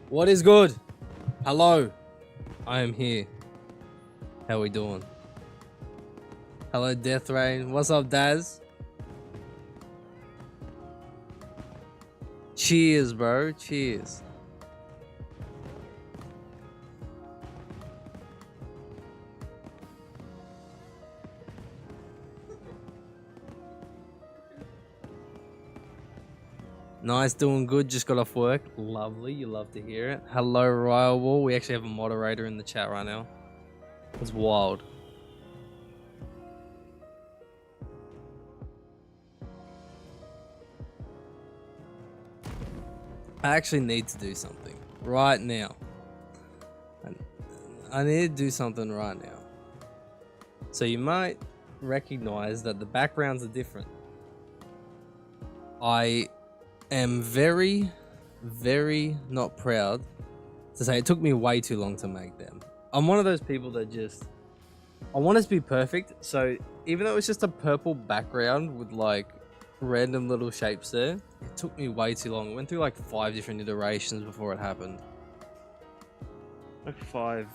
What is good? Hello, I am here. How we doing? Hello, Death Rain. What's up, Daz? Cheers, bro. Cheers. Nice, doing good. Just got off work. Lovely. You love to hear it. Hello, Ryle Wall. We actually have a moderator in the chat right now. It's wild. I actually need to do something right now. I need to do something right now. So you might recognize that the backgrounds are different. I am very, very not proud to say it took me way too long to make them. I'm one of those people that just, I want it to be perfect. So even though it's just a purple background with like random little shapes there, it took me way too long. It went through like 5 different iterations before it happened. Like 5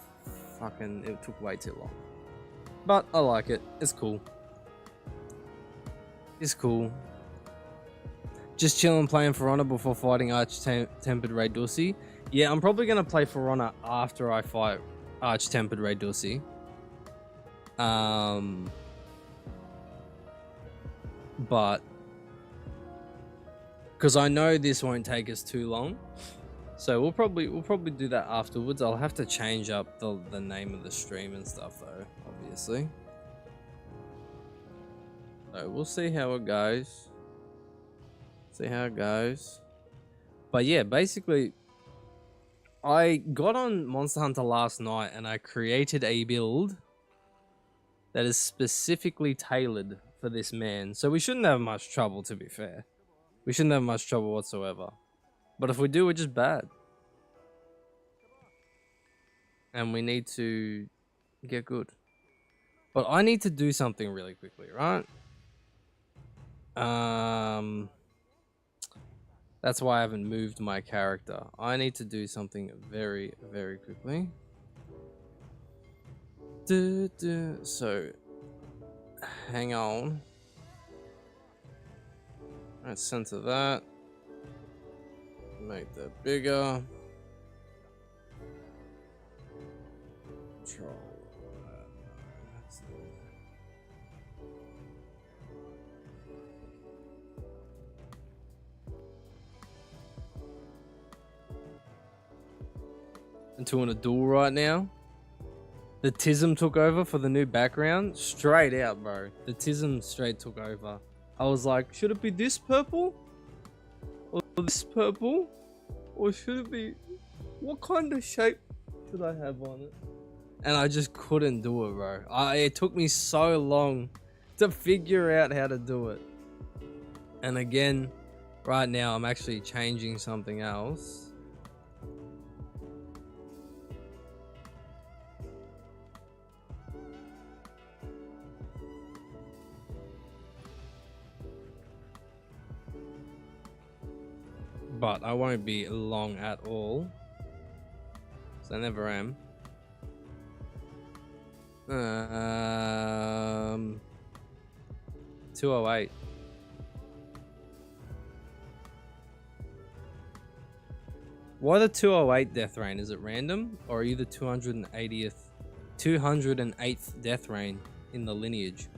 fucking, it took way too long. But I like it. It's cool. It's cool. Just chilling playing For Honor before fighting Arch-Tempered Ray Dulce. Yeah, I'm probably going to play For Honor after I fight Arch-Tempered Ray Dulce. But because I know this won't take us too long, so we'll probably do that afterwards. I'll have to change up the name of the stream and stuff though, obviously. So we'll see how it goes. But yeah, basically I got on Monster Hunter last night and I created a build that is specifically tailored for this man. So we shouldn't have much trouble, to be fair. We shouldn't have much trouble whatsoever. But if we do, we're just bad. And we need to get good. But I need to do something really quickly, right? That's why I haven't moved my character. I need to do something very, very quickly. So, hang on. Let's center that. Make that bigger. Control. Into a duel right now. The Tism took over for the new background. Straight out, bro. The Tism straight took over. I was like, should it be this purple? Or this purple? Or should it be... What kind of shape should I have on it? And I just couldn't do it, bro. It took me so long to figure out how to do it. And again, right now, I'm actually changing something else. But I won't be long at all. So I never am. 208. Why the 208 death rain? Is it random? Or are you the 208th death rain in the lineage?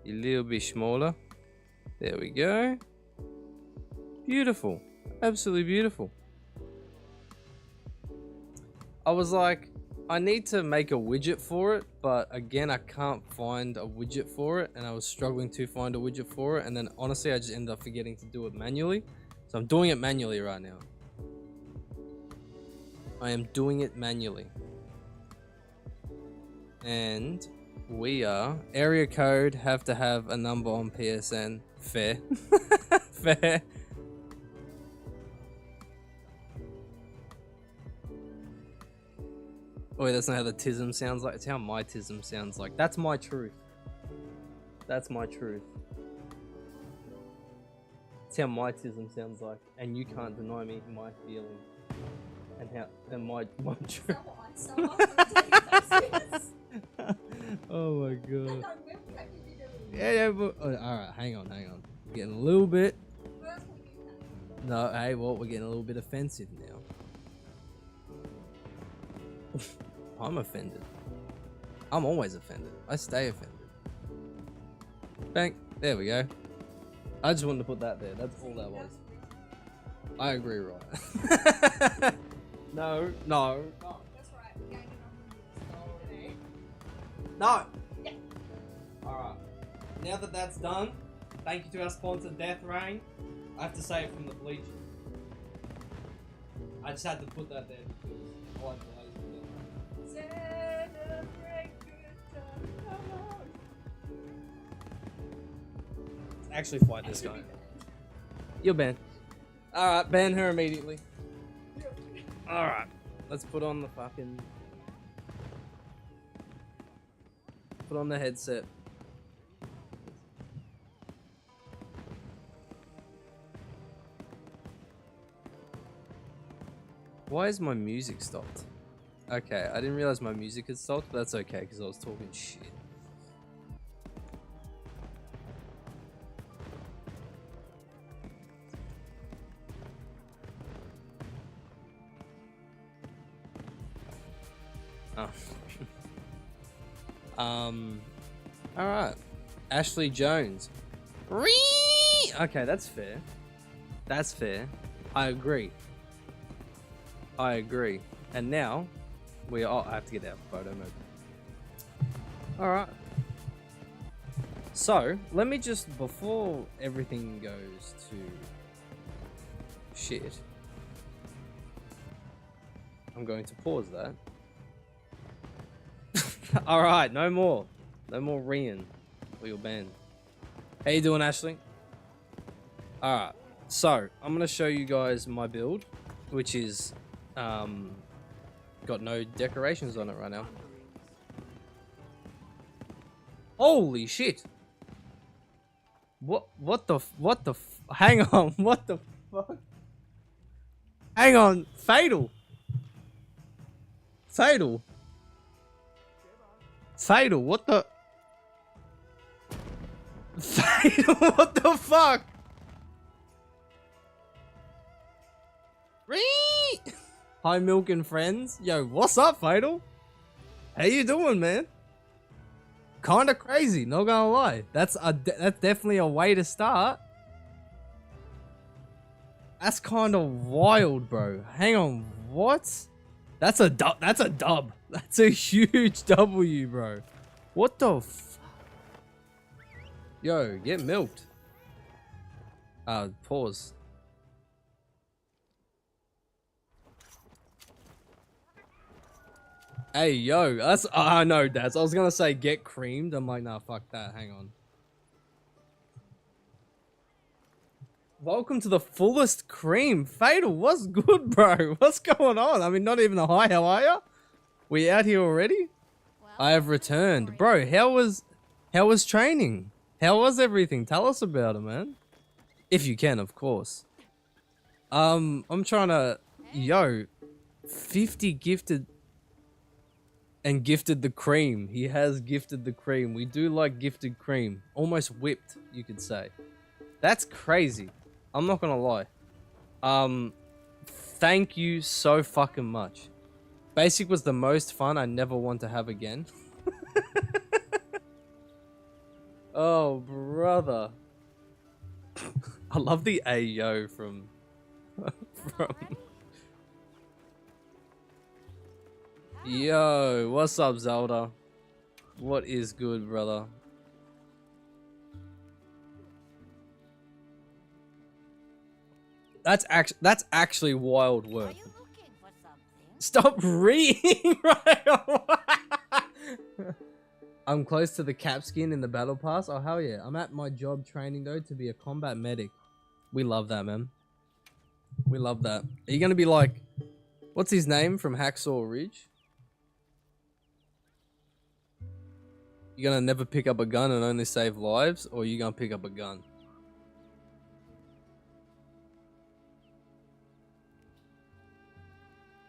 A little bit smaller. There we go. Beautiful. Absolutely beautiful. I was like, I need to make a widget for it, but again, I can't find a widget for it, and I was struggling to find a widget for it, and then honestly, I just ended up forgetting to do it manually. So I'm doing it manually right now. I am doing it manually. And we are area code, have to have a number on PSN. Fair. Fair. Oh, wait, that's not how the tism sounds like. It's how my tism sounds like. That's my truth. That's my truth. It's how my tism sounds like, and you can't deny me my feeling and how and my truth. Oh my god. Yeah, but all right, hang on. We're getting a little bit. No, hey, well, we're getting a little bit offensive now. I'm offended. I'm always offended. I stay offended. Bang. There we go. I just wanted to put that there. That's all that was. I agree, right? No. That's right. No. Yeah. Alright. Now that that's done, thank you to our sponsor, Death Rain. I have to say it from the bleachers. I just had to put that there because I like the way it's done. Celebrate good time, come on. Actually fight this guy. You're banned. Alright, ban her immediately. Alright, let's put on the fucking... Put on the headset. Why is my music stopped? Okay, I didn't realize my music had stopped, but that's okay because I was talking shit. Oh. Alright. Ashley Jones. Okay, that's fair. That's fair. I agree. And now, I have to get out of photo mode. Alright. So, let me just, before everything goes to shit, I'm going to pause that. Alright, no more. No more Rian. Or you're banned. How you doing, Ashley? Alright, so I'm gonna show you guys my build, which is got no decorations on it right now. Holy shit! What the hang on, what the fuck? Hang on, Fatal, what the? Fatal, what the fuck? Hi, Milk and friends. Yo, what's up, Fatal? How you doing, man? Kinda crazy, not gonna lie. That's definitely a way to start. That's kind of wild, bro. Hang on, what? That's a dub. That's a dub. That's a huge W, bro. What the f... Yo, get milked. Pause. Hey, yo, that's... no, Daz. I was gonna say get creamed. I'm like, nah, fuck that. Hang on. Welcome to the fullest cream. Fatal, what's good, bro? What's going on? I mean, not even a hi, how are ya? We out here already? Well, I have returned. Bro, how was training? How was everything? Tell us about it, man. If you can, of course. I'm trying to... Yo, 50 gifted... And gifted the cream. He has gifted the cream. We do like gifted cream. Almost whipped, you could say. That's crazy. I'm not gonna lie. Thank you so fucking much. Basic was the most fun I never want to have again. Oh, brother. I love the Ayo from... Yo, what's up, Zelda? What is good, brother? That's actually wild work. Stop reading right away. I'm close to the cap skin in the battle pass. Oh hell yeah! I'm at my job training though to be a combat medic. We love that, man. We love that. Are you gonna be like, what's his name from Hacksaw Ridge? You gonna never pick up a gun and only save lives, or you gonna pick up a gun?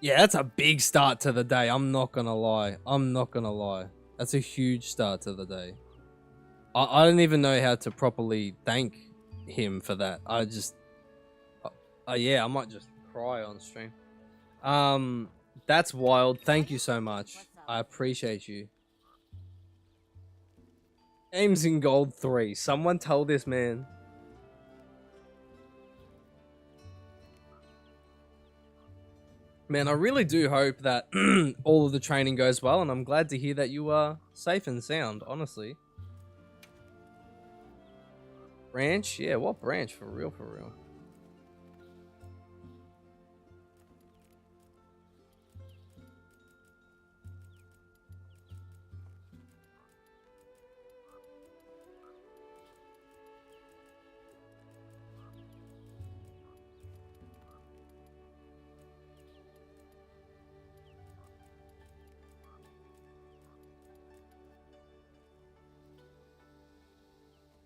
Yeah, that's a big start to the day. I'm not gonna lie. I'm not gonna lie. That's a huge start to the day. I don't even know how to properly thank him for that. I just, yeah, I might just cry on stream. That's wild. Thank you so much. I appreciate you. Games in Gold 3. Someone tell this man. Man, I really do hope that all of the training goes well, and I'm glad to hear that you are safe and sound, honestly. Branch? Yeah, what branch? For real, for real.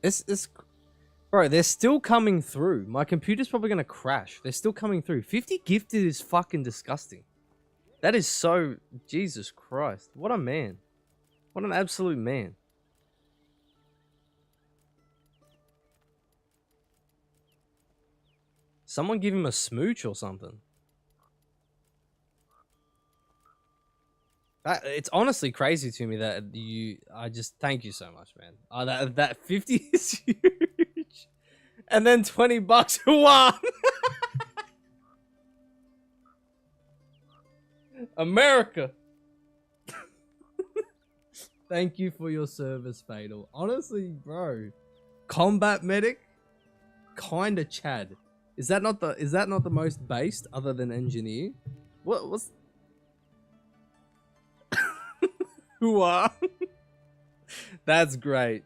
It's bro, they're still coming through. My computer's probably gonna crash. They're still coming through. 50 gifted is fucking disgusting. That is so... Jesus Christ. What a man. What an absolute man. Someone give him a smooch or something. It's honestly crazy to me that you... I just... Thank you so much, man. That 50 is huge. And then 20 bucks. Wow. America. Thank you for your service, Fatal. Honestly, bro. Combat medic? Kinda Chad. Is that not the most based other than engineer? What's who are? That's great.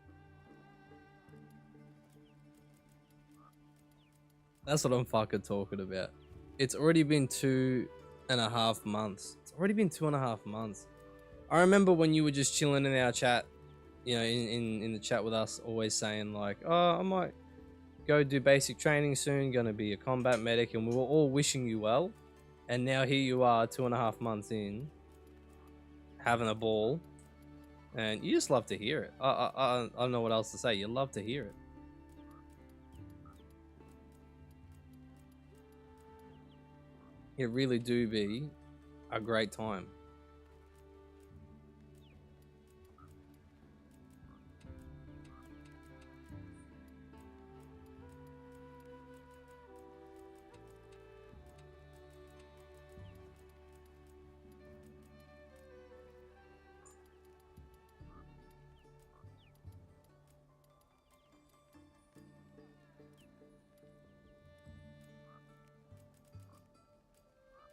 That's what I'm fucking talking about. It's already been 2.5 months. It's already been 2.5 months. I remember when you were just chilling in our chat, you know, in the chat with us, always saying like, oh, I might go do basic training soon, gonna be a combat medic, and we were all wishing you well. And now here you are 2.5 months in, having a ball, and you just love to hear it. I don't know what else to say. You love to hear it. It really do be a great time.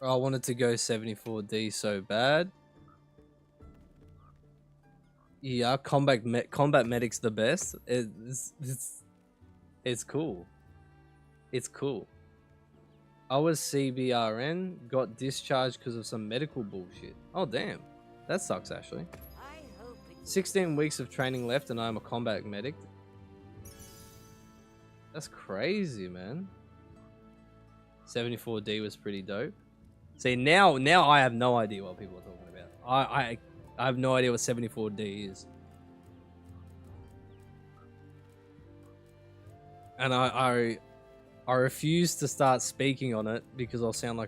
I wanted to go 74D so bad. Yeah, combat medic's the best. It's cool. It's cool. I was CBRN, got discharged because of some medical bullshit. Oh damn, that sucks actually. 16 weeks of training left, and I'm a combat medic. That's crazy, man. 74D was pretty dope. See, now I have no idea what people are talking about. I have no idea what 74D is. And I refuse to start speaking on it because I'll sound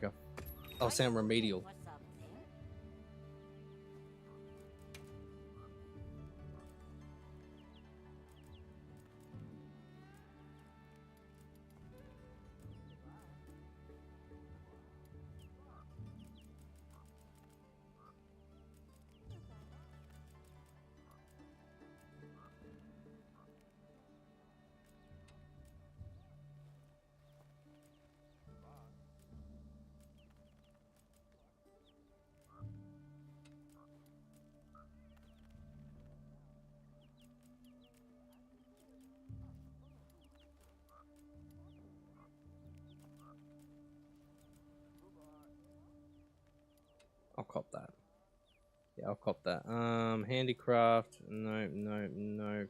remedial. I'll cop that. Yeah, I'll cop that. Handicraft. No, no, no.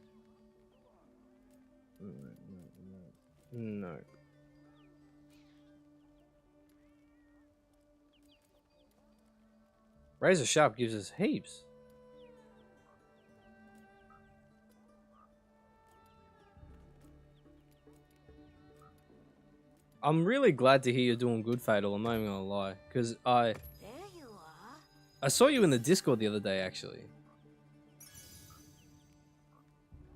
No, no, no. No. Razor Sharp gives us heaps. I'm really glad to hear you're doing good, Fatal. I'm not even gonna lie, because I saw you in the Discord the other day, actually.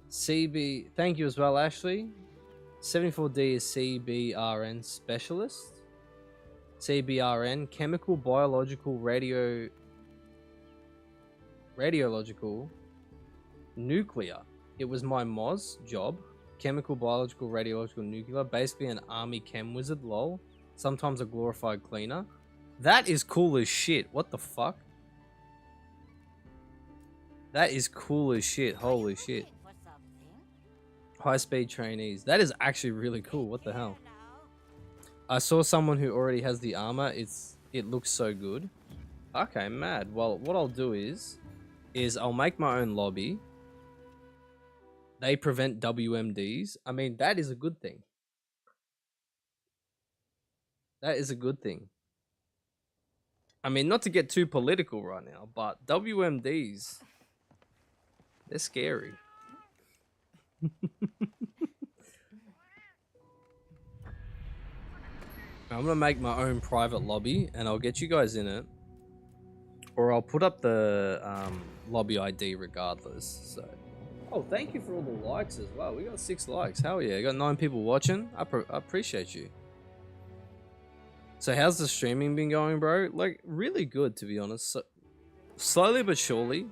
CB, thank you as well, Ashley. 74D is CBRN specialist. CBRN, chemical, biological, radiological, nuclear. It was my Moz job. Chemical, biological, radiological, nuclear. Basically an army chem wizard, lol. Sometimes a glorified cleaner. That is cool as shit. What the fuck? That is cool as shit. Holy shit. High speed trainees. That is actually really cool. What the hell? I saw someone who already has the armor. It looks so good. Okay, mad. Well, what I'll do is I'll make my own lobby. They prevent WMDs. I mean, that is a good thing. That is a good thing. I mean, not to get too political right now, but WMDs, they're scary. I'm gonna make my own private lobby and I'll get you guys in it, or I'll put up the lobby ID regardless. So, oh, thank you for all the likes as well. We got 6 likes. Hell yeah! I got 9 people watching. I appreciate you. So how's the streaming been going, bro? Like, really good, to be honest. So, slowly but surely,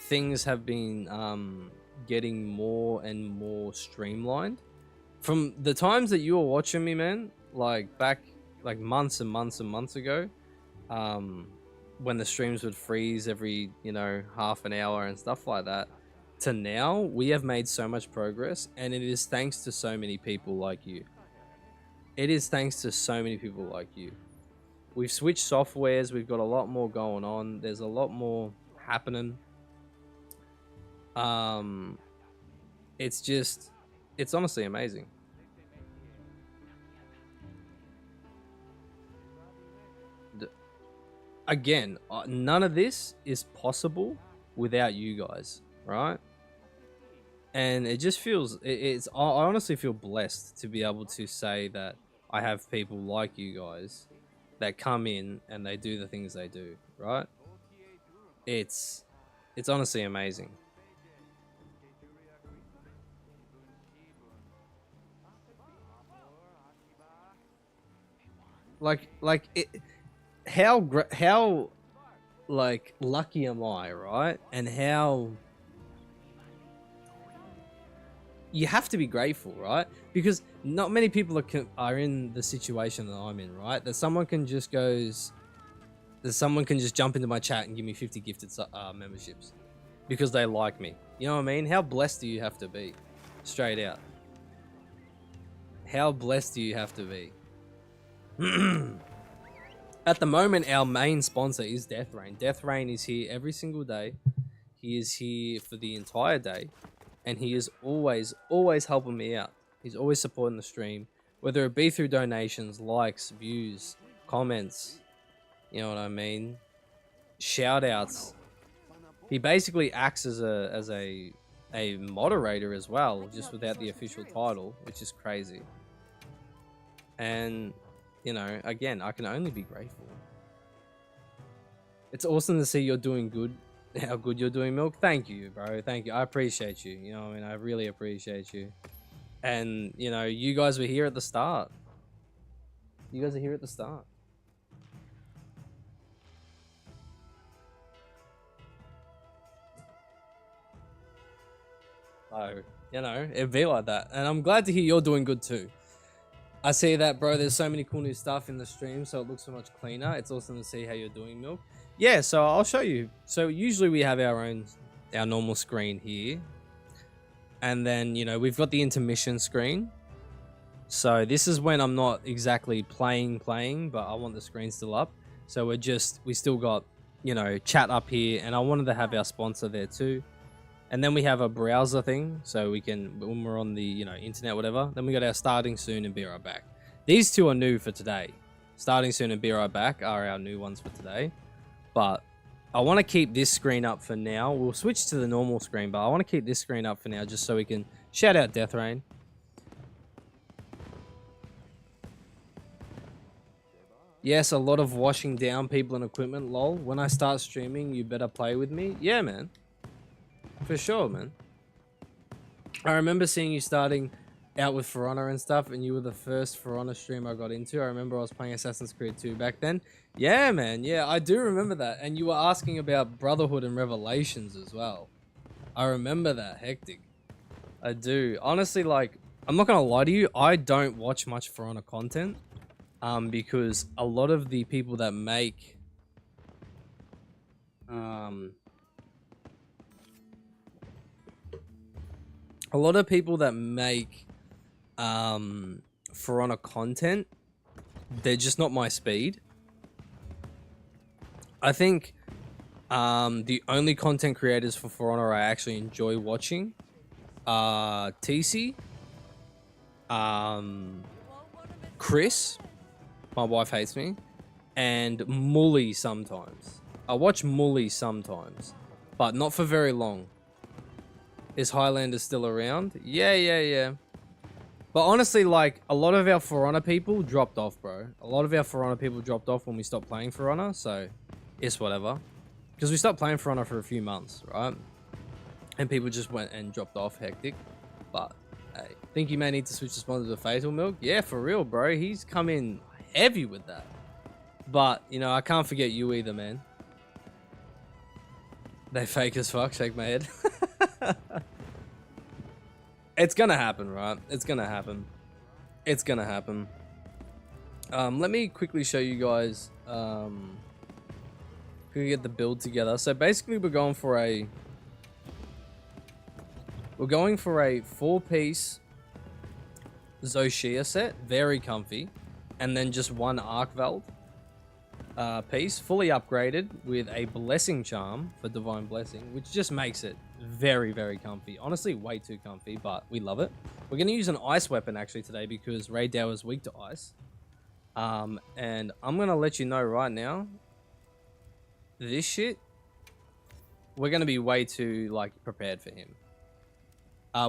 things have been getting more and more streamlined. From the times that you were watching me, man, like back like months and months and months ago, when the streams would freeze every, you know, half an hour and stuff like that, to now, we have made so much progress, and it is thanks to so many people like you. It is thanks to so many people like you. We've switched softwares. We've got a lot more going on. There's a lot more happening. It's honestly amazing. Again, none of this is possible without you guys, right? And it just feels, I honestly feel blessed to be able to say that I have people like you guys that come in and they do the things they do, right? It's honestly amazing. How like lucky am I, right? And how you have to be grateful, right? Because not many people are in the situation that I'm in, right? That someone can just jump into my chat and give me 50 gifted memberships because they like me. You know what I mean? How blessed do you have to be? Straight out. How blessed do you have to be? At the moment, our main sponsor is Death Rain. Death Rain is here every single day. He is here for the entire day. And he is always helping me out. He's always supporting the stream. Whether it be through donations, likes, views, comments. You know what I mean? Shout outs. He basically acts as a moderator as well, just without the official title, which is crazy. And, you know, again, I can only be grateful. It's awesome to see you're doing good. How good you're doing, Milk. Thank you, bro. Thank you. I appreciate you. You know what I mean? I really appreciate you. And, you know, you guys were here at the start. You guys are here at the start. So, you know, it'd be like that. And I'm glad to hear you're doing good too. I see that, bro. There's so many cool new stuff in the stream, so it looks so much cleaner. It's awesome to see how you're doing, Milk. Yeah, so I'll show you. So usually we have our normal screen here. And then, you know, we've got the intermission screen. So this is when I'm not exactly playing, but I want the screen still up. So we still got you know, chat up here, and I wanted to have our sponsor there too. And then we have a browser thing, so we can, when we're on the, you know, internet, whatever. Then we got our starting soon and be right back. These two are new for today. Starting soon and be right back are our new ones for today. But I want to keep this screen up for now. We'll switch to the normal screen, but I want to keep this screen up for now just so we can shout out Death Rain. Yes, a lot of washing down people and equipment, lol. When I start streaming, you better play with me. Yeah, man. For sure, man. I remember seeing you starting out with For Honor and stuff, and you were the first For Honor stream I got into. I remember I was playing Assassin's Creed 2 back then. Yeah, man. Yeah, I do remember that. And you were asking about Brotherhood and Revelations as well. I remember that. Hectic. I do. Honestly, like, I'm not going to lie to you. I don't watch much For Honor content. Because a lot of the people that make... a lot of people that make For Honor content, they're just not my speed. I think the only content creators for Honor I actually enjoy watching are TC, Chris, my wife hates me, and Mully sometimes. I watch Mully sometimes, but not for very long. Is Highlander still around? Yeah. But honestly, like, a lot of our For Honor people dropped off, bro. A lot of our For Honor people dropped off when we stopped playing For Honor, so it's whatever. Because we stopped playing For Honor for a few months, right? And people just went and dropped off, hectic. But, hey, think you may need to switch the sponsor to Fatal Milk? Yeah, for real, bro. He's come in heavy with that. But, you know, I can't forget you either, man. They fake as fuck, shake my head. It's gonna happen, right? It's gonna happen. It's gonna happen. Let me quickly show you guys. We can get the build together. So basically, we're going for a 4-piece Zoshia set, very comfy, and then just one Arcveld piece, fully upgraded with a Blessing Charm for Divine Blessing, which just makes it very, very comfy. Honestly, way too comfy, but we love it. We're going to use an ice weapon actually today because Raid Dow is weak to ice. And I'm going to let you know right now, this shit, we're going to be way too, like, prepared for him.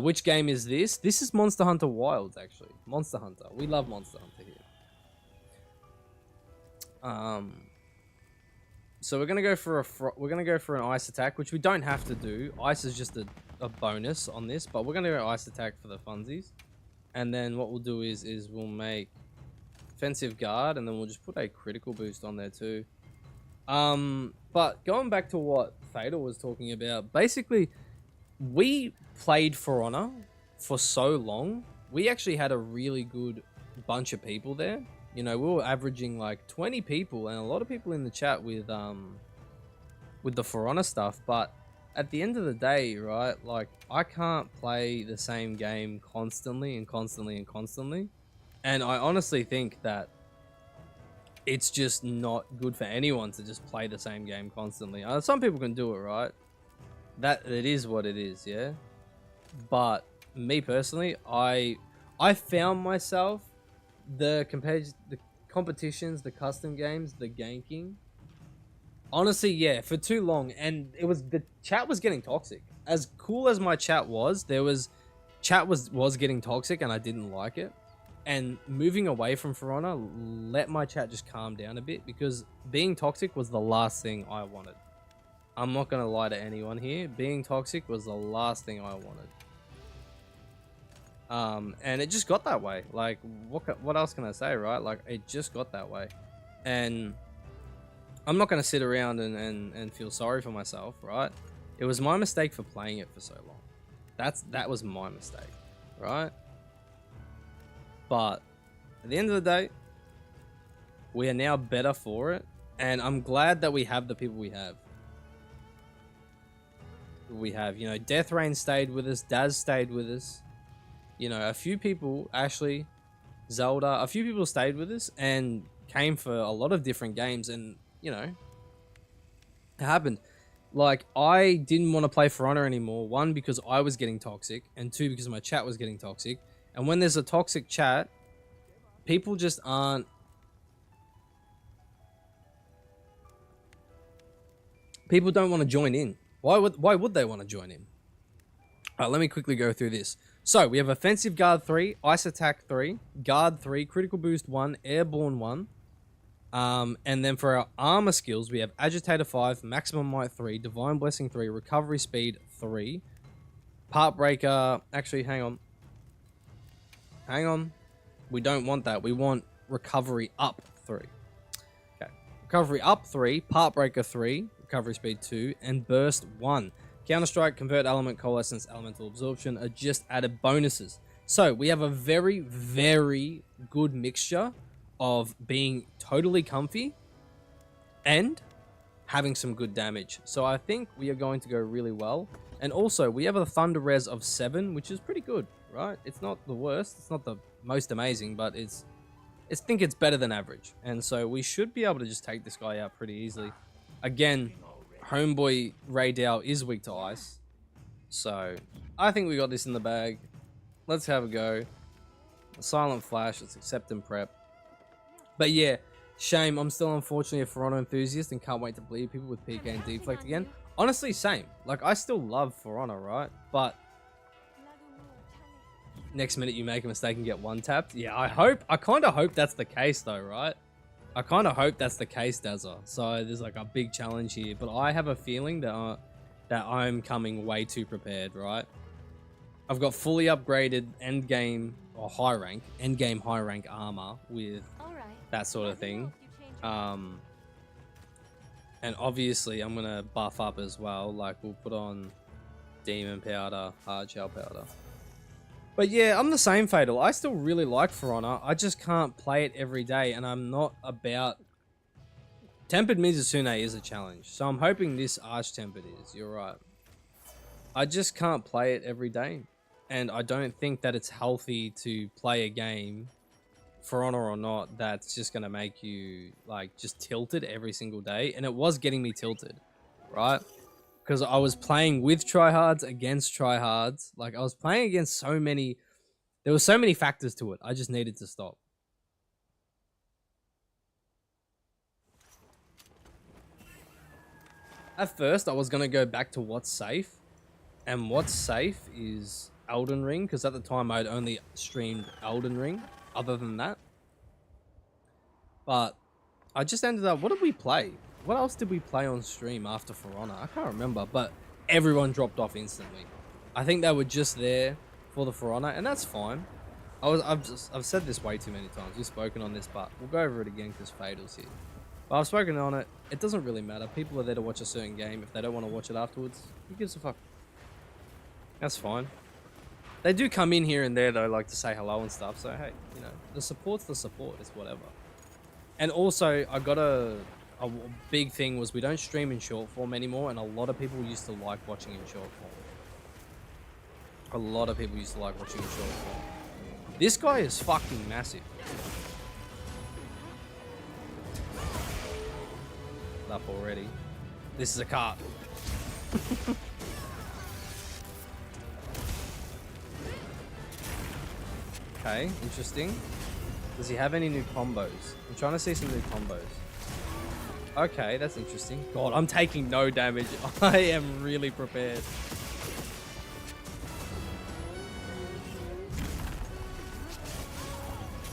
Which game is this? This is Monster Hunter Wilds, actually. Monster Hunter. We love Monster Hunter here. So we're gonna go for an ice attack, which we don't have to do. Ice is just a bonus on this, but we're gonna go ice attack for the funsies. And then what we'll do is we'll make offensive guard, and then we'll just put a critical boost on there too. But going back to what Fatal was talking about, basically, we played For Honor for so long. We actually had a really good bunch of people there. You know, we were averaging like 20 people and a lot of people in the chat with the For Honor stuff. But at the end of the day, right, like, I can't play the same game constantly. And I honestly think that it's just not good for anyone to just play the same game constantly. Some people can do it, right? That it is what it is, yeah. But me personally, I found myself the competitions, the custom games, the ganking. Honestly, yeah, for too long, and the chat was getting toxic. As cool as my chat was, chat was getting toxic, and I didn't like it. And moving away from For Honor, let my chat just calm down a bit, because being toxic was the last thing I wanted. I'm not gonna lie to anyone here. Being toxic was the last thing I wanted. And it just got that way. Like, what else can I say, right? Like, it just got that way. And I'm not gonna sit around and feel sorry for myself, right? It was my mistake for playing it for so long. That was my mistake, right? But at the end of the day, we are now better for it, and I'm glad that we have the people we have. You know, Death Rain stayed with us, Daz stayed with us. You know, a few people, Ashley, Zelda, a few people stayed with us and came for a lot of different games, and, you know, It happened. Like, I didn't want to play For Honor anymore. One, because I was getting toxic, and two, because my chat was getting toxic. And when there's a toxic chat, people just aren't. People don't want to join in. Why would they want to join in? All right, let me quickly go through this. So we have offensive guard 3, ice attack 3, guard 3, critical boost 1, airborne 1. And then for our armor skills, we have agitator 5, maximum might 3, divine blessing 3, recovery speed 3, part breaker. Actually, hang on. We don't want that. We want recovery up 3. Okay, recovery up 3, part breaker 3, recovery speed 2, and burst 1. Counter-Strike, Convert Element, Coalescence, Elemental Absorption are just added bonuses. So we have a very, very good mixture of being totally comfy and having some good damage. So I think we are going to go really well. And also, we have a Thunder Res of 7, which is pretty good, right? It's not the worst. It's not the most amazing, but I think it's better than average. And so we should be able to just take this guy out pretty easily. Again, Homeboy Ray Dow is weak to ice. So I think we got this in the bag. Let's have a go. Silent Flash, let's accept and prep. But yeah, shame. I'm still unfortunately a For Honor enthusiast and can't wait to bleed people with PK and Deflect again. Honestly, same. Like, I still love For Honor, right? But next minute you make a mistake and get one tapped. Yeah, I kind of hope that's the case though, right? I kind of hope that's the case, Dazza. So there's like a big challenge here, but I have a feeling that I'm coming way too prepared, right? I've got fully upgraded endgame or high rank armor with that sort of thing. And obviously I'm gonna buff up as well. Like, we'll put on demon powder, hard shell powder. But yeah, I'm the same, Fatal. I still really like For Honor. I just can't play it every day, and I'm not about... Tempered Mizusune is a challenge, so I'm hoping this Arch-Tempered is. You're right. I just can't play it every day, and I don't think that it's healthy to play a game, For Honor or not, that's just going to make you, like, just tilted every single day, and it was getting me tilted, right? Because I was playing with tryhards against tryhards. Like, I was playing against so many... There were so many factors to it. I just needed to stop. At first, I was going to go back to what's safe. And what's safe is Elden Ring. Because at the time, I'd only streamed Elden Ring. Other than that. But I just ended up... What did we play? What else did we play on stream after For Honor? I can't remember, but everyone dropped off instantly. I think they were just there for the For Honor, and that's fine. I've said this way too many times. We've spoken on this, but we'll go over it again because Fatal's here. But I've spoken on it. It doesn't really matter. People are there to watch a certain game. If they don't want to watch it afterwards, who gives a fuck? That's fine. They do come in here and there, though, like to say hello and stuff. So, hey, you know, the support's the support. It's whatever. And also, I got a big thing was we don't stream in short form anymore, and a lot of people used to like watching in short form. A lot of people used to like watching in short form. This guy is fucking massive. Up already. This is a cart. Okay, interesting. Does he have any new combos? I'm trying to see some new combos. Okay, that's interesting. God, I'm taking no damage. I am really prepared.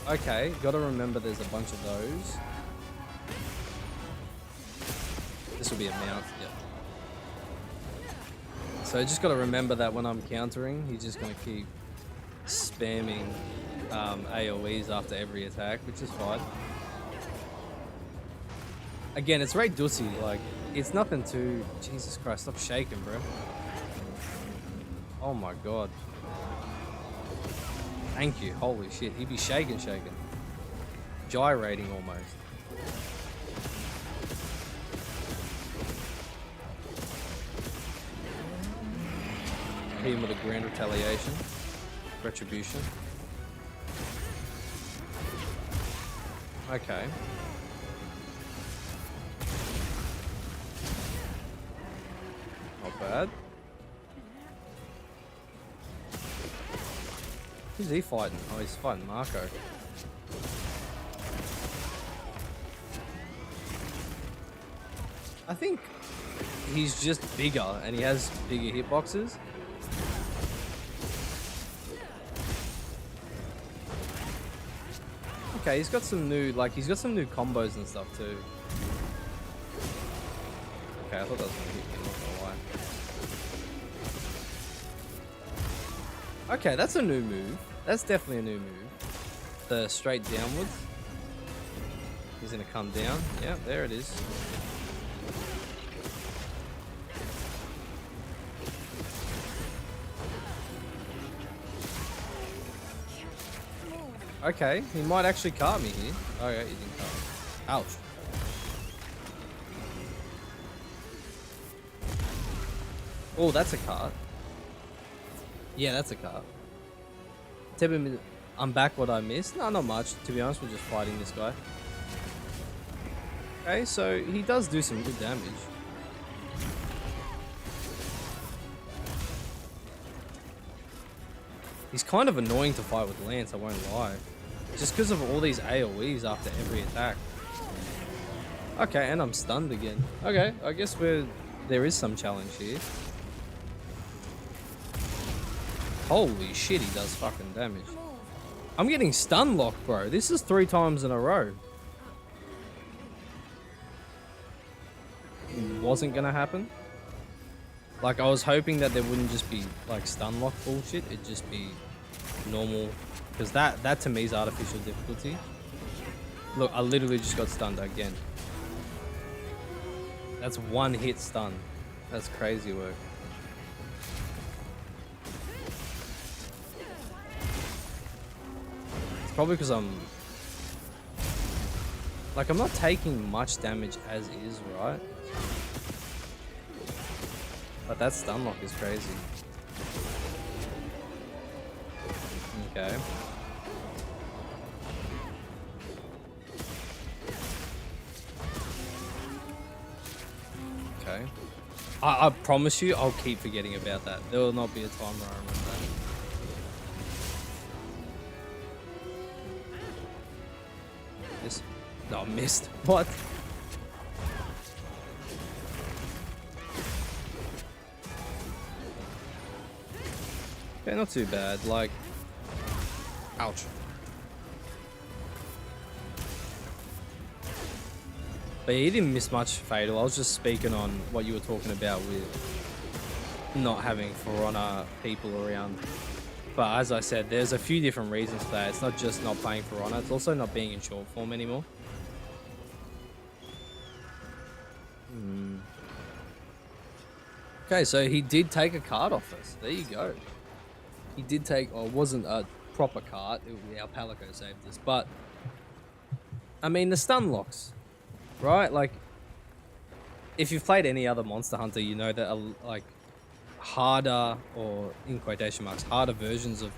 Okay, gotta remember there's a bunch of those. This will be a mount, yep. So I just gotta remember that when I'm countering, he's just gonna keep spamming AoEs after every attack, which is fine. Again, it's Ray Dussy, like, it's nothing too... Jesus Christ, stop shaking, bro. Oh my god. Thank you, holy shit, he'd be shaking. Gyrating almost. Hit him with a grand retaliation. Retribution. Okay. not bad. Who's he fighting? Oh, he's fighting Marco. I think he's just bigger and he has bigger hitboxes. Okay, he's got some new, he's got some new combos and stuff too. Okay, I thought that was gonna hit me, not gonna lie. Okay, that's a new move. That's definitely a new move. The straight downwards. He's gonna come down. Yeah, there it is. Okay, he might actually cart me here. Oh yeah, he didn't cart me. Ouch. Oh, that's a cart. Yeah, that's a cart. Tell me, I'm back what I missed. No, not much. To be honest, we're just fighting this guy. Okay, so he does do some good damage. He's kind of annoying to fight with Lance, I won't lie. Just because of all these AoEs after every attack. Okay, and I'm stunned again. Okay, I guess there is some challenge here. Holy shit, he does fucking damage. I'm getting stun locked, bro. This is 3 times in a row. Wasn't gonna happen. Like, I was hoping that there wouldn't just be, like, stun lock bullshit. It'd just be normal. Because that to me is artificial difficulty. Look, I literally just got stunned again. That's 1 hit stun. That's crazy work. It's probably because I'm not taking much damage as is, right? But that stun lock is crazy. Okay. Okay. I promise you, I'll keep forgetting about that. There will not be a time where I remember that. This. No, I missed. What? Okay, not too bad. Like, ouch. But yeah, he didn't miss much Fatal. I was just speaking on what you were talking about with not having For Honor people around. But as I said, there's a few different reasons for that. It's not just not playing For Honor, it's also not being in short form anymore. Okay, so he did take a card off us. There you go. He did take, or it wasn't a proper card. Our Palico saved us. But, I mean, the stun locks, right? Like, if you've played any other Monster Hunter, you know that, like, harder, or in quotation marks, harder versions of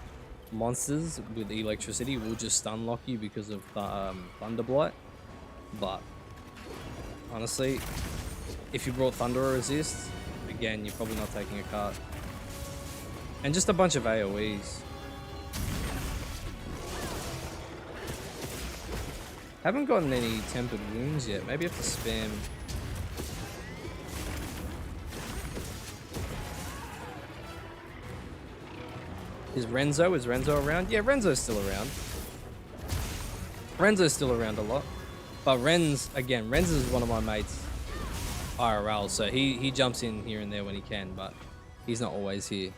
monsters with electricity will just stun lock you because of Thunder Blight. But, honestly, if you brought Thunderer Resist, again, you're probably not taking a card. And just a bunch of AoEs. Haven't gotten any Tempered Wounds yet. Maybe I have to spam. Is Renzo around? Yeah, Renzo's still around. Renzo's still around a lot. But Renz is one of my mates IRL, so he jumps in here and there when he can, but he's not always here.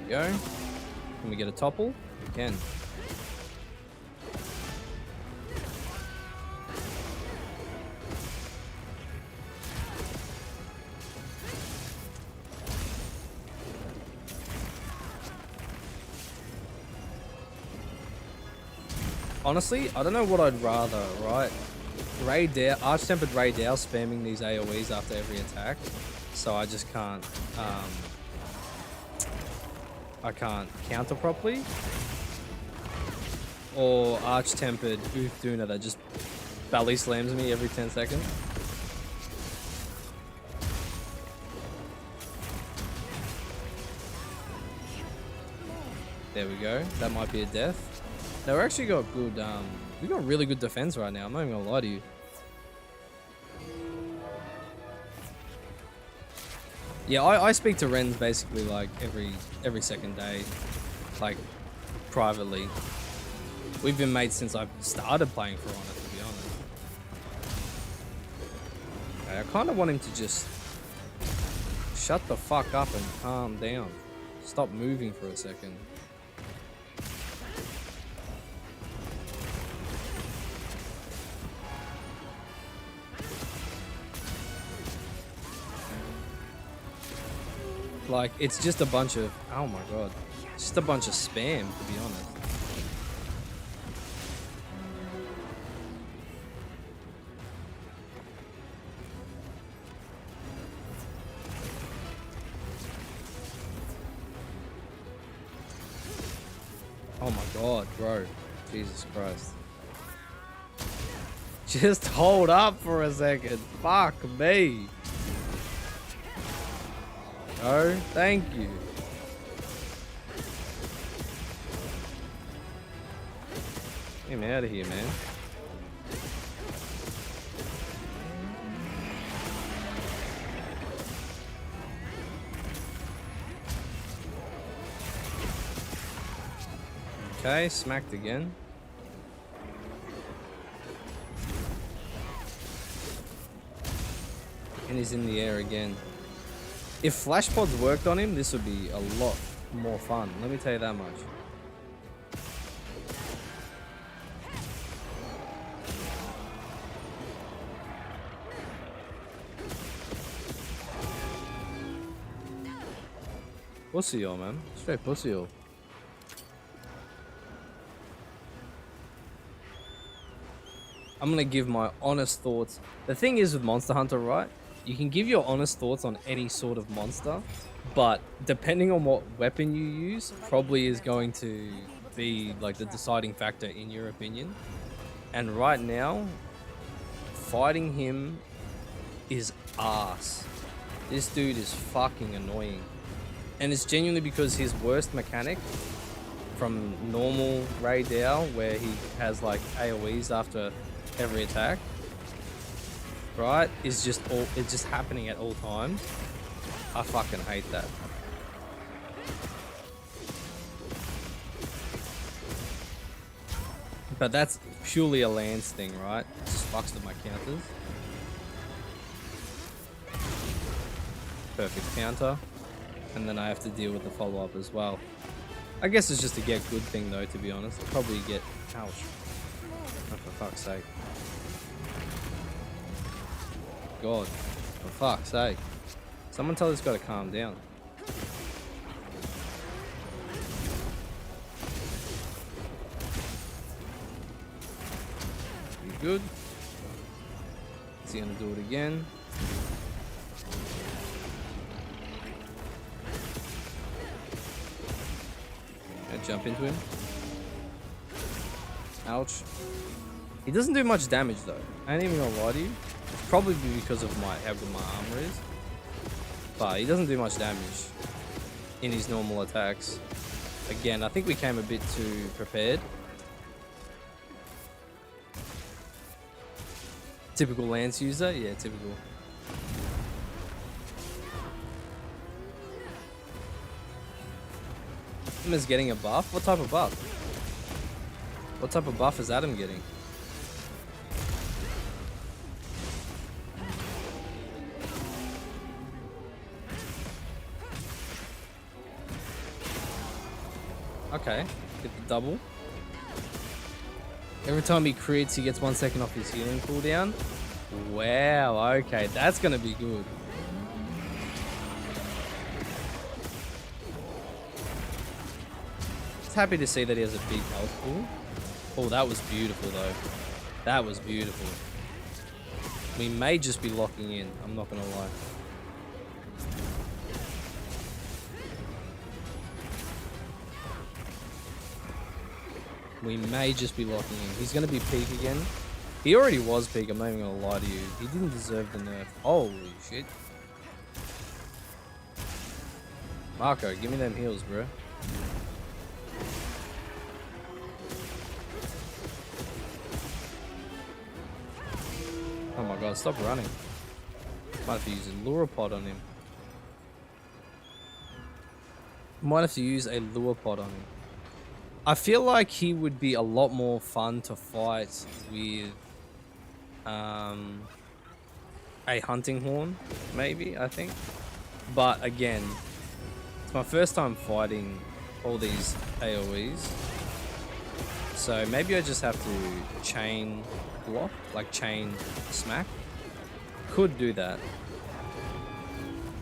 There we go. Can we get a topple? We can. Honestly, I don't know what I'd rather, right? Arch-Tempered Ray Dow spamming these AoEs after every attack, so I just can't, I can't counter properly. or Arch-Tempered Uthuna that just belly slams me every 10 seconds. There we go. That might be a death. Now we actually got good, we got really good defense right now. I'm not even gonna lie to you. Yeah, I speak to Rens basically like every second day, like privately. We've been mates since I started playing For Honor, to be honest. Okay, I kind of want him to just shut the fuck up and calm down. Stop moving for a second. Like, it's just a bunch of, oh my god, just a bunch of spam, to be honest. Oh my god, bro. Jesus Christ. Just hold up for a second. Fuck me. Oh, thank you. Get me out of here, man. Okay, smacked again. And he's in the air again. If flash pods worked on him, this would be a lot more fun. Let me tell you that much. Pussy all, man. Straight pussy all. I'm gonna give my honest thoughts. The thing is with Monster Hunter, right? You can give your honest thoughts on any sort of monster, but depending on what weapon you use, probably is going to be like the deciding factor in your opinion. And right now, fighting him is ass. This dude is fucking annoying. And it's genuinely because his worst mechanic from normal Ray Dow, where he has like AoEs after every attack, right, is just it's just happening at all times. I fucking hate that. But that's purely a Lance thing, right? It just fucks with my counters. Perfect counter. And then I have to deal with the follow-up as well. I guess it's just a get good thing though, to be honest. I'll probably get... Ouch. Oh, for fuck's sake. God. For fuck's sake. Someone tell this guy to calm down. You good? Is he gonna do it again? Jump into him. Ouch. He doesn't do much damage though. I ain't even gonna lie to you. It's probably because of how good my armor is. But he doesn't do much damage in his normal attacks. Again, I think we came a bit too prepared. Typical Lance user? Yeah, typical. Adam is getting a buff? What type of buff? What type of buff is Adam getting? Okay, get the double. Every time he crits, he gets 1 second off his healing cooldown. Wow, okay, that's gonna be good. Happy to see that he has a big health pool. Oh, that was beautiful though. That was beautiful. We may just be locking in, I'm not gonna lie. We may just be locking in. He's going to be peak again. He already was peak, I'm not even going to lie to you. He didn't deserve the nerf. Holy shit. Marco, give me them heals, bro. Oh my god, stop running. Might have to use a lure pod on him. Might have to use a lure pod on him. I feel like he would be a lot more fun to fight with a hunting horn, maybe, I think. But again, it's my first time fighting all these AoEs. So maybe I just have to chain block, like chain smack. Could do that.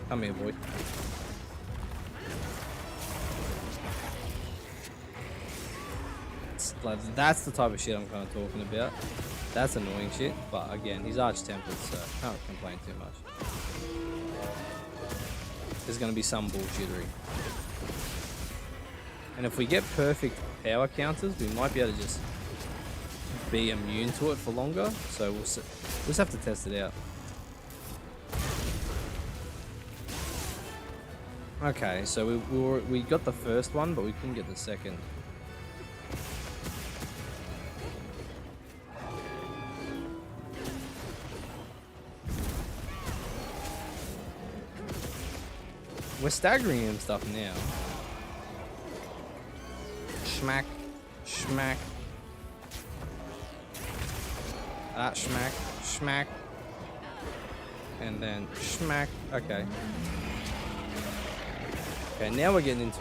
Come here, boy. Like, that's the type of shit I'm kind of talking about. That's annoying shit, but again, he's arch-tempered, so can't complain too much. There's gonna be some bullshittery. And if we get perfect power counters, we might be able to just be immune to it for longer. So we'll just have to test it out. Okay, so we got the first one, but we couldn't get the second. We're staggering him stuff now. Schmack. Schmack. Schmack. Schmack. And then schmack. Okay. Okay, now we're getting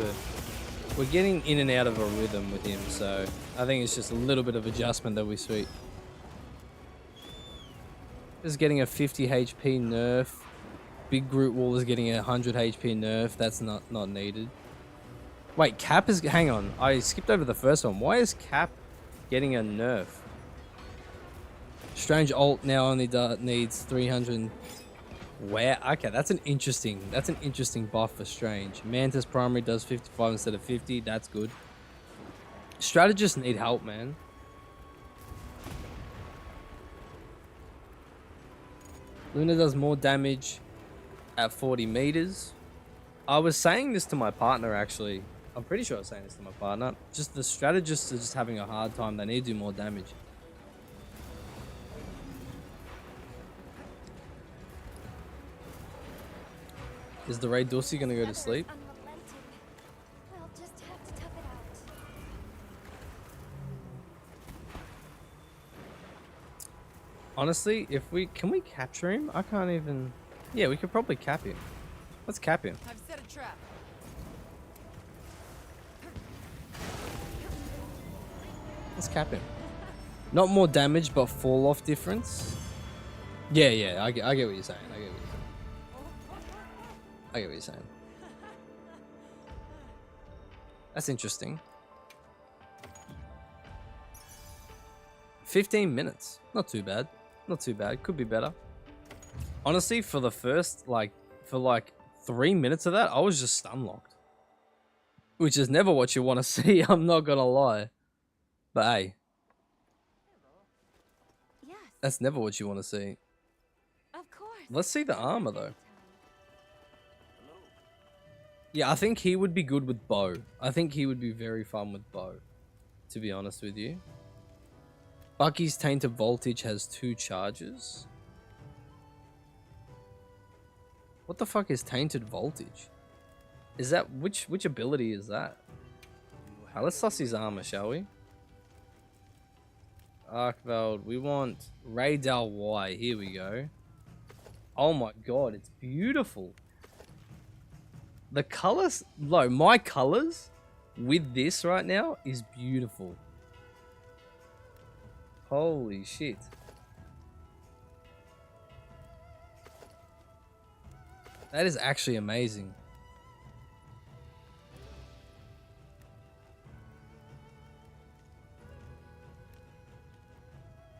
in and out of a rhythm with him, so I think it's just a little bit of adjustment that we sweet. Just getting a 50 HP nerf. Big Groot Wall is getting a 100 HP nerf. That's not needed. Wait, Cap is... Hang on. I skipped over the first one. Why is Cap getting a nerf? Strange ult now only needs 300... Where? Okay, that's an interesting buff for Strange. Mantis primary does 55 instead of 50. That's good. Strategists need help, man. Luna does more damage at 40 meters. I was saying this to my partner, actually. I'm pretty sure I was saying this to my partner. Just the strategists are just having a hard time. They need to do more damage. Is the Ray Dulcie gonna go to sleep? We'll just have to tough it out. Honestly, can we capture him? I can't even... Yeah, we could probably cap him. Let's cap him. I've set a trap. Let's cap him. Not more damage, but fall off difference. Yeah, I get what you're saying. I get what you're saying. That's interesting. 15 minutes. Not too bad. Not too bad. Could be better. Honestly, for the first, for 3 minutes of that, I was just stun locked. Which is never what you want to see, I'm not gonna lie. But hey. Yes. That's never what you want to see. Of course. Let's see the armor though. Yeah, I think he would be good with bow. I think he would be very fun with bow, to be honest with you. Bucky's Tainted Voltage has 2 charges. What the fuck is Tainted Voltage? Is that which ability is that? Let's suss his armor, shall we? Arkveld, we want Raydal Y. Here we go. Oh my god, it's beautiful. The colors, my colors with this right now is beautiful. Holy shit. That is actually amazing.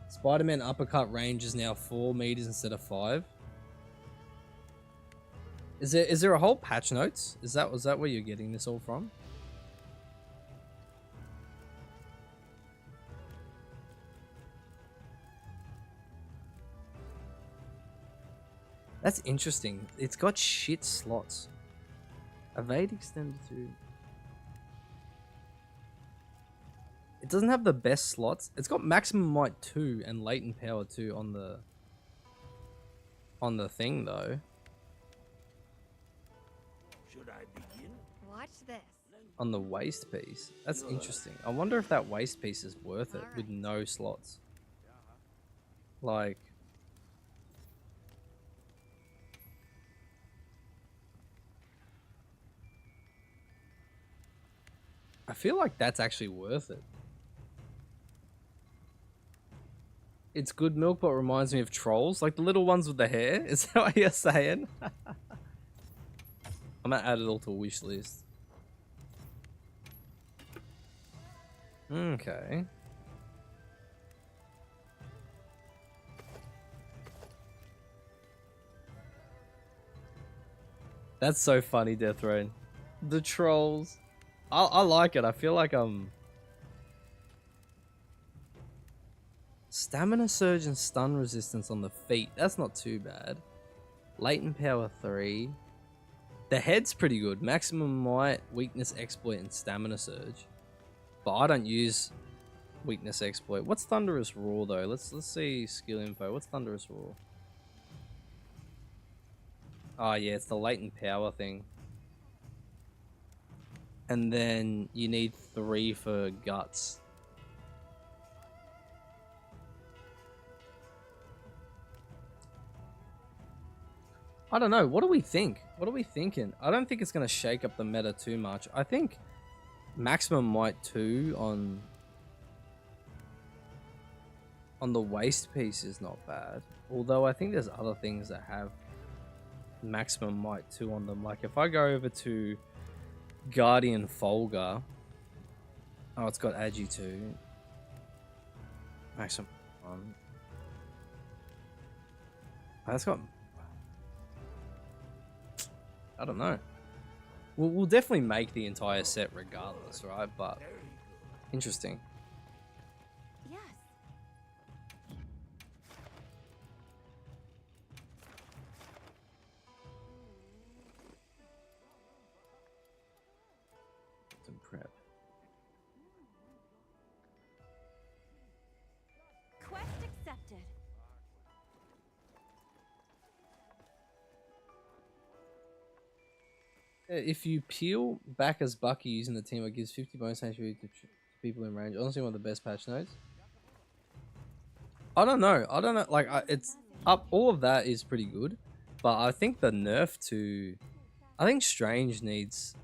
Spider-Man uppercut range is now 4 meters instead of 5. Is there a whole patch notes? Was that where you're getting this all from? That's interesting. It's got shit slots. Evade extended to... It doesn't have the best slots. It's got maximum might 2 and latent power 2 on the thing though. Should I begin? Watch this. On the waist piece. That's interesting. I wonder if that waist piece is worth it with no slots. Like... I feel like that's actually worth it. It's good milk, but reminds me of trolls. Like the little ones with the hair. Is that what you're saying? I'm gonna add it all to a wish list. Okay. That's so funny, Death Rain. The trolls. I like it. I feel like Stamina surge and stun resistance on the feet. That's not too bad. Latent power 3. The head's pretty good. Maximum might, weakness exploit, and stamina surge. But I don't use weakness exploit. What's Thunderous Roar though? Let's see skill info. What's Thunderous Roar? Oh yeah, it's the latent power thing. And then you need 3 for guts. I don't know. What do we think? What are we thinking? I don't think it's going to shake up the meta too much. I think maximum might 2 on the waist piece is not bad. Although I think there's other things that have maximum might 2 on them. Like if I go over to Guardian Folga. Oh, it's got Agi 2. Maximum 1. Oh, that's got... I don't know. We'll definitely make the entire set regardless, right? But interesting. Yes. Some prep. Quest accepted. If you peel back as Bucky using the team, it gives 50 bonus HP to people in range. Honestly, one of the best patch notes. I don't know. Like, it's up. All of that is pretty good, but I think the nerf to, I think Strange needs.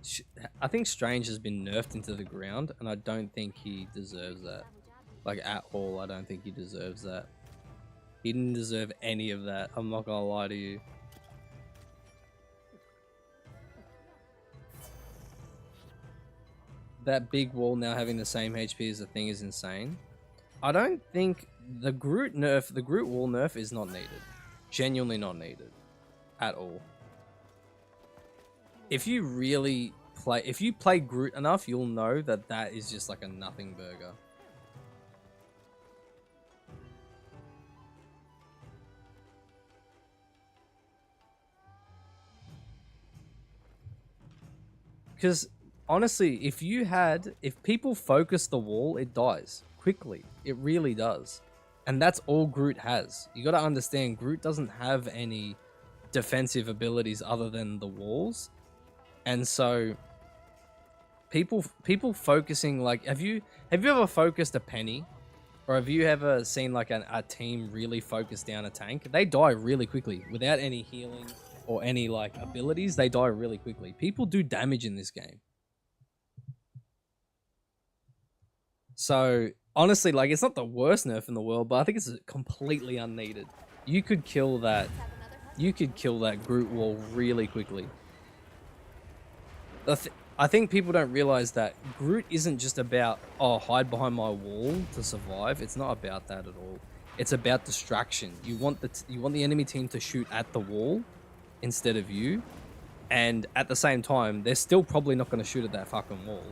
I think Strange has been nerfed into the ground, and I don't think he deserves that. Like at all, I don't think he deserves that. He didn't deserve any of that. I'm not gonna lie to you. That big wall now having the same HP as the thing is insane. I don't think the Groot nerf, the Groot wall nerf is not needed. Genuinely not needed. At all. If you really play, if you play Groot enough, you'll know that that is just like a nothing burger. Because honestly, if people focus the wall, it dies quickly. It really does. And that's all Groot has. You got to understand, Groot doesn't have any defensive abilities other than the walls. And so people focusing, like, have you ever focused a Penny? Or have you ever seen like a team really focus down a tank? They die really quickly without any healing or any like abilities. They die really quickly. People do damage in this game. So honestly, like, it's not the worst nerf in the world, but I think it's completely unneeded. You could kill that. You could kill that Groot wall really quickly. I think people don't realize that Groot isn't just about, oh, hide behind my wall to survive. It's not about that at all. It's about distraction. You want the enemy team to shoot at the wall instead of you, and at the same time, they're still probably not going to shoot at that fucking wall.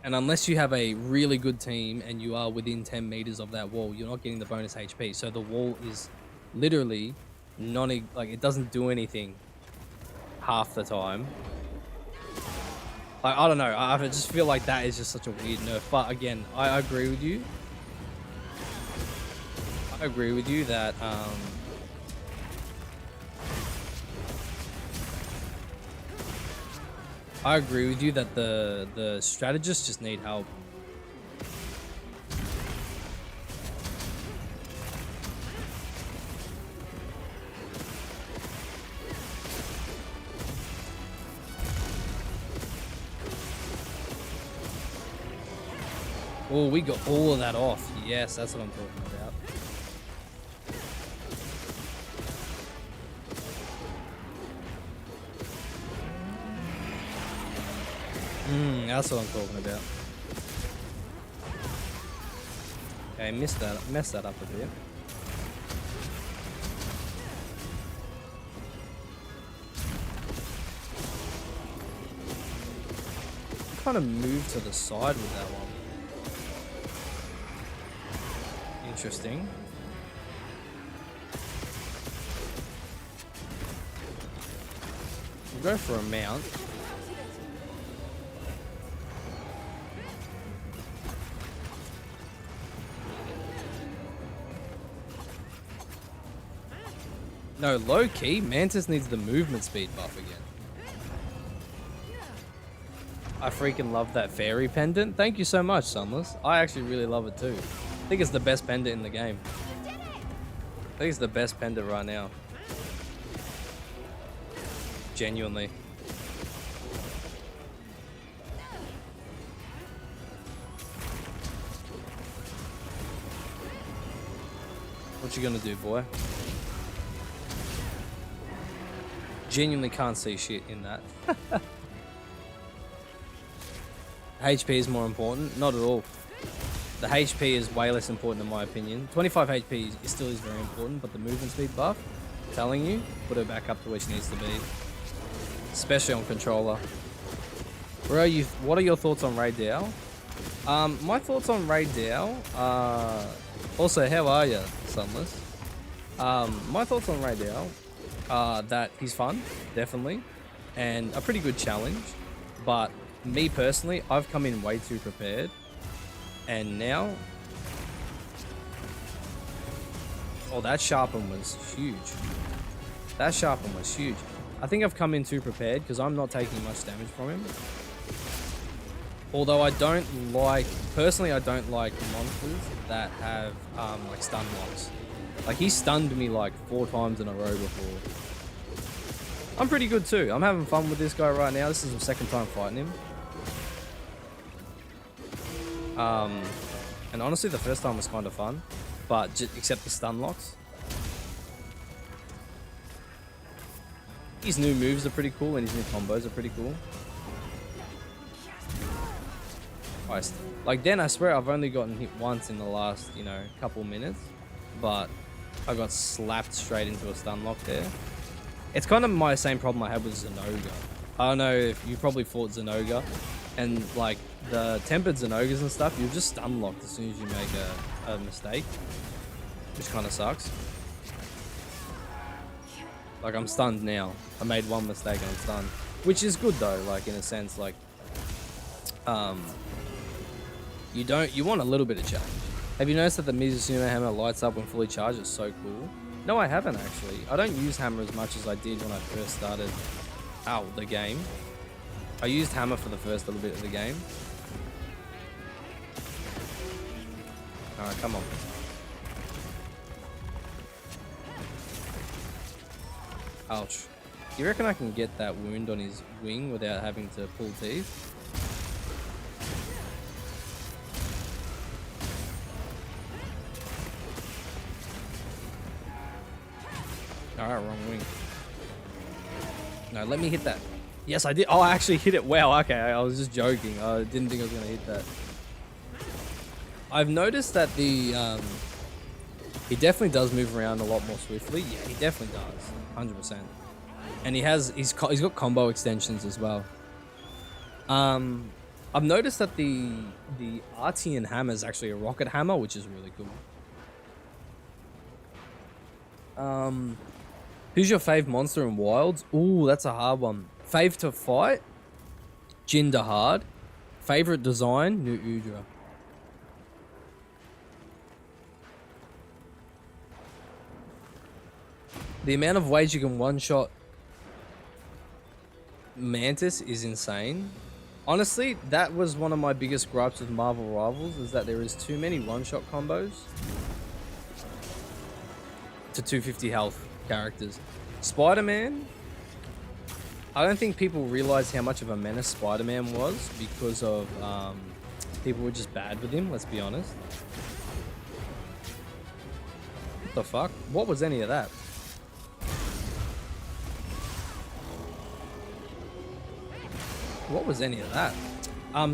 And unless you have a really good team and you are within 10 meters of that wall, you're not getting the bonus HP. So the wall is literally like it doesn't do anything half the time. Like, I don't know. I just feel like that is just such a weird nerf. But again, I agree with you. I agree with you that I agree with you that the strategists just need help. Oh, we got all of that off. Yes, that's what I'm talking about. That's what I'm talking about. Okay, messed that up a bit. Kind of moved to the side with that one. Interesting. We'll go for a mount. No, low key, Mantis needs the movement speed buff again. I freaking love that fairy pendant. Thank you so much, Sunless. I actually really love it too. I think it's the best pendant in the game. I think it's the best pendant right now. Genuinely. What you gonna do, boy? Genuinely can't see shit in that. HP is more important? Not at all. The HP is way less important in my opinion. 25 HP still is very important, but the movement speed buff, I'm telling you, put her back up to where she needs to be. Especially on controller. Where are you? What are your thoughts on Ray Dow? My thoughts on Ray Dow also, how are you, Sunless? My thoughts on Ray Dow are that he's fun, definitely, and a pretty good challenge, but me personally, I've come in way too prepared, and now, oh, that sharpen was huge. That sharpen was huge. I think I've come in too prepared because I'm not taking much damage from him. Although I don't like, personally, I don't like monsters that have like stun locks. Like, he stunned me like 4 times in a row before. I'm pretty good too. I'm having fun with this guy right now. This is my second time fighting him. And honestly, the first time was kind of fun, but except the stun locks. His new moves are pretty cool, and his new combos are pretty cool. Christ. Like, then I swear I've only gotten hit once in the last, you know, couple minutes, but I got slapped straight into a stun lock there. It's kind of my same problem I had with Zinogre. I don't know if you probably fought Zinogre, and like the tempered Zinogres and stuff, you're just stun locked as soon as you make a mistake, which kind of sucks. Like, I'm stunned now. I made one mistake and I'm stunned, which is good though. Like, in a sense, like, you want a little bit of challenge. Have you noticed that the Mizusuno hammer lights up when fully charged? It's so cool. No, I haven't actually. I don't use hammer as much as I did when I first started out the game. I used hammer for the first little bit of the game. Alright, come on. Ouch. Do you reckon I can get that wound on his wing without having to pull teeth? Alright, wrong wing. No, let me hit that. Yes, I did. Oh, I actually hit it. Wow, okay. I was just joking. I didn't think I was going to hit that. I've noticed that the... he definitely does move around a lot more swiftly. Yeah, he definitely does. 100%. And he's got combo extensions as well. I I've noticed that the Artian hammer is actually a rocket hammer, which is really cool. Who's your fave monster in Wilds? Ooh, that's a hard one. Fave to fight? Jinderhard. Favorite design? New Udra. The amount of ways you can one-shot Mantis is insane. Honestly, that was one of my biggest gripes with Marvel Rivals, is that there is too many one-shot combos to 250 health characters. Spider-Man, I don't think people realized how much of a menace Spider-Man was because of people were just bad with him, let's be honest. What the fuck? What was any of that? What was any of that?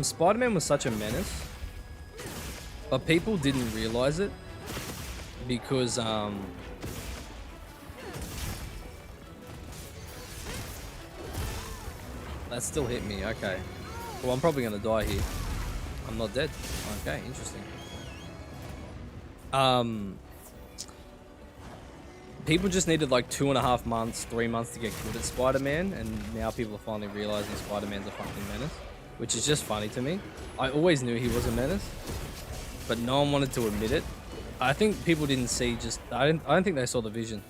Spider-Man was such a menace, but people didn't realize it because that still hit me. Okay, well, I'm probably gonna die here. I'm not dead. Okay, interesting. People just needed like 2.5 months, 3 months to get good at Spider-Man, and now people are finally realizing Spider-Man's a fucking menace, which is just funny to me. I always knew he was a menace, but no one wanted to admit it. I think people didn't see I don't think they saw the vision.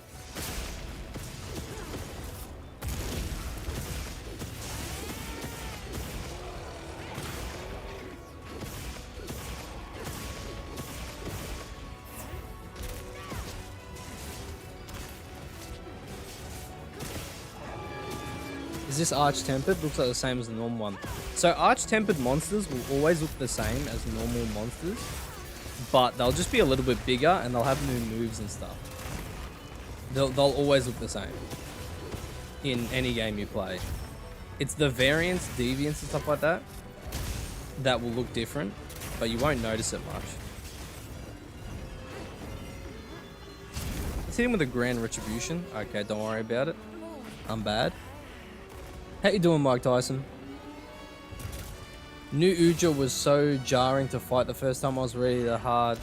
Is this Arch-Tempered? Looks like the same as the normal one. So Arch-Tempered monsters will always look the same as normal monsters, but they'll just be a little bit bigger and they'll have new moves and stuff. They'll always look the same in any game you play. It's the variants, deviants and stuff like that that will look different, but you won't notice it much. Let's hit him with a Grand Retribution. Okay, don't worry about it. I'm bad. How you doing, Mike Tyson? New Udra was so jarring to fight the first time I was ready to hard.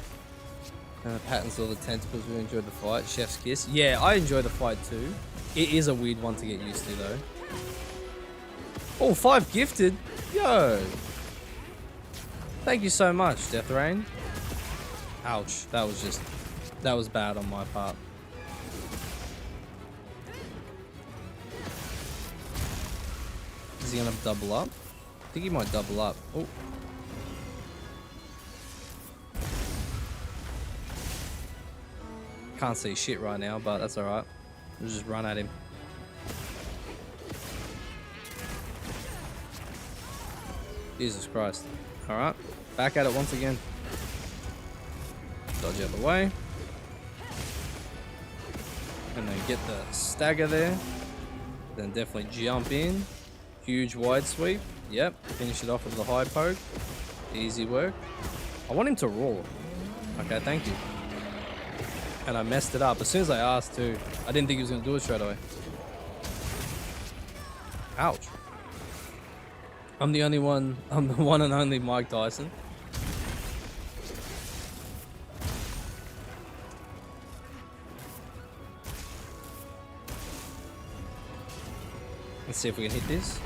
Patterns all the tentacles, really enjoyed the fight. Chef's kiss. Yeah, I enjoy the fight too. It is a weird one to get used to though. Oh, 5 gifted? Yo! Thank you so much, Death Rain. Ouch, that was bad on my part. Is he gonna double up? I think he might double up. Oh. Can't see shit right now, but that's alright. We'll just run at him. Jesus Christ. Alright. Back at it once again. Dodge out of the way. And then get the stagger there. Then definitely jump in. Huge wide sweep. Yep. Finish it off with the high poke. Easy work. I want him to roar. Okay, thank you. And I messed it up. As soon as I asked too. I didn't think he was going to do it straight away. Ouch. I'm the one and only Mike Tyson. Let's see if we can hit this.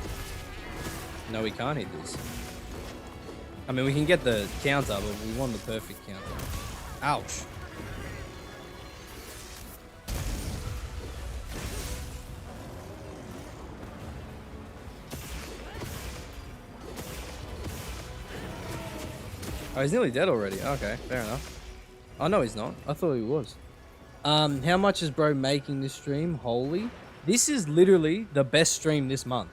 No, we can't hit this. I mean, we can get the counter, but we want the perfect counter. Ouch. Oh, he's nearly dead already. Okay, fair enough. Oh, no, he's not. I thought he was. How much is bro making this stream? Holy. This is literally the best stream this month.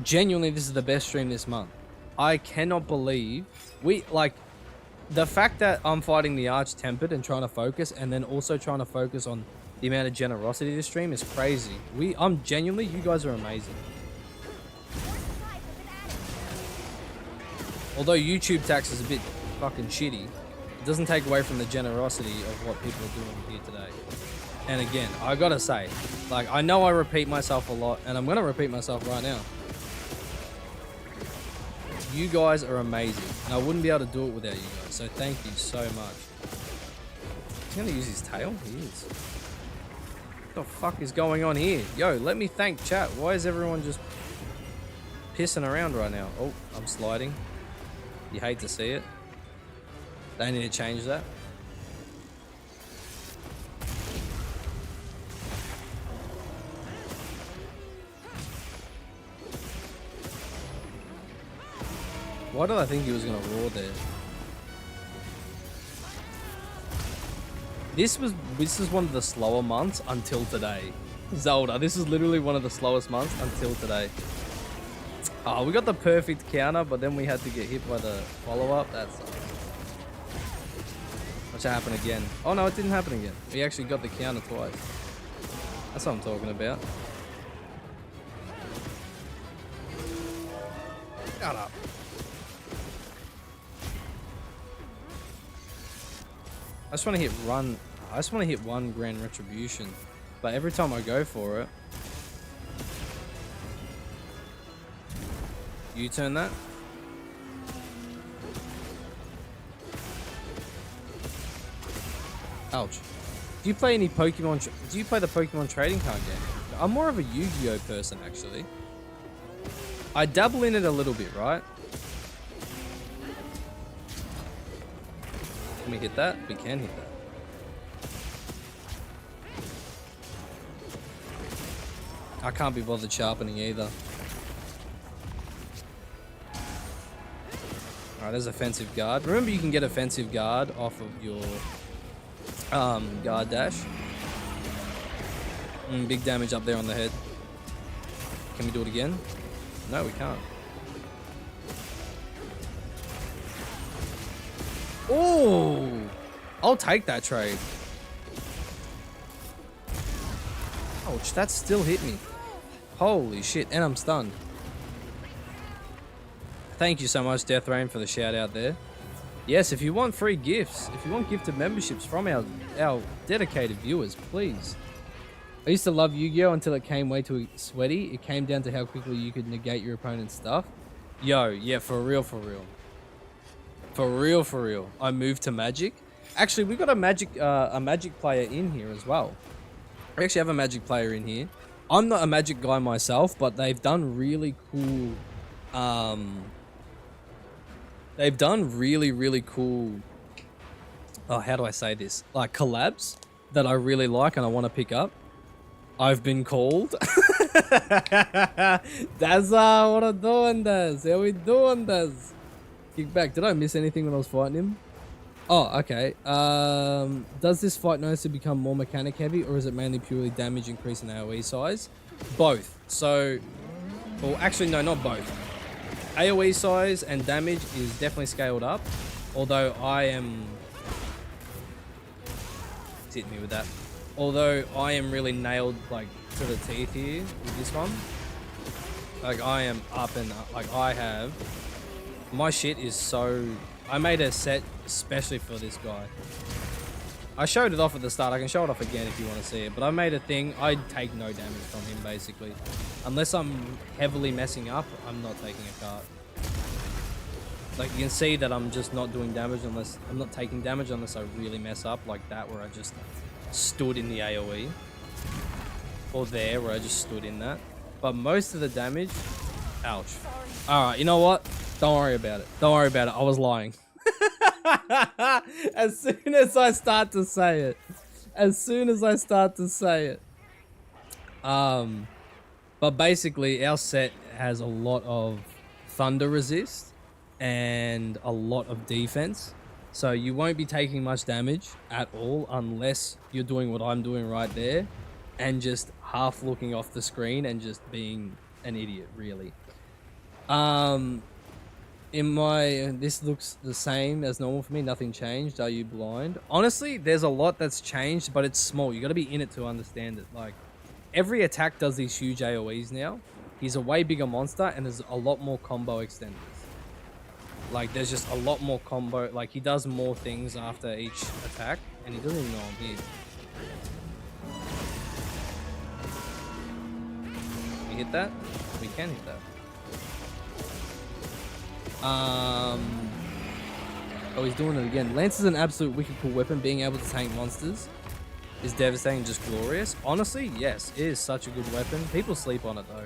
Genuinely, this is the best stream this month. I cannot believe the fact that I'm fighting the Arch-Tempered and trying to focus, and then also trying to focus on the amount of generosity this stream is crazy. I'm genuinely, you guys are amazing. Although YouTube tax is a bit fucking shitty, it doesn't take away from the generosity of what people are doing here today. And again, I gotta say, like, I know I repeat myself a lot, and I'm gonna repeat myself right now. You guys are amazing. And I wouldn't be able to do it without you guys. So thank you so much. He's going to use his tail? He is. What the fuck is going on here? Yo, let me thank chat. Why is everyone just pissing around right now? Oh, I'm sliding. You hate to see it. They need to change that. Why did I think he was gonna roar there? This is one of the slower months until today. Zelda, this is literally one of the slowest months until today. Oh, we got the perfect counter, but then we had to get hit by the follow-up. That sucks. Watch it happen again. Oh no, it didn't happen again. We actually got the counter twice. That's what I'm talking about. Shut up. I just want to hit run. I just want to hit one grand retribution, but every time I go for it, you turn that. Ouch. Do you play any Pokemon? Do you play the Pokemon trading card game? I'm more of a Yu-Gi-Oh person actually. I dabble in it a little bit, right? Can we hit that? We can hit that. I can't be bothered sharpening either. Alright, there's offensive guard. Remember you can get offensive guard off of your guard dash. Big damage up there on the head. Can we do it again? No, we can't. Oh, I'll take that trade. Ouch, that still hit me. Holy shit, and I'm stunned. Thank you so much, Death Rain, for the shout out there. Yes, if you want free gifts, if you want gifted memberships from our dedicated viewers, please. I used to love Yu-Gi-Oh until it came way too sweaty. It came down to how quickly you could negate your opponent's stuff. Yo, yeah, for real, for real. For real, for real. I moved to Magic. Actually, we've got a Magic player in here as well. We actually have a Magic player in here. I'm not a Magic guy myself, but they've done really cool... they've done really cool... Oh, how do I say this? Like, collabs that I really like and I want to pick up. I've been called. That's what I'm doing, Daz. How we doing, Daz? Kick back. Did I miss anything when I was fighting him? Oh, okay. Does this fight noticeably become more mechanic heavy, or is it mainly purely damage increase in AoE size? Both. So, well, actually, no, not both. AoE size and damage is definitely scaled up, although I am... It's hitting me with that. Although I am really nailed, like, to the teeth here with this one. Like, I am up and up. Like, I have... My shit is so... I made a set especially for this guy. I showed it off at the start. I can show it off again if you want to see it. But I made a thing. I take no damage from him, basically. Unless I'm heavily messing up, I'm not taking a card. Like, you can see that I'm just not doing damage unless... I'm not taking damage unless I really mess up. Like that, where I just stood in the AoE. Or there, where I just stood in that. But most of the damage... Ouch. Alright, you know what? Don't worry about it. Don't worry about it. I was lying. As soon as I start to say it. As soon as I start to say it. But basically, our set has a lot of thunder resist and a lot of defense. So you won't be taking much damage at all unless you're doing what I'm doing right there and just half looking off the screen and just being an idiot, really. This looks the same as normal for me. Nothing changed. Are you blind? Honestly, there's a lot that's changed, but it's small. You got to be in it to understand it. Like, every attack does these huge AoEs now. He's a way bigger monster, and there's a lot more combo extenders. Like, there's just a lot more combo. Like, he does more things after each attack, and he doesn't even know I'm here. We hit that? We can hit that. Oh, he's doing it again. Lance is an absolute wicked cool weapon. Being able to tank monsters is devastating, just glorious. Honestly, yes, it is such a good weapon. People sleep on it though.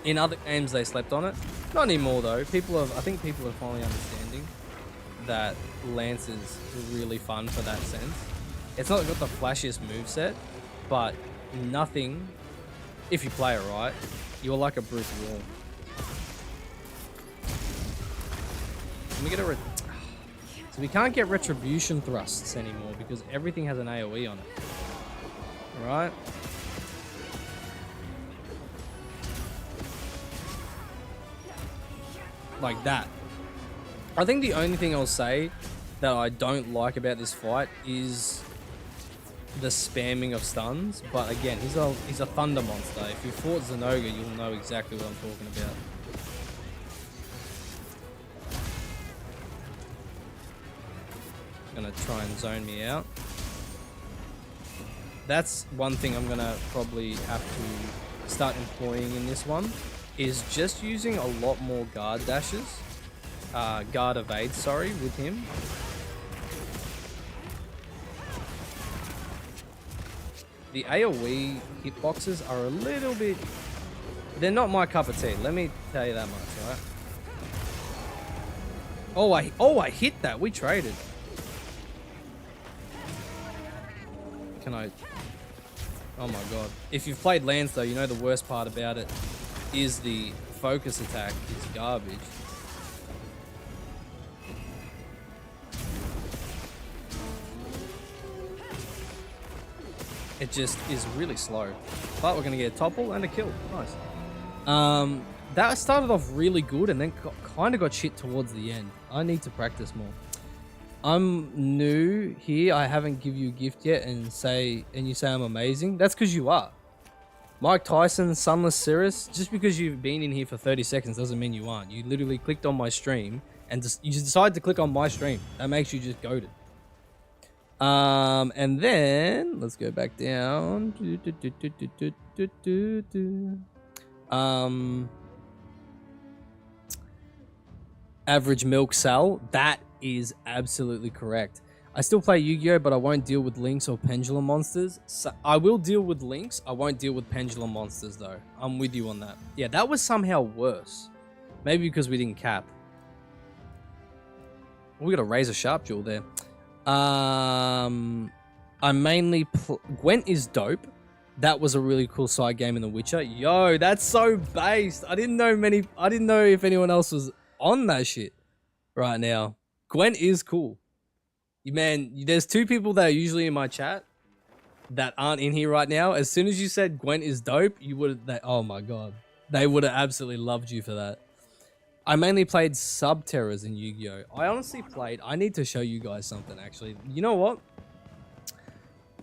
In other games, they slept on it. Not anymore though. I think people are finally understanding that Lance is really fun for that sense. It's not got the flashiest moveset, but nothing, if you play it right, you're like a brick wall. Let me get a so we can't get retribution thrusts anymore because everything has an AoE on it. Alright? Like that. I think the only thing I'll say that I don't like about this fight is the spamming of stuns. But again, he's a thunder monster. If you fought Zinogre, you'll know exactly what I'm talking about. Gonna try and zone me out. That's one thing I'm gonna probably have to start employing in this one, is just using a lot more guard dashes, guard evade, sorry, with him. The AoE hitboxes are a little bit, they're not my cup of tea, let me tell you that much, right? Oh, I hit that, we traded. Can I? Oh my god. If you've played Lance though, you know the worst part about it is the focus attack is garbage. It just is really slow. But we're gonna get a topple and a kill. Nice. That started off really good and then kind of got shit towards the end. I need to practice more. I'm new here. I haven't give you a gift yet, and you say I'm amazing. That's because you are. Mike Tyson, Sunless Cirrus. Just because you've been in here for 30 seconds doesn't mean you aren't. You literally clicked on my stream, and you decided to click on my stream. That makes you just goated. And then let's go back down. Average milk sell. That is absolutely correct. I still play Yu-Gi-Oh, but I won't deal with links or pendulum monsters. So I will deal with links. I won't deal with pendulum monsters though. I'm with you on that. Yeah, that was somehow worse. Maybe because we didn't cap. We got a razor sharp jewel there. I mainly Gwent is dope. That was a really cool side game in The Witcher. Yo, that's so based. I didn't know if anyone else was on that shit right now. Gwent is cool. Man, there's two people that are usually in my chat that aren't in here right now. As soon as you said Gwent is dope, oh my god. They would have absolutely loved you for that. I mainly played Subterras in Yu-Gi-Oh! I need to show you guys something actually. You know what?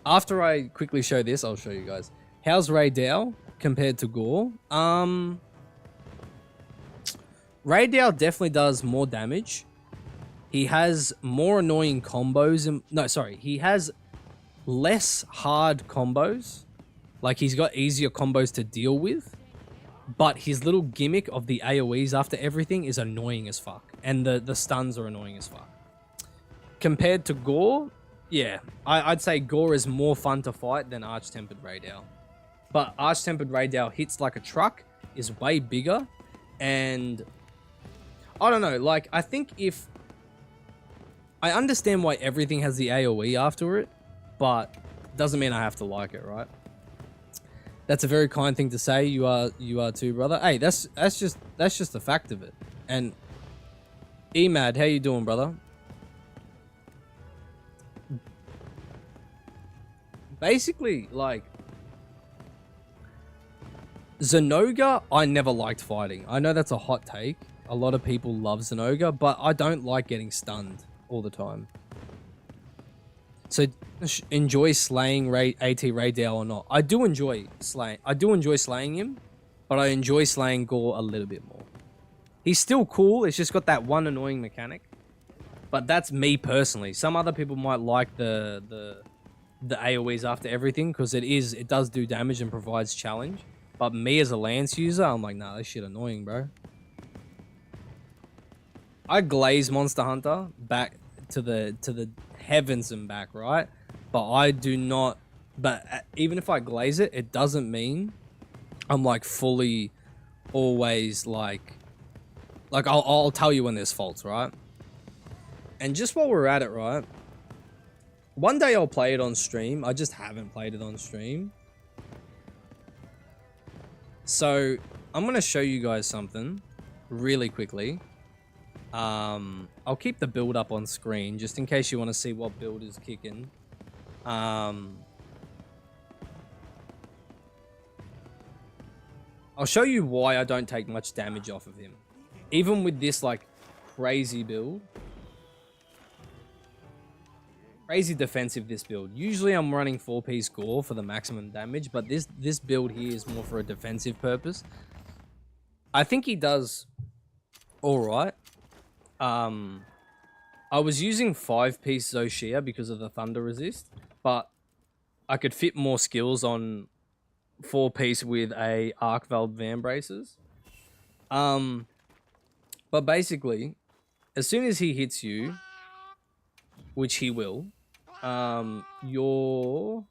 After I quickly show this, I'll show you guys. How's Ray Dow compared to Gore? Ray Dow definitely does more damage. He has more annoying combos. He has less hard combos. Like, he's got easier combos to deal with. But his little gimmick of the AoEs after everything is annoying as fuck. And the stuns are annoying as fuck. Compared to Gore, yeah, I'd say Gore is more fun to fight than Arch-Tempered Ray Dow. But Arch-Tempered Ray Dow hits like a truck, is way bigger, and I don't know, like, I think if I understand why everything has the AoE after it, but doesn't mean I have to like it, right? That's a very kind thing to say. You are too, brother. Hey, that's just the fact of it. And Emad, how you doing, brother? Basically, like, Zinogre, I never liked fighting. I know that's a hot take. A lot of people love Zinogre, but I don't like getting stunned all the time. So enjoy slaying AT Ray Dow or not. I do enjoy slaying him, but I enjoy slaying Gore a little bit more. He's still cool. It's just got that one annoying mechanic. But that's me personally. Some other people might like the AoEs after everything because it does do damage and provides challenge. But me as a Lance user, I'm like, nah, this shit annoying, bro. I glaze Monster Hunter back to the heavens and back, right? But I do not. But even if I glaze it, it doesn't mean I'm like fully always like I'll tell you when there's faults, right? And just while we're at it, right? One day I'll play it on stream. I just haven't played it on stream. So I'm gonna show you guys something really quickly. I'll keep the build up on screen just in case you want to see what build is kicking. I'll show you why I don't take much damage off of him. Even with this like crazy build. Crazy defensive this build. Usually I'm running 4-piece gore for the maximum damage, but this build here is more for a defensive purpose. I think he does alright. I was using 5-piece Zoshia because of the thunder resist, but I could fit more skills on 4-piece with a Arc Valve Van Braces. But basically, as soon as he hits you, which he will, your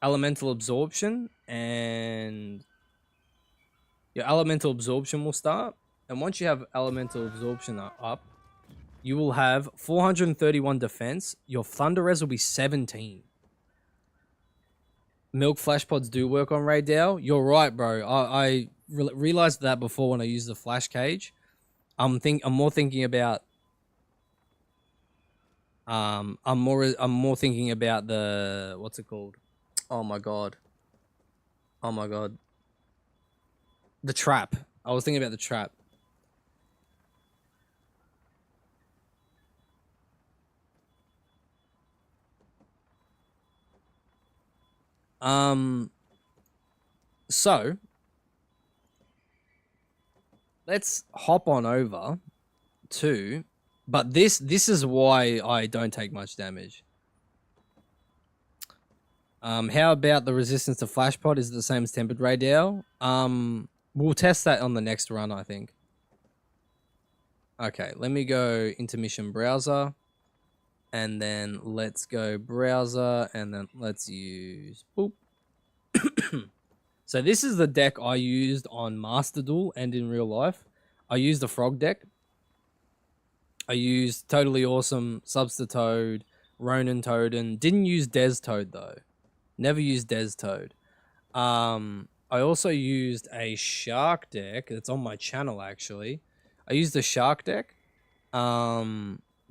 elemental absorption will start. And once you have elemental absorption up, you will have 431 defense. Your thunder res will be 17. Milk flash pods do work on Raydale. You're right, bro. I realized that before when I used the flash cage. I'm more thinking about I'm more thinking about the what's it called? Oh my god. The trap. I was thinking about the trap. So let's hop on over to, but this is why I don't take much damage. How about the resistance to flash pod? Is it the same as tempered Raydale? We'll test that on the next run, I think. Okay, let me go intermission browser. And then let's go browser, and then let's use boop. So this is the deck I used on Master Duel and in real life. I used the Frog deck. I used Totally Awesome, Substitoad, Ronin Toad, didn't use Des Toad though. Never used Des Toad. I also used a Shark deck. It's on my channel actually. I used the Shark deck.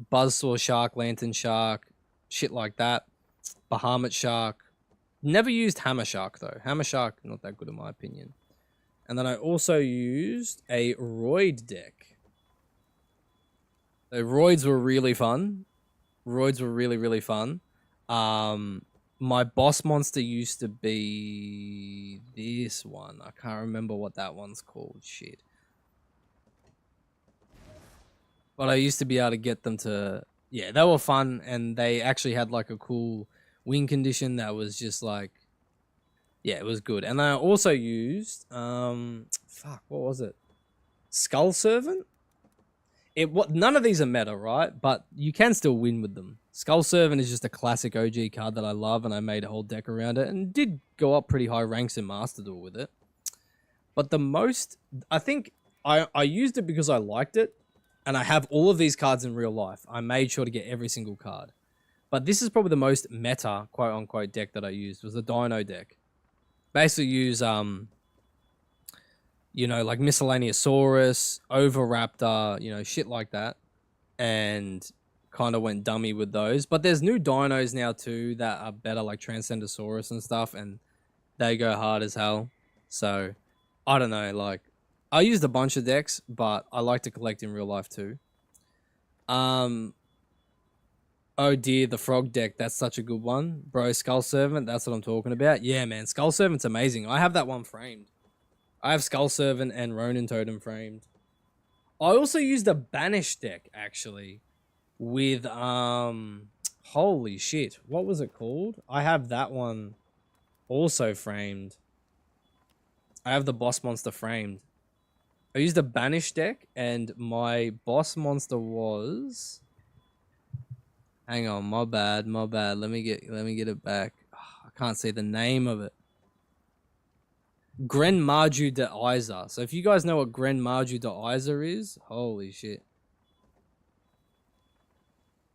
Buzzsaw Shark, Lantern Shark, shit like that. Bahamut Shark. Never used Hammer Shark though. Hammer Shark, not that good in my opinion. And then I also used a Roid deck. The Roids were really fun. Roids were really, really fun. My boss monster used to be this one. I can't remember what that one's called. Shit. But I used to be able to get them to... Yeah, they were fun, and they actually had like a cool wing condition that was just like... Yeah, it was good. And I also used... fuck, what was it? Skull Servant? None of these are meta, right? But you can still win with them. Skull Servant is just a classic OG card that I love, and I made a whole deck around it, and did go up pretty high ranks in Master Duel with it. But the most... I think I used it because I liked it, and I have all of these cards in real life. I made sure to get every single card. But this is probably the most meta, quote-unquote, deck that I used, was the Dino deck. Basically use, you know, like Miscellaneousaurus, Oviraptor, you know, shit like that. And kind of went dummy with those. But there's new dinos now, too, that are better, like Transcendosaurus and stuff, and they go hard as hell. So, I don't know, like... I used a bunch of decks, but I like to collect in real life too. Oh dear, the Frog deck. That's such a good one. Bro, Skull Servant, that's what I'm talking about. Yeah, man, Skull Servant's amazing. I have that one framed. I have Skull Servant and Ronin Totem framed. I also used a Banish deck, actually. With, holy shit. What was it called? I have that one also framed. I have the Boss Monster framed. I used a banish deck, and my boss monster was. Hang on, my bad, my bad. Let me get it back. I can't say the name of it. Gren Marju de Isa. So if you guys know what Gren Marju de Isa is, holy shit.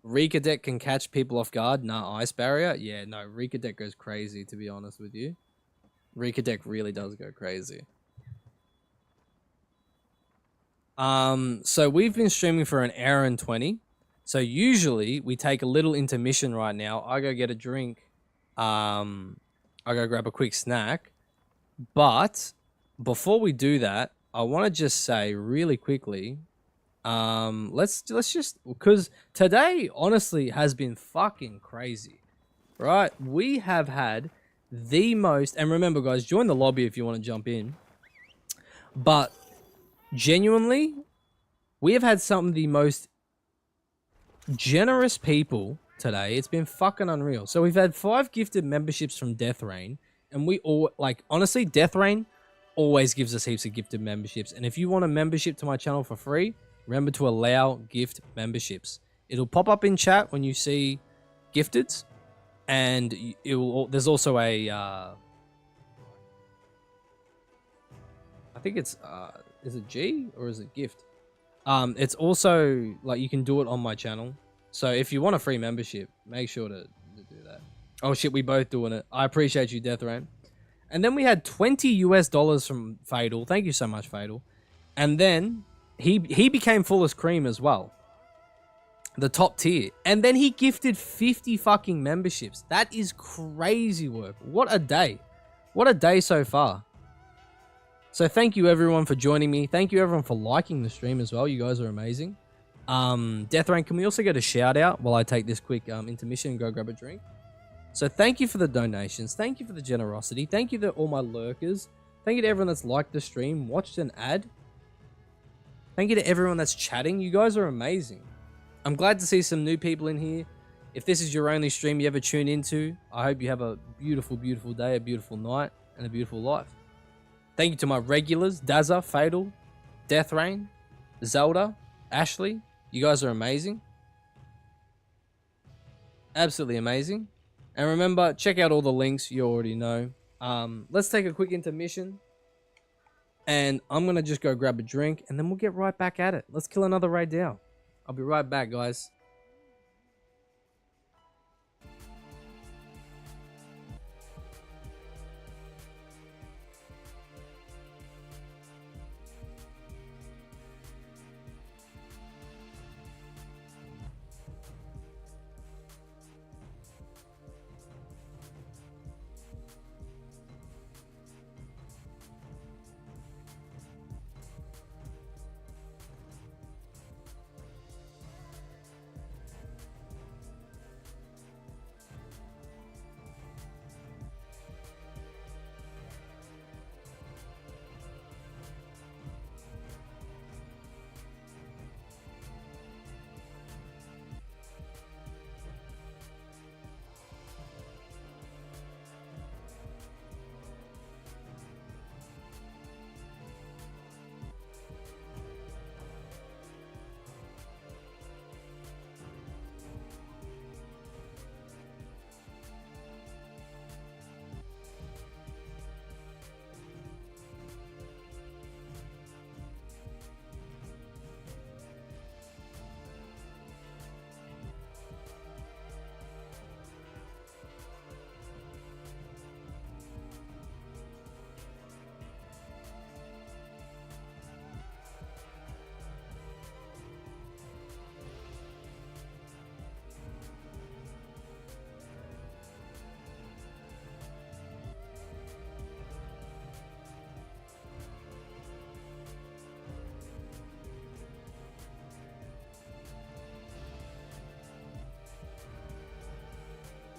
Rika deck can catch people off guard. Nah, ice barrier. Yeah, no, Rika deck goes crazy, to be honest with you. Rika deck really does go crazy. So we've been streaming for an hour and 20. So usually we take a little intermission right now. I go get a drink. I go grab a quick snack. But before we do that, I want to just say really quickly, let's just, because today honestly has been fucking crazy, right? We have had the most, and remember guys, join the lobby if you want to jump in, but genuinely, we have had some of the most generous people today. It's been fucking unreal. So we've had 5 gifted memberships from Death Rain, and we all, like, honestly, Death Rain always gives us heaps of gifted memberships. And if you want a membership to my channel for free, remember to allow gift memberships. It'll pop up in chat when you see gifteds, and it will, there's also a I think it's is it G or is it gift? It's also like you can do it on my channel. So if you want a free membership, make sure to do that. Oh shit, we both doing it. I appreciate you, Death Rain. And then we had $20 US from Fatal. Thank you so much, Fatal. And then he became Fullest Cream as well, the top tier. And then he gifted 50 fucking memberships. That is crazy work. What a day. What a day so far. So thank you everyone for joining me. Thank you everyone for liking the stream as well. You guys are amazing. Death Rain, can we also get a shout out while I take this quick intermission and go grab a drink? So thank you for the donations. Thank you for the generosity. Thank you to all my lurkers. Thank you to everyone that's liked the stream, watched an ad. Thank you to everyone that's chatting. You guys are amazing. I'm glad to see some new people in here. If this is your only stream you ever tune into, I hope you have a beautiful, beautiful day, a beautiful night, and a beautiful life. Thank you to my regulars, Dazza, Fatal, Death Rain, Zelda, Ashley. You guys are amazing. Absolutely amazing. And remember, check out all the links you already know. Let's take a quick intermission. And I'm going to just go grab a drink, and then we'll get right back at it. Let's kill another raid down. I'll be right back, guys.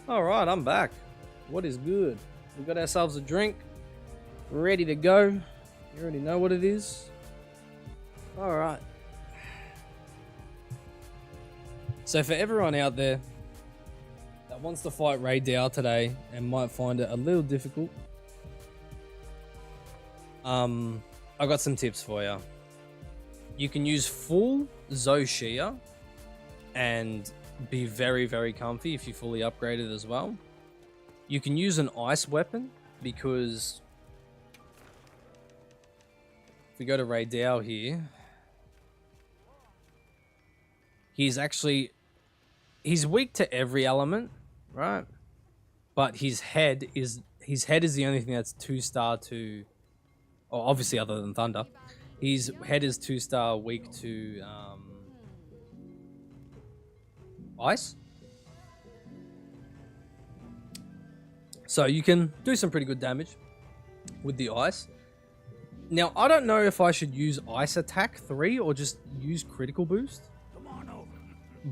All right, I'm back. What is good? We got ourselves a drink, ready to go. You already know what it is. All right. So for everyone out there that wants to fight Ray Dow today and might find it a little difficult, I got some tips for you. You can use full Zoshia and be very, very comfy if you fully upgraded as well. You can use an ice weapon because if we go to Raydao here, he's weak to every element, right? But his head is the only thing that's 2-star to, or obviously other than thunder. His head is 2-star weak to ice. So you can do some pretty good damage with the ice. Now, I don't know if I should use Ice Attack 3 or just use Critical Boost. Come on over.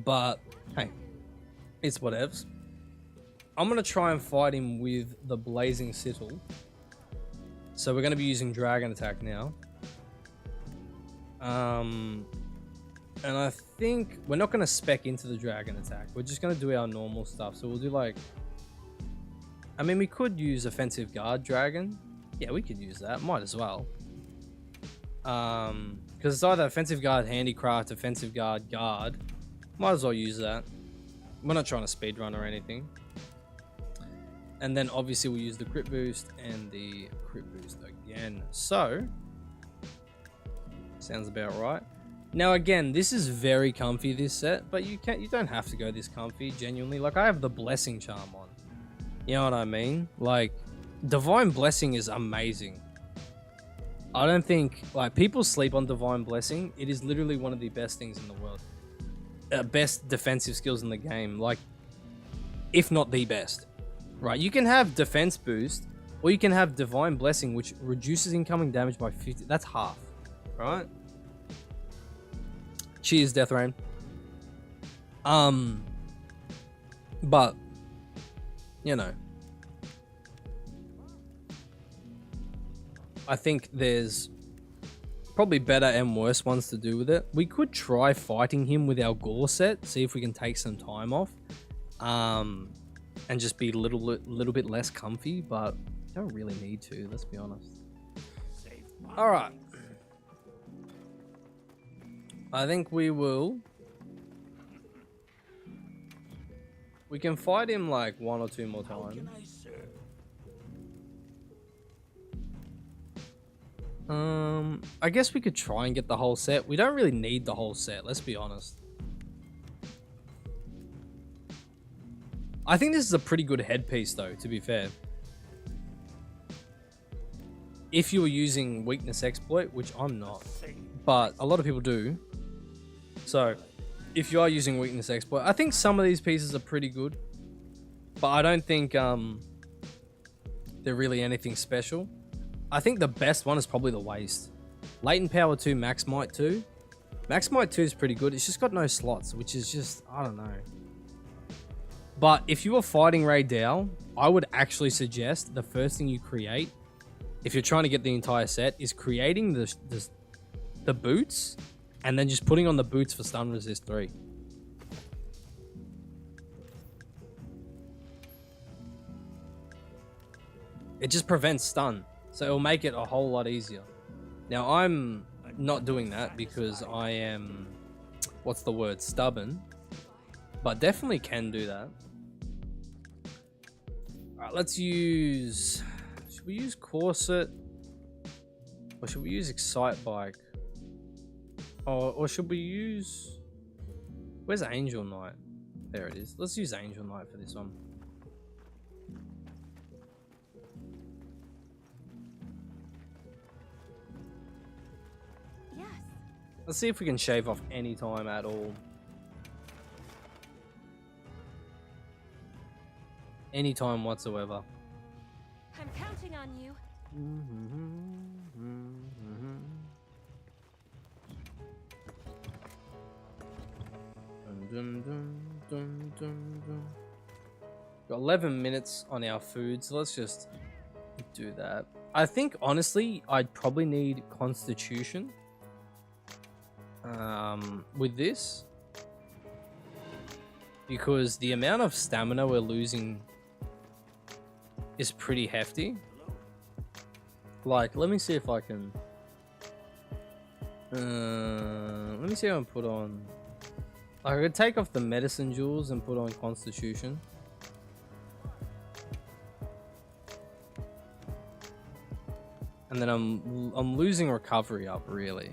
But, hey, it's whatevs. I'm going to try and fight him with the Blazing Sickle. So we're going to be using Dragon Attack now. And I think we're not going to spec into the Dragon Attack. We're just going to do our normal stuff. So we'll do like... I mean, we could use Offensive Guard Dragon. Yeah, we could use that. Might as well. Because it's either Offensive Guard Handicraft, Offensive Guard Guard. Might as well use that. We're not trying to speedrun or anything. And then obviously we'll use the crit boost and the crit boost again. So, sounds about right. Now again, this is very comfy, this set, but you don't have to go this comfy, genuinely. Like, I have the Blessing Charm on. You know what I mean? Like, Divine Blessing is amazing. I don't think, like, people sleep on Divine Blessing. It is literally one of the best things in the world. Best defensive skills in the game. Like, if not the best. Right? You can have Defense Boost, or you can have Divine Blessing, which reduces incoming damage by 50. That's half. Right? Cheers, Death Rain. But, you know, I think there's probably better and worse ones to do with it. We could try fighting him with our Gore set, see if we can take some time off, and just be a little bit less comfy, but don't really need to, let's be honest. All right. I think we can fight him like 1 or 2 more times. I guess we could try and get the whole set. We don't really need the whole set, let's be honest. I think this is a pretty good headpiece though, to be fair. If you were using Weakness Exploit, which I'm not, but a lot of people do. So, if you are using Weakness Exploit, I think some of these pieces are pretty good. But I don't think they're really anything special. I think the best one is probably the Waste. Latent Power 2, Max Might 2. Max Might 2 is pretty good. It's just got no slots, which is just, I don't know. But if you were fighting Raydao, I would actually suggest the first thing you create, if you're trying to get the entire set, is creating the boots, and then just putting on the boots for Stun Resist 3. It just prevents stun, so it'll make it a whole lot easier. Now, I'm not doing that because I am, what's the word, stubborn, but definitely can do that. Alright, let's use, should we use Corset, or should we use Excite Bike? Or should we use, where's Angel Knight? There it is. Let's use Angel Knight for this one. Yes. Let's see if we can shave off any time at all. Any time whatsoever. I'm counting on you. Got 11 minutes on our food, so let's just do that. I think honestly I'd probably need Constitution with this, because the amount of stamina we're losing is pretty hefty. Like, let me see if I can Let me see how I put on. I could take off the medicine jewels and put on Constitution. And then I'm losing recovery up really.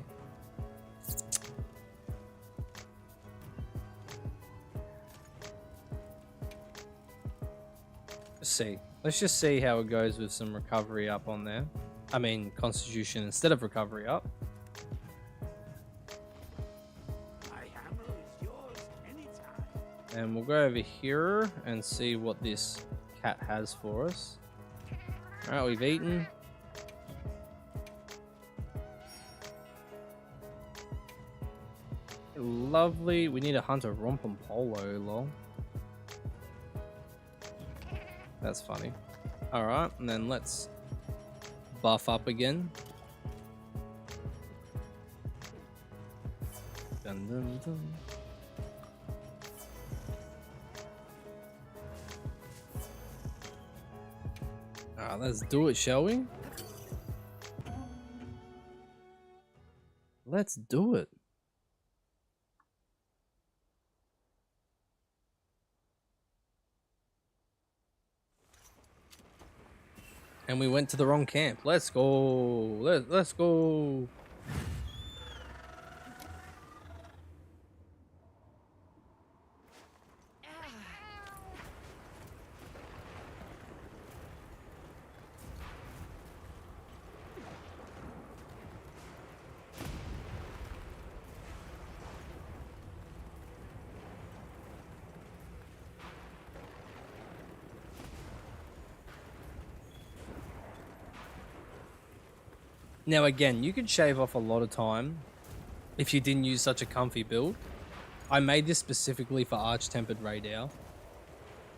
Let's just see how it goes with some recovery up on there. I mean Constitution instead of recovery up. My hammer is yours anytime. And we'll go over here and see what this cat has for us. Alright, we've eaten. Lovely. We need to hunt a Rompompolo, lol. That's funny. Alright, and then let's buff up again. Dun, dun, dun. Alright, let's do it, shall we? Let's do it. And we went to the wrong camp. Let's go. Let's go. Now again, you could shave off a lot of time if you didn't use such a comfy build. I made this specifically for Arch-Tempered Raydar,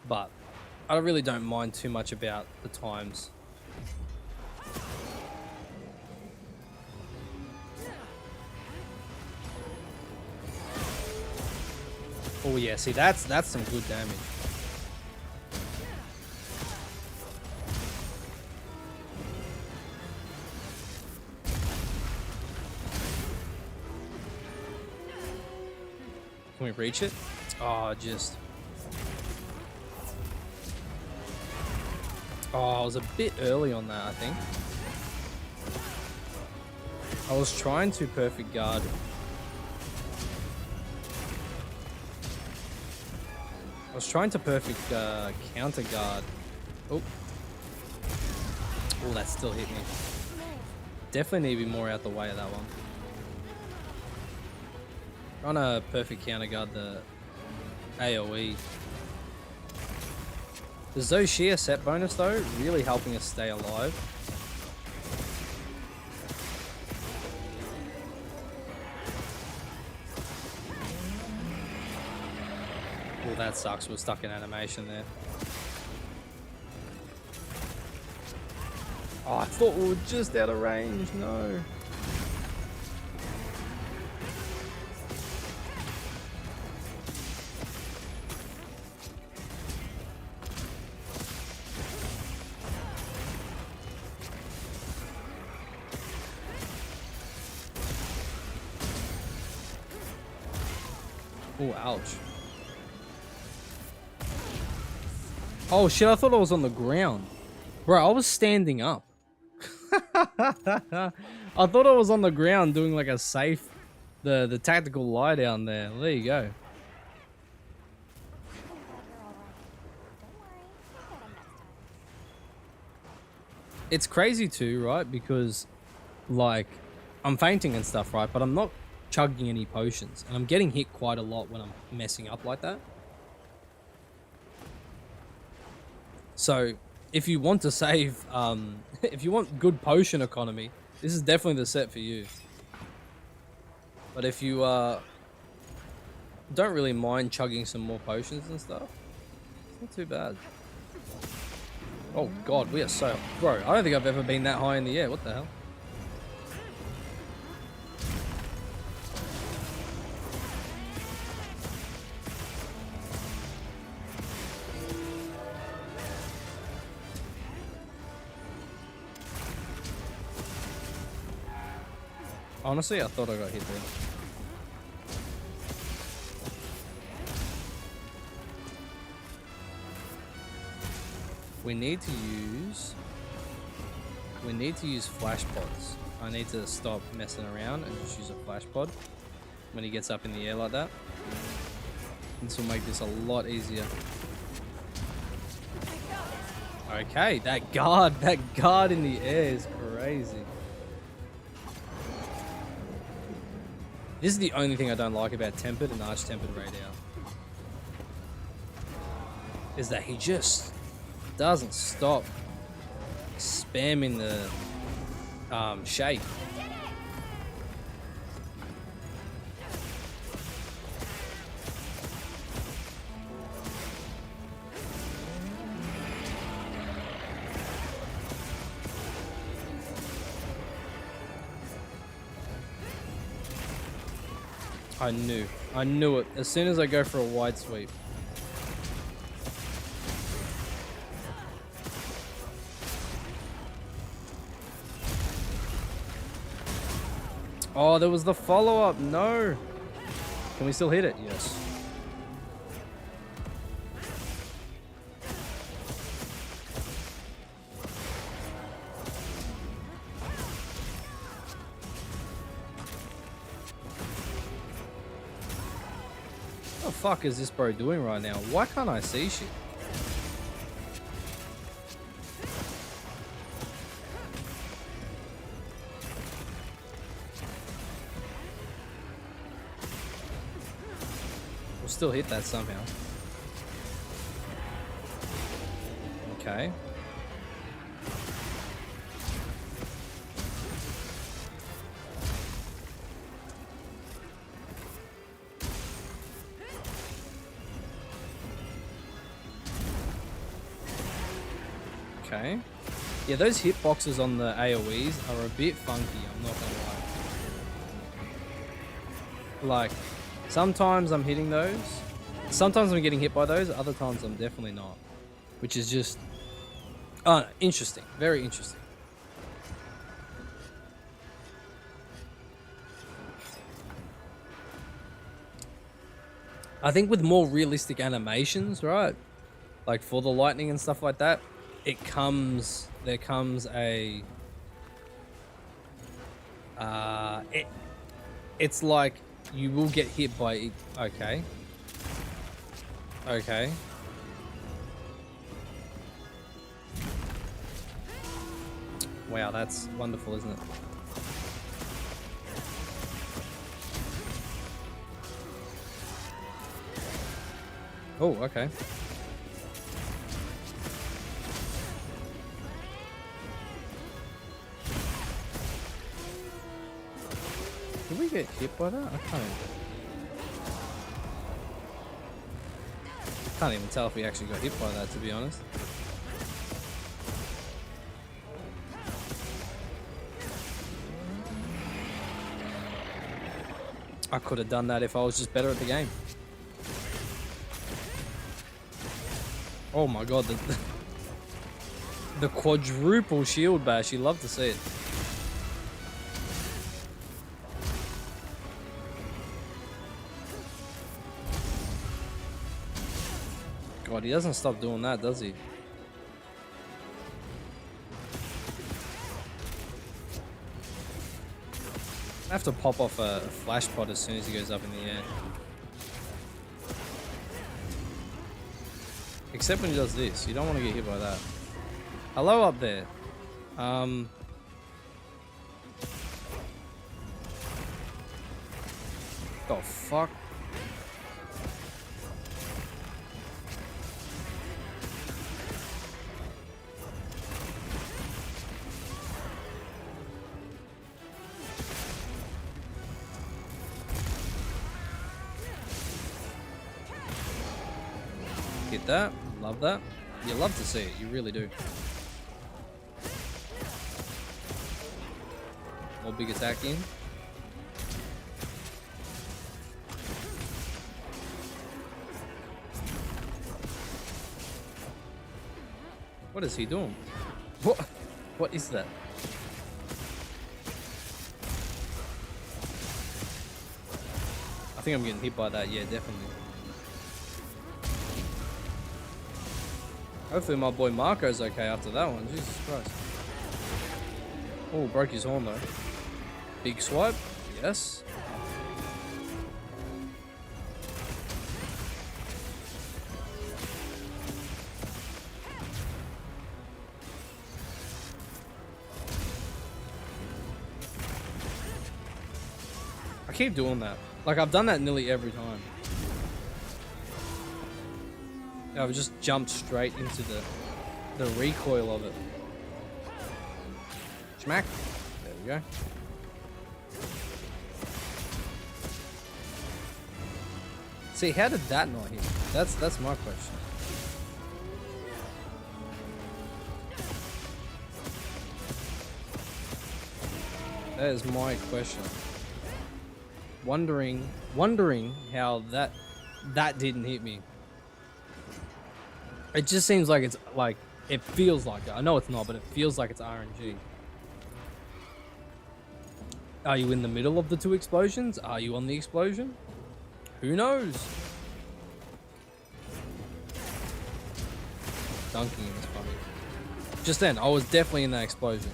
but I really don't mind too much about the times. Oh yeah, see that's some good damage. Can we reach it? Oh, just... Oh, I was a bit early on that, I think. I was trying to perfect guard. I was trying to perfect counter guard. Oh. Oh, that still hit me. Definitely need to be more out the way of that one. Trying to perfect counter guard the AoE. The Zoshia set bonus though, really helping us stay alive. Oh, that sucks. We're stuck in animation there. Oh, I thought we were just out of range. No. Oh, ouch. Oh shit, I thought I was on the ground. Bro, I was standing up. I thought I was on the ground doing like a safe, the tactical lie down there. There you go. It's crazy too, right? Because like I'm fainting and stuff, right? But I'm not chugging any potions, and I'm getting hit quite a lot when I'm messing up like that. So if you want to save, if you want good potion economy, this is definitely the set for you. But if you don't really mind chugging some more potions and stuff, it's not too bad. Oh god, we are so... Bro, I don't think I've ever been that high in the air. What the hell? Honestly, I thought I got hit there. We need to use flash pods. I need to stop messing around and just use a flash pod when he gets up in the air like that. This will make this a lot easier. Okay, that guard in the air is crazy. This is the only thing I don't like about Tempered and Arch Tempered Radar. Is that he just doesn't stop spamming the shake. I knew it. As soon as I go for a wide sweep. Oh, there was the follow-up. No. Can we still hit it? Yes. What the fuck is this bro doing right now? Why can't I see shit? We'll still hit that somehow. Okay. Okay. Yeah, those hitboxes on the AoEs are a bit funky, I'm not gonna lie. Like, sometimes I'm hitting those. Sometimes I'm getting hit by those, other times I'm definitely not. Which is just... interesting. Very interesting. I think with more realistic animations, right? Like for the lightning and stuff like that, there comes a it's like you will get hit by it. Okay. Wow, that's wonderful, isn't it? Oh, okay. Did we get hit by that? I can't even tell if we actually got hit by that, to be honest. I could have done that if I was just better at the game. Oh my god, the quadruple shield bash, you love to see it. God, he doesn't stop doing that, does he? I have to pop off a flash pod as soon as he goes up in the air. Except when he does this. You don't want to get hit by that. Hello up there. The fuck? Hit that. Love that. You love to see it. You really do. More big attack in. What is he doing? What is that? I think I'm getting hit by that. Yeah, definitely. Hopefully my boy Marco's okay after that one. Jesus Christ. Oh, broke his horn though. Big swipe. Yes. I keep doing that. Like, I've done that nearly every time. I've just jumped straight into the recoil of it. Smack. There we go. See, how did that not hit? That's my question. That is my question. Wondering how that didn't hit me. It just seems like it's like, it feels like it. I know it's not, but it feels like it's RNG. Are you in the middle of the two explosions? Are you on the explosion? Who knows? Dunking is funny. Just then, I was definitely in that explosion.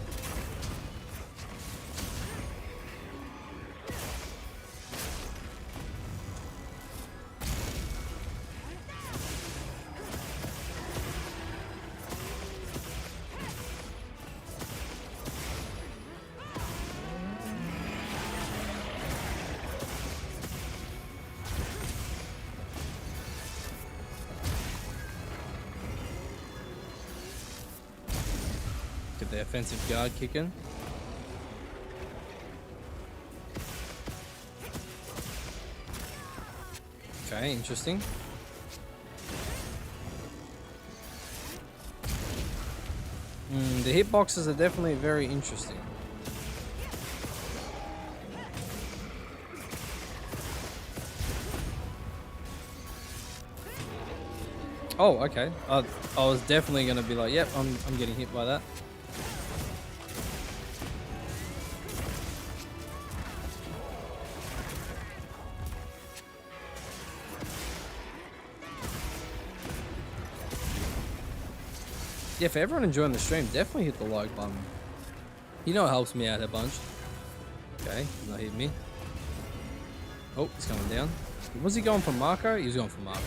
Get the offensive guard kicking. Okay, interesting. The hitboxes are definitely very interesting. Oh, okay. I was definitely gonna be like, yep, I'm getting hit by that. Yeah, for everyone enjoying the stream, definitely hit the like button. You know it helps me out a bunch. Okay, he's not hitting me. Oh, he's coming down. Was he going for Marco? He was going for Marco.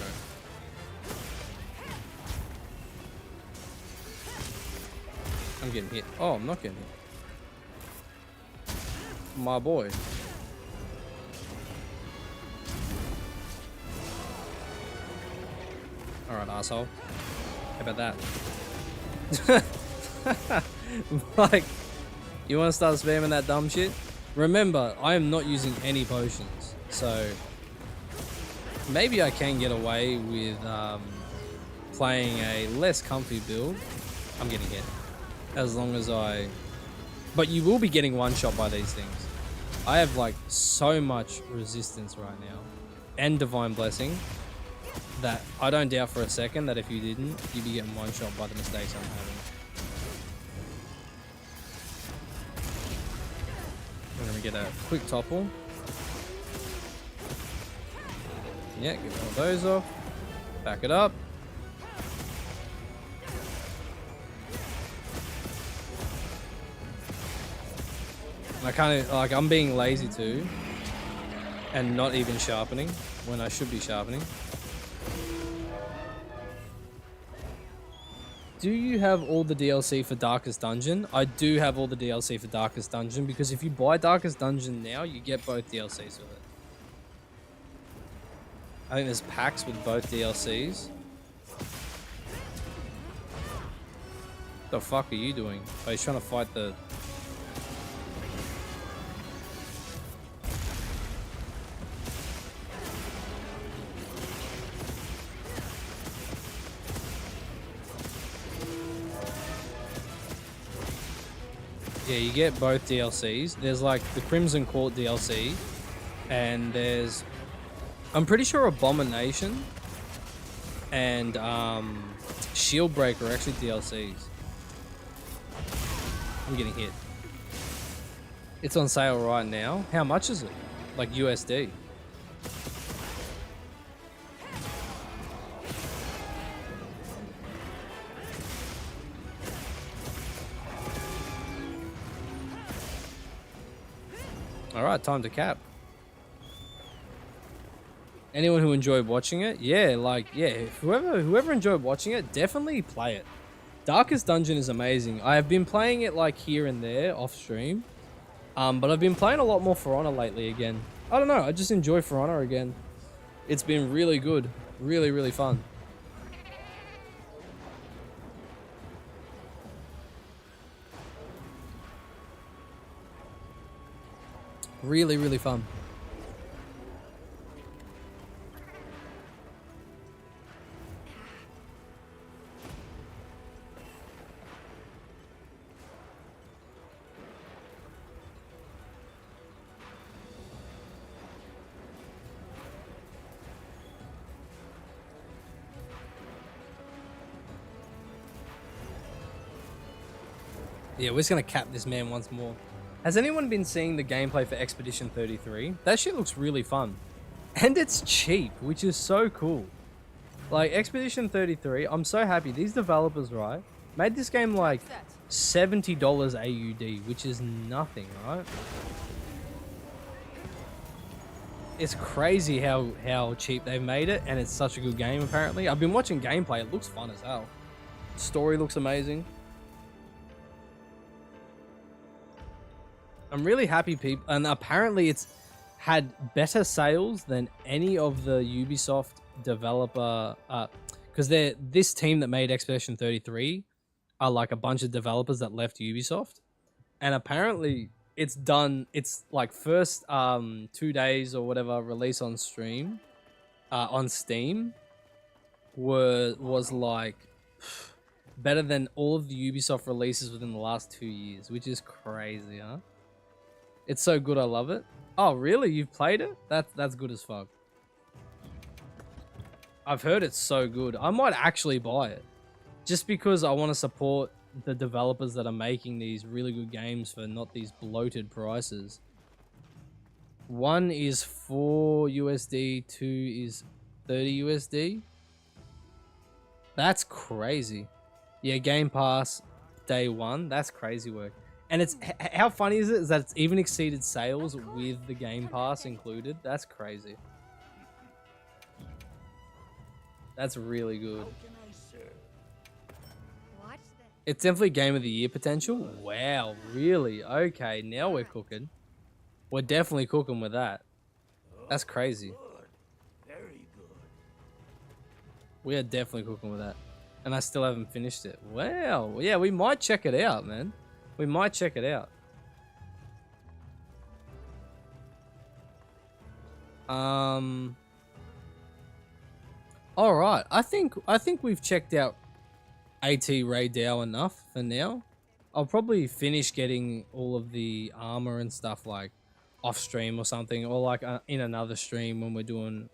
I'm getting hit. Oh, I'm not getting hit. My boy. Alright, asshole. How about that? Like, you want to start spamming that dumb shit? Remember, I am not using any potions, so maybe I can get away with playing a less comfy build. I'm getting hit, as long as I... But you will be getting one shot by these things. I have like so much resistance right now, and Divine Blessing, that I don't doubt for a second that if you didn't, you'd be getting one shot by the mistakes I'm having. We're gonna get a quick topple. Yeah, get one of those off. Back it up. And I kind of, like, I'm being lazy too, and not even sharpening when I should be sharpening. Do you have all the DLC for Darkest Dungeon? I do have all the DLC for Darkest Dungeon, because if you buy Darkest Dungeon now, you get both DLCs with it. I think there's packs with both DLCs. The fuck are you doing? Oh, he's trying to fight the... Yeah, you get both DLCs. There's like the Crimson Court DLC, and there's, I'm pretty sure Abomination and Shieldbreaker are actually DLCs. I'm getting hit. It's on sale right now. How much is it? Like USD? All right, time to cap. Anyone who enjoyed watching it, yeah, like, yeah, whoever enjoyed watching it, definitely play it. Darkest Dungeon is amazing. I have been playing it like here and there off stream, but I've been playing a lot more For Honor lately again. I don't know, I just enjoy For Honor again. It's been really good, really, really fun. Really, really fun. Yeah, we're just gonna cap this man once more. Has anyone been seeing the gameplay for Expedition 33? That shit looks really fun. And it's cheap, which is so cool. Like, Expedition 33, I'm so happy. These developers, right, made this game like $70 AUD, which is nothing, right? It's crazy how cheap they've made it, and it's such a good game, apparently. I've been watching gameplay. It looks fun as hell. Story looks amazing. I'm really happy, people, and apparently it's had better sales than any of the Ubisoft developer, because this team that made Expedition 33 are like a bunch of developers that left Ubisoft, and apparently it's like first 2 days or whatever release on stream, on Steam, was like better than all of the Ubisoft releases within the last 2 years, which is crazy, huh? It's so good, I love it. Oh, really? You've played it? That's good as fuck. I've heard it's so good. I might actually buy it. Just because I want to support the developers that are making these really good games for not these bloated prices. One is 4 USD, 2 is 30 USD. That's crazy. Yeah, Game Pass day one. That's crazy work. And it's how funny is it is that it's even exceeded sales with the Game Pass included. That's crazy. That's really good. It's definitely Game of the Year potential. Wow, really? Okay, now we're cooking. We're definitely cooking with that. That's crazy. Very good. We are definitely cooking with that. And I still haven't finished it. Wow. Yeah, we might check it out, man. We might check it out. All right. I think we've checked out AT Ray Dow enough for now. I'll probably finish getting all of the armor and stuff like off stream or something, or like in another stream when we're doing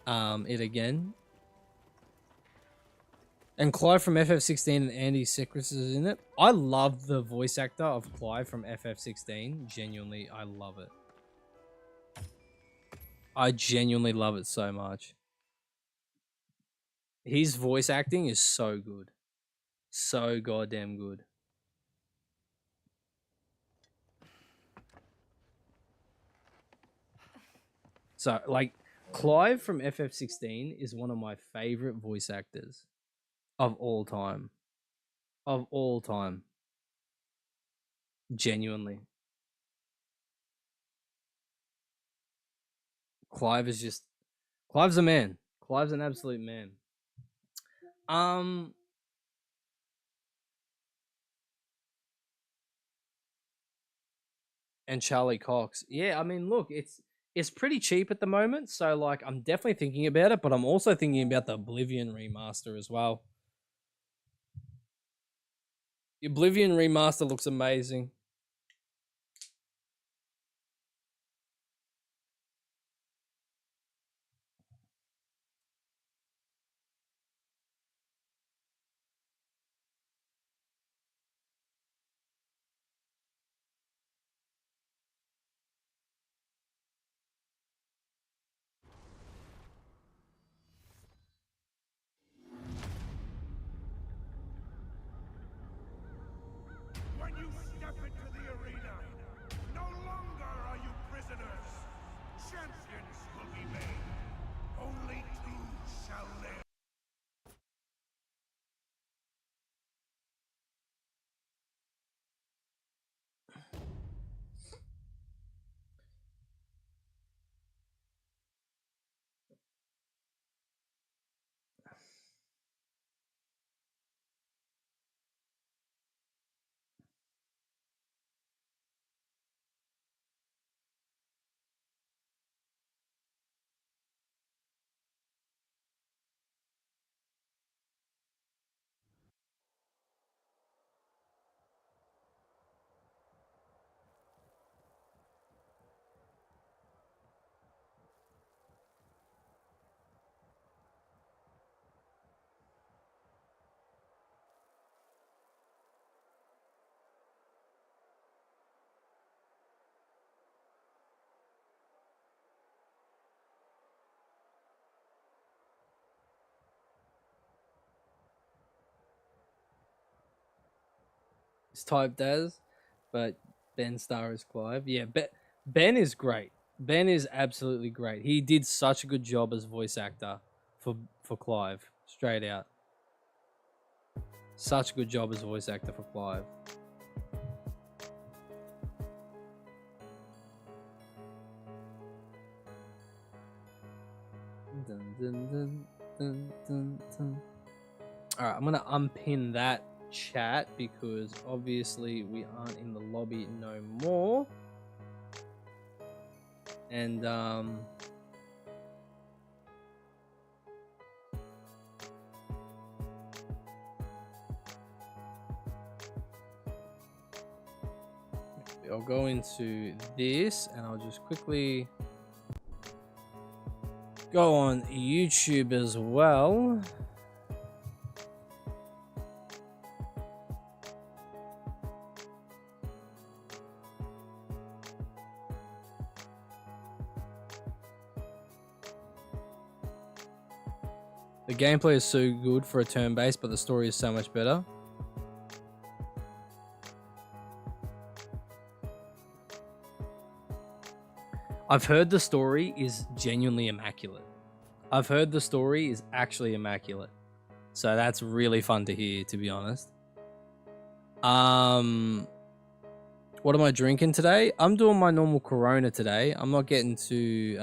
it again. And Clive from FF16 and Andy Serkis is in it. I love the voice actor of Clive from FF16. Genuinely, I love it. I genuinely love it so much. His voice acting is so good. So goddamn good. So, like, Clive from FF16 is one of my favorite voice actors of all time. Of all time. Genuinely. Clive's a man. Clive's an absolute man. And Charlie Cox. Yeah, I mean, look, it's pretty cheap at the moment, so like I'm definitely thinking about it, but I'm also thinking about the Oblivion remaster as well. The Oblivion remaster looks amazing. When you step into it's typed as, but Ben Starr is Clive. Yeah, Ben is great. Ben is absolutely great. He did such a good job as voice actor for Clive. Straight out, such a good job as voice actor for Clive. Dun, dun, dun, dun, dun, dun. All right, I'm gonna unpin that chat because obviously we aren't in the lobby no more. And I'll go into this and I'll just quickly go on YouTube as well. The gameplay is so good for a turn-based, but the story is so much better. I've heard the story is genuinely immaculate. I've heard the story is actually immaculate. So that's really fun to hear, to be honest. What am I drinking today? I'm doing my normal Corona today. I'm not getting too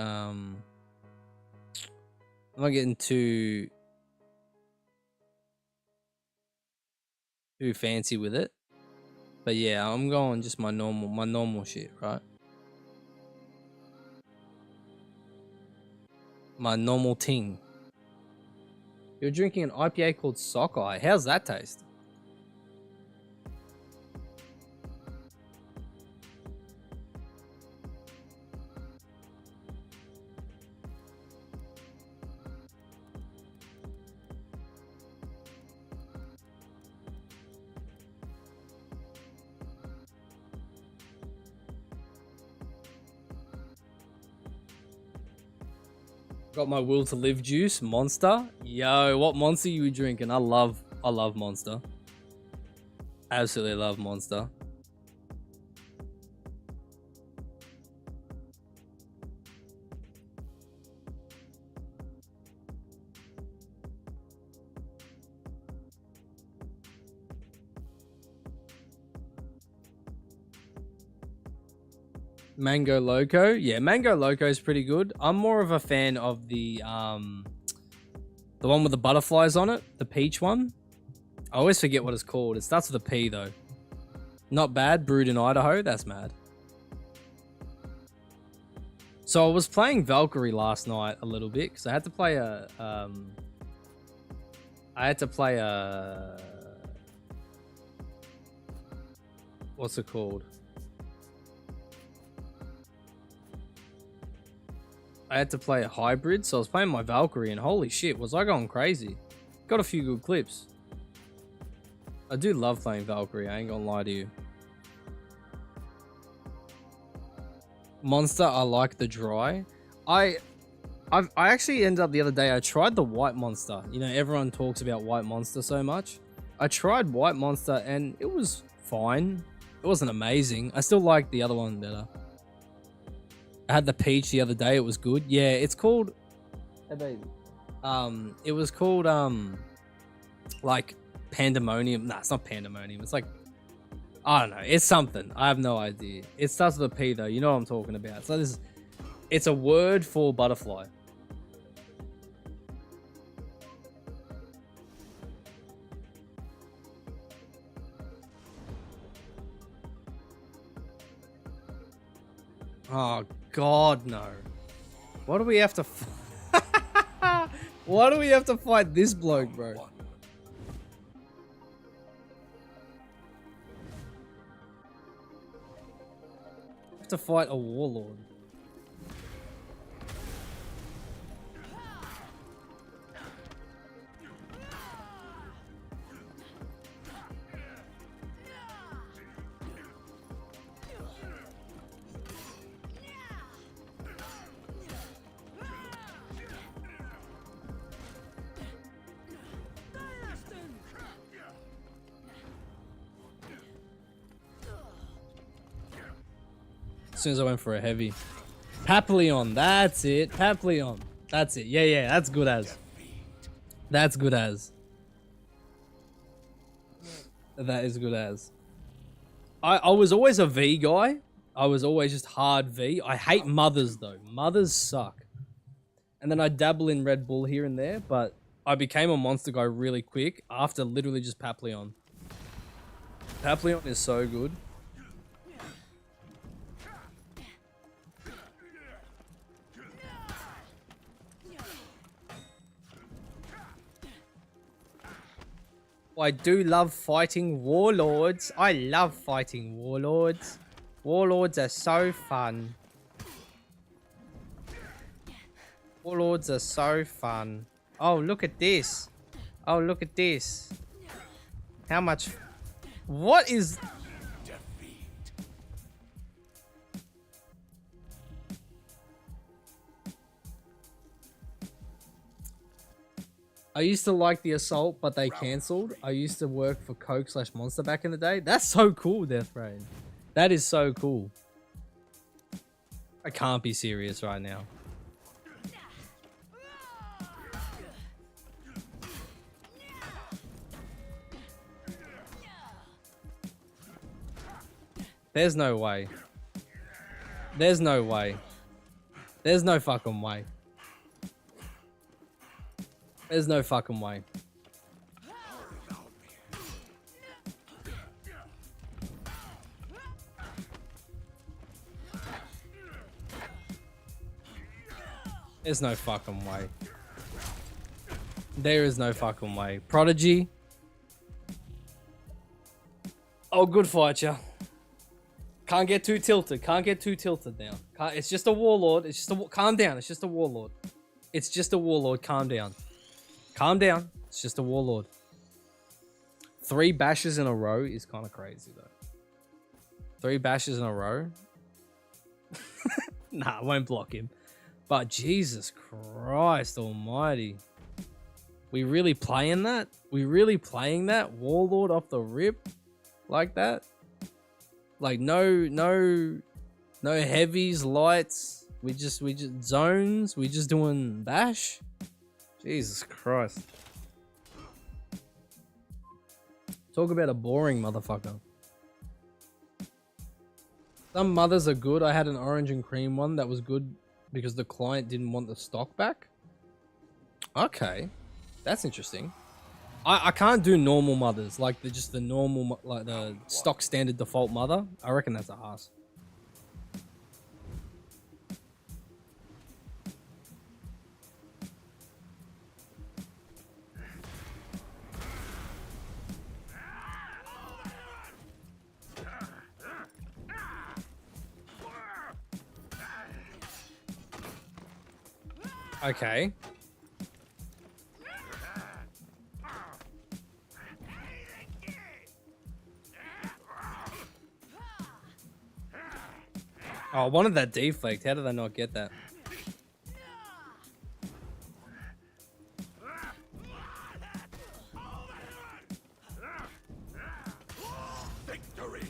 too fancy with it. But yeah, I'm going just my normal shit, right? My normal ting. You're drinking an IPA called Sockeye. How's that taste? Got my will to live juice, Monster. Yo, what Monster you drinking? I love Monster. Absolutely love Monster. Mango Loco. Yeah, Mango Loco is pretty good. I'm more of a fan of the one with the butterflies on it, the peach one. I always forget what it's called. It starts with a P though. Not bad. Brewed in Idaho. That's mad. So I was playing Valkyrie last night a little bit because I had to play a what's it called? I had to play a hybrid, so I was playing my Valkyrie, and holy shit, was I going crazy. Got a few good clips. I do love playing Valkyrie, I ain't gonna lie to you. Monster, I like the dry. I actually ended up the other day, I tried the White Monster. You know, everyone talks about White Monster so much. I tried White Monster, and it was fine. It wasn't amazing. I still like the other one better. I had the peach the other day. It was good. Yeah, it's called. Hey baby. It was called like Pandemonium. Nah, it's not Pandemonium. It's like I don't know. It's something. I have no idea. It starts with a P though. You know what I'm talking about. So it's a word for butterfly. Oh God, no! Why do we have to? Why do we have to fight this bloke, bro? Have to fight a warlord. As soon as I went for a heavy. Papillon, that's it. Papillon. That's it. Yeah, yeah, that's good as. That's good as. That is good as. I was always a V guy. I was always just hard V. I hate mothers though. Mothers suck. And then I dabble in Red Bull here and there, but I became a monster guy really quick after literally just Papillon. Papillon is so good. I do love fighting warlords. I love fighting warlords. Warlords are so fun. Warlords are so fun. Oh, look at this. Oh, look at this. How much... What is... I used to like the Assault, but they cancelled. I used to work for Coke/Monster back in the day. That's so cool, Death Rain. That is so cool. I can't be serious right now. There's no way. There's no way. There's no fucking way. There's no fucking way. There's no fucking way. There is no fucking way. Prodigy. Oh, good fight, ya. Can't get too tilted. Can't get too tilted now. It's just a warlord. It's just a... Calm down. It's just a warlord. It's just a warlord. Calm down. Calm down. It's just a warlord. 3 bashes in a row is kind of crazy, though. 3 bashes in a row? Nah, I won't block him. But Jesus Christ almighty. We really playing that? We really playing that? Warlord off the rip? Like that? Like no heavies, lights. We just zones. We just doing bash. Jesus Christ. Talk about a boring motherfucker. Some mothers are good. I had an orange and cream one that was good because the client didn't want the stock back. Okay, that's interesting. I can't do normal mothers, like just the normal, like the stock standard default mother. I reckon that's a ass. Okay. Oh, I wanted that deflect. How did I not get that? Victory.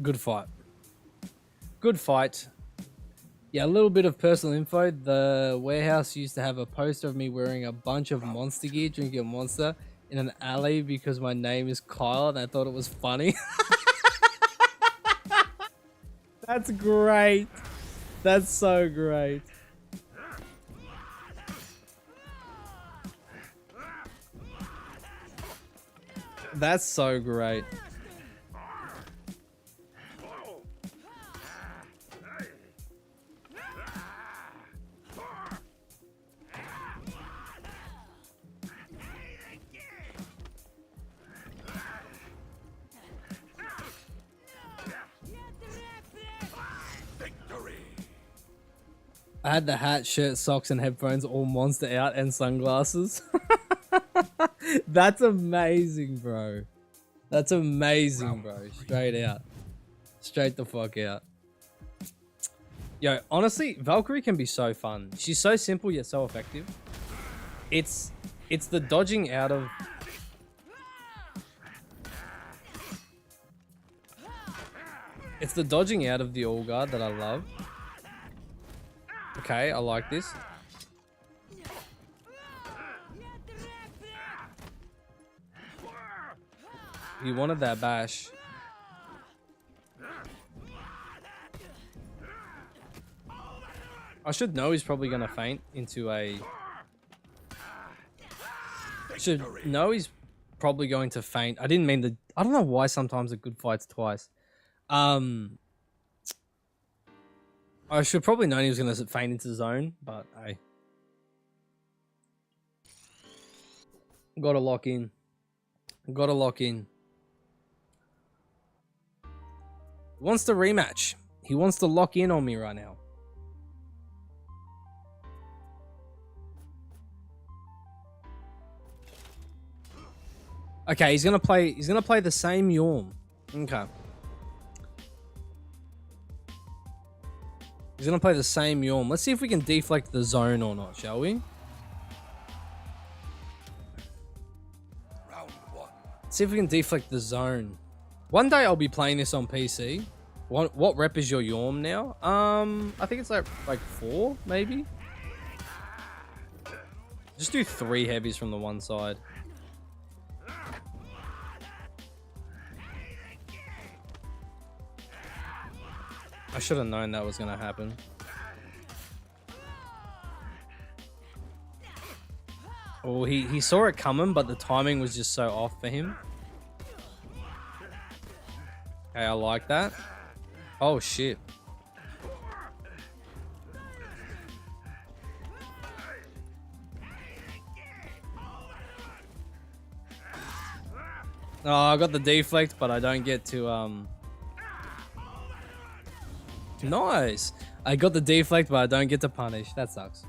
Good fight. Good fight. Yeah, a little bit of personal info. The warehouse used to have a poster of me wearing a bunch of monster gear, drinking a monster in an alley because my name is Kyle and I thought it was funny. That's great. That's so great. That's so great. I had the hat, shirt, socks, and headphones all monster out and sunglasses. That's amazing, bro. That's amazing, bro. Straight out. Straight the fuck out. Yo, honestly, Valkyrie can be so fun. She's so simple yet so effective. It's the dodging out of... It's the dodging out of the All Guard that I love. Okay, I like this. He wanted that bash. I should know he's probably going to faint into a... Should know he's probably going to faint. I didn't mean the... I don't know why sometimes a good fight's twice. I should probably know he was going to faint into zone, but hey. Gotta lock in. Gotta lock in. He wants the rematch. He wants to lock in on me right now. Okay, he's gonna play the same Yorm. Okay. He's gonna play the same Yorm. Let's see if we can deflect the zone or not, shall we? Round one. See if we can deflect the zone. One day I'll be playing this on PC. What rep is your Yorm now? I think it's like 4, maybe. Just do 3 heavies from the one side. I should have known that was gonna happen. Oh, he saw it coming, but the timing was just so off for him. Okay, I like that. Oh shit. Oh, I got the deflect, but I don't get to Nice. I got the deflect, but I don't get to punish. That sucks.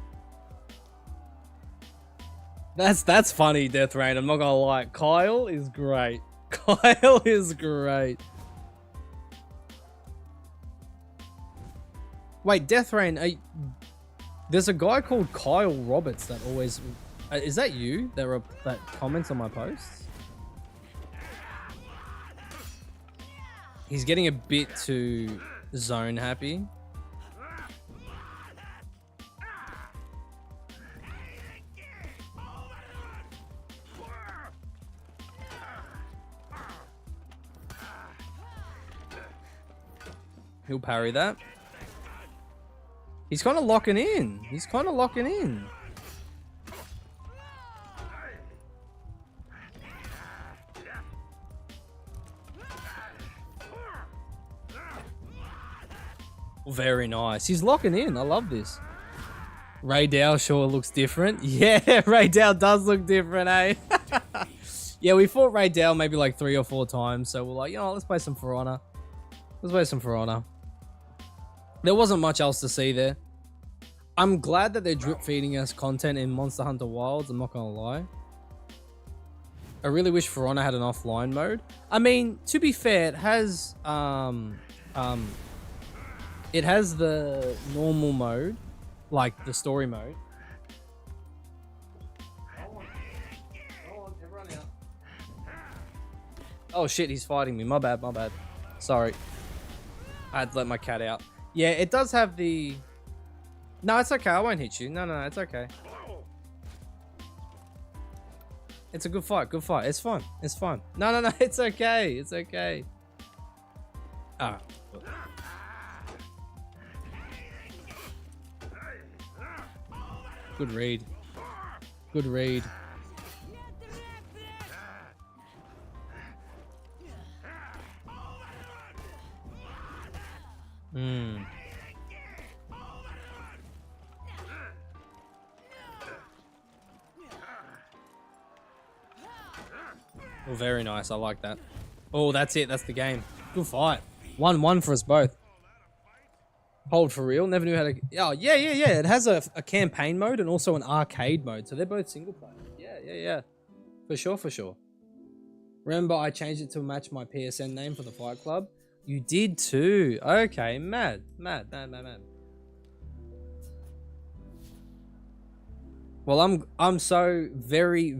That's funny, Death Rain. I'm not gonna lie. Kyle is great. Kyle is great. Wait, Death Rain. There's a guy called Kyle Roberts that always. Is that you? That comments on my posts. He's getting a bit too zone happy. He'll parry that. He's kind of locking in. He's kind of locking in. Very nice. He's locking in. I love this. Ray Dow sure looks different. Yeah, Ray Dow does look different, eh? Yeah, we fought Ray Dow maybe like 3 or 4 times. So we're like, you know, let's play some For Honor. Let's play some For Honor. There wasn't much else to see there. I'm glad that they're drip feeding us content in Monster Hunter Wilds. I'm not going to lie. I really wish For Honor had an offline mode. I mean, to be fair, it has the normal mode, like the story mode. Oh shit, he's fighting me. My bad, my bad. Sorry. I had to let my cat out. Yeah, it does have the... No, it's okay. I won't hit you. No, it's okay. It's a good fight. Good fight. It's fine. It's fine. No. It's okay. It's okay. Ah. Good read. Good read. Oh, very nice. I like that. Oh, that's it. That's the game. Good fight. 1-1 for us both. Hold for real. Never knew how to... Oh, yeah. It has a campaign mode and also an arcade mode. So they're both single player. Yeah. For sure. Remember, I changed it to match my PSN name for the Fight Club. You did too. Okay, mad. Well, I'm so very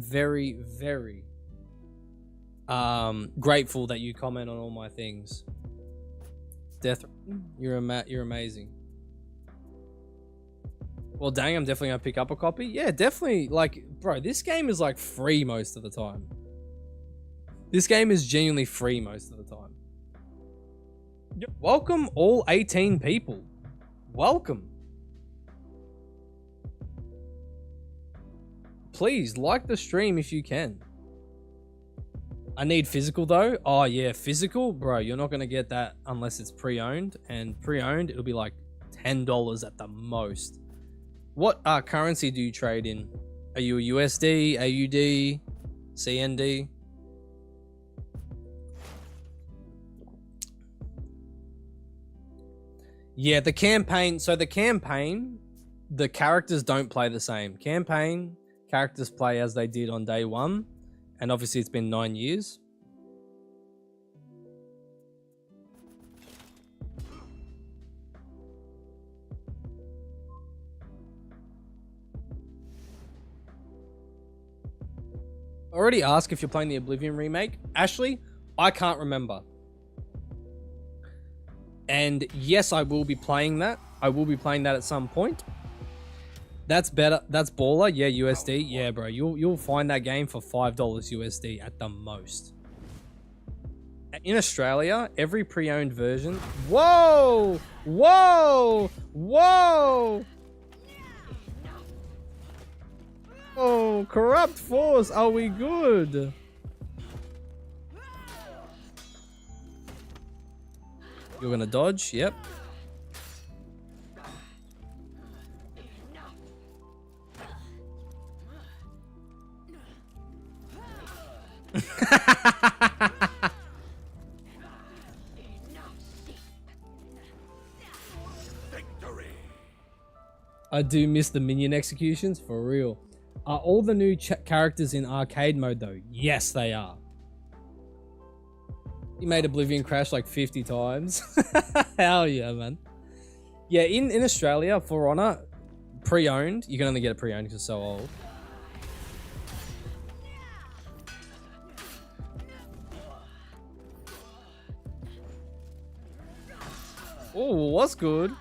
grateful that you comment on all my things. Death, you're amazing. Well, dang, I'm definitely gonna pick up a copy. Yeah, definitely. Like, bro, this game is like free most of the time. This game is genuinely free most of the time. Welcome all 18 people. Welcome. Please like the stream if you can. I need physical though. Oh yeah, physical, bro. You're not gonna get that unless it's pre-owned, and pre-owned it'll be like $10 at the most. What currency do you trade in? Are you a USD, AUD, CND? Yeah, the campaign. So the campaign, the characters don't play the same. Campaign characters play as they did on day one. And obviously it's been 9 years. I already asked if you're playing the Oblivion remake. Ashley, I can't remember. And yes, I will be playing that. I will be playing that at some point. That's better. That's baller. Yeah, USD. Yeah, bro. You'll find that game for $5 USD at the most. In Australia, every pre-owned version. Whoa! Whoa! Whoa! Oh, Corrupt Force. Are we good? You're gonna dodge. Yep. Victory. I do miss the minion executions, for real. Are all the new characters in arcade mode though? Yes, they are. You made Oblivion crash like 50 times. Hell yeah, man. Yeah, in Australia, For Honor, pre-owned, you can only get it pre-owned because it's so old. Oh, what's good?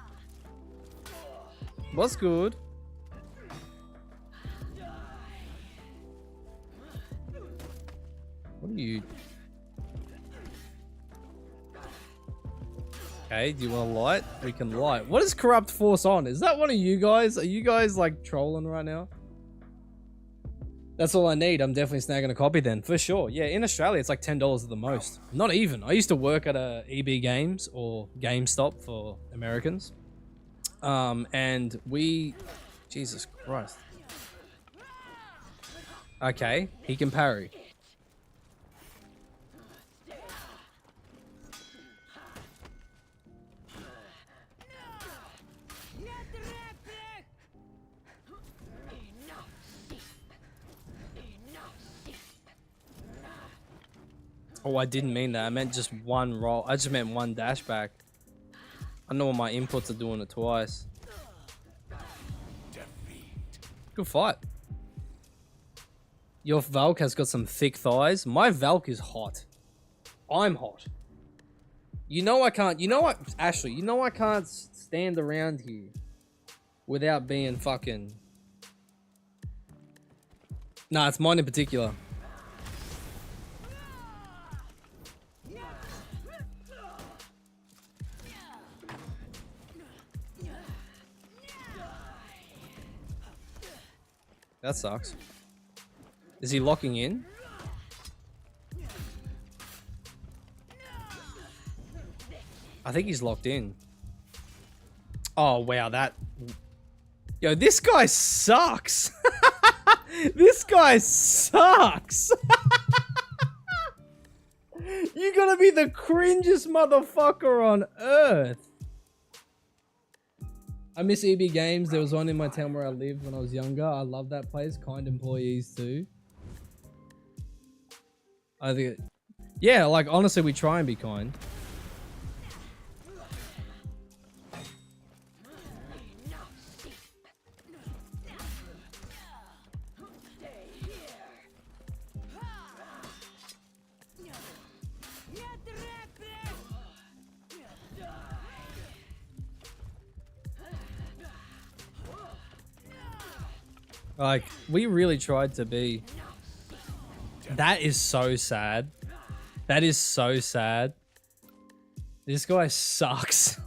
What's good? What are you? Okay, do you want to light? We can light. What is Corrupt Force on? Is that one of you guys? Are you guys like trolling right now? That's all I need. I'm definitely snagging a copy then, for sure. Yeah, in Australia, it's like $10 at the most. Not even. I used to work at a EB Games or GameStop for Americans. And we... Jesus Christ. Okay, he can parry. Oh, I didn't mean that. I meant just one roll. I just meant one dash back. I know my inputs are doing it twice. Good fight. Your Valk has got some thick thighs. My Valk is hot. I'm hot. You know I can't... You know what, Ashley? You know I can't stand around here without being fucking... Nah, it's mine in particular. That sucks. Is he locking in? I think he's locked in. Oh, wow, that... Yo, this guy sucks! This guy sucks! You gotta be the cringiest motherfucker on earth! I miss EB Games. There was one in my town where I lived when I was younger. I love that place. Kind employees too. I think... Yeah, like honestly, we try and be kind. Like, we really tried to be. That is so sad. That is so sad. This guy sucks.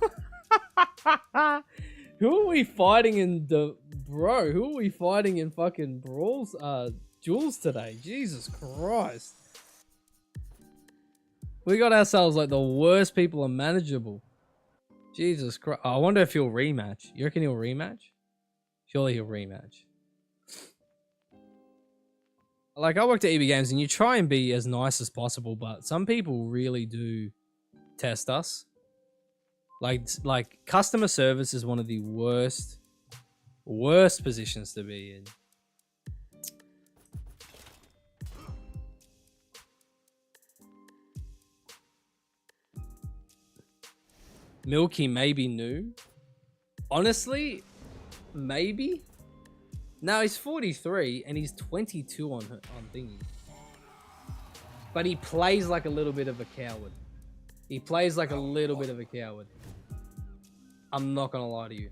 Who are we fighting in the... Bro, who are we fighting in fucking Brawls? Duels today? Jesus Christ. We got ourselves like the worst people unmanageable. Jesus Christ. I wonder if he'll rematch. You reckon he'll rematch? Surely he'll rematch. Like, I worked at EB Games and you try and be as nice as possible, but some people really do test us. Like customer service is one of the worst positions to be in. Milky may be new. Honestly, maybe. No, he's 43 and he's 22 on thingy. But he plays like a little bit of a coward. He plays like a little bit of a coward. I'm not gonna lie to you.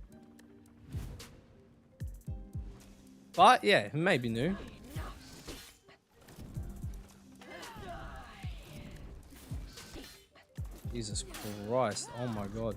But yeah, he may be new. Jesus Christ. Oh my god.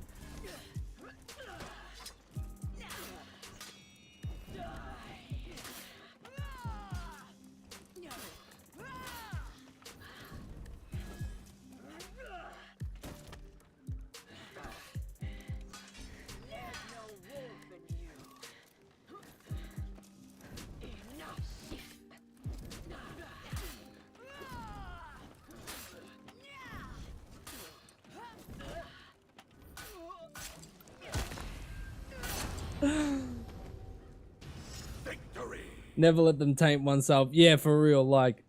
Victory. Never let them taint oneself. Yeah, for real. Like,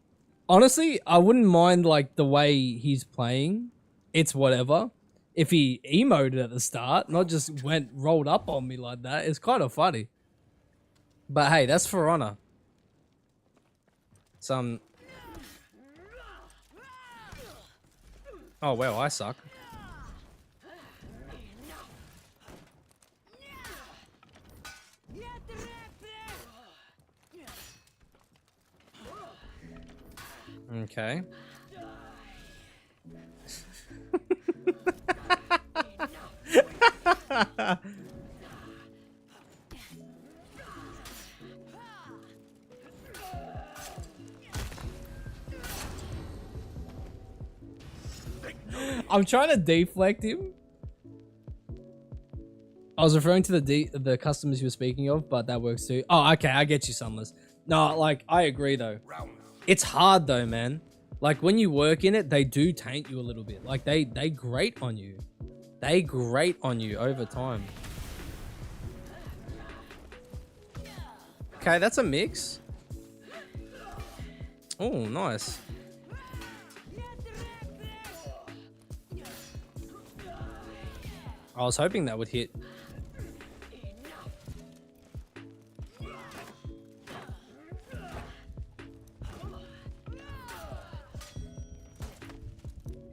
honestly, I wouldn't mind like the way he's playing. It's whatever. If he emoted at the start, not just rolled up on me like that, it's kind of funny. But hey, that's For Honor. Some. Oh well, I suck. Okay. I'm trying to deflect him. I was referring to the customers you were speaking of, but that works too. Oh, okay, I get you, Sunless. No, like, I agree though. It's hard though, man. Like, when you work in it, they do taint you a little bit. Like, they grate on you. They grate on you over time. Okay, that's a mix. Oh, nice. I was hoping that would hit.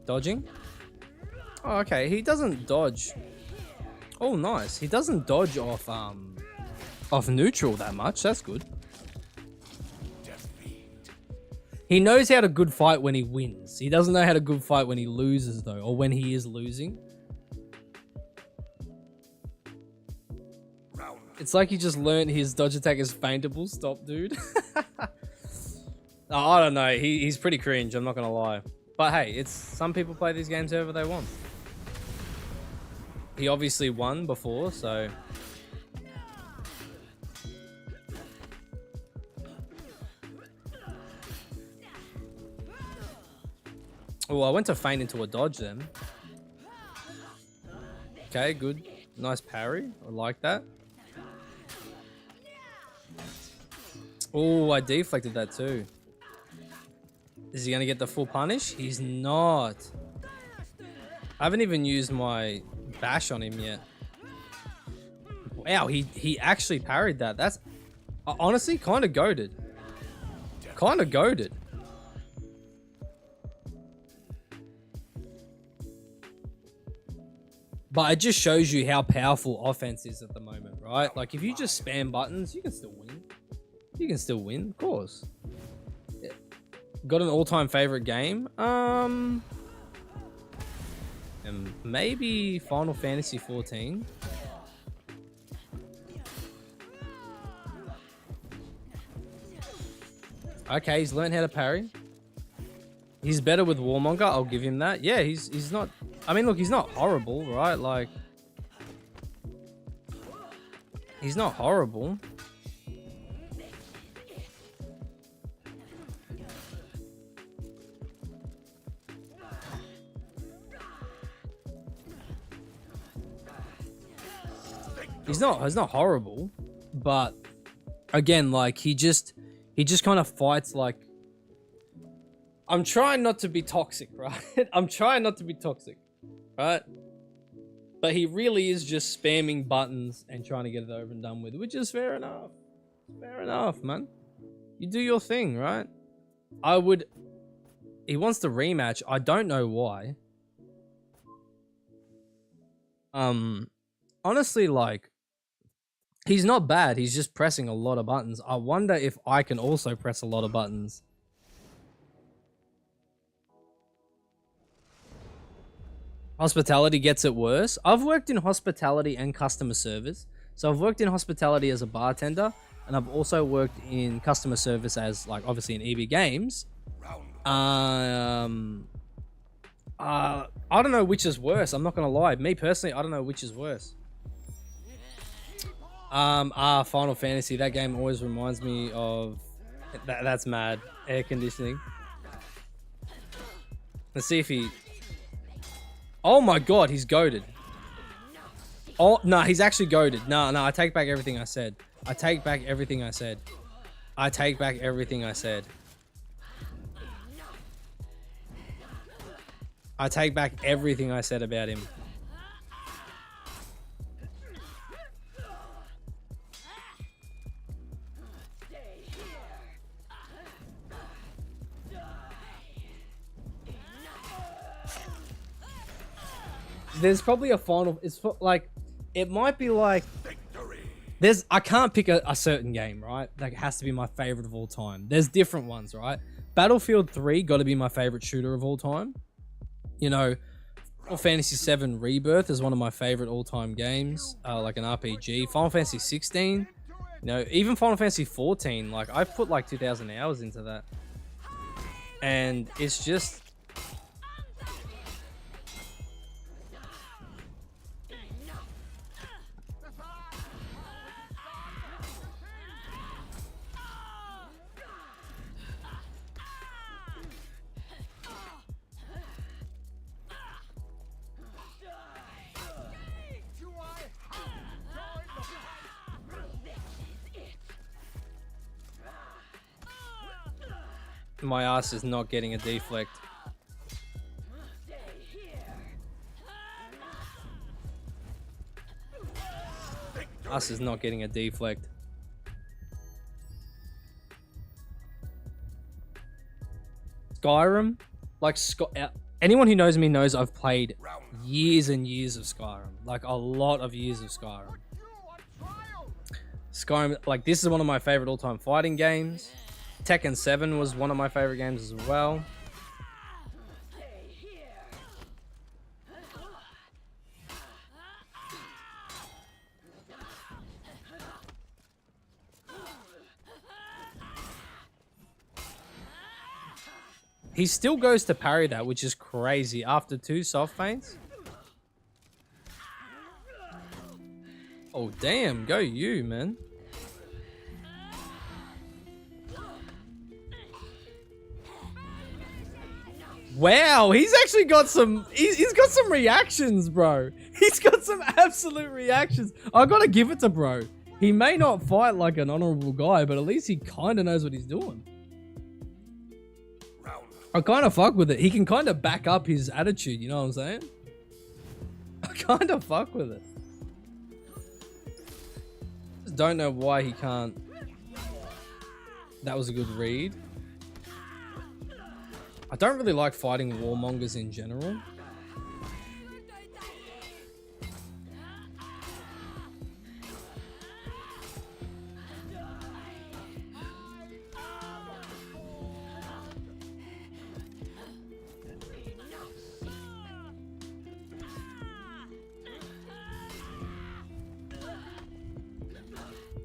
Dodging? Oh, okay. He doesn't dodge. Oh, nice. He doesn't dodge off neutral that much. That's good. He knows how to good fight when he wins. He doesn't know how to good fight when he loses, though, or when he is losing. It's like he just learned his dodge attack is feintable. Stop, dude. Oh, I don't know. He's pretty cringe. I'm not gonna lie. But hey, it's some people play these games however they want. He obviously won before, so. Oh, I went to feint into a dodge then. Okay, good. Nice parry. I like that. Oh, I deflected that too. Is he going to get the full punish? He's not. I haven't even used my bash on him yet. Wow, he actually parried that. That's honestly kind of goated. Kind of goated. But it just shows you how powerful offense is at the moment, right? Like, if you just spam buttons, you can still win. You can still win, of course. Yeah. Got an all-time favorite game? Maybe Final Fantasy 14. Okay, he's learned how to parry. He's better with Warmonger, I'll give him that. Yeah, he's not... I mean, look, he's not horrible, right? Like... He's not horrible. He's not horrible, but again, like he just kind of fights like. I'm trying not to be toxic, right? I'm trying not to be toxic, right? But he really is just spamming buttons and trying to get it over and done with, which is fair enough. Fair enough, man. You do your thing, right? He wants the rematch. I don't know why. Honestly, like, he's not bad. He's just pressing a lot of buttons. I wonder if I can also press a lot of buttons. Hospitality gets it worse. I've worked in hospitality and customer service. So I've worked in hospitality as a bartender, and I've also worked in customer service as, like, obviously in EB Games. I don't know which is worse. I'm not gonna lie. Me personally, I don't know which is worse. Final Fantasy. That game always reminds me of... That's mad. Air conditioning. Let's see if he... Oh my god, he's goated. Oh, no, he's actually goated. No, I take back everything I said. I take back everything I said. I take back everything I said. I take back everything I said about him. There's probably a final... It's like... It might be like... There's... I can't pick a certain game, right? That has to be my favorite of all time. There's different ones, right? Battlefield 3 got to be my favorite shooter of all time. You know, Final Fantasy 7 Rebirth is one of my favorite all-time games. Like an RPG. Final Fantasy 16. You know, even Final Fantasy 14. Like, I've put like 2,000 hours into that. And it's just... My ass is not getting a deflect. Us is not getting a deflect. Skyrim, like anyone who knows me knows I've played years and years of Skyrim, like a lot of years of Skyrim. Skyrim, like this is one of my favorite all-time fighting games. Tekken 7 was one of my favorite games as well. He still goes to parry that, which is crazy after 2 soft feints. Oh, damn. Go you, man. Wow, he's actually got some... He's got some reactions, bro. He's got some absolute reactions. I gotta give it to bro. He may not fight like an honorable guy, but at least he kind of knows what he's doing. I kind of fuck with it. He can kind of back up his attitude, you know what I'm saying? I kind of fuck with it. Just don't know why he can't... That was a good read. I don't really like fighting warmongers in general.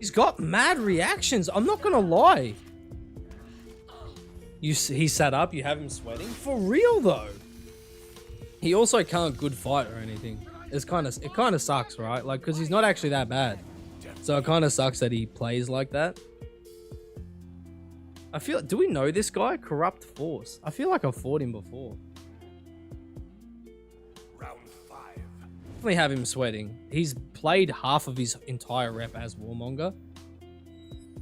He's got mad reactions. I'm not gonna lie. He sat up. You have him sweating for real though. He also can't good fight or anything. It kind of sucks, right? Like, cause he's not actually that bad. So it kind of sucks that he plays like that. I feel. Do we know this guy? Corrupt Force. I feel like I've fought him before. Round 5. Definitely have him sweating. He's played half of his entire rep as Warmonger.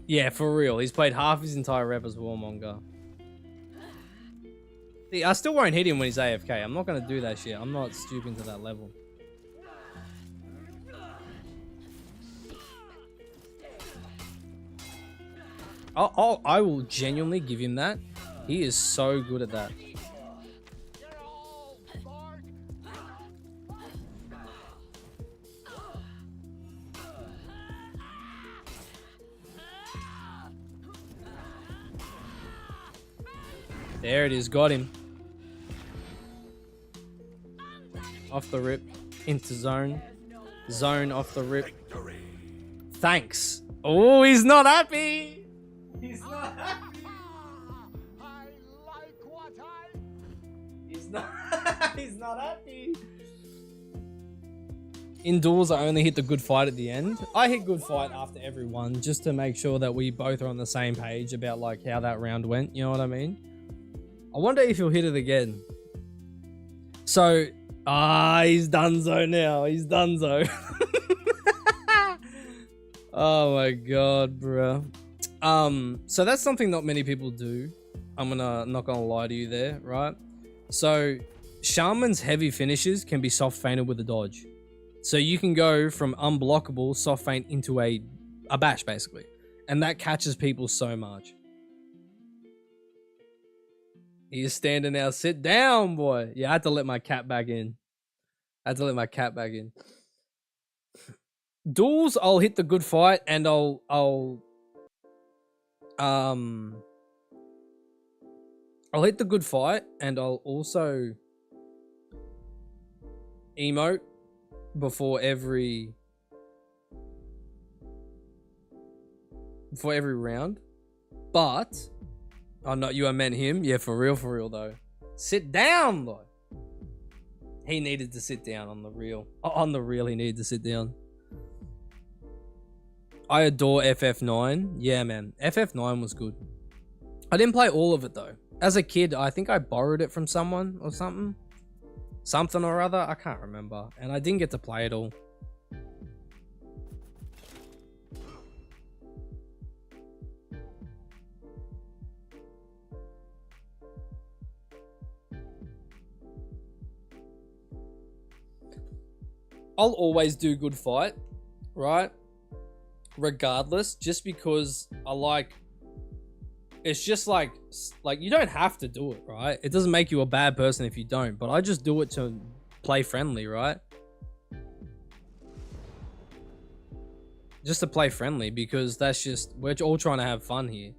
Yeah, for real. He's played half his entire rep as Warmonger. See, I still won't hit him when he's AFK. I'm not going to do that shit. I'm not stooping to that level. I will genuinely give him that. He is so good at that. There it is, got him. Off the rip, into zone. Zone off the rip. Victory. Thanks. Oh, he's not happy. He's not happy. I like what I... He's not. He's not happy. Indoors, I only hit the good fight at the end. I hit good fight after every one, just to make sure that we both are on the same page about like how that round went. You know what I mean? I wonder if he'll hit it again. So, he's donezo now. He's donezo. Oh my god, bro. So that's something not many people do. I'm not gonna lie to you there, right? So, Shaman's heavy finishes can be soft feinted with a dodge. So you can go from unblockable soft feint into a bash basically, and that catches people so much. He is standing now. Sit down, boy. Yeah, I had to let my cat back in. Duels, I'll hit the good fight and I'll hit the good fight and I'll also emote before every round. But oh no, you meant him? Yeah, for real though. Sit down though. He needed to sit down on the real. On the real, he needed to sit down. I adore FF9. Yeah, man. FF9 was good. I didn't play all of it though. As a kid, I think I borrowed it from someone or something. Something or other. I can't remember. And I didn't get to play it all. I'll always do good fight, right? Regardless, just because I like, it's just like you don't have to do it, right? It doesn't make you a bad person if you don't, but I just do it to play friendly, right? Just to play friendly, because that's just, we're all trying to have fun here.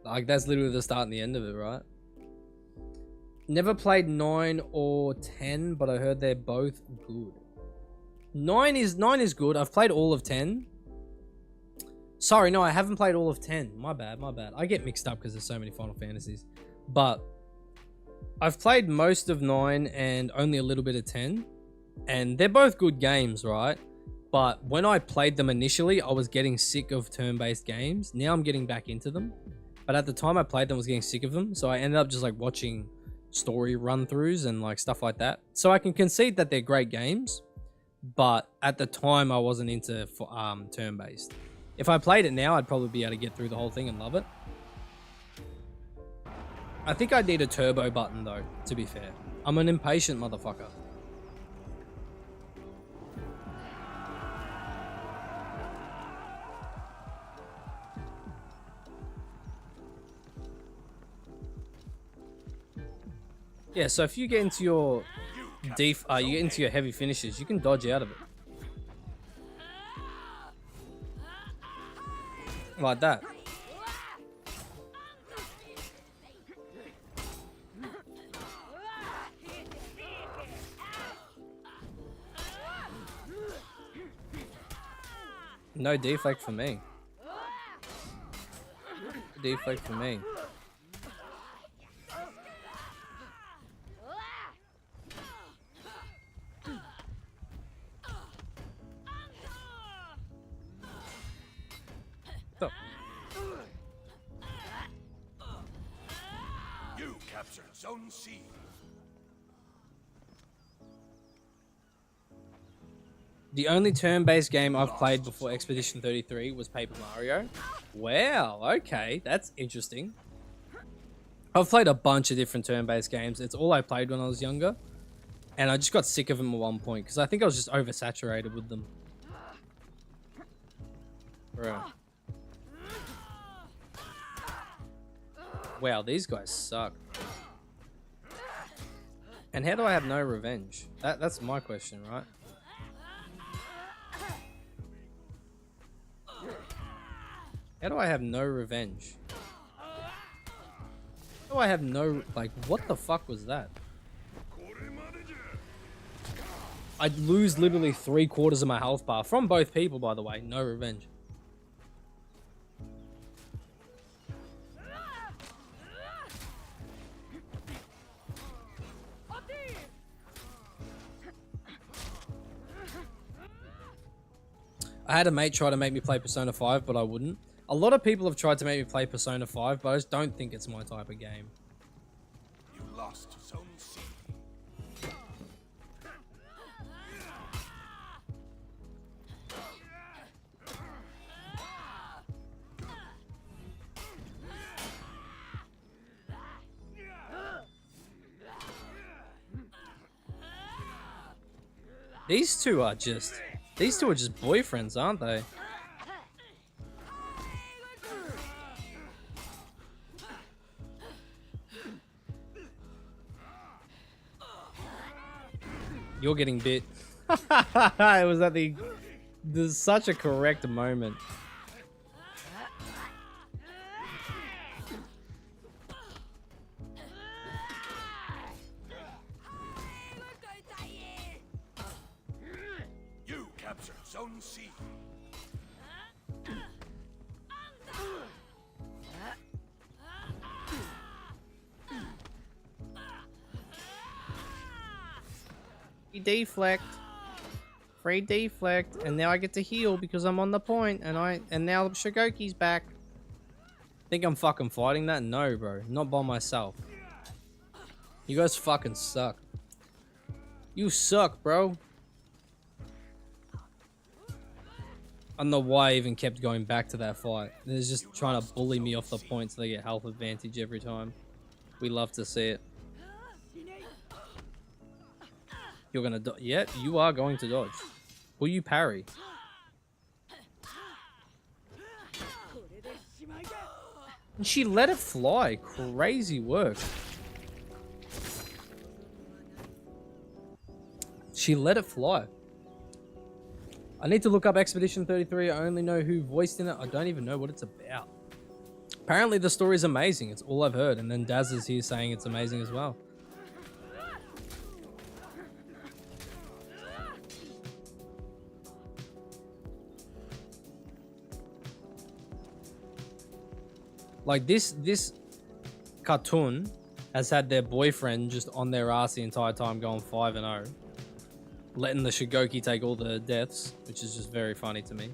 Like, that's literally the start and the end of it, right? Never played 9 or 10, but I heard they're both good. 9 is good. I've played all of 10. Sorry, no, I haven't played all of 10. My bad. I get mixed up because there's so many Final Fantasies. But I've played most of 9 and only a little bit of 10. And they're both good games, right? But when I played them initially, I was getting sick of turn-based games. Now I'm getting back into them. But at the time I played them, I was getting sick of them. So I ended up just like watching story run-throughs and like stuff like that. So I can concede that they're great games. But at the time, I wasn't into turn-based. If I played it now, I'd probably be able to get through the whole thing and love it. I think I need a turbo button though, to be fair. I'm an impatient motherfucker. Yeah, so if you get into your you get into your heavy finishes, you can dodge out of it. Like that. No deflect for me. Deflect for me. Stop. You captured Zone C. The only turn-based game I've played before Expedition 33 was Paper Mario. Wow, okay, that's interesting. I've played a bunch of different turn-based games. It's all I played when I was younger. And I just got sick of them at one point because I think I was just oversaturated with them. Bro. Wow, these guys suck. And how do I have no revenge? That's my question, right? How do I have no revenge? How do I have no... Like, what the fuck was that? I'd lose literally 3/4 of my health bar. From both people, by the way. No revenge. I had a mate try to make me play Persona 5, but I wouldn't. A lot of people have tried to make me play Persona 5, but I just don't think it's my type of game. You lost Zone C. These two are just boyfriends, aren't they? You're getting bit. It was at there's such a correct moment. You captured Zone C. Deflect. Free deflect, and now I get to heal because I'm on the point, and now Shigoki's back. Think I'm fucking fighting that? No, bro. Not by myself. You guys fucking suck. You suck, bro. I don't know why I even kept going back to that fight. They're just trying to bully me off the point so they get health advantage every time. We love to see it. You're gonna dodge. Yeah, you are going to dodge. Will you parry? And she let it fly. Crazy work. She let it fly. I need to look up Expedition 33. I only know who voiced in it. I don't even know what it's about. Apparently the story's amazing. It's all I've heard. And then Daz is here saying it's amazing as well. Like this cartoon has had their boyfriend just on their ass the entire time going 5-0. Letting the Shigoki take all the deaths, which is just very funny to me.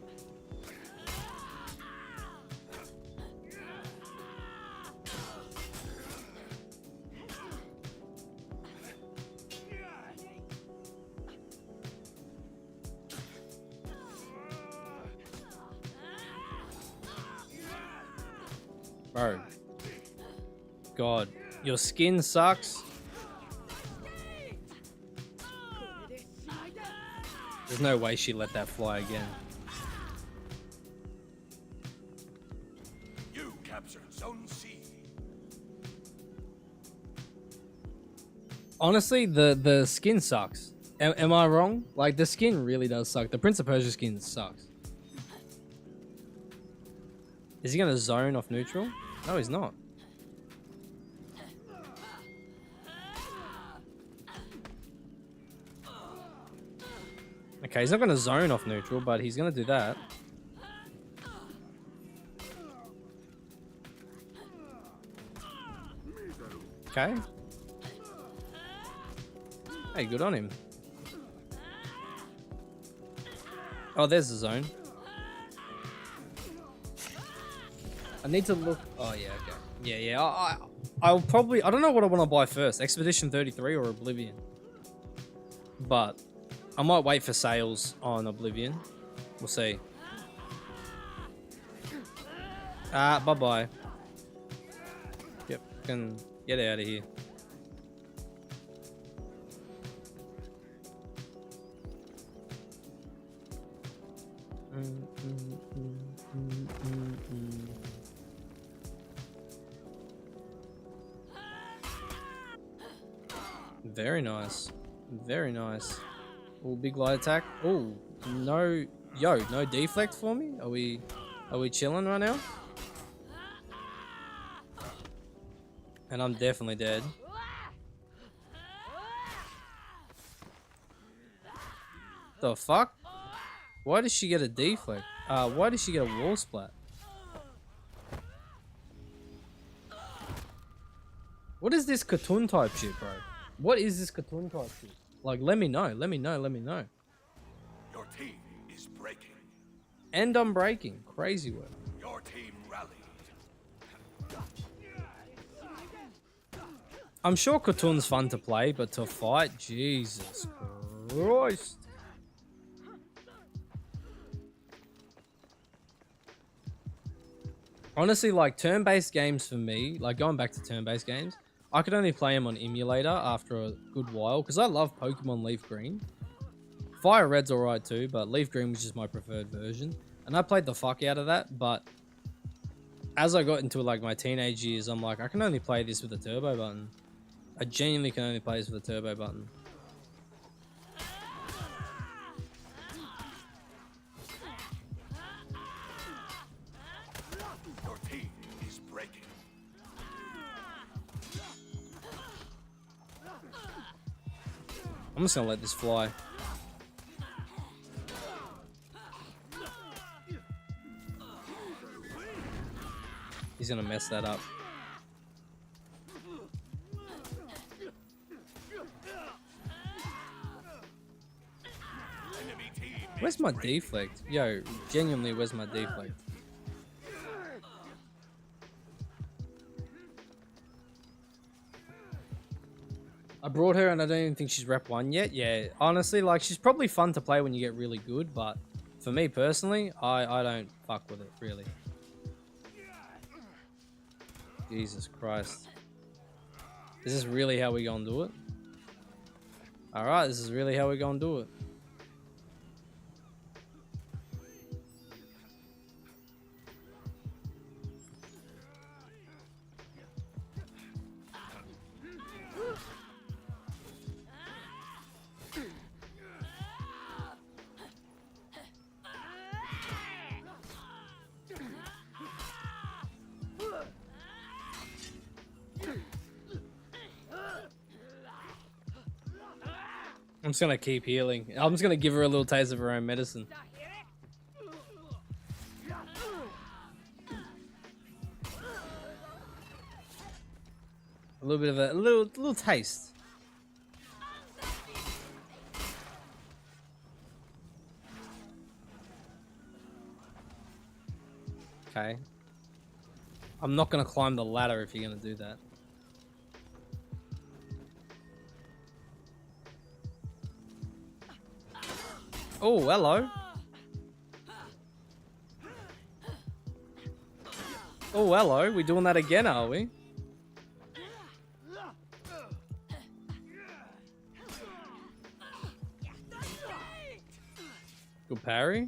Bro. God. Your skin sucks. There's no way she let that fly again. You captured Zone C. Honestly, the skin sucks. Am I wrong? Like, the skin really does suck. The Prince of Persia skin sucks. Is he gonna zone off neutral? No, he's not. Okay, he's not gonna zone off neutral, but he's gonna do that. Okay. Hey, good on him. Oh, there's the zone. I need to look. Oh, yeah, okay. Yeah. I'll probably. I don't know what I want to buy first, Expedition 33 or Oblivion. But I might wait for sales on Oblivion. We'll see. Bye-bye. Yep, can get out of here. Very nice. Very nice. Oh, big light attack. Oh, no. Yo, no deflect for me? Are we chilling right now? And I'm definitely dead. The fuck? Why does she get a deflect? Why does she get a wall splat? What is this Khotun type shit, bro? What is this Khotun type shit? Like, let me know. Let me know. Let me know. Your team is breaking. And I'm breaking. Crazy work. Your team rallied. I'm sure Khatun's fun to play, but to fight, Jesus Christ. Honestly, like, turn-based games for me, like going back to turn-based games, I could only play them on emulator after a good while, because I love Pokemon Leaf Green. Fire Red's alright too, but Leaf Green was just my preferred version. And I played the fuck out of that, but as I got into like my teenage years, I'm like, I can only play this with a turbo button. I genuinely can only play this with a turbo button. Your team is breaking. I'm just gonna let this fly. He's gonna mess that up. Enemy team Where's my deflect? Yo, genuinely, where's my deflect? I brought her and I don't even think she's rep 1 yet. Yeah, honestly, like, she's probably fun to play when you get really good, but for me personally, I don't fuck with it, really. Jesus Christ. Is this really how we gonna do it? Alright, this is really how we gonna do it. I'm just gonna keep healing. I'm just gonna give her a little taste of her own medicine. A little bit of a little taste. Okay. I'm not gonna climb the ladder if you're gonna do that. Oh, hello. Oh, hello. We doing that again, are we? Good parry.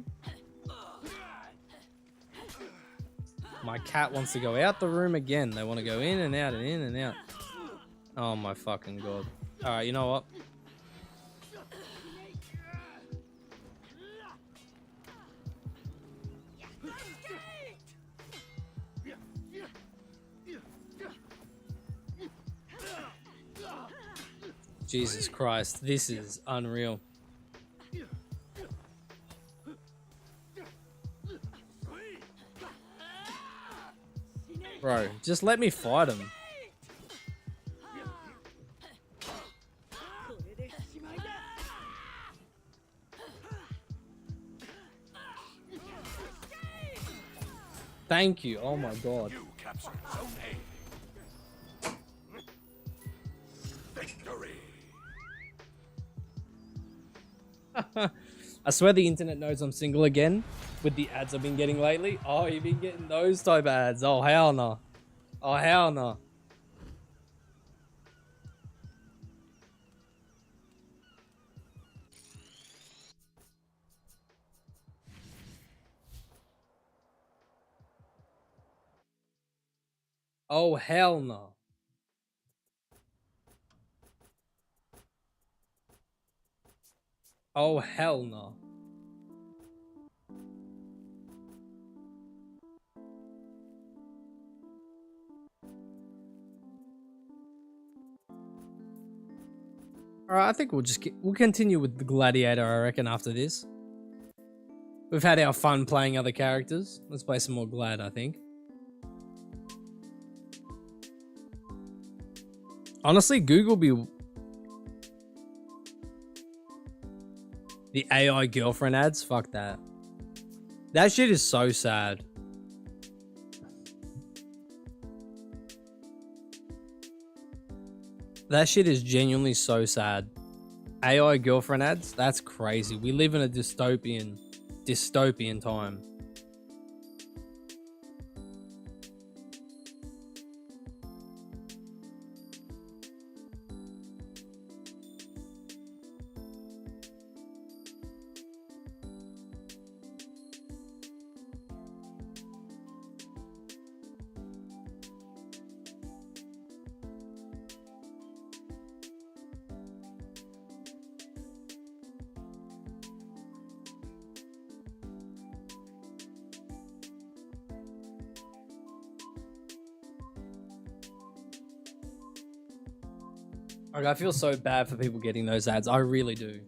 My cat wants to go out the room again. They want to go in and out and in and out. Oh my fucking god. Alright, you know what? Jesus Christ, this is unreal. Bro, just let me fight him. Thank you. Oh my god. You captured Zone A. Victory. I swear the internet knows I'm single again with the ads I've been getting lately. Oh, you've been getting those type of ads. Oh, hell no. Oh, hell no. Oh, hell no. Oh, hell no. Alright, I think we'll continue with the Gladiator, I reckon, after this. We've had our fun playing other characters. Let's play some more Glad, I think. Honestly, Google be... The AI girlfriend ads? Fuck that. That shit is so sad. That shit is genuinely so sad. AI girlfriend ads? That's crazy. We live in a dystopian time. Like, I feel so bad for people getting those ads. I really do.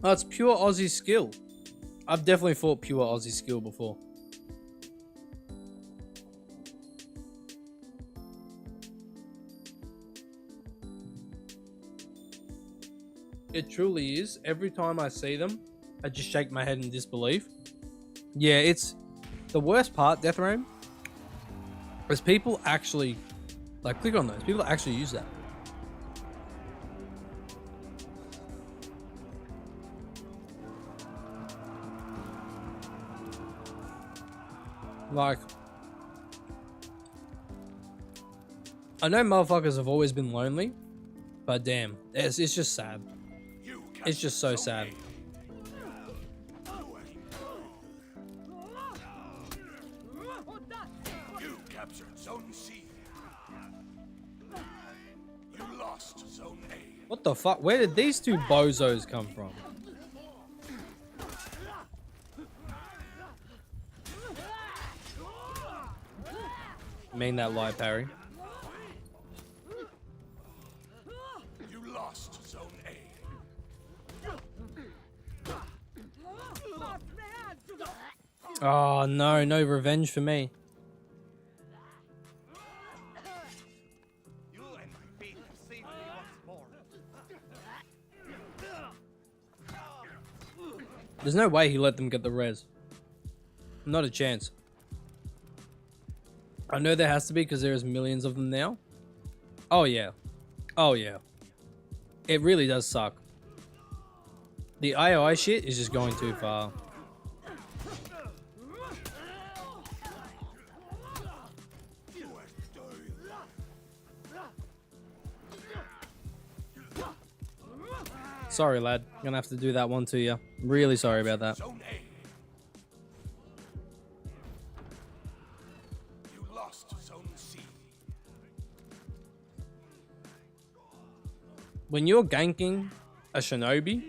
Oh, it's pure Aussie skill. I've definitely fought pure Aussie skill before. It truly is. Every time I see them, I just shake my head in disbelief. Yeah, it's the worst part, Death Rain, is people actually, like, click on those. People actually use that. Like, I know motherfuckers have always been lonely, but damn, it's just sad. It's just so sad. You captured Zone C. You lost Zone A. What the fuck? Where did these two bozos come from? Mean that light, Parry. You lost Zone A. Oh no, no revenge for me. You and my feet have saved me once more. There's no way he let them get the res. Not a chance. I know there has to be because there's millions of them now. Oh yeah. Oh yeah. It really does suck. The AI shit is just going too far. Sorry, lad. I'm gonna have to do that one to you. Really sorry about that. Zone A. You lost Zone C. When you're ganking a shinobi,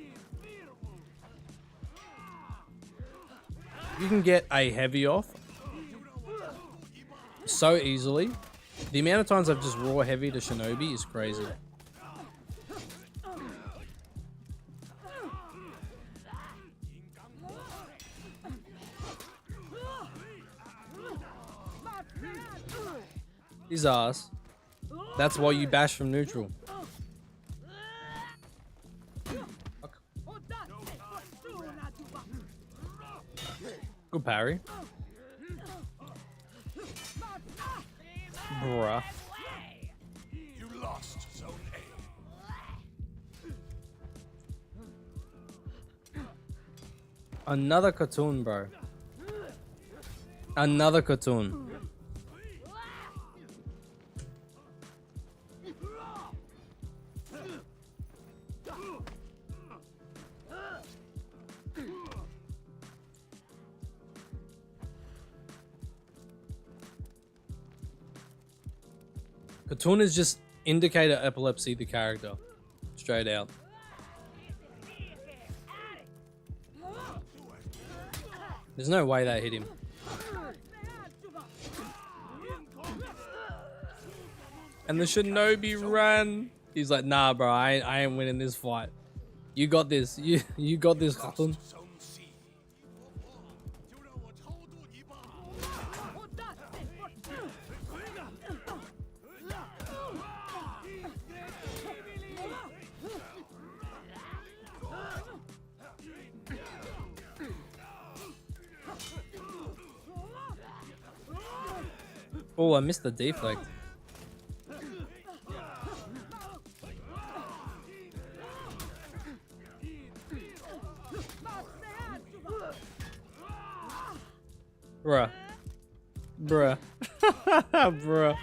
you can get a heavy off so easily. The amount of times I've just raw heavy to shinobi is crazy. his ass. That's why you bash from neutral. Good parry. Bruh. You lost Zone A. Another cartoon, bro. Another cartoon. Cartoon is just indicator epilepsy, the character. Straight out. There's no way that hit him. And the Shinobi ran. He's like, nah, bro, I ain't winning this fight. You got this. You got this, Cartoon. Zone C. Oh, I missed the deflect. Bruh. Bruh. Bruh.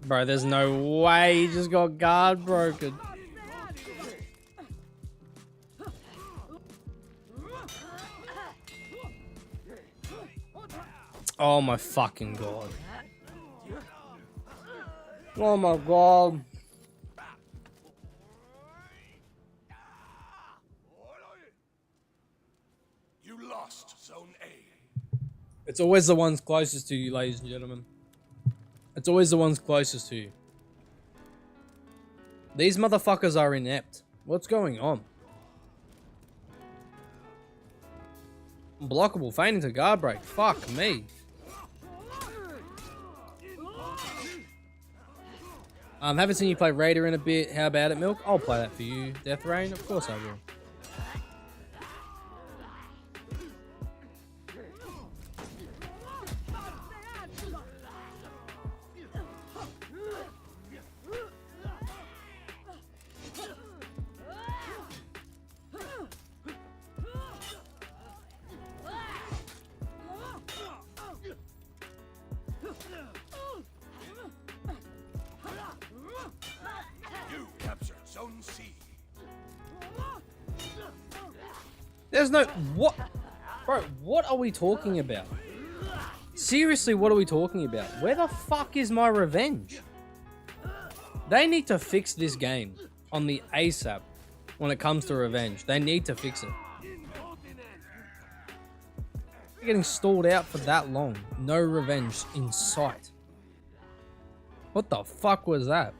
Bro, there's no way he just got guard broken. Oh my fucking god. Oh my god. You lost Zone A. It's always the ones closest to you, ladies and gentlemen. It's always the ones closest to you. These motherfuckers are inept. What's going on? Unblockable, feigning to guard break. Fuck me. Haven't seen you play Raider in a bit. How about it, Milk? I'll play that for you, Death Rain. Of course I will. You captured Zone C. There's no... What? Bro, what are we talking about? Seriously, what are we talking about? Where the fuck is my revenge? They need to fix this game on the ASAP when it comes to revenge. They need to fix it. They're getting stalled out for that long. No revenge in sight. What the fuck was that?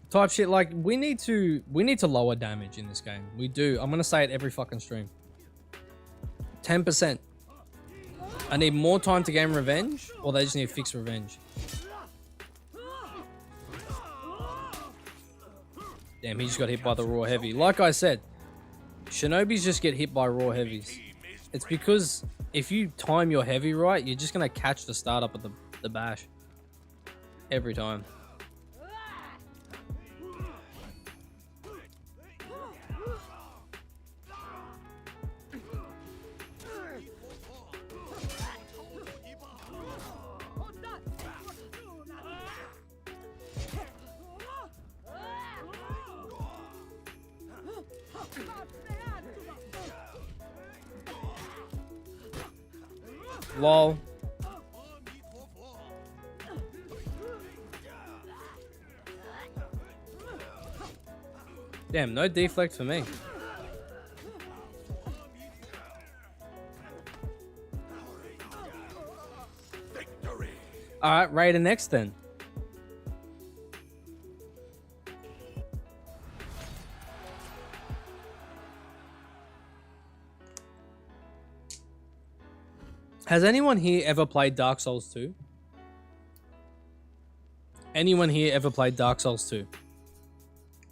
Type shit, like, we need to lower damage in this game. We do. I'm gonna say it every fucking stream. 10%. I need more time to gain revenge, or they just need to fix revenge. Damn, he just got hit by the raw heavy. Like I said, Shinobis just get hit by raw heavies. It's because if you time your heavy right, you're just gonna catch the startup of the bash. Every time. Lol. Damn, no deflect for me. Victory. Alright, Raider next then. Has anyone here ever played Dark Souls 2? Anyone here ever played Dark Souls 2?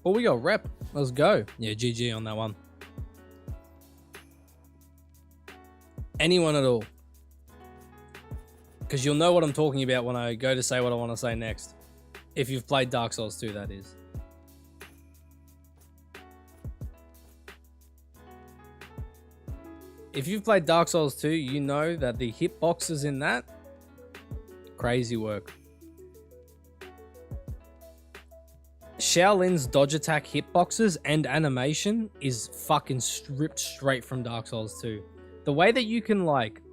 Oh, we got rep. Let's go. Yeah, GG on that one. Anyone at all? Because you'll know what I'm talking about when I go to say what I want to say next. If you've played Dark Souls 2, that is. If you've played Dark Souls 2, you know that the hitboxes in that, crazy work. Shaolin's dodge attack hitboxes and animation is fucking stripped straight from Dark Souls 2. The way that you can like,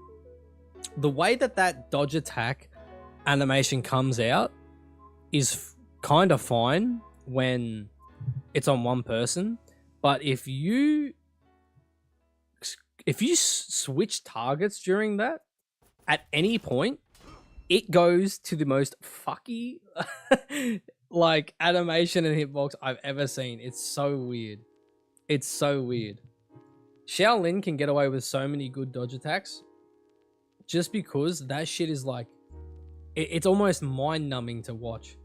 the way that that dodge attack animation comes out is kind of fine when it's on one person, but if you switch targets during that, at any point, it goes to the most fucky like animation and hitbox I've ever seen. It's so weird. It's so weird. Shaolin can get away with so many good dodge attacks just because that shit is like, it's almost mind-numbing to watch.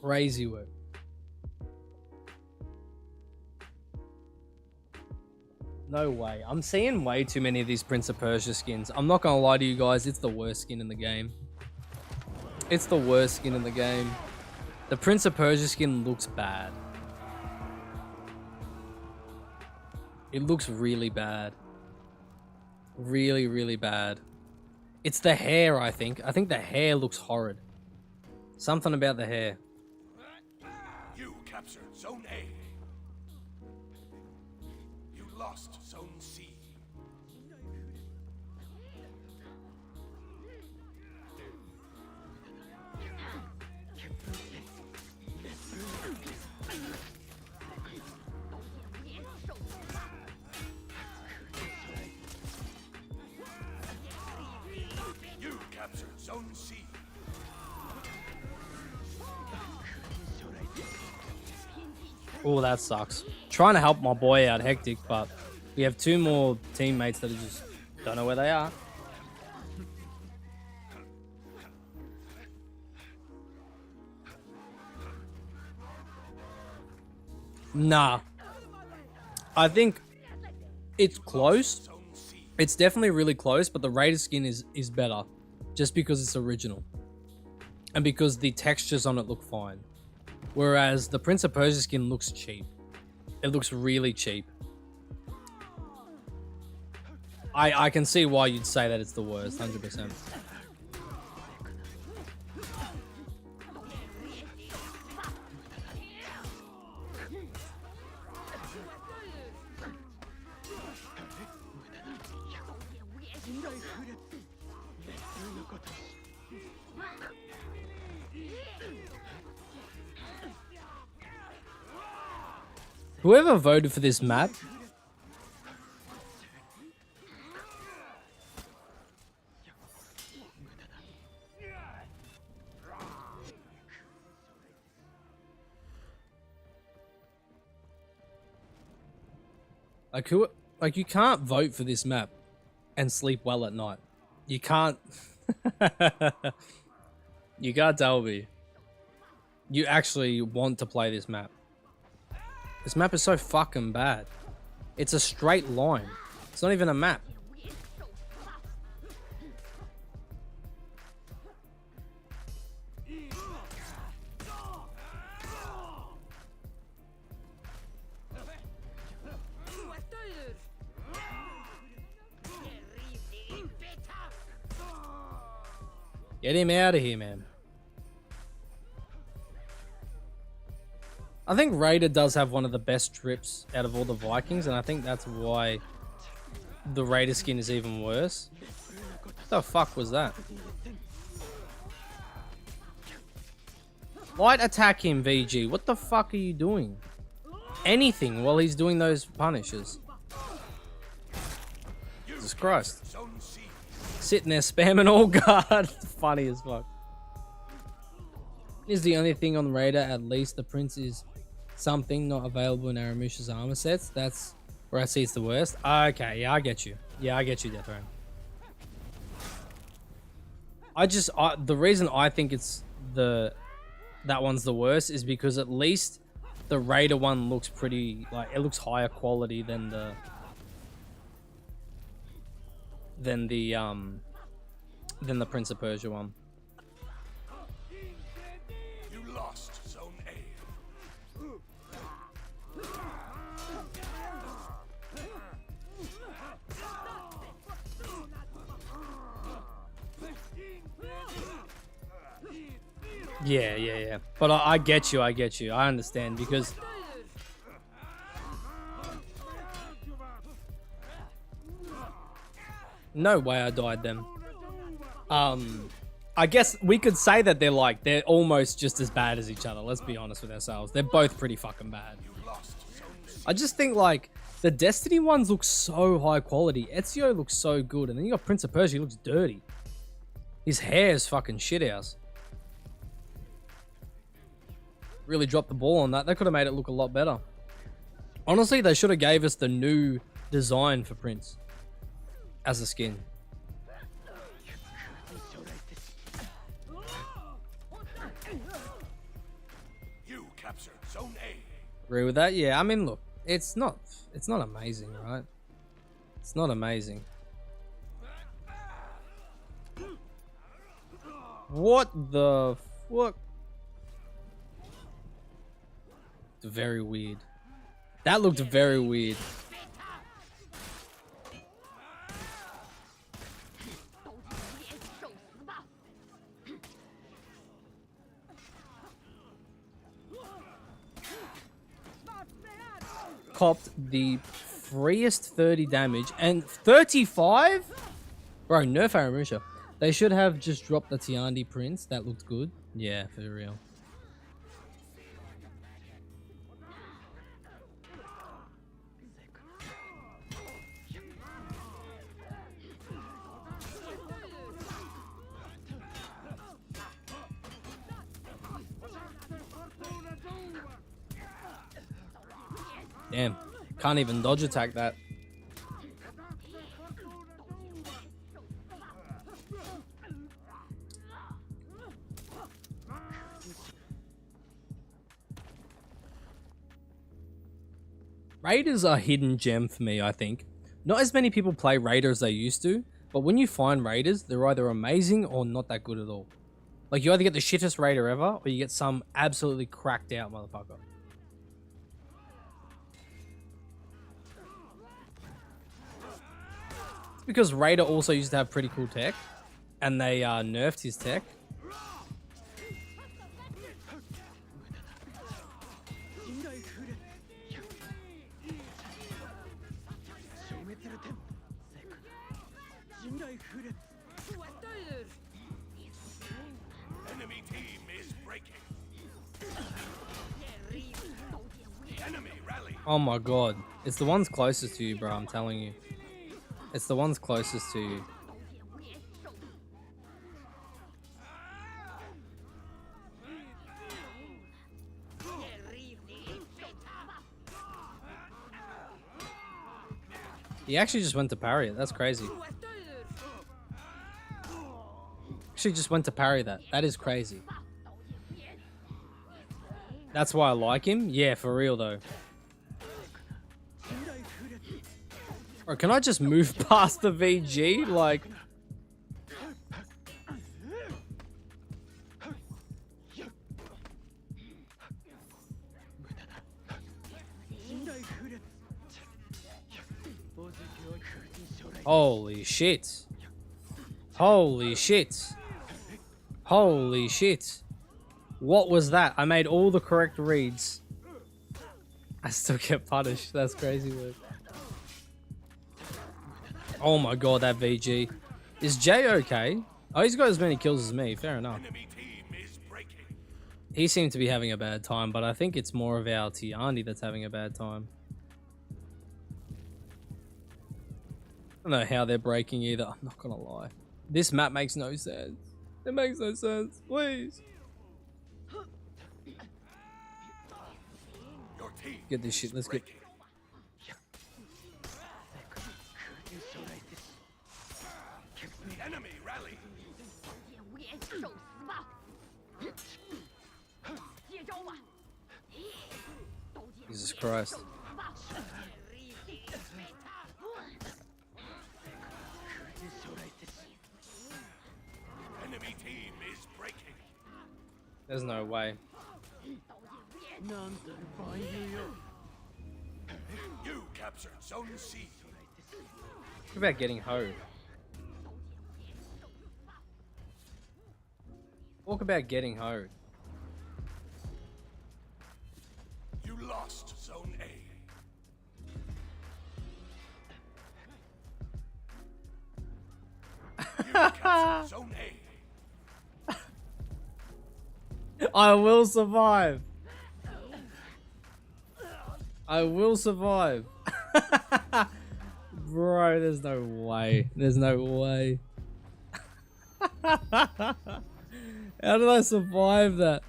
Crazy work. No way. I'm seeing way too many of these Prince of Persia skins. I'm not gonna lie to you guys, it's the worst skin in the game. It's the worst skin in the game. The Prince of Persia skin looks bad. It looks really bad. Really, really bad. It's the hair, I think. I think the hair looks horrid. Something about the hair. You captured Zone A. You lost Zone C. You captured Zone C. Oh, that sucks. Trying to help my boy out, Hectic, but we have two more teammates that are just don't know where they are. Nah. I think it's close. It's definitely really close, but the Raider skin is better just because it's original. And because the textures on it look fine. Whereas the Prince of Persia skin looks cheap. It looks really cheap. I can see why you'd say that it's the worst, 100%. Whoever voted for this map, like you can't vote for this map and sleep well at night. You can't. You can't tell me. You actually want to play this map. This map is so fucking bad. It's a straight line. It's not even a map. Get him out of here, man. I think Raider does have one of the best trips out of all the Vikings, and I think that's why the Raider skin is even worse. What the fuck was that? Light attack him, VG. What the fuck are you doing? Anything while he's doing those punishes. Jesus Christ. Zone C. Sitting there spamming all guard. Funny as fuck. Is the only thing on the radar, at least the Prince is something not available in Aramusha's armor sets. That's where I see it's the worst. Okay, yeah, I get you. Yeah, I get you, Death Rain. The reason I think it's that one's the worst is because at least the Raider one looks pretty, like, it looks higher quality than the Prince of Persia one. You lost Zone A. Yeah. But I get you. I understand because no way I died them. I guess we could say that they're almost just as bad as each other. Let's be honest with ourselves. They're both pretty fucking bad. I just think like the Destiny ones look so high quality. Ezio looks so good, and then you got Prince of Persia. He looks dirty. His hair is fucking shit house. Really dropped the ball on that. They could have made it look a lot better. Honestly, they should have gave us the new design for Prince as a skin. You capture Zone A. Agree with that? Yeah, I mean, look, it's not amazing, right? It's not amazing. What the fuck? Very weird. That looked very weird. Copped the freest 30 damage and 35? Bro, nerf Aramusha. They should have just dropped the Tiandi Prince. That looked good. Yeah, for real. Damn, can't even dodge attack that. Raiders are a hidden gem for me, I think. Not as many people play Raider as they used to, but when you find Raiders, they're either amazing or not that good at all. Like, you either get the shittest Raider ever, or you get some absolutely cracked out motherfucker. Because Raider also used to have pretty cool tech, and they nerfed his tech. Enemy team is breaking. Enemy rally. Oh my god. It's the ones closest to you, bro, I'm telling you. It's the ones closest to you. He actually just went to parry it. That's crazy. Actually just went to parry that. That is crazy. That's why I like him? Yeah, for real though. Or can I just move past the VG? Like... Holy shit. Holy shit. Holy shit. What was that? I made all the correct reads. I still get punished. That's crazy work. Oh my god, that VG. Is Jay okay? Oh, he's got as many kills as me. Fair enough. Enemy team is breaking. He seemed to be having a bad time, but I think it's more of our Tiandi that's having a bad time. I don't know how they're breaking either. I'm not gonna lie. This map makes no sense. It makes no sense. Please. Your team Get this shit. is Let's get. breaking. The enemy rally. 见无颜受死吧！接招吧！刀剑无 Jesus 颜 Christ. 受死吧！ Enemy team is breaking. There's no way. 刀剑无颜 You captured Zone C. What about getting hoed? Talk about getting hoed. You lost Zone A. You captured Zone A. I will survive. I will survive. Bro, there's no way. There's no way. How did I survive that?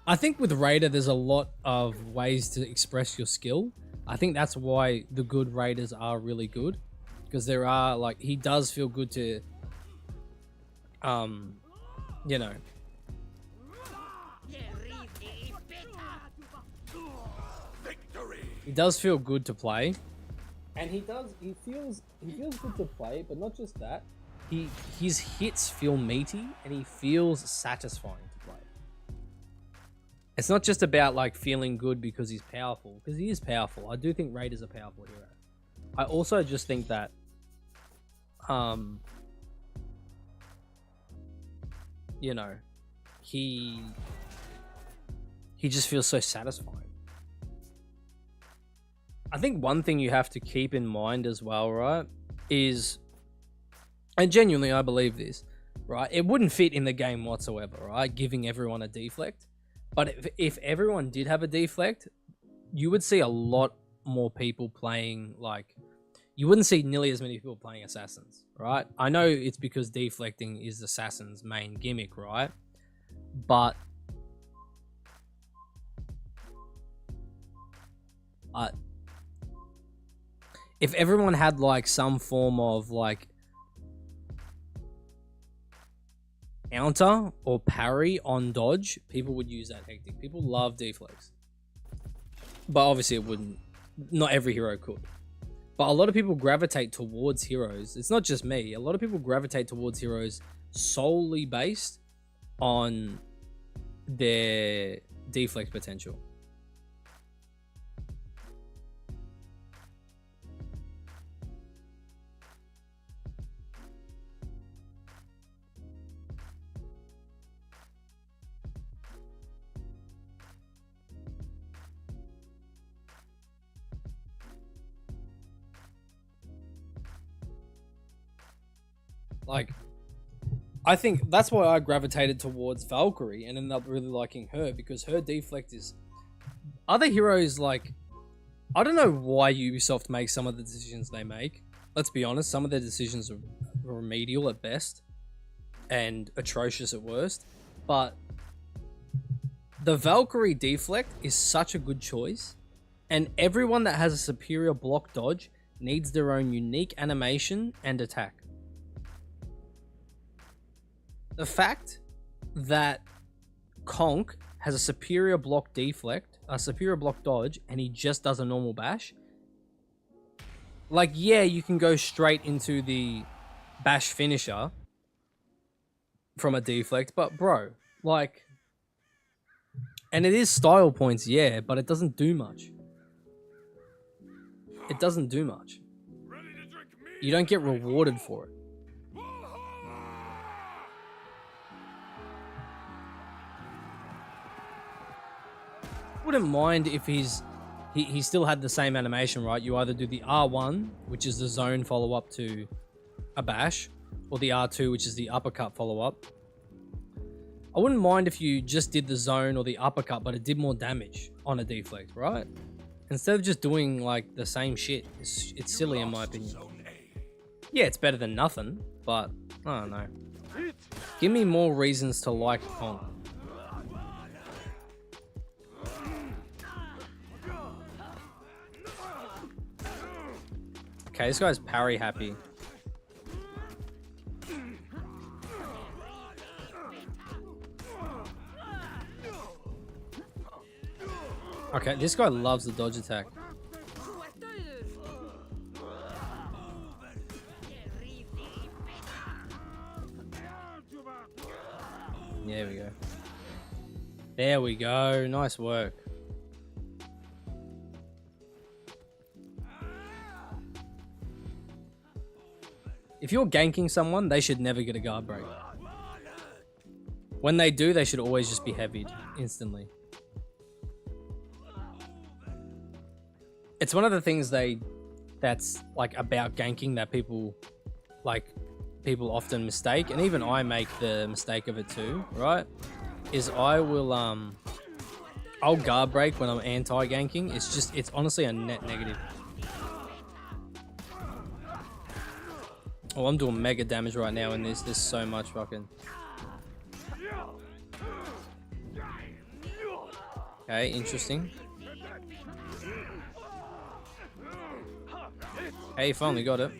I think with Raider, there's a lot of ways to express your skill. I think that's why the good Raiders are really good. Because there are, like, he does feel good to, you know. Victory. He does feel good to play. And he feels good to play, but not just that. His hits feel meaty and he feels satisfying to play. It's not just about like feeling good because he's powerful, because he is powerful. I do think Raid is a powerful hero. I also just think that you know, he just feels so satisfying. I think one thing you have to keep in mind as well, right, is, and genuinely I believe this, right, it wouldn't fit in the game whatsoever, right, giving everyone a deflect. But if everyone did have a deflect, you would see a lot more people playing, like, you wouldn't see nearly as many people playing Assassins, right? I know it's because deflecting is Assassin's main gimmick, right? But if everyone had like some form of like counter or parry on dodge, people would use that hectic. People love deflects. But obviously it wouldn't, not every hero could. But a lot of people gravitate towards heroes. It's not just me. A lot of people gravitate towards heroes solely based on their deflect potential. Like, I think that's why I gravitated towards Valkyrie and ended up really liking her, because her deflect is... Other heroes, like, I don't know why Ubisoft makes some of the decisions they make. Let's be honest, some of their decisions are remedial at best and atrocious at worst. But the Valkyrie deflect is such a good choice, and everyone that has a superior block dodge needs their own unique animation and attack. The fact that Conk has a superior block deflect, a superior block dodge, and he just does a normal bash. Like, yeah, you can go straight into the bash finisher from a deflect, but bro, like, and it is style points, yeah, but it doesn't do much. It doesn't do much. You don't get rewarded for it. Wouldn't mind if he still had the same animation, right? You either do the R1, which is the zone follow-up to a bash, or the R2, which is the uppercut follow-up. I wouldn't mind if you just did the zone or the uppercut, but it did more damage on a deflect, right? Instead of just doing like the same shit. It's silly in my opinion. Zone A. Yeah, it's better than nothing, but I don't know. Give me more reasons to like Kong. Okay, this guy's parry happy. Okay, this guy loves the dodge attack. There we go. There we go. Nice work. If you're ganking someone, they should never get a guard break. When they do, they should always just be heavied instantly. It's one of the things that's like about ganking that people often mistake, and even I make the mistake of it too, right? Is I'll guard break when I'm anti-ganking. It's honestly a net negative. Oh, I'm doing mega damage right now in this. There's so much fucking... Okay, interesting. Hey, you finally got it.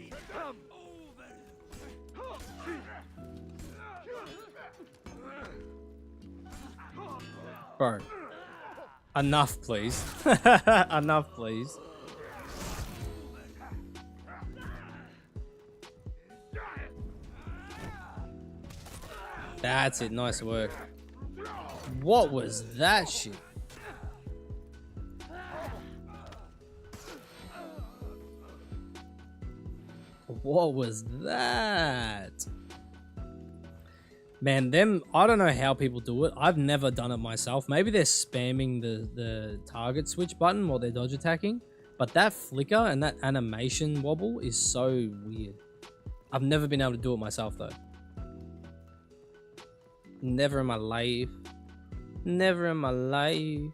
Bro. Enough, please. Enough, please. That's it. Nice work. What was that shit? What was that? Man, I don't know how people do it. I've never done it myself. Maybe they're spamming the target switch button while they're dodge attacking. But that flicker and that animation wobble is so weird. I've never been able to do it myself though. Never in my life. Never in my life.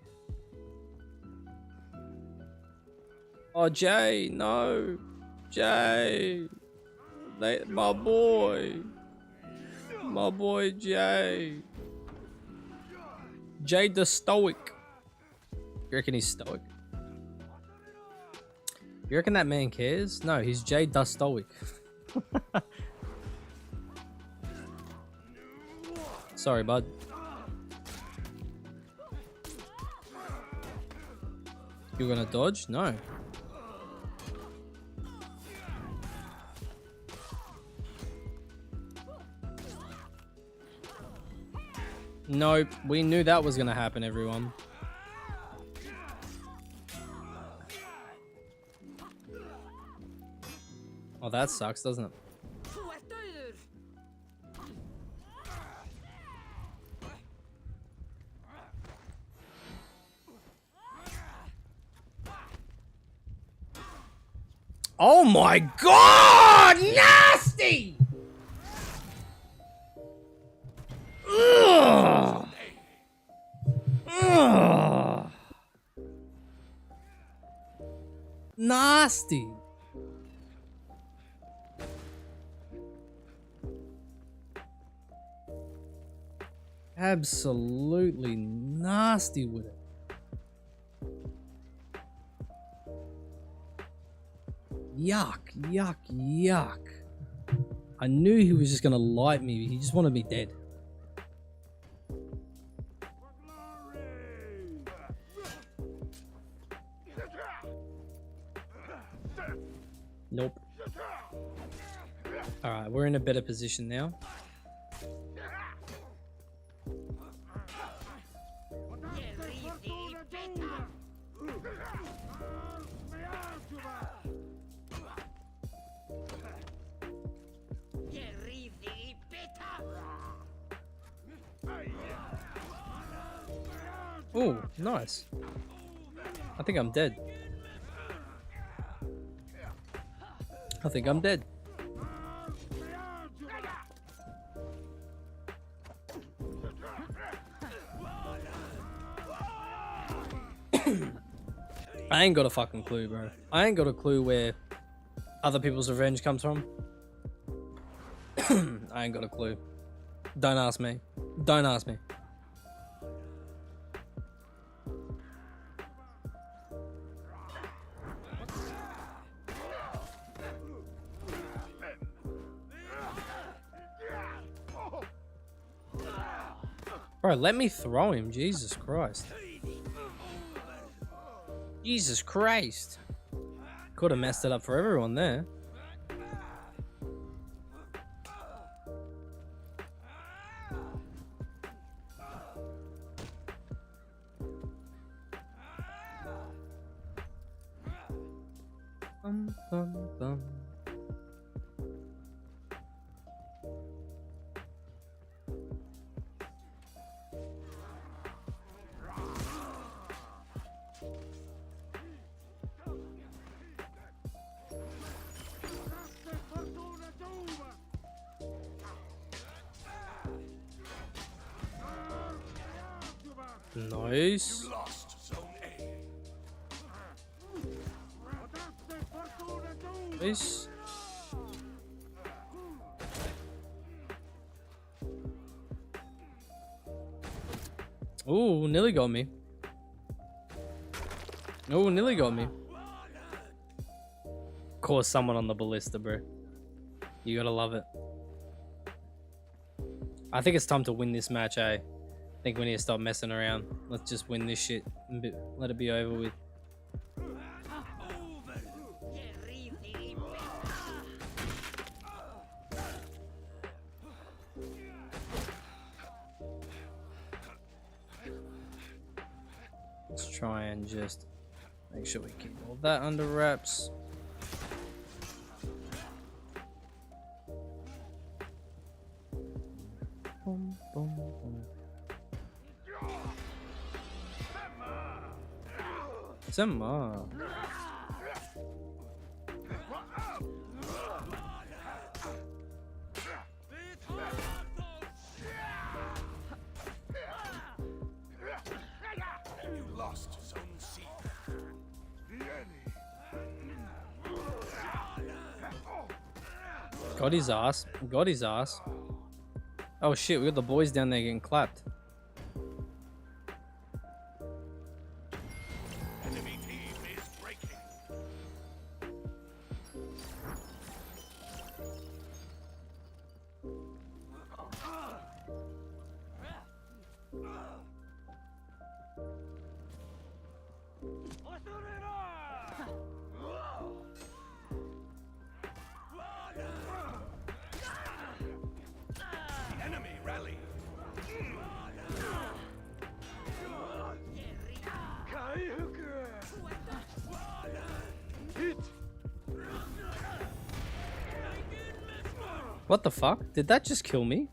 Oh, Jay, no. Jay. My boy. My boy, Jay. Jay the Stoic. You reckon he's stoic? You reckon that man cares? No, he's Jay the Stoic. Sorry, bud. You're gonna dodge? No. Nope. We knew that was gonna happen, everyone. Oh, that sucks, doesn't it? Oh my god! Nasty! Ugh. Ugh. Nasty. Absolutely nasty with it. Yuck, yuck, yuck. I knew he was just gonna light me. He just wanted me dead. Nope. Alright, we're in a better position now. Oh, nice. I think I'm dead. I think I'm dead. I ain't got a fucking clue, bro. I ain't got a clue where other people's revenge comes from. I ain't got a clue. Don't ask me. Don't ask me. Bro, let me throw him. Jesus Christ. Jesus Christ. Could have messed it up for everyone there. Bum, bum, bum. Nice. You lost Zone A. Nice. Ooh, nearly got me. Oh, nearly got me. Of course, someone on the ballista, bro. You gotta love it. I think it's time to win this match, eh? I think we need to stop messing around. Let's just win this shit and let it be over with. Let's try and just make sure we keep all that under wraps. Boom, boom, boom. Zema. You lost Zone C. Got his ass. Got his ass. Oh shit, we got the boys down there getting clapped. Enemy team is breaking. The enemy rally. What the fuck? Did that just kill me?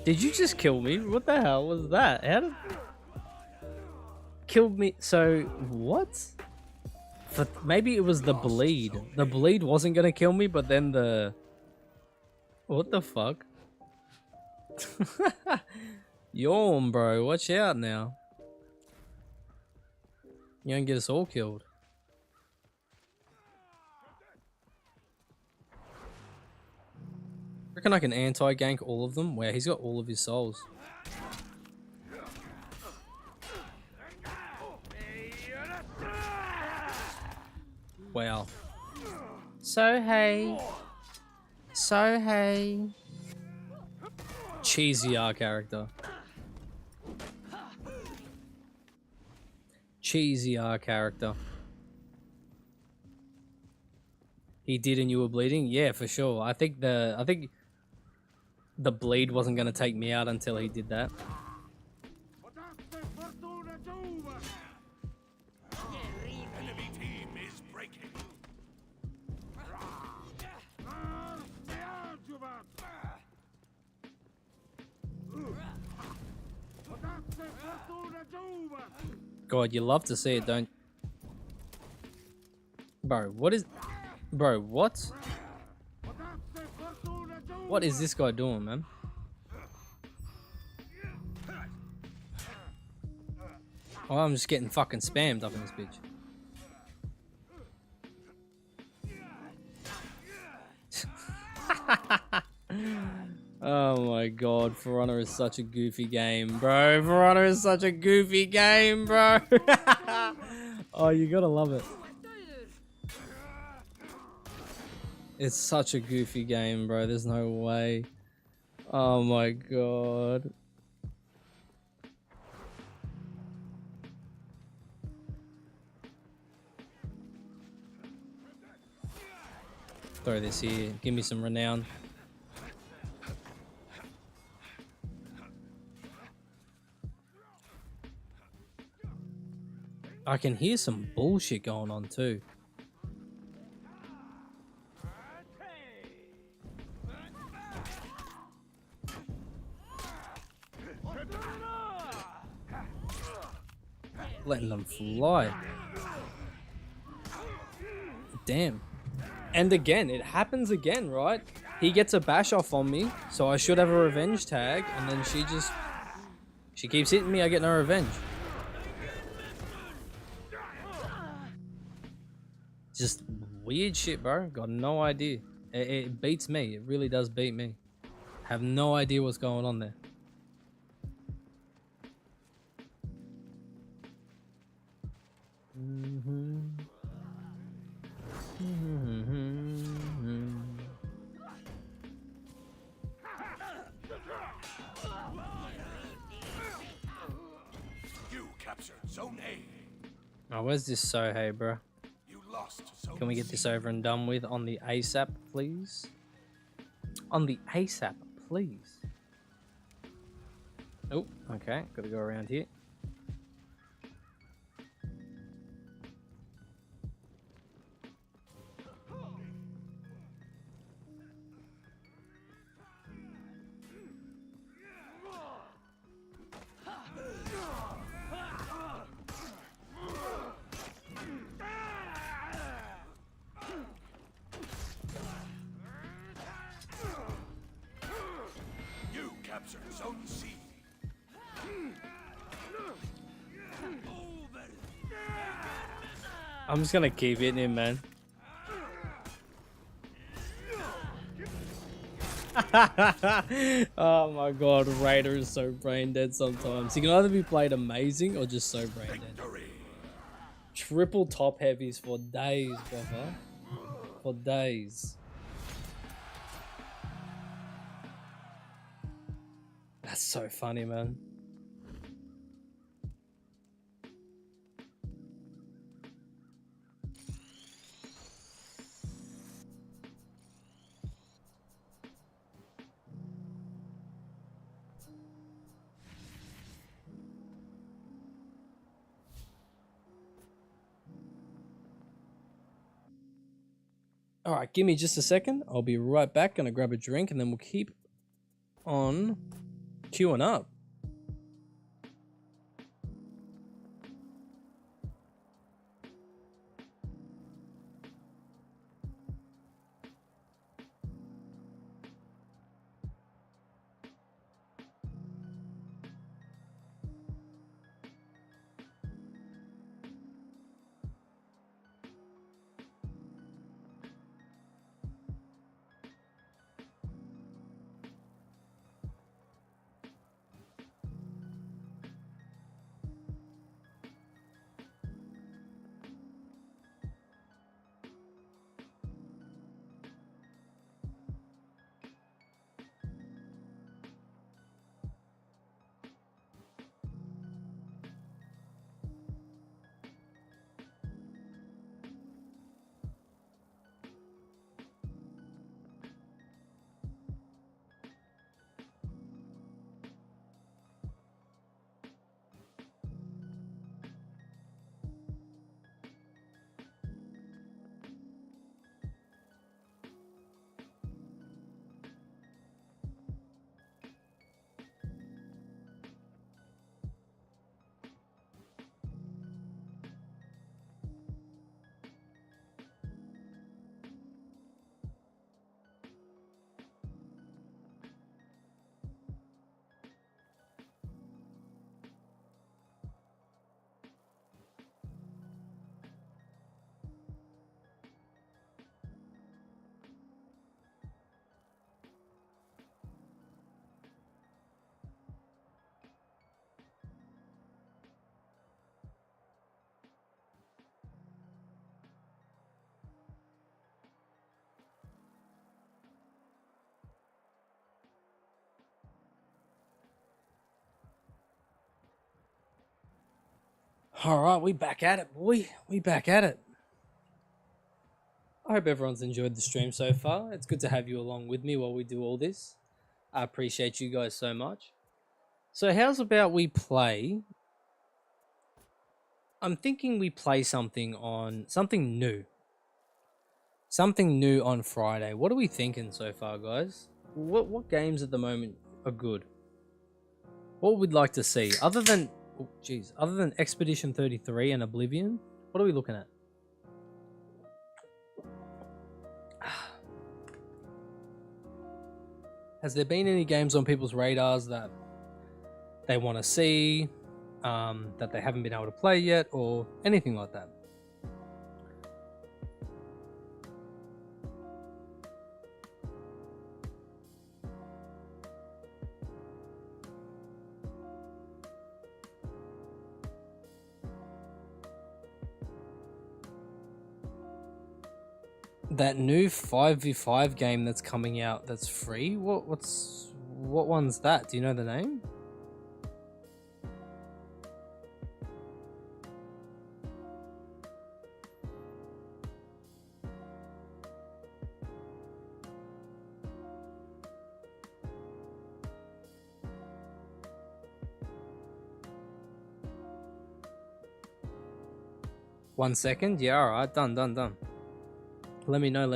Did you just kill me? What the hell was that? How did... Killed me... So, what? Maybe it was the bleed. The bleed wasn't gonna kill me, but then the... What the fuck? Yawn, bro. Watch out now. You don't get us all killed. Reckon I can anti-gank all of them? Wow, he's got all of his souls. Wow. So hey. So hey. Cheesy R character. Cheesy R character. He did and you were bleeding? Yeah, for sure. I think the bleed wasn't gonna take me out until he did that. Enemy team is breaking. God, you love to see it, don't... Bro, what is... Bro, what? What is this guy doing, man? Oh, I'm just getting fucking spammed up in this bitch. Oh my god, For Honor is such a goofy game, bro. For Honor is such a goofy game, bro. Oh, you gotta love it. It's such a goofy game, bro. There's no way. Oh my god. Throw this here. Give me some renown. I can hear some bullshit going on too. Letting them fly. Damn. And again, it happens again, right? He gets a bash off on me, so I should have a revenge tag, and then she keeps hitting me, I get no revenge. Just weird shit, bro. Got no idea. It beats me. It really does beat me. Have no idea what's going on there. You captured Zone A. Oh, where's this Sohei, bro? You lost Zone Can we get C. this over and done with on the ASAP, please? On the ASAP, please. Oh, okay. Gotta go around here. You captured Zone C. I'm just gonna keep hitting him, man. Oh my god, Raider is so brain dead sometimes. He can either be played amazing or just so brain dead. Victory. Triple top heavies for days, brother. For days. That's so funny, man. All right, give me just a second. I'll be right back. Gonna grab a drink and then we'll keep on queuing up. All right, we back at it, boy. We back at it. I hope everyone's enjoyed the stream so far. It's good to have you along with me while we do all this. I appreciate you guys so much. So how's about we play? I'm thinking we play something new. Something new on Friday. What are we thinking so far, guys? What games at the moment are good? What would we like to see other than Expedition 33 and Oblivion? What are we looking at? Has there been any games on people's radars that they want to see, that they haven't been able to play yet, or anything like that? That new 5v5 game that's coming out that's free? What one's that? Do you know the name? One second? Yeah, alright, done. Let me know.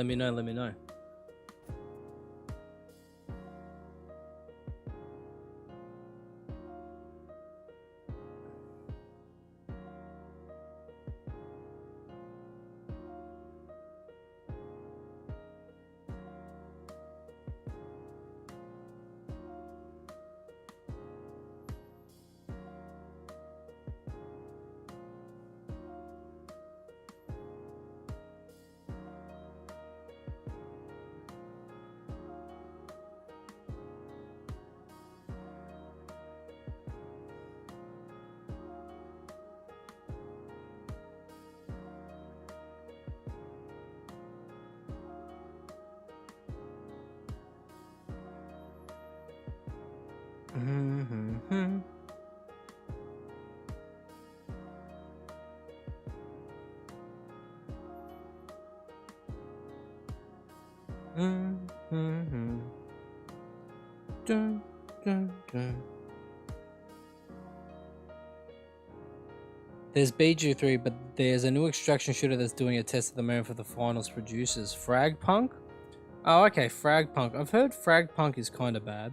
There's BG3, but there's a new extraction shooter that's doing a test at the moment for the finals producers. Fragpunk? Oh, okay, Fragpunk. I've heard Fragpunk is kind of bad.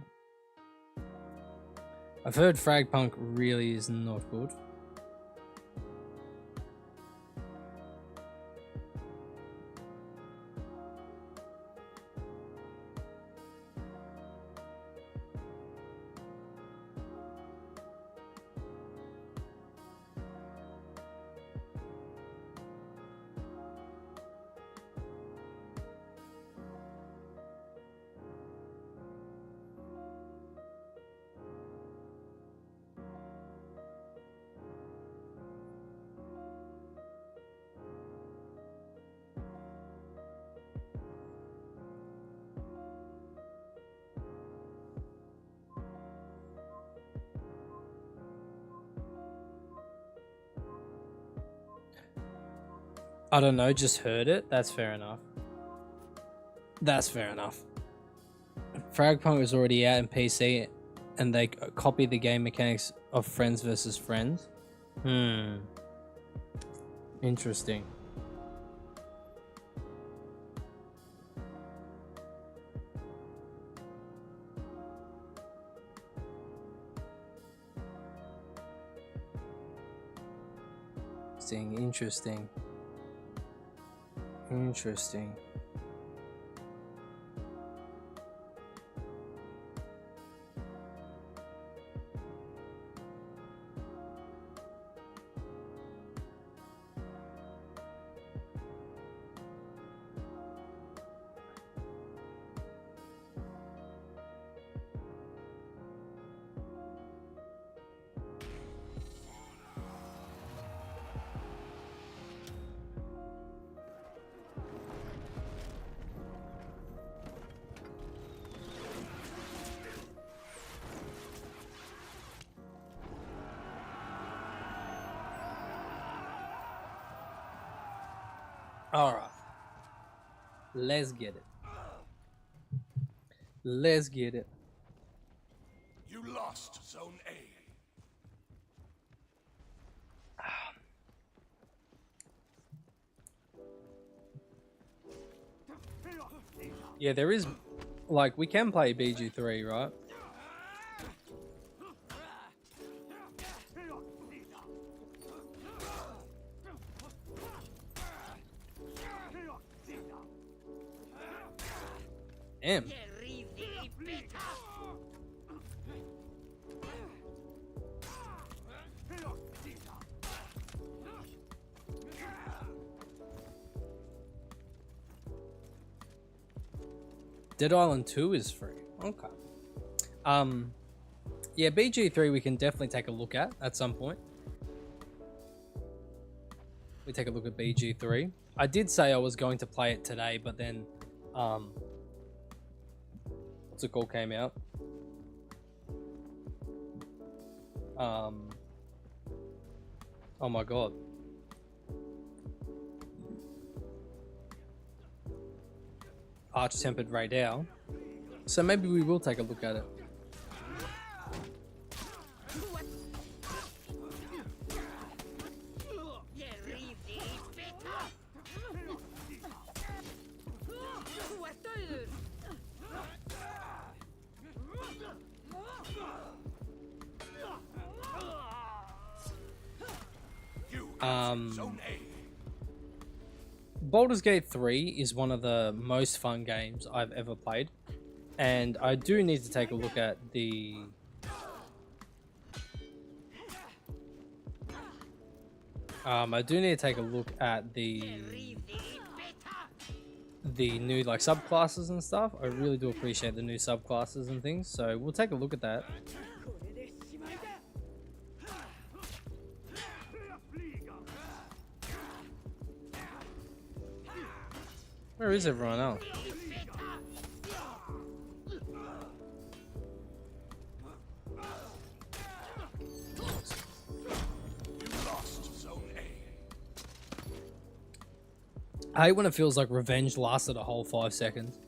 I've heard Fragpunk really is not good. I don't know, just heard it. That's fair enough. Fragpunk is already out in PC, and they copy the game mechanics of Friends versus Friends. Interesting. Interesting. Alright. Let's get it. Let's get it. You lost Zone A. Yeah, there is, like, we can play BG3, right? Damn. Dead Island 2 is free. Okay. Yeah, BG3 we can definitely take a look at some point. We take a look at BG3. I did say I was going to play it today, but then what's it called came out. Oh my god. Arch-Tempered Raidou. So maybe we will take a look at it. You captured Zone A. Baldur's Gate 3 is one of the most fun games I've ever played, and I do need to take a look at the new like subclasses and stuff. I really do appreciate the new subclasses and things, so we'll take a look at that. Where is everyone else? You lost Zone A. I hate when it feels like revenge lasted a whole 5 seconds.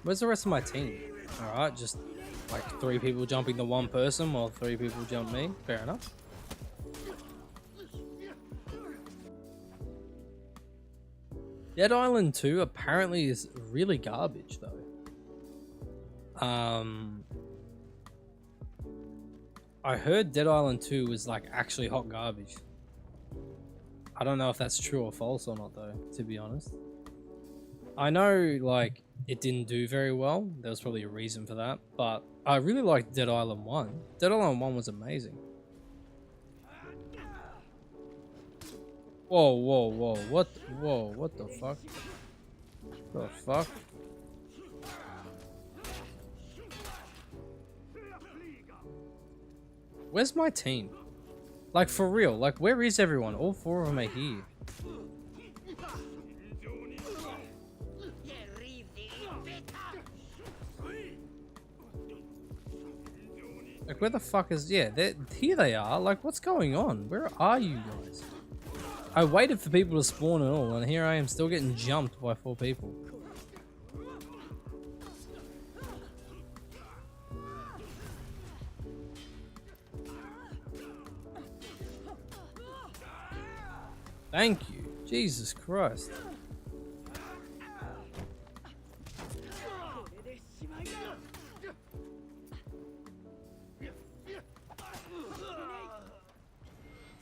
Where's the rest of my team? Alright, just like 3 people jumping the one person while 3 people jump me. Fair enough. Dead Island 2 apparently is really garbage though. I heard Dead Island 2 was like actually hot garbage. I don't know if that's true or false or not though, to be honest. I know like it didn't do very well. There was probably a reason for that, but I really liked Dead Island 1. Dead Island 1 was amazing. Whoa, whoa, whoa, what the fuck? The fuck? Where's my team? Like, for real, like, where is everyone? All 4 of them are here. Like, where the fuck is... Yeah, here they are. Like, what's going on? Where are you guys? I waited for people to spawn and all, and here I am still getting jumped by 4 people. Thank you. Jesus Christ.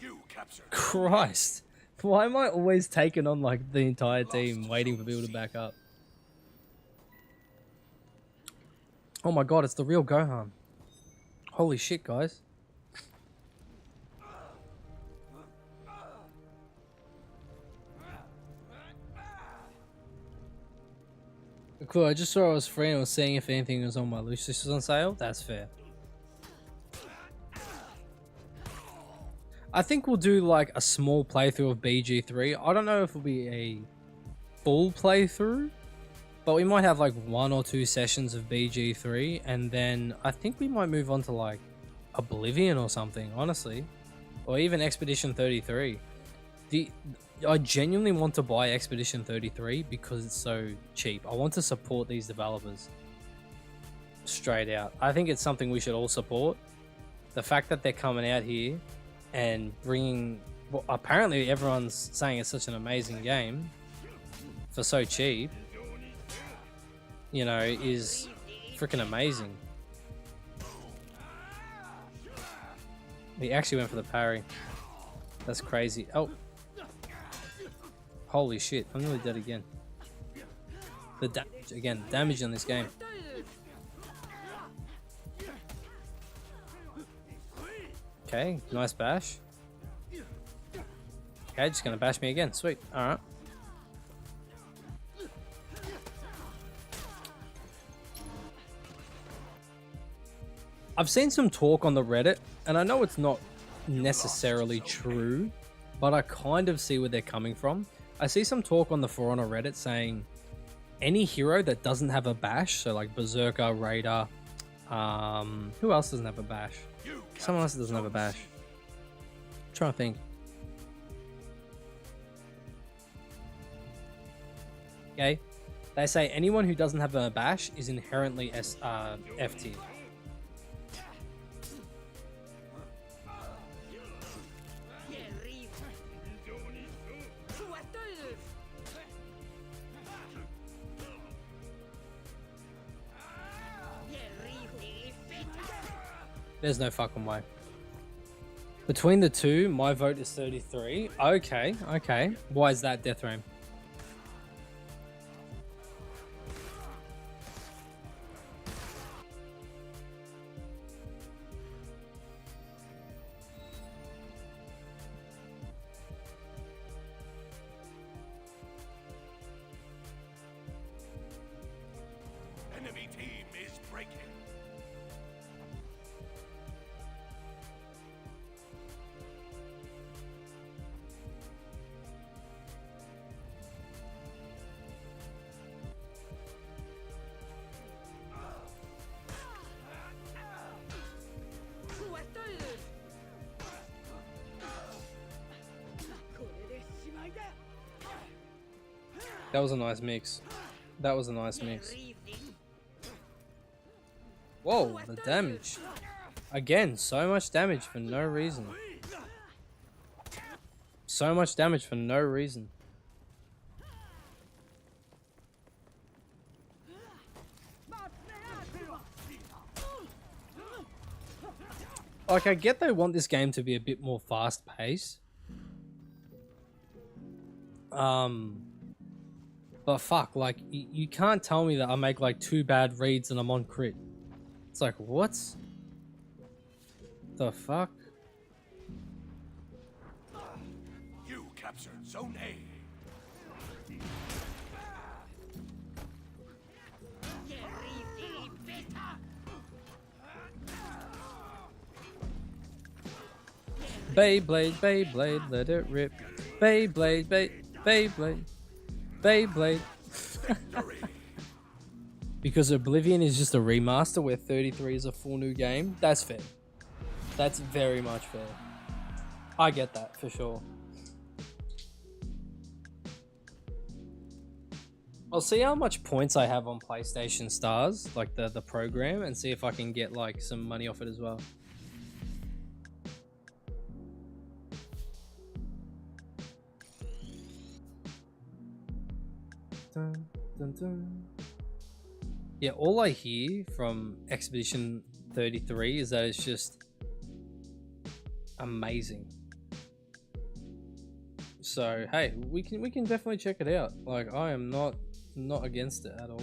You captured. Christ. Why am I always taking on like the entire team waiting for people to back up? Oh my god, it's the real Gohan. Holy shit, guys. Cool, I just saw I was free and was seeing if anything was on my Lucius was on sale. That's fair. I think we'll do like a small playthrough of BG3. I don't know if it'll be a full playthrough, but we might have like 1 or 2 sessions of BG3, and then I think we might move on to like Oblivion or something, honestly, or even Expedition 33. the I genuinely want to buy Expedition 33 because it's so cheap. I want to support these developers. Straight out. I think it's something we should all support. The fact that they're coming out here and bringing, well, apparently everyone's saying it's such an amazing game for so cheap, you know, is freaking amazing. He actually went for the parry. That's crazy. Oh. Holy shit, I'm nearly dead again. The damage, again, damage on this game. Okay, nice bash. Okay, just gonna bash me again. Sweet. Alright. I've seen some talk on the Reddit, and I know it's not necessarily true, but I kind of see where they're coming from. I see some talk on the For Honor Reddit saying any hero that doesn't have a bash, so like Berserker, Raider, who else doesn't have a bash? Someone else doesn't have a bash. I'm trying to think. Okay, they say anyone who doesn't have a bash is inherently F tier. There's no fucking way. Between the two, my vote is 33. Okay, okay. Why is that, Death Ram? Enemy team is breaking. That was a nice mix. That was a nice mix. Whoa, the damage. Again, so much damage for no reason. So much damage for no reason. Like, I get they want this game to be a bit more fast-paced. But fuck, like, you can't tell me that I make like 2 bad reads and I'm on crit. It's like, what? The fuck? You captured Zone A. Beyblade, Beyblade, let it rip. Beyblade, Beyblade, Beyblade. Because Oblivion is just a remaster where 33 is a full new game. That's fair. That's very much fair. I get that for sure. I'll see how much points I have on PlayStation Stars, like the program, and see if I can get like some money off it as well. Dun, dun, dun. Yeah, all I hear from Expedition 33 is that it's just amazing. So hey, we can definitely check it out. Like, I am not against it at all.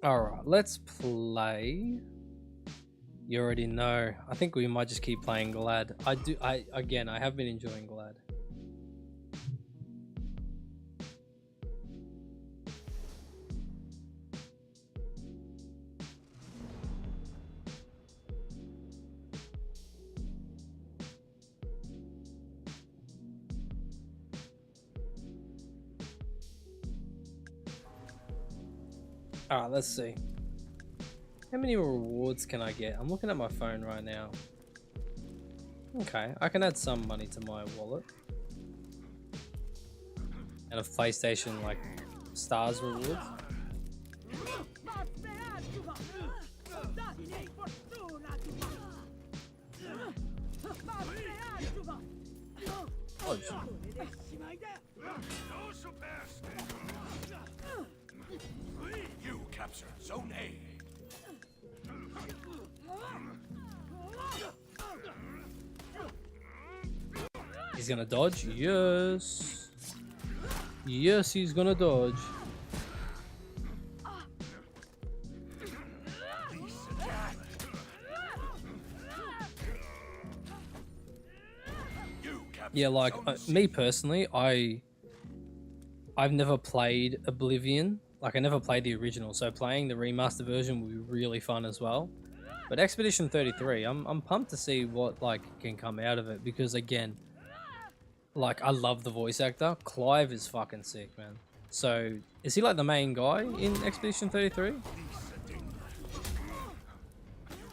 Alright, let's play. You already know. I think we might just keep playing Glad. I have been enjoying Glad. Alright, let's see. How many rewards can I get? I'm looking at my phone right now. Okay, I can add some money to my wallet. And a PlayStation, like, stars rewards. Oh, You captured Zone A. he's gonna dodge? Yes. Yes, he's gonna dodge. You captured Yeah, like Zone C. me personally, I've never played Oblivion. Like I never played the original, so playing the remaster version would be really fun as well. But Expedition 33, I'm pumped to see what like can come out of it because again, like I love the voice actor. Clive is fucking sick, man. So is he like the main guy in Expedition 33? You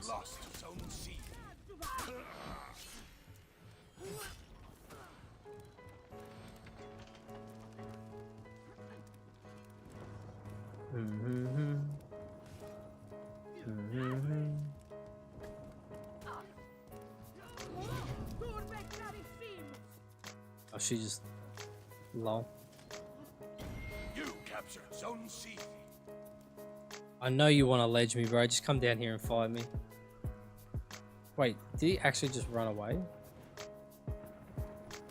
lost Zone C. Oh, she just lol. You captured Zone C. I know you want to ledge me, bro. Just come down here and fight me. Wait, did he actually just run away?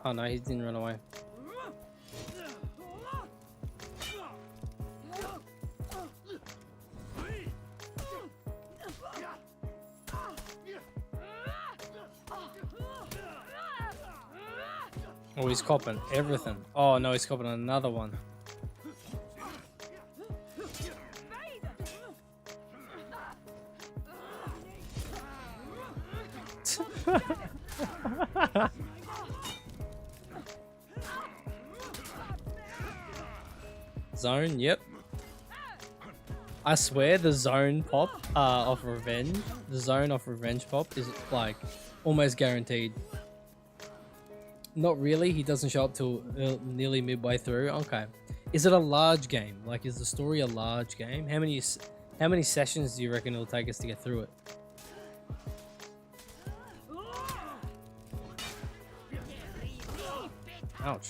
Oh no, he didn't run away. Oh, he's copping everything. Oh no, he's copping another one. Zone, yep. I swear the zone pop of revenge, the zone of revenge pop is like almost guaranteed. Not really, he doesn't show up till nearly midway through. Okay. Is it a large game? Like is the story a large game? How many sessions do you reckon it'll take us to get through it? Ouch.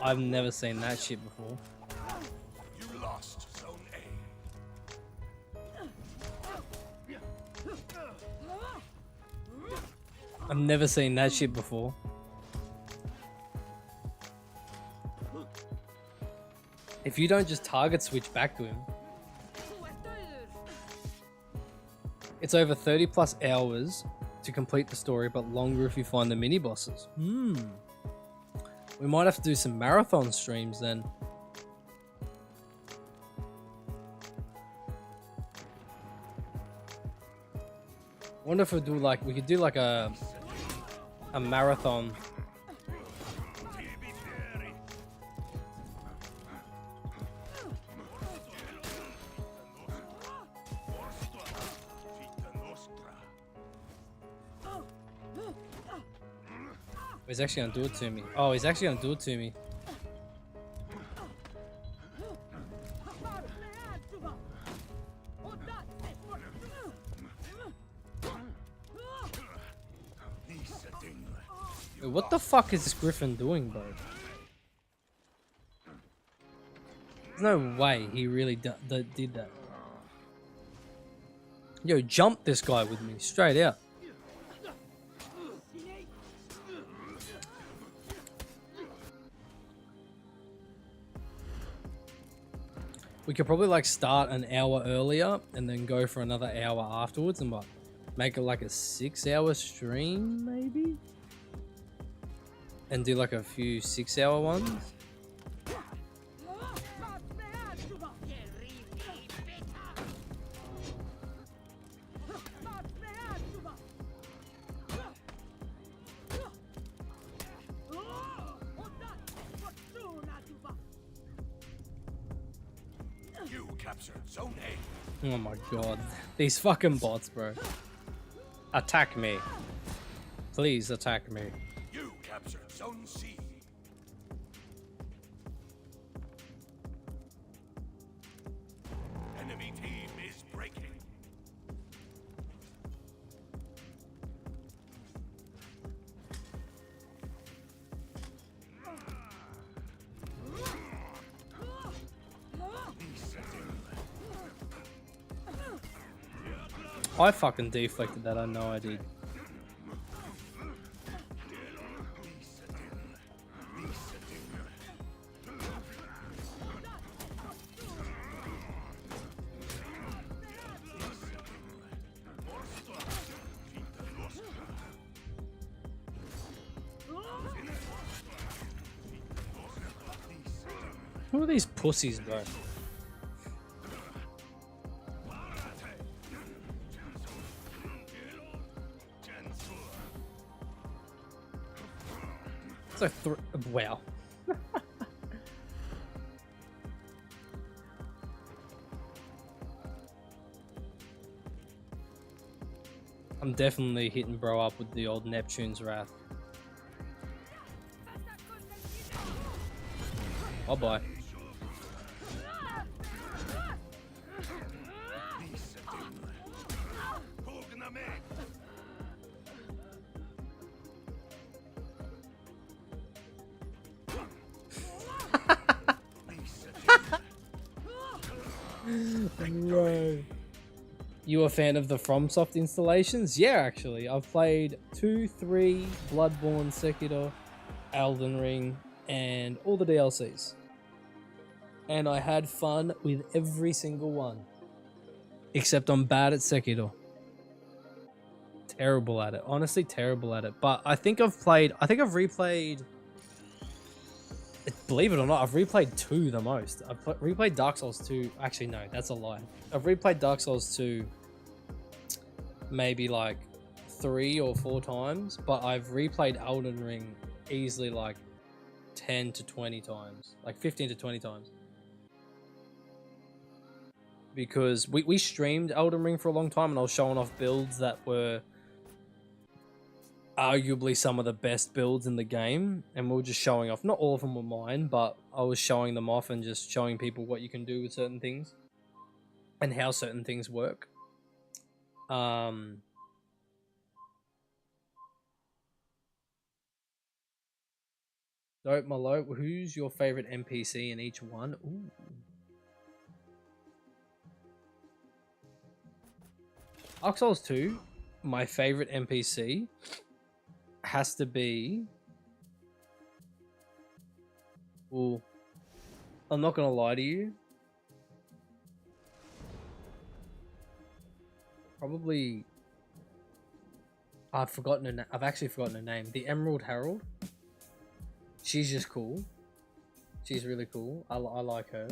I've never seen that shit before. You lost Zone A. I've never seen that shit before. If you don't just target switch back to him. It's over 30 plus hours to complete the story, but longer if you find the mini bosses. We might have to do some marathon streams then. Wonder if we could do like a marathon. He's actually gonna do it to me. Oh, he's actually gonna do it to me. what the fuck is this Griffin doing, bro? There's no way he really did that. Yo, jump this guy with me, straight out. We could probably like start an hour earlier and then go for another hour afterwards and what? Make it like a 6-hour stream maybe? And do like a few 6-hour ones? You capture Zone A. Oh my god. These fucking bots, bro. Attack me. Please attack me. You capture Zone C. Enemy team is breaking. I fucking deflected that, I know I did. Who are these pussies, bro? It's like wow. I'm definitely hitting bro up with the old Neptune's Wrath. Bye bye. Right. You a fan of the FromSoft installations? Yeah, actually. I've played 2, 3, Bloodborne, Sekiro, Elden Ring, and all the DLCs. And I had fun with every single one. Except I'm bad at Sekiro. Terrible at it. Honestly, terrible at it. But I think I've replayed... Believe it or not, I've replayed 2 the most. I've replayed Dark Souls 2. Actually, no, that's a lie. I've replayed Dark Souls 2 maybe like 3 or 4 times, but I've replayed Elden Ring easily like 10 to 20 times. Like 15 to 20 times. Because we streamed Elden Ring for a long time and I was showing off builds that were arguably some of the best builds in the game, and we were just showing off. Not all of them were mine, but I was showing them off and just showing people what you can do with certain things and how certain things work. Dope Malo, who's your favorite NPC in each one? Ooh. Dark Souls 2, my favorite NPC has to be... Well, I'm not gonna lie to you. Probably... I've actually forgotten her name. The Emerald Herald. She's just cool. She's really cool. I like her.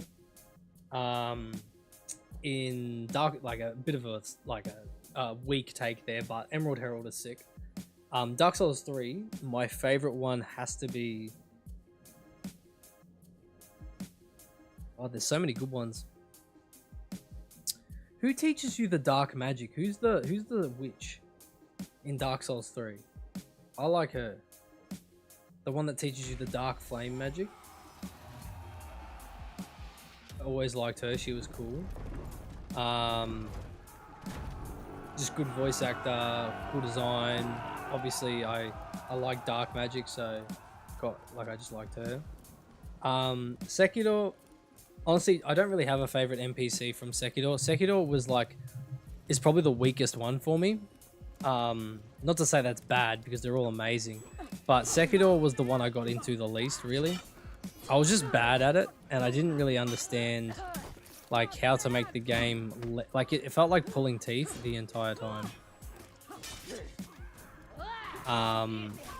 In Dark... Like a bit of a... Like a weak take there, but Emerald Herald is sick. Dark Souls 3, my favorite one has to be... Oh, there's so many good ones. Who teaches you the dark magic? Who's the witch in Dark Souls 3? I like her. The one that teaches you the dark flame magic. I always liked her, she was cool. Just good voice actor, cool design. obviously I like dark magic, so I just liked her. Sekiro, honestly, I don't really have a favorite NPC from Sekiro. Sekiro is probably the weakest one for me. Not to say that's bad because they're all amazing, but Sekiro was the one I got into the least, really. I was just bad at it, and I didn't really understand like how to make the game it felt like pulling teeth the entire time.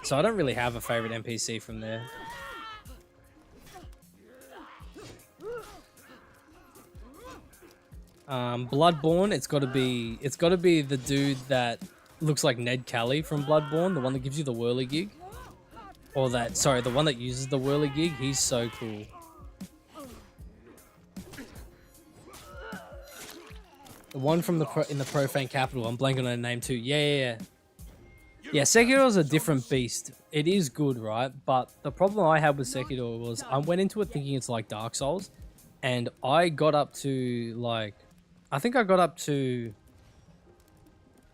So I don't really have a favorite NPC from there. Bloodborne, it's got to be the dude that looks like Ned Kelly from Bloodborne, the one that gives you the whirligig, or the one that uses the whirligig. He's so cool. The one from in the Profane Capital. I'm blanking on her name too. Yeah. Sekiro is a different beast. It is good, right? But the problem I had with Sekiro was I went into it thinking it's like Dark Souls, and I got up to I think I got up to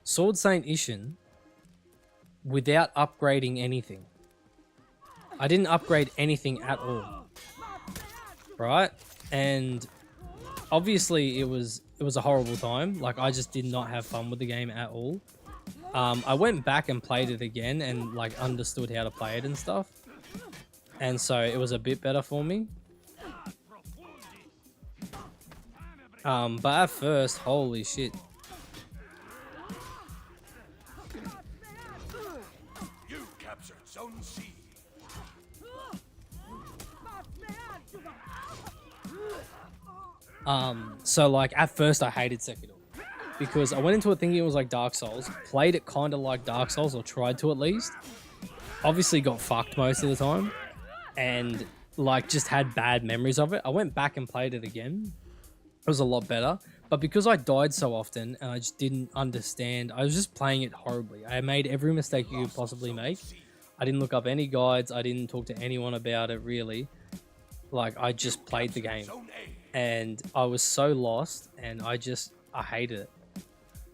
Sword Saint Ishin without upgrading anything. I didn't upgrade anything at all, right? And obviously it was a horrible time. Like, I just did not have fun with the game at all. I went back and played it again and like understood how to play it and stuff, and so it was a bit better for me. But at first, holy shit. You captured Zone C. So like at first I hated Sekiro because I went into it thinking it was like Dark Souls, played it kind of like Dark Souls, or tried to at least. Obviously got fucked most of the time, and like just had bad memories of it. I went back and played it again. It was a lot better, but because I died so often and I just didn't understand, I was just playing it horribly. I made every mistake you could possibly make. I didn't look up any guides. I didn't talk to anyone about it, really. Like, I just played the game, and I was so lost, and I hated it.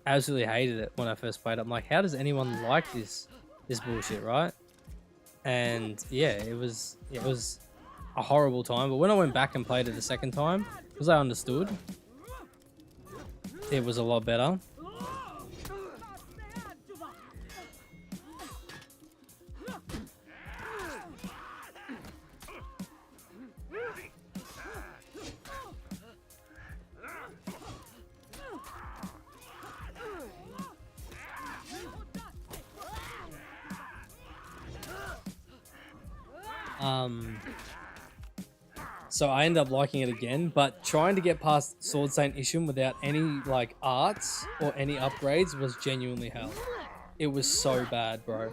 Absolutely hated it when I first played it. I'm like, how does anyone like this bullshit, right? And yeah, it was a horrible time. But when I went back and played it the second time, because I understood, it was a lot better. So I ended up liking it again, but trying to get past Sword Saint Ishin without any like arts or any upgrades was genuinely hell. It was so bad, bro.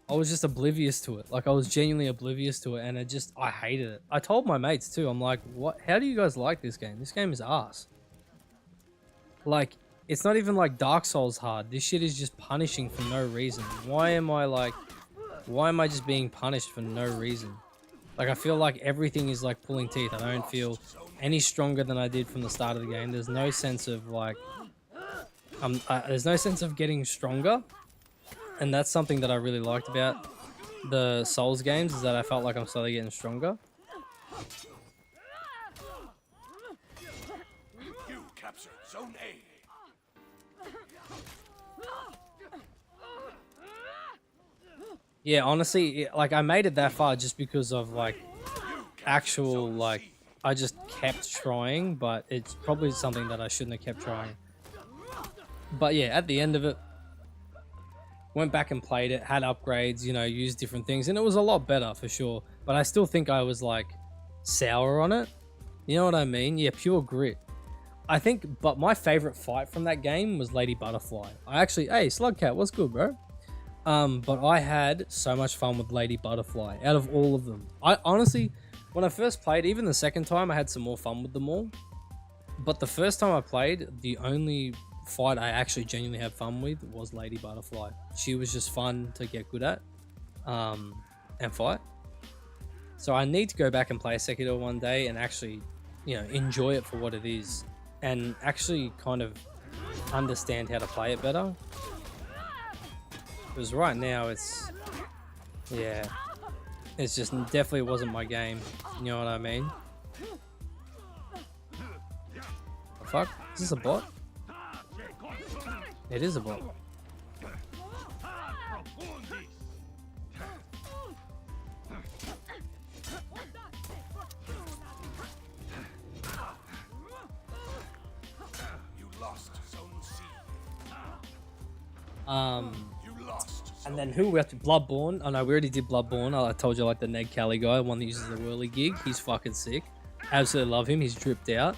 I was just oblivious to it. Like, I was genuinely oblivious to it, and I hated it. I told my mates too. I'm like, what? How do you guys like this game? This game is ass. Like, it's not even like Dark Souls hard. This shit is just punishing for no reason. Why am I just being punished for no reason? Like, I feel like everything is like pulling teeth. I don't feel any stronger than I did from the start of the game. There's no sense of like, there's no sense of getting stronger. And that's something that I really liked about the Souls games, is that I felt like I'm slowly getting stronger. You captured Zone A. Yeah, honestly, like, I made it that far just because of like actual, like, I just kept trying, but it's probably something that I shouldn't have kept trying. But yeah, at the end of it, went back and played it, had upgrades, you know, used different things, and it was a lot better for sure. But I still think I was like sour on it. You know what I mean? Yeah, pure grit. I think, but my favorite fight from that game was Lady Butterfly. Hey, Slugcat, what's good, bro? But I had so much fun with Lady Butterfly out of all of them. I honestly, when I first played, even the second time, I had some more fun with them all. But the first time I played, the only fight I actually genuinely had fun with was Lady Butterfly. She was just fun to get good at, and fight. So I need to go back and play Sekiro one day and actually, you know, enjoy it for what it is. and actually kind of understand how to play it better. Because right now it's, yeah, it's just definitely wasn't my game. You know what I mean? The fuck? Is this a bot? It is a bot. You lost Zone C. You lost. And then who we have to Bloodborne. Oh no, we already did Bloodborne. I told you, like, the Ned Kelly guy, one that uses the whirly gig. He's fucking sick. Absolutely love him. He's dripped out.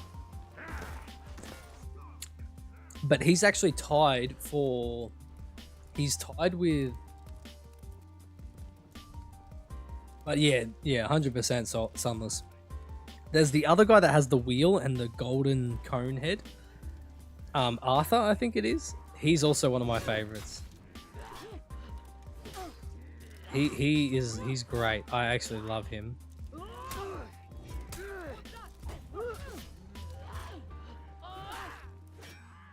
But he's actually tied for. He's tied with. But yeah, 100% Sunless. There's the other guy that has the wheel and the golden cone head. Arthur, I think it is. He's also one of my favorites. He's great. I actually love him.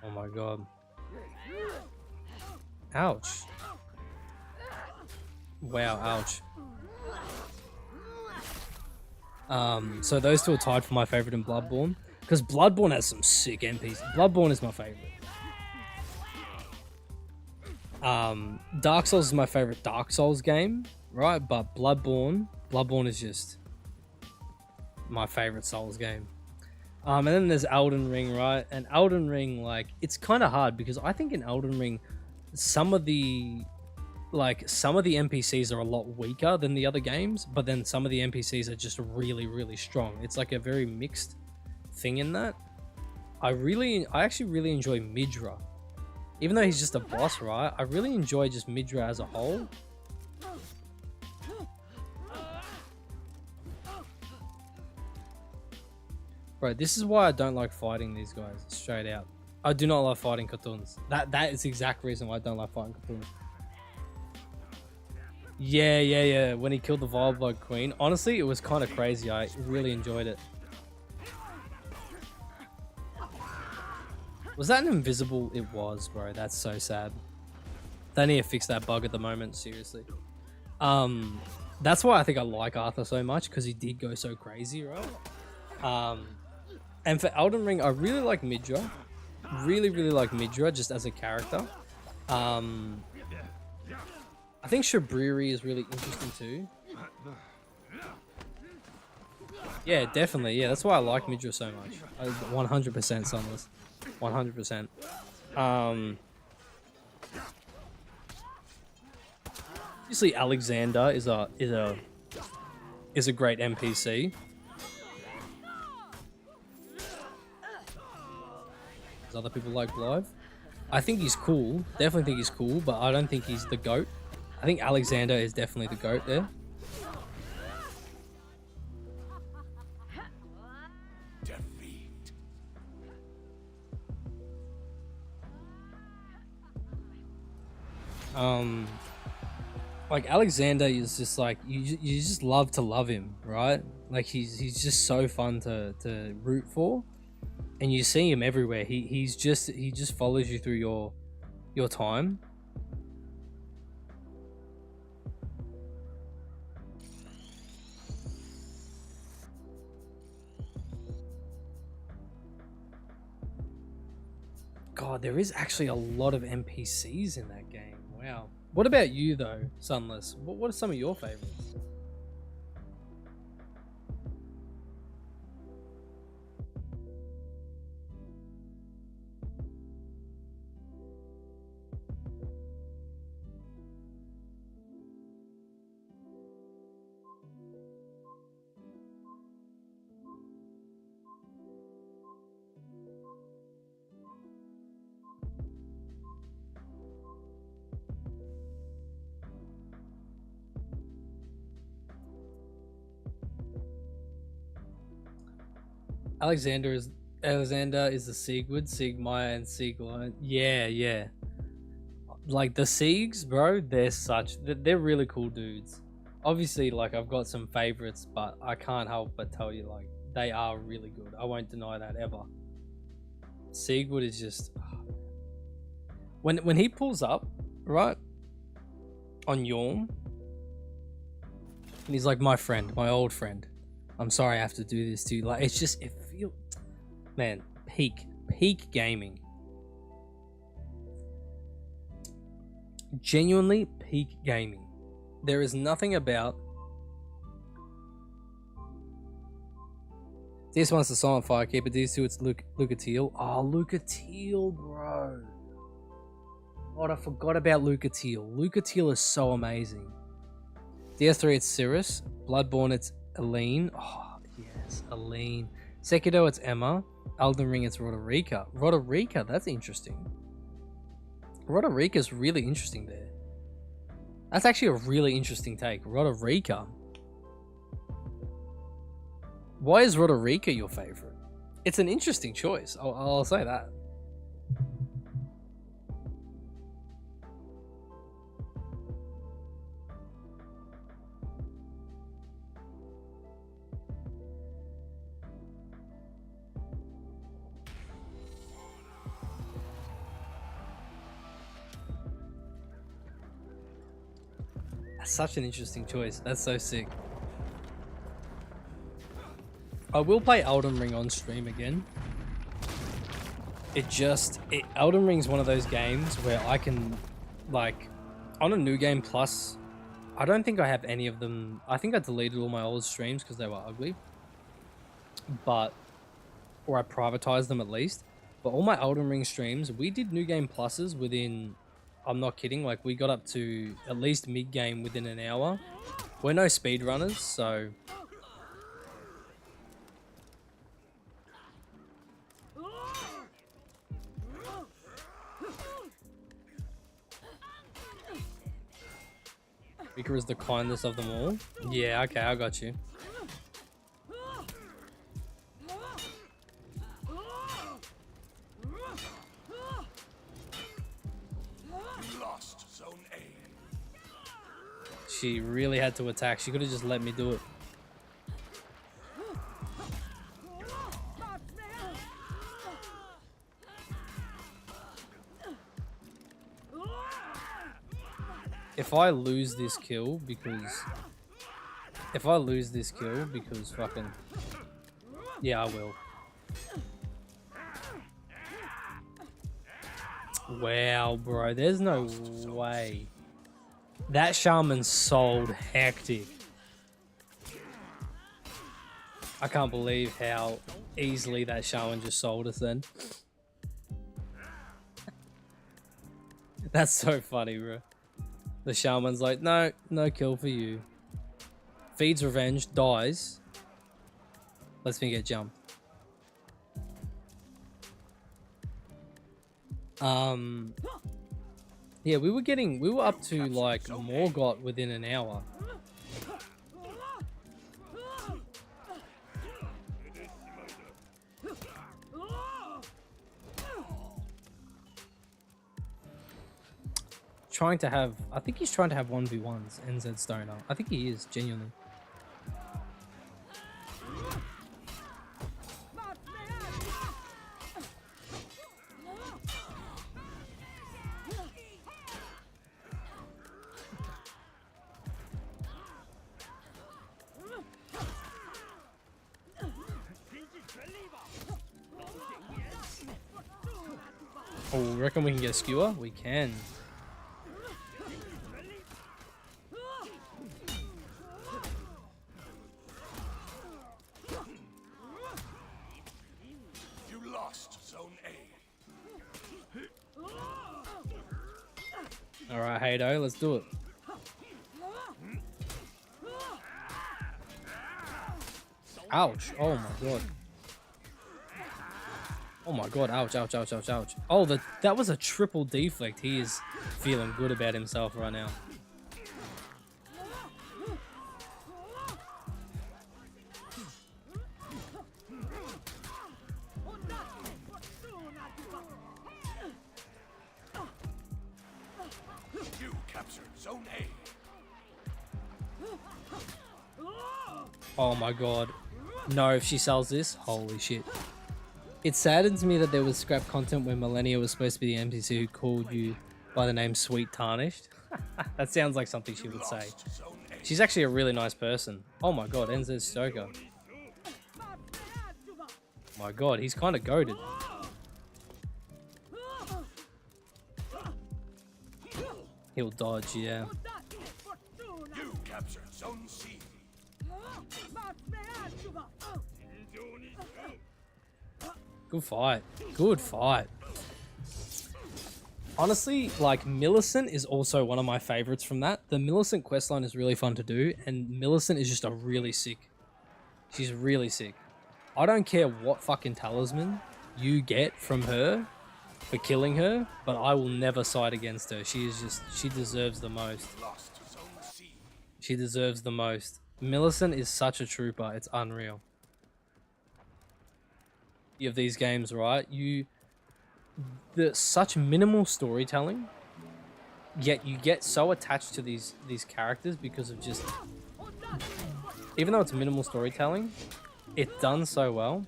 Oh my god. Ouch. Wow, ouch. So those two are tied for my favorite in Bloodborne. Because Bloodborne has some sick NPCs. Bloodborne is my favorite. Dark Souls is my favorite Dark Souls game, right? But Bloodborne is just my favorite Souls game. And then there's Elden Ring, right? And Elden Ring, like, it's kind of hard because I think in Elden Ring, some of the NPCs are a lot weaker than the other games, but then some of the NPCs are just really, really strong. It's like a very mixed thing in that. I actually really enjoy Midra. Even though he's just a boss, right? I really enjoy just Midra as a whole. Bro, this is why I don't like fighting these guys, straight out. I do not love fighting Khathuns. That is the exact reason why I don't like fighting Khathuns. Yeah. When he killed the Vileblood Queen. Honestly, it was kind of crazy. I really enjoyed it. Was that an invisible? It was, bro. That's so sad. They need to fix that bug at the moment, seriously. That's why I think I like Arthur so much, because he did go so crazy, right? And for Elden Ring, I really like Midra. Really like Midra just as a character. I think Shabriri is really interesting too. Yeah, definitely. Yeah, that's why I like Midra so much. 100% Sunless. 100%. Obviously, Alexander is a great NPC. Does other people like Blythe? I think he's cool. Definitely think he's cool, but I don't think he's the GOAT. I think Alexander is definitely the GOAT there. Defeat. Like Alexander is just like you just love to love him, right? Like he's just so fun to root for, and you see him everywhere. He just follows you through your time. God, there is actually a lot of NPCs in that game. Wow. What about you though, Sunless? What are some of your favorites? Alexander is the Siegward, Siegmeyer, and Sieglion. Yeah. Like the Siegs, bro, they're really cool dudes. Obviously, like I've got some favorites, but I can't help but tell you, like, they are really good. I won't deny that ever. Siegwood is just when he pulls up right on Yorm, and he's like, my friend, my old friend, I'm sorry I have to do this to you. Like, it's just, it feels, man, peak gaming. Genuinely peak gaming. There is nothing about this one's the Silent Firekeeper. These two, it's Luca Teal. Oh, Luca Teal, bro. God, I forgot about Luca Teal. Luca Teal is so amazing. DS3, it's Cirrus. Bloodborne, it's Aline. Oh, yes, Aline. Sekiro, it's Emma. Elden Ring, it's Roderica. Roderica, that's interesting. Roderica's really interesting there. That's actually a really interesting take. Roderica. Why is Roderica your favorite? It's an interesting choice. I'll say that. That's such an interesting choice. That's so sick. I will play Elden Ring on stream again. Elden Ring's one of those games where I can, like, on a New Game Plus, I don't think I have any of them. I think I deleted all my old streams because they were ugly. Or I privatized them at least. But all my Elden Ring streams, we did New Game Pluses within, I'm not kidding, like we got up to at least mid-game within an hour. We're no speedrunners, so... Rika is the kindest of them all. Yeah, okay, I got you. You lost Zone A. She really had to attack. She could have just let me do it. If I lose this kill because fucking... Yeah, I will. Wow, bro. There's no way. That shaman sold hectic. I can't believe how easily that shaman just sold us then. That's so funny, bro. The shaman's like, no kill for you. Feeds revenge, dies. Let's me get jumped. Yeah, we were up to like Morgott within an hour. I think he's trying to have 1v1s, NZ Stoner. I think he is, genuinely. Oh, reckon we can get a skewer? We can. You lost Zone A. Alright, Hado, let's do it. Ouch. Oh my god. Oh my god, ouch, ouch, ouch, ouch, ouch. Oh, that was a triple deflect. He is feeling good about himself right now. You captured Zone A. Oh my god. No, if she sells this, holy shit. It saddens me that there was scrap content where Millennia was supposed to be the NPC who called you by the name Sweet Tarnished. That sounds like something she would say. Zone A. She's actually a really nice person. Oh my god, NZ Stoker. My god, he's kind of goated. He'll dodge, yeah. You captured Zone C. Good fight. Good fight. Honestly, like, Millicent is also one of my favorites from that. The Millicent questline is really fun to do, and Millicent is just a really sick. She's really sick. I don't care what fucking talisman you get from her for killing her, but I will never side against her. She is just, she deserves the most. Lost Zone C. She deserves the most. Millicent is such a trooper. It's unreal. Of these games, right? Such minimal storytelling, yet you get so attached to these characters because of just, even though it's minimal storytelling, it's done so well.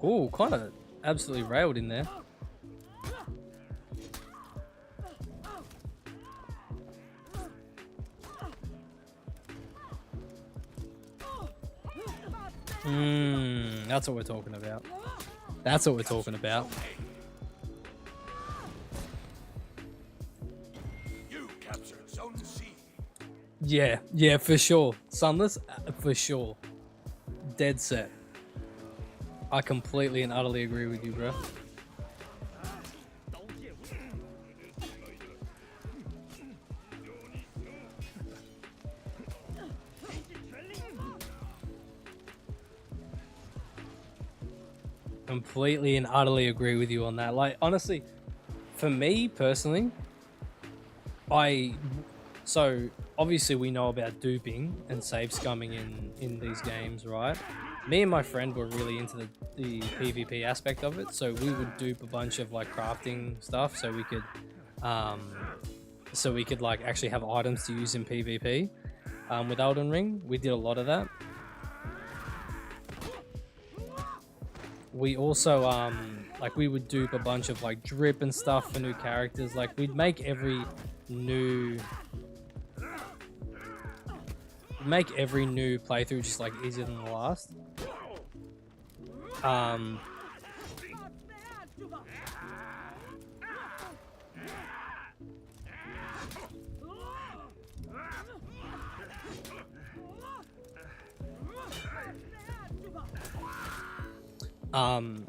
Oh, kind of absolutely railed in there. That's what we're talking about. That's what we're talking about. You captured Zone C. Yeah, for sure. Sunless, for sure. Dead set. I completely and utterly agree with you, bro. Completely and utterly agree with you on that. Like, honestly, for me personally, so obviously we know about duping and save scumming in these games, right? Me and my friend were really into the PvP aspect of it, so we would dupe a bunch of like crafting stuff so we could like actually have items to use in PvP. With Elden Ring, we did a lot of that. We also like we would dupe a bunch of like drip and stuff for new characters. Like we'd make every new playthrough just like easier than the last.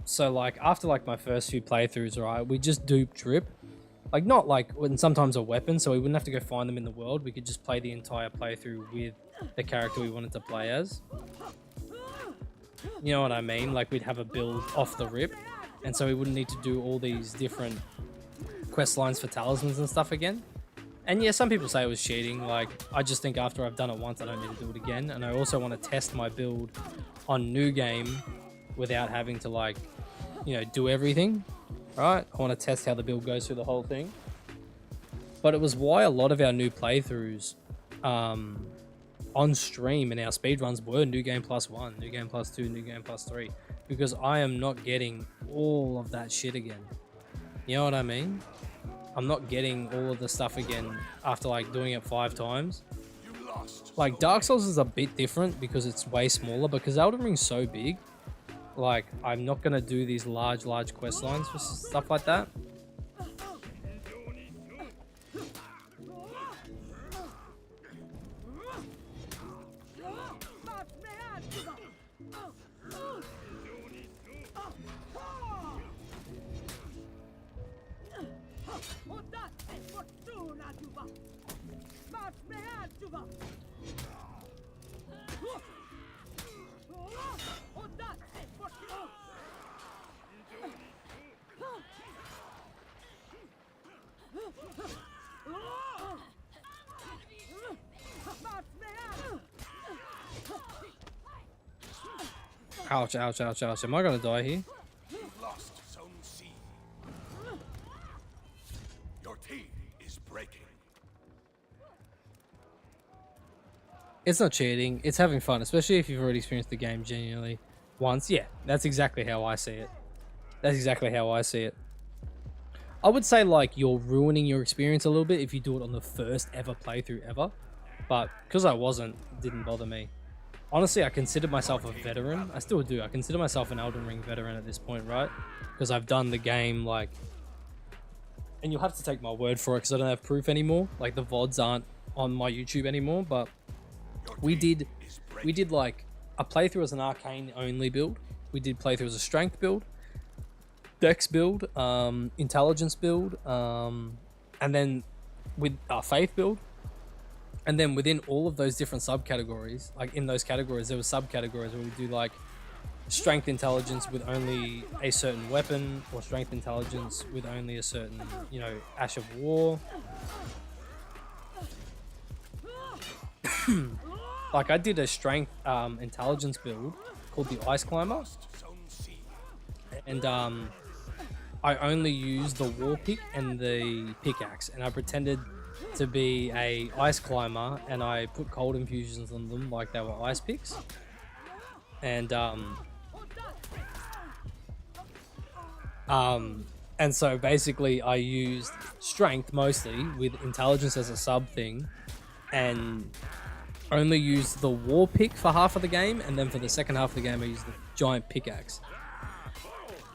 So like after like my first few playthroughs, right, we just dupe drip. Like not like when sometimes a weapon, so we wouldn't have to go find them in the world. We could just play the entire playthrough with the character we wanted to play as. You know what I mean? Like we'd have a build off the rip, and so we wouldn't need to do all these different quest lines for talismans and stuff again. And yeah, some people say it was cheating. Like I just think after I've done it once, I don't need to do it again. And I also want to test my build on new game without having to like, you know, do everything. Right? I want to test how the build goes through the whole thing. But it was why a lot of our new playthroughs on stream and our speedruns were New Game Plus 1, New Game Plus 2, New Game Plus 3. Because I am not getting all of that shit again. You know what I mean? I'm not getting all of the stuff again after like doing it 5 times. You lost. Like Dark Souls is a bit different because it's way smaller, because Elden Ring's so big. Like, I'm not gonna do these large quest lines for stuff like that. Ouch, ouch, ouch, ouch. Am I gonna die here? You lost Zone C. It's not cheating. It's having fun, especially if you've already experienced the game genuinely once. Yeah, that's exactly how I see it. That's exactly how I see it. I would say like you're ruining your experience a little bit if you do it on the first ever playthrough ever. But because I wasn't, it didn't bother me. Honestly, I consider myself a veteran. I still do. I consider myself an Elden Ring veteran at this point, right? Because I've done the game like... And you'll have to take my word for it because I don't have proof anymore. Like the VODs aren't on my YouTube anymore, but we did like a playthrough as an arcane only build. We did playthrough as a strength build, dex build, intelligence build, and then with our faith build. And then within all of those different subcategories, like in those categories, there were subcategories where we do like strength intelligence with only a certain weapon, or strength intelligence with only a certain, you know, Ash of War. Like I did a strength intelligence build called the Ice Climber, Zone C. and I only used the war pick and the pickaxe, and I pretended to be a ice climber, and I put cold infusions on them like they were ice picks. And so basically I used strength mostly with intelligence as a sub thing, and only used the war pick for half of the game, and then for the second half of the game I used the giant pickaxe.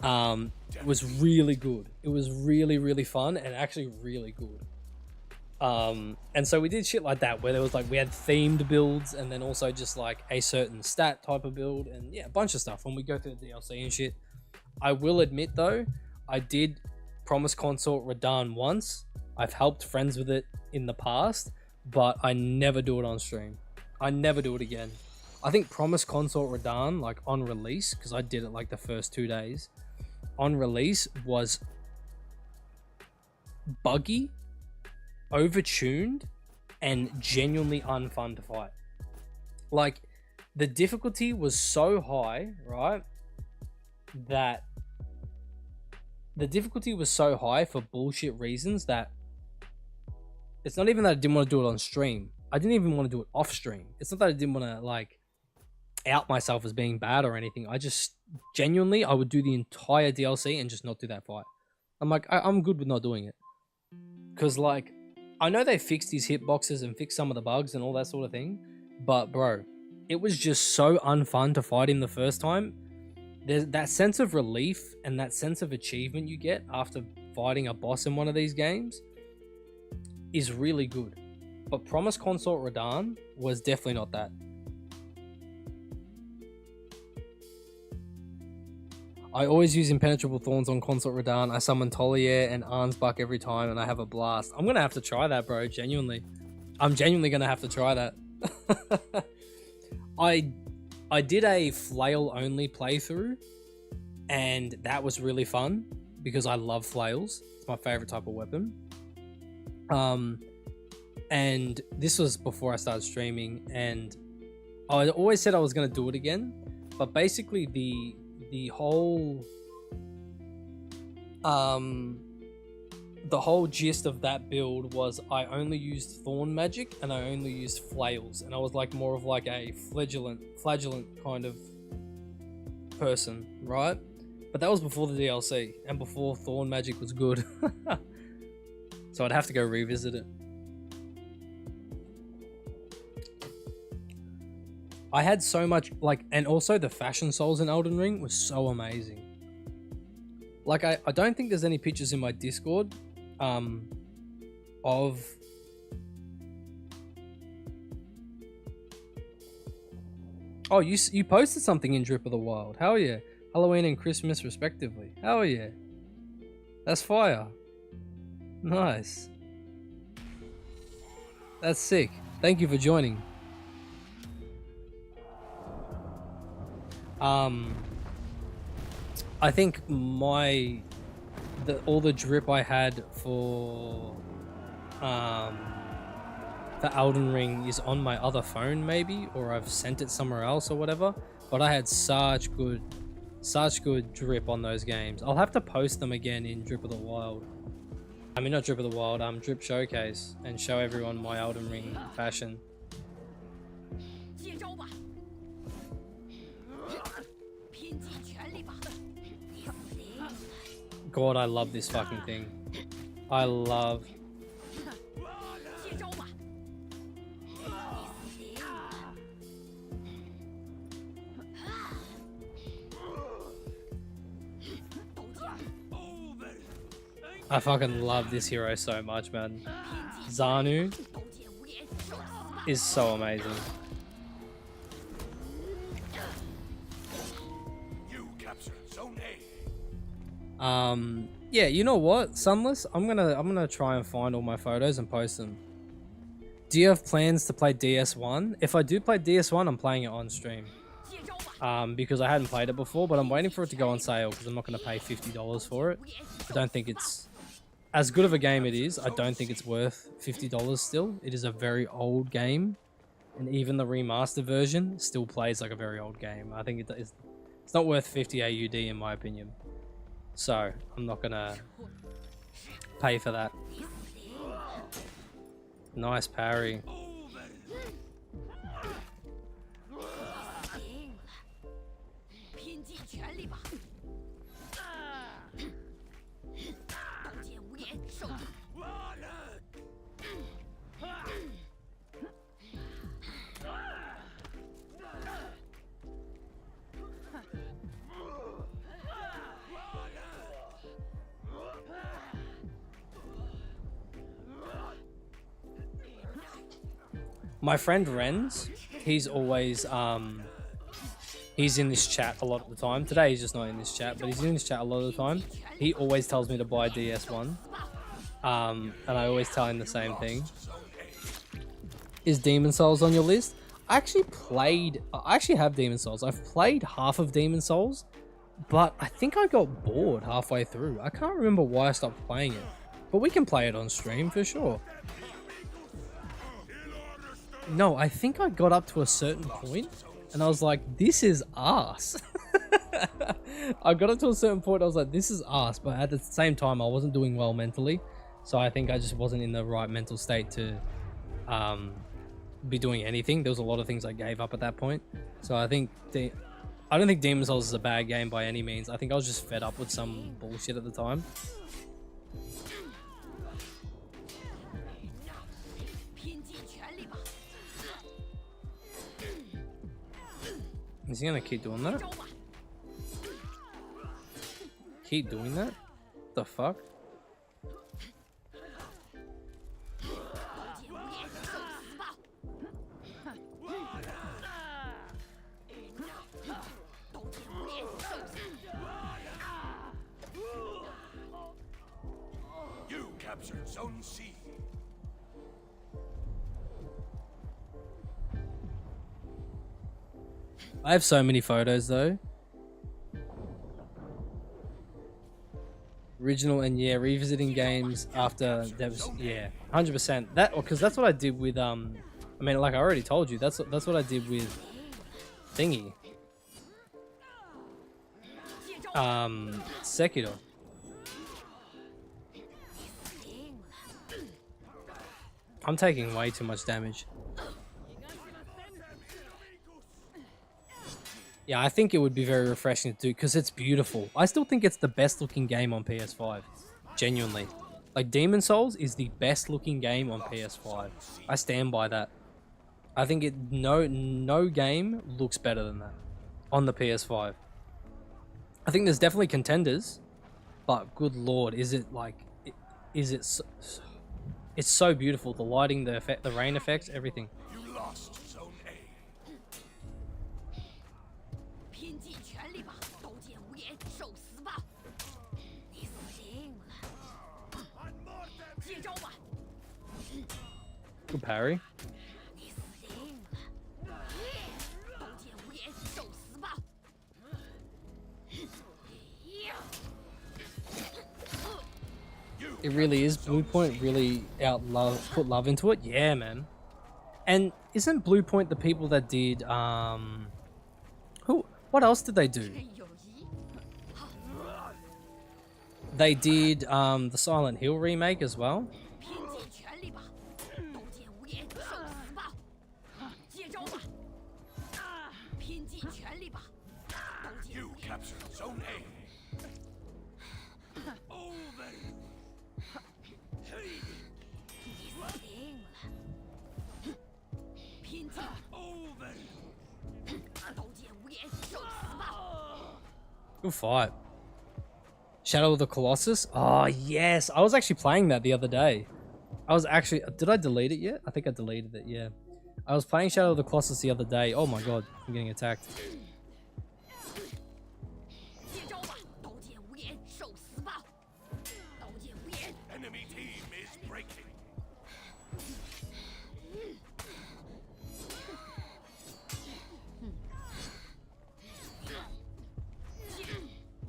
It was really good. It was really, really fun and actually really good. And so we did shit like that where there was like, we had themed builds and then also just like a certain stat type of build, and yeah, a bunch of stuff when we go through the DLC and shit. I will admit though, I did Promise Consort Radahn once. I've helped friends with it in the past, but I never do it on stream. I never do it again. I think Promise Consort Radahn, like on release, because I did it like the first 2 days, on release was buggy, overtuned, and genuinely unfun to fight. Like, the difficulty was so high, right? That the difficulty was so high for bullshit reasons that it's not even that I didn't want to do it on stream. I didn't even want to do it off stream. It's not that I didn't want to like out myself as being bad or anything. I just genuinely, I would do the entire DLC and just not do that fight. I'm like, I'm good with not doing it. Because like, I know they fixed these hitboxes and fixed some of the bugs and all that sort of thing, but bro, it was just so unfun to fight him the first time. There's that sense of relief and that sense of achievement you get after fighting a boss in one of these games is really good. But Promise Consort Radahn was definitely not that. I always use Impenetrable Thorns on Consort Radahn. I summon Tolier and Arnsbuck every time and I have a blast. I'm going to have to try that, bro, genuinely. I'm genuinely going to have to try that. I did a flail only playthrough and that was really fun because I love flails. It's my favorite type of weapon. And this was before I started streaming, and I always said I was going to do it again, but basically the whole gist of that build was I only used thorn magic and I only used flails, and I was like more of like a flagellant kind of person, right? But that was before the DLC and before thorn magic was good. So I'd have to go revisit it. I had so much like, and also the fashion souls in Elden Ring was so amazing. Like I don't think there's any pictures in my Discord of oh, you posted something in Drip of the Wild. Hell yeah. Halloween and Christmas respectively. Hell yeah. That's fire. Nice. That's sick. Thank you for joining. I think all the drip I had for Elden Ring is on my other phone maybe, or I've sent it somewhere else or whatever, but I had such good drip on those games. I'll have to post them again in Drip of the Wild. I mean, not Drip of the Wild, Drip Showcase, and show everyone my Elden Ring fashion. 接招吧！拼尽全力吧！你死定了！ God, I love this fucking thing. I love. 接招吧！你死定了！ I fucking love this hero so much, man. Xanu 刀剑无眼，受死吧！ is so amazing. You captured Zone A. Yeah, you know what, Sunless? I'm gonna try and find all my photos and post them. Do you have plans to play DS1? If I do play DS1, I'm playing it on stream. 接招吧！ Because I hadn't played it before, but I'm waiting for it to go on sale because I'm not gonna pay $50 for it. 无眼， I don't think it's as good of a game it is. I don't think it's worth $50 still. It is a very old game, and even the remastered version still plays like a very old game. I think it's not worth 50 AUD in my opinion. So I'm not gonna pay for that. 你死定了！ Nice parry. 死定了！拼尽全力吧！刀剑无眼，受死！ My friend Renz, he's always he's in this chat a lot of the time. Today he's just not in this chat, but he's in this chat a lot of the time. He always tells me to buy DS1. And I always tell him the same thing. Is Demon Souls on your list? I actually have Demon Souls. I've played half of Demon Souls, but I think I got bored halfway through. I can't remember why I stopped playing it, but we can play it on stream for sure. No, I think I got up to a certain point and I was like, this is ass. I got up to a certain point, I was like, this is ass, but at the same time, I wasn't doing well mentally. So I think I just wasn't in the right mental state to be doing anything. There was a lot of things I gave up at that point. So I think I don't think Demon Souls is a bad game by any means. I think I was just fed up with some bullshit at the time. 拼尽全力吧！ Is he gonna keep doing that? 招吧！ Keep doing that? The fuck? 刀剑无眼，受死吧！刀剑无眼，受死！ You captured Zone C. I have so many photos though. Original and yeah, revisiting games after that was yeah, 100%. That because that's what I did with I mean, like I already told you, that's what I did with Thingy. 接招吧！ Sekiro. 死定了！ I'm taking way too much damage. Yeah, I think it would be very refreshing to do because it's beautiful. I still think it's the best looking game on PS5. Genuinely. Like Demon Souls is the best looking game on PS5. I stand by that. I think no game looks better than that on the PS5. I think there's definitely contenders, but good lord, is it like it's so beautiful. The lighting, the effect, the rain effects, everything. You lost Zone A. 拼尽全力吧！刀剑无眼，受死吧！你死定了！接招吧！ Good parry. 你死定了！刀剑无眼，受死吧！ It really is. Blue Point really put love into it. Yeah, man. And isn't Blue Point the people that did what else did they do? 真友谊， They did the Silent Hill remake as well. 拼尽全力吧！刀剑无眼，受死吧！接招吧！尽全力吧，都见 You 无眼， captured Zone A. 你死定了！拼尽，都见无眼，受死吧！ Good fight. Shadow of the Colossus. Oh yes, I was actually playing that the other day. I was actually. Did I delete it yet? I think I deleted it. Yeah. I was playing Shadow of the Colossus the other day. Oh my god, I'm getting attacked. 接招吧，都见无眼，受死吧！都见无眼， Enemy team is breaking.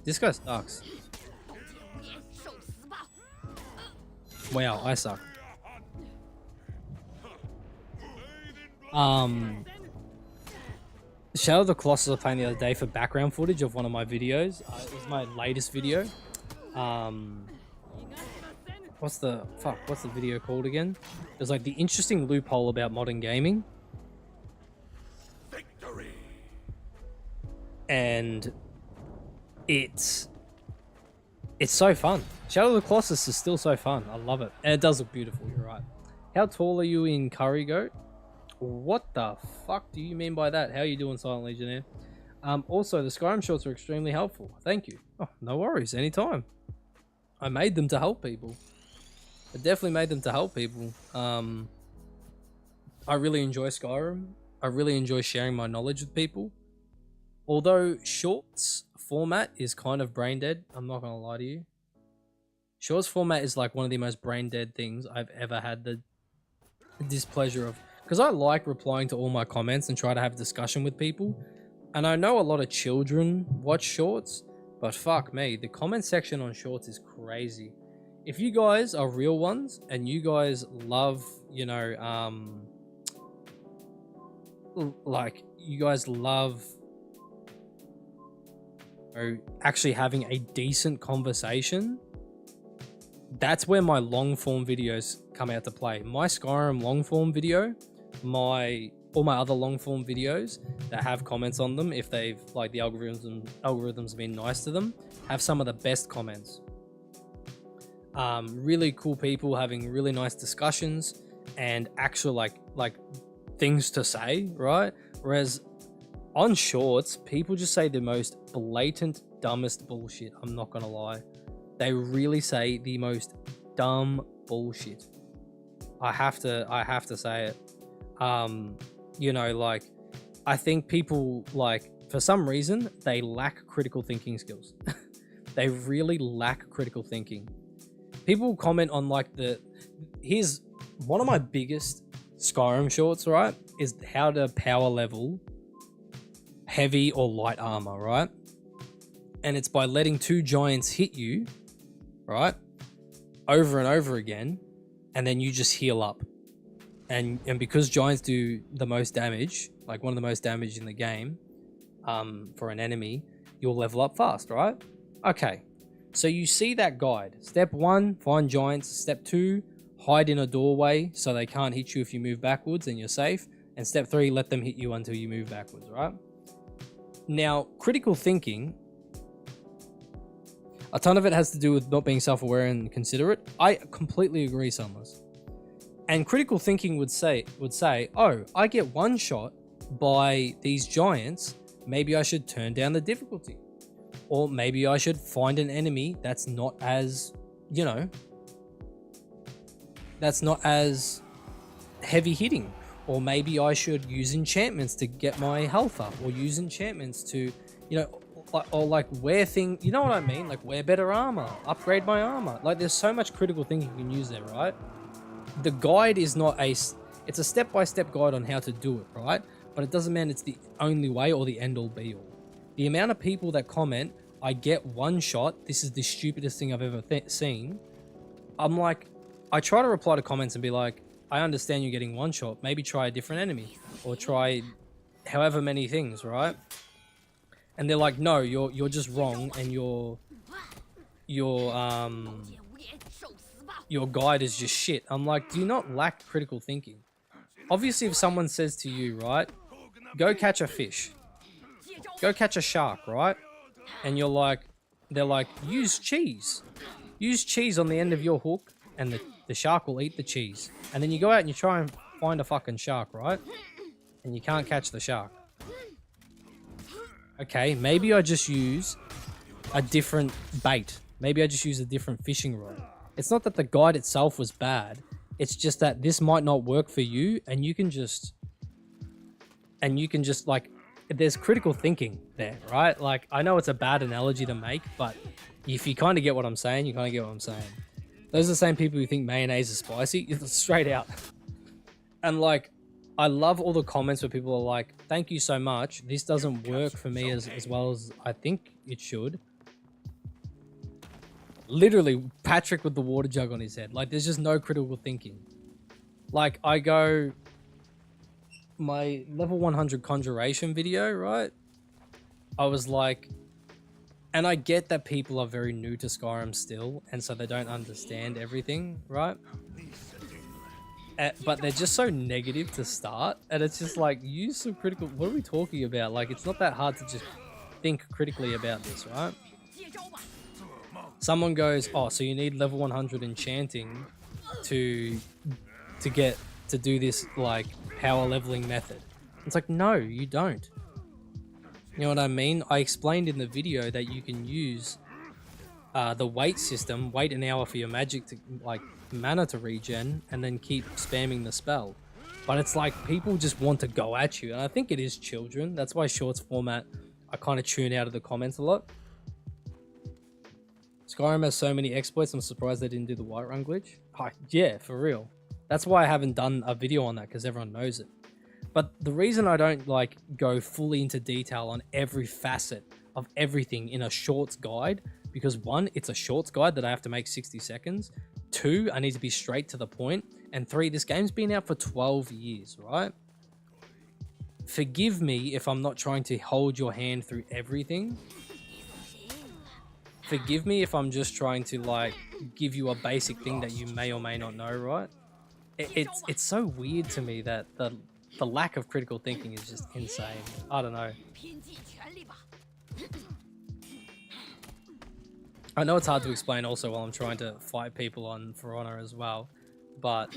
This guy sucks. 都见无眼，受死吧！ Wow, I suck. Shadow of the Colossus I was playing the other day for background footage of one of my videos. It was my latest video. What's the video called again? There's like the interesting loophole about modern gaming, Victory. and it's so fun. Shadow of the Colossus is still so fun. I love it, and it does look beautiful. You're right. How tall are you in Curry Goat? What the fuck do you mean by that? How are you doing, Silent Legionnaire? Also, the Skyrim shorts are extremely helpful. Thank you. Oh, no worries. Anytime. I made them to help people. I definitely made them to help people. I really enjoy Skyrim. I really enjoy sharing my knowledge with people. Although shorts format is kind of brain dead, I'm not going to lie to you. Shorts format is like one of the most brain dead things I've ever had the displeasure of. Because I like replying to all my comments and try to have a discussion with people. And I know a lot of children watch shorts, but fuck me, the comment section on shorts is crazy. If you guys are real ones and you guys love, you know, like you guys love actually having a decent conversation, that's where my long form videos come out to play. My Skyrim long form video, all my other long form videos that have comments on them, if they've like the algorithms have been nice to them, have some of the best comments. Really cool people having really nice discussions and actual like things to say, right? Whereas on shorts, people just say the most blatant, dumbest bullshit. I'm not gonna lie. They really say the most dumb bullshit. I have to say it. You know, like, I think people, like, for some reason, they lack critical thinking skills. They really lack critical thinking. People comment on, like, here's one of my biggest Skyrim shorts, right? Is how to power level heavy or light armor, right? And it's by letting two giants hit you, right? Over and over again, and then you just heal up. And because giants do the most damage, like one of the most damage in the game, for an enemy, you'll level up fast, right? Okay, so you see that guide. Step 1, find giants. Step 2, hide in a doorway so they can't hit you if you move backwards and you're safe. And step 3, let them hit you until you move backwards, right? Now, critical thinking, a ton of it has to do with not being self-aware and considerate. I completely agree, Sunless. And critical thinking would say, oh, I get one shot by these giants. Maybe I should turn down the difficulty. Or maybe I should find an enemy that's not as, you know, that's not as heavy hitting. Or maybe I should use enchantments to get my health up. Or use enchantments to, you know, or like wear things, you know what I mean? Like wear better armor, upgrade my armor. Like there's so much critical thinking you can use there, right? The guide is not it's a step-by-step guide on how to do it, right? But it doesn't mean it's the only way or the end-all be-all. The amount of people that comment, I get one shot, this is the stupidest thing I've ever seen. I'm like, I try to reply to comments and be like, I understand you're getting one shot, maybe try a different enemy or try however many things, right? And they're like, no, you're just wrong and your guide is just shit. I'm like, do you not lack critical thinking? Obviously, if someone says to you, right, go catch a fish, go catch a shark, right? And they're like, use cheese. Use cheese on the end of your hook, and the shark will eat the cheese. And then you go out and you try and find a fucking shark, right? And you can't catch the shark. Okay, maybe I just use a different bait. Maybe I just use a different fishing rod. It's not that the guide itself was bad. It's just that this might not work for you, and you can just like, there's critical thinking there, right? Like, I know it's a bad analogy to make, but if you kind of get what I'm saying, you kind of get what I'm saying. Those are the same people who think mayonnaise is spicy. It's straight out. And like, I love all the comments where people are like, thank you so much. This doesn't work for me as well as I think it should. Literally, Patrick with the water jug on his head. Like, there's just no critical thinking. Like, I go... my level 100 conjuration video, right? I was like... and I get that people are very new to Skyrim still, and so they don't understand everything, right? But they're just so negative to start, and it's just like, use some critical... what are we talking about? Like, it's not that hard to just think critically about this, right? Someone goes, oh, so you need level 100 enchanting to get to do this, like, power leveling method. It's like, no, you don't. You know what I mean? I explained in the video that you can use the wait system, wait an hour for your magic to, like, mana to regen, and then keep spamming the spell. But it's like, people just want to go at you, and I think it is children. That's why shorts format, I kind of tune out of the comments a lot. Skyrim has so many exploits, I'm surprised they didn't do the Whiterun glitch. Yeah, for real. That's why I haven't done a video on that, because everyone knows it. But the reason I don't like go fully into detail on every facet of everything in a shorts guide, because one, it's a shorts guide that I have to make 60 seconds. Two, I need to be straight to the point. And three, this game's been out for 12 years, right? Forgive me if I'm not trying to hold your hand through everything. Forgive me if I'm just trying to, like, give you a basic thing that you may or may not know, right? It's so weird to me that the lack of critical thinking is just insane. I don't know. I know it's hard to explain also while I'm trying to fight people on For Honor as well, but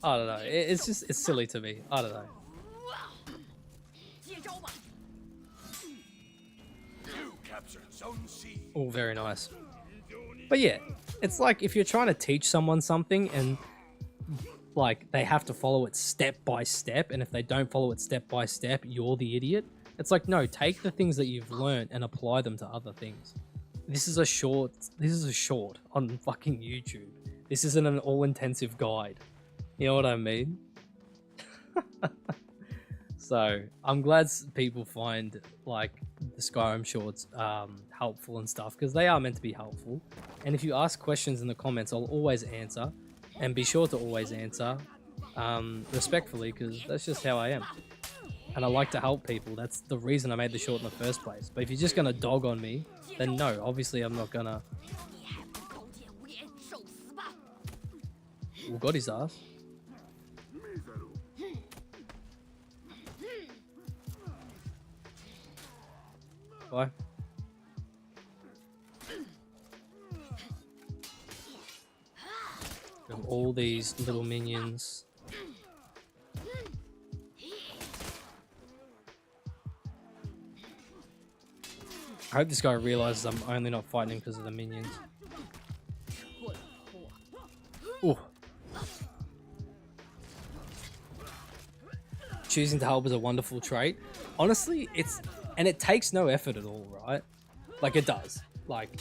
I don't know. It's silly to me. I don't know. All very nice. But yeah, it's like if you're trying to teach someone something and like they have to follow it step by step, and if they don't follow it step by step, you're the idiot. It's like, no, take the things that you've learned and apply them to other things. This is a short on fucking YouTube. This isn't an all-intensive guide. You know what I mean? So I'm glad people find like the Skyrim shorts helpful and stuff, because they are meant to be helpful. And if you ask questions in the comments, I'll always answer, and be sure to always answer respectfully, because that's just how I am. And I like to help people. That's the reason I made the short in the first place. But if you're just gonna dog on me, then no, obviously I'm not gonna. Well, got his ass. Bye. Of all these little minions. I hope this guy realizes I'm only not fighting him because of the minions. Ooh. Choosing to help is a wonderful trait. Honestly, it takes no effort at all, right? Like, it does. Like,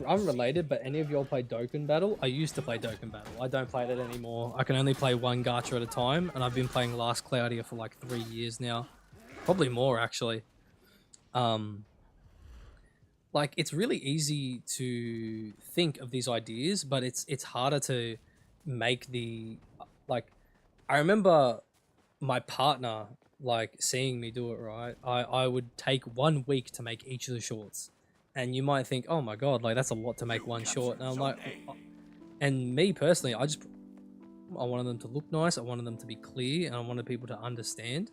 unrelated, but any of y'all play Dokkan Battle? I used to play Dokkan Battle. I don't play that anymore. I can only play one gacha at a time, and I've been playing Last Cloudia for like 3 years now. Probably more, actually. Like, it's really easy to think of these ideas, but it's harder to make the, like, I remember my partner, like, seeing me do it, right? I would take 1 week to make each of the shorts. And you might think, oh my god, like, that's a lot to make one short. And I'm like, and me personally, I wanted them to look nice, I wanted them to be clear, and I wanted people to understand.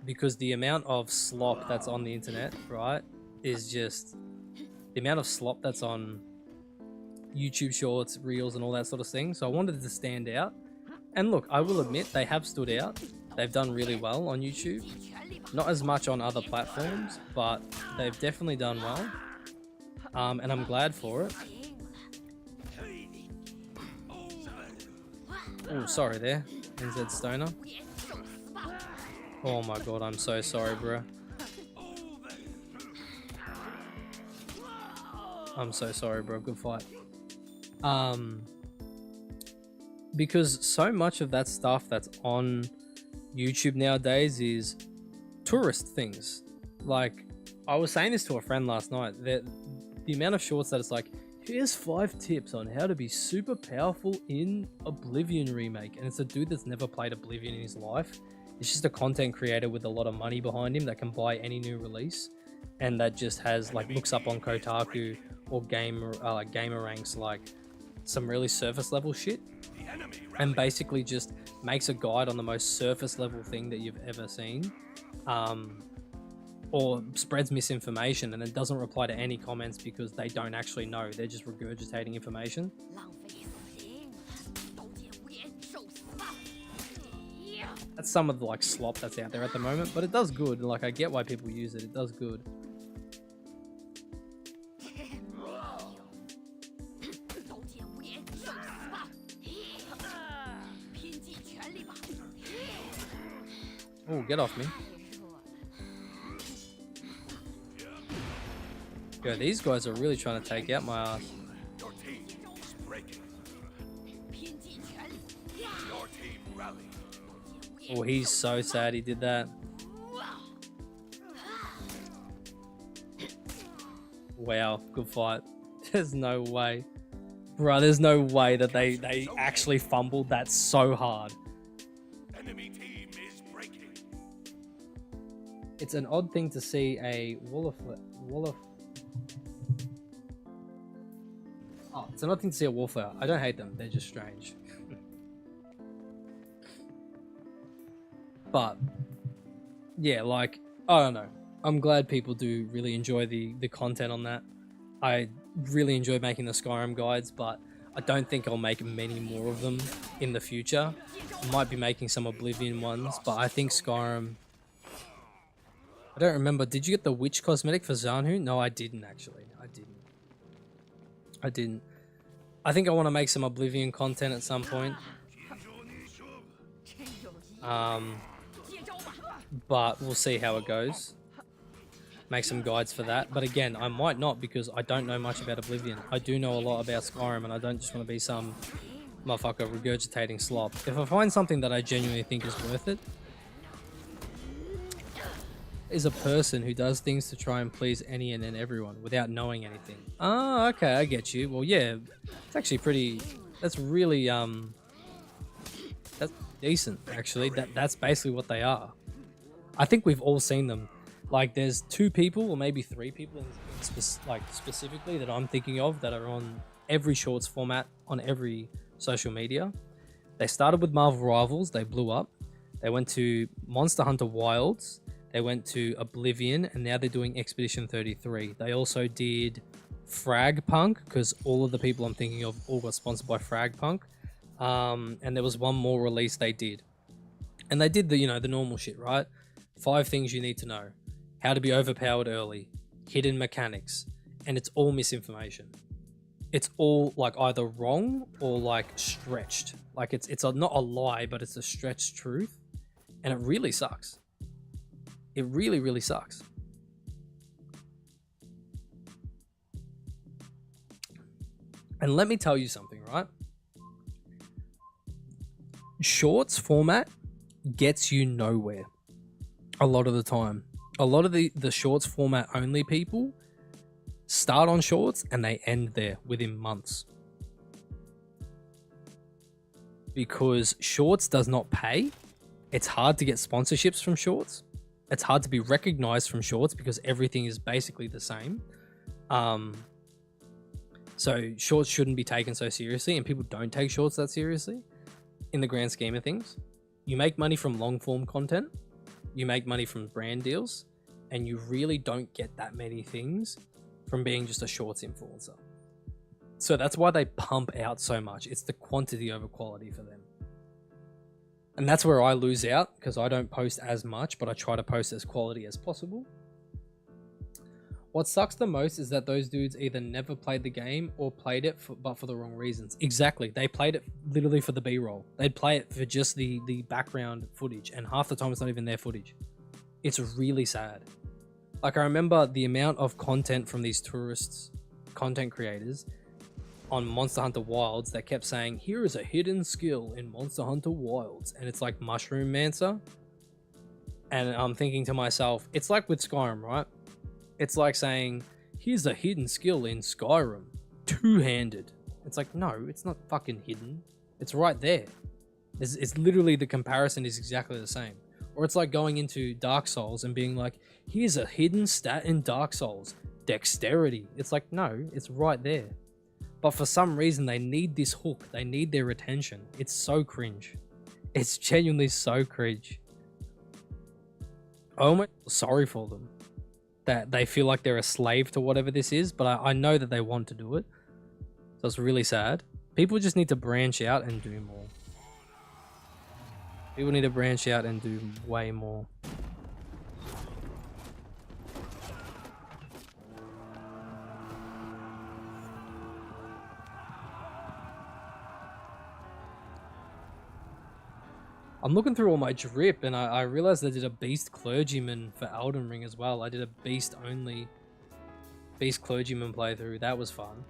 Because the amount of slop that's on the internet, right, is just the amount of slop that's on YouTube Shorts, Reels, and all that sort of thing. So I wanted to stand out. And look, I will admit they have stood out. They've done really well on YouTube. Not as much on other platforms, but they've definitely done well. And I'm glad for it. Oh, sorry there, NZ Stoner. Oh my god, I'm so sorry, bro. I'm so sorry, bro. Good fight. Because so much of that stuff that's on YouTube nowadays is tourist things. Like, I was saying this to a friend last night, that the amount of shorts that it's like, here's 5 tips on how to be super powerful in Oblivion remake, and it's a dude that's never played Oblivion in his life. It's just a content creator with a lot of money behind him that can buy any new release, and that just has, like, looks up on Kotaku or Gameranks, like some really surface level shit, and basically just makes a guide on the most surface level thing that you've ever seen, or spreads misinformation, and it doesn't reply to any comments because they don't actually know. They're just regurgitating information. That's some of the, like, slop that's out there at the moment, but it does good. Like, I get why people use it. It does good. Oh, get off me. Yo, these guys are really trying to take out my ass. Your team is breaking. Your team rally. Oh, he's so sad he did that. Wow, good fight. There's no way. Bruh, there's no way that they actually fumbled that so hard. Enemy team is breaking. It's an odd thing to see a Wolof. Oh, it's an odd thing to see a Wallflower. I don't hate them. They're just strange. But yeah, like, I don't know. I'm glad people do really enjoy the content on that. I really enjoy making the Skyrim guides, but I don't think I'll make many more of them in the future. I might be making some Oblivion ones, but I think Skyrim... I don't remember. Did you get the witch cosmetic for Zanhu? No, I didn't actually. I didn't. I think I want to make some Oblivion content at some point. But we'll see how it goes. Make some guides for that. But again, I might not, because I don't know much about Oblivion. I do know a lot about Skyrim, and I don't just want to be some motherfucker regurgitating slop. If I find something that I genuinely think is worth it, is a person who does things to try and please any and everyone without knowing anything. Oh, okay, I get you. Well, yeah, it's actually pretty... That's really, that's decent, actually. That's basically what they are. I think we've all seen them. Like, there's 2 people or maybe 3 people specifically that I'm thinking of that are on every shorts format on every social media. They started with Marvel Rivals. They blew up. They went to Monster Hunter Wilds. They went to Oblivion, and now they're doing Expedition 33. They also did Fragpunk, because all of the people I'm thinking of all got sponsored by Fragpunk. And there was one more release they did. And they did the, the normal shit, right? 5 things you need to know. How to be overpowered early. Hidden mechanics. And it's all misinformation. It's all, like, either wrong or, like, stretched. Like, it's not a lie, but it's a stretched truth. And it really sucks. It really, really sucks. And let me tell you something, right? Shorts format gets you nowhere a lot of the time. A lot of the shorts format only people start on shorts and they end there within months. Because shorts does not pay. It's hard to get sponsorships from shorts. It's hard to be recognized from shorts because everything is basically the same. So shorts shouldn't be taken so seriously, and people don't take shorts that seriously in the grand scheme of things. You make money from long form content, you make money from brand deals, and you really don't get that many things from being just a shorts influencer. So that's why they pump out so much. It's the quantity over quality for them. And that's where I lose out, because I don't post as much, but I try to post as quality as possible. What sucks the most is that those dudes either never played the game or played it but for the wrong reasons. Exactly. They played it literally for the B-roll. They'd play it for just the background footage, and half the time it's not even their footage. It's really sad. Like, I remember the amount of content from these tourists, content creators on Monster Hunter Wilds that kept saying, here is a hidden skill in Monster Hunter Wilds, and it's like Mushroom Mancer. And I'm thinking to myself, it's like with Skyrim, right? It's like saying, here's a hidden skill in Skyrim, two-handed. It's like, no, it's not fucking hidden. It's right there. It's literally, the comparison is exactly the same. Or it's like going into Dark Souls and being like, here's a hidden stat in Dark Souls, dexterity. It's like, no, it's right there. But for some reason, they need this hook. They need their attention. It's so cringe. It's genuinely so cringe. I'm almost sorry for them, that they feel like they're a slave to whatever this is, but I know that they want to do it. So it's really sad. People just need to branch out and do more. People need to branch out and do way more. I'm looking through all my drip, and I realized I did a Beast Clergyman for Elden Ring as well. I did a Beast only Beast Clergyman playthrough. That was fun.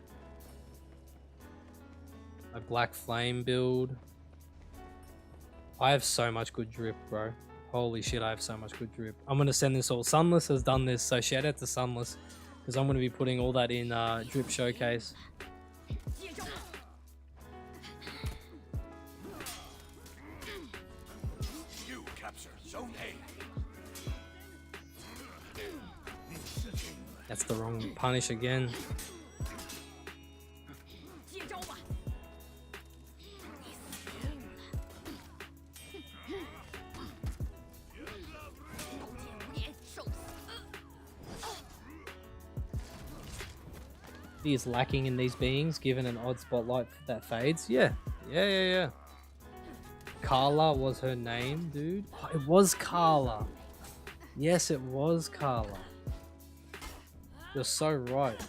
My Black Flame build. I have so much good drip, bro. Holy shit, I have so much good drip. I'm going to send this all. Sunless has done this, so shout out to Sunless, because I'm going to be putting all that in Drip Showcase. You capture Zone A. That's the wrong punish again. 接招吧！你死定了！刀剑无眼，受死！ He is lacking in these beings, given an odd spotlight that fades. Yeah. Carla was her name, dude. Oh, it was Carla. Yes, it was Carla. You're so right.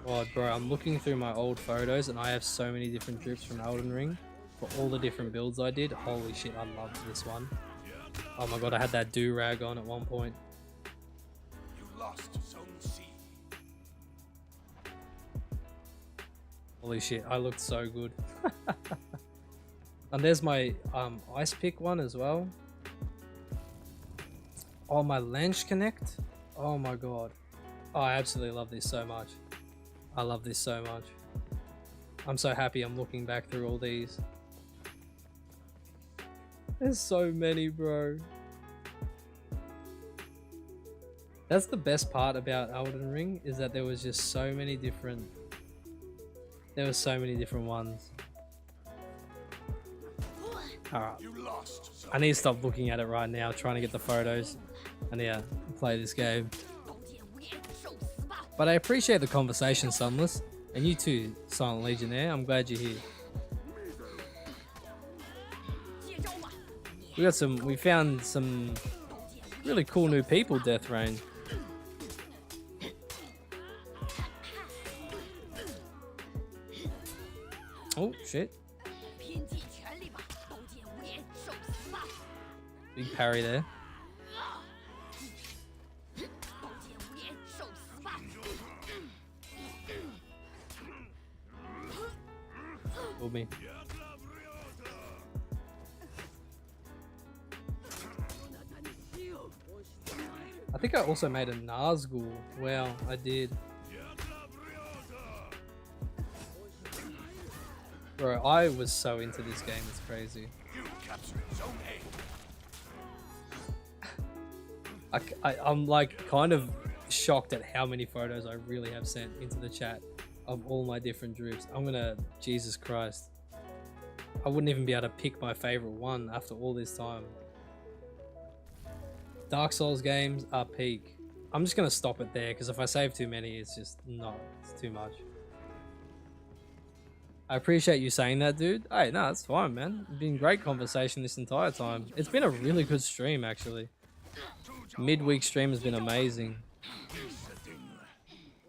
Oh, bro, I'm looking through my old photos, and I have so many different drips from Elden Ring for all the different builds I did. Holy shit, I loved this one. Oh my god, I had that do-rag on at one point. You lost Zone C. Holy shit, I looked so good. And there's my ice pick one as well. Oh, my Lench Connect. Oh my god. Oh, I absolutely love this so much. I love this so much. I'm so happy I'm looking back through all these. There's so many, bro. That's the best part about Elden Ring, is that there was just so many different... There were so many different ones. Alright. You lost Zone I need to stop looking at it right now, trying to get the photos. And yeah, play this game. 刀剑无眼，受死吧！ But I appreciate the conversation, Sunless. And you too, Silent Legionnaire. I'm glad you're here. 接招吧！ We found some really cool new people, Death Rain. Oh, shit. 拼尽全力吧！刀剑无眼，受死吧！ Big parry there. 刀剑无眼，受死吧！ Killed me. I think I also made a Nazgul. Wow, I did. Bro, I was so into this game, it's crazy. You captured Zone A. I'm like kind of shocked at how many photos I really have sent into the chat of all my different drips. I'm gonna, Jesus Christ. I wouldn't even be able to pick my favorite one after all this time. Dark Souls games are peak. I'm just gonna stop it there because if I save too many, it's just not. It's too much. I appreciate you saying that, dude. Hey, no, it's fine, man. It's been great conversation this entire time. It's been a really good stream, actually. Midweek stream has been amazing.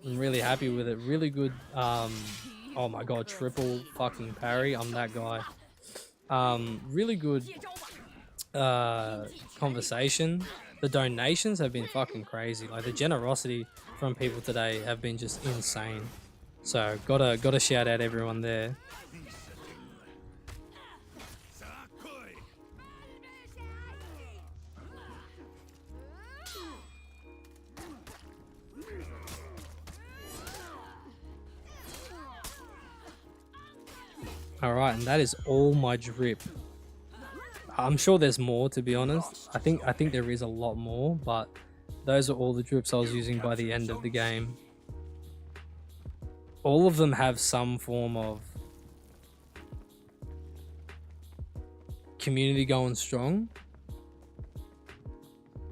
I'm really happy with it. Really good. Oh my god, triple fucking parry. I'm that guy. Really good conversation. The donations have been fucking crazy. Like the generosity from people today have been just insane. So gotta shout out everyone there. All right, and that is all my drip. I'm sure there's more, to be honest. I think there is a lot more, but those are all the drips I was using by the end of the game. All of them have some form of community going strong.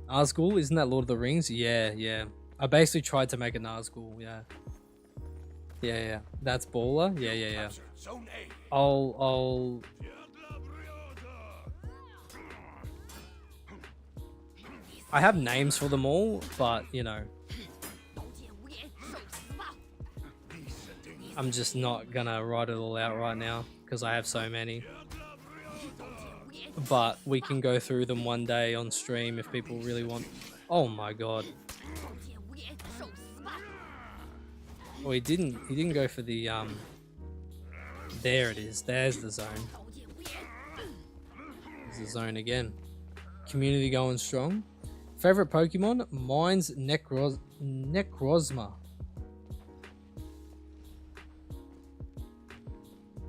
Nazgul, isn't that Lord of the Rings? Yeah, yeah. I basically tried to make a Nazgul, yeah. Yeah. That's baller. Yeah. Capture Zone A. I'll I have names for them all, but you know, 刀剑无眼，受死吧！ I'm just not gonna write it all out right now because I have so many. 刀剑无眼， But we can go through them one day on stream if people really want. Oh my god. 刀剑无眼，受死吧！ Well, he didn't go for the there it is. There's the zone. 刀剑无眼， There's the zone again. Community going strong. Favorite Pokemon? Mine's Necrozma.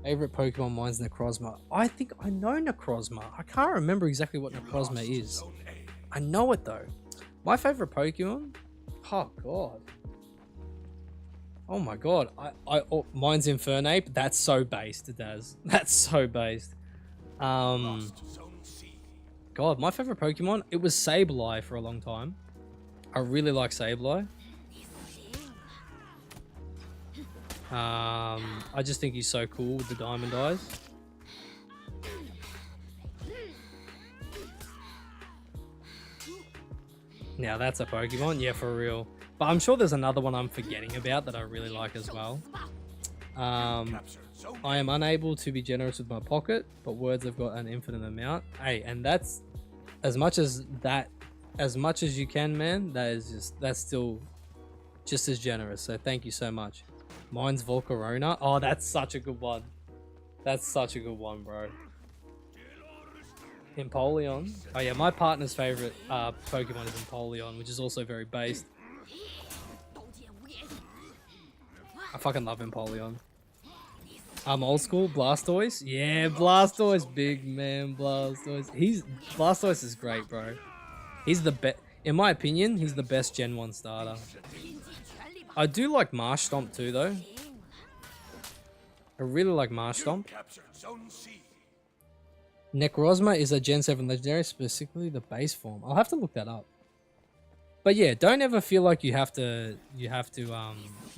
Favorite Pokemon? Mine's Necrozma. I think I know Necrozma. I can't remember exactly what Necrozma is. Zone A. I know it though. My favorite Pokemon? Oh god. Oh my god. Mine's Infernape. That's so based, Daz. That's so based. Lost Zone C. God, my favorite Pokemon, it was Sableye for a long time. I really like Sableye. 你死定了！ I just think he's so cool with the diamond eyes. Now that's a Pokemon, yeah, for real. But I'm sure there's another one I'm forgetting about that I really like as well. Capture Zone I am unable to be generous with my pocket, but words have got an infinite amount. Hey, and that's as much as you can, man. That's still just as generous. So thank you so much. Mine's Volcarona. Oh, that's such a good one. That's such a good one, bro. Empoleon. Oh yeah, my partner's favorite Pokemon is Empoleon, which is also very based. 刀剑无眼， I fucking love Empoleon. I'm old school. Blastoise. Yeah, Blastoise, big man. Blastoise. Blastoise is great, bro. He's the best. In my opinion, he's the best Gen 1 starter. 拼尽全力吧！ I do like Marsh Stomp too, though. 赢了！ I really like Marsh Stomp. Capture Zone C. Necrozma is a Gen 7 legendary, specifically the base form. I'll have to look that up. But yeah, don't ever feel like you have to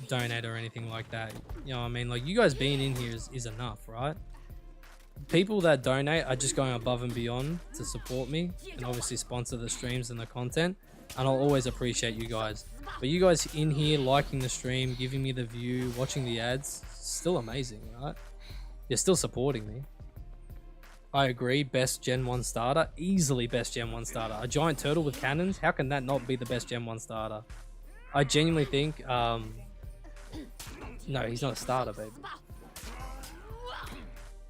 donate or anything like that. You know what I mean? Like, you guys being in here is enough, right? People that donate are just going above and beyond to support me and obviously sponsor the streams and the content. And I'll always appreciate you guys. But you guys in here liking the stream, giving me the view, watching the ads, still amazing, right? You're still supporting me. I agree, best Gen 1 starter. Easily best Gen 1 starter. A giant turtle with cannons? How can that not be the best Gen 1 starter? I genuinely think, no, he's not a starter, baby.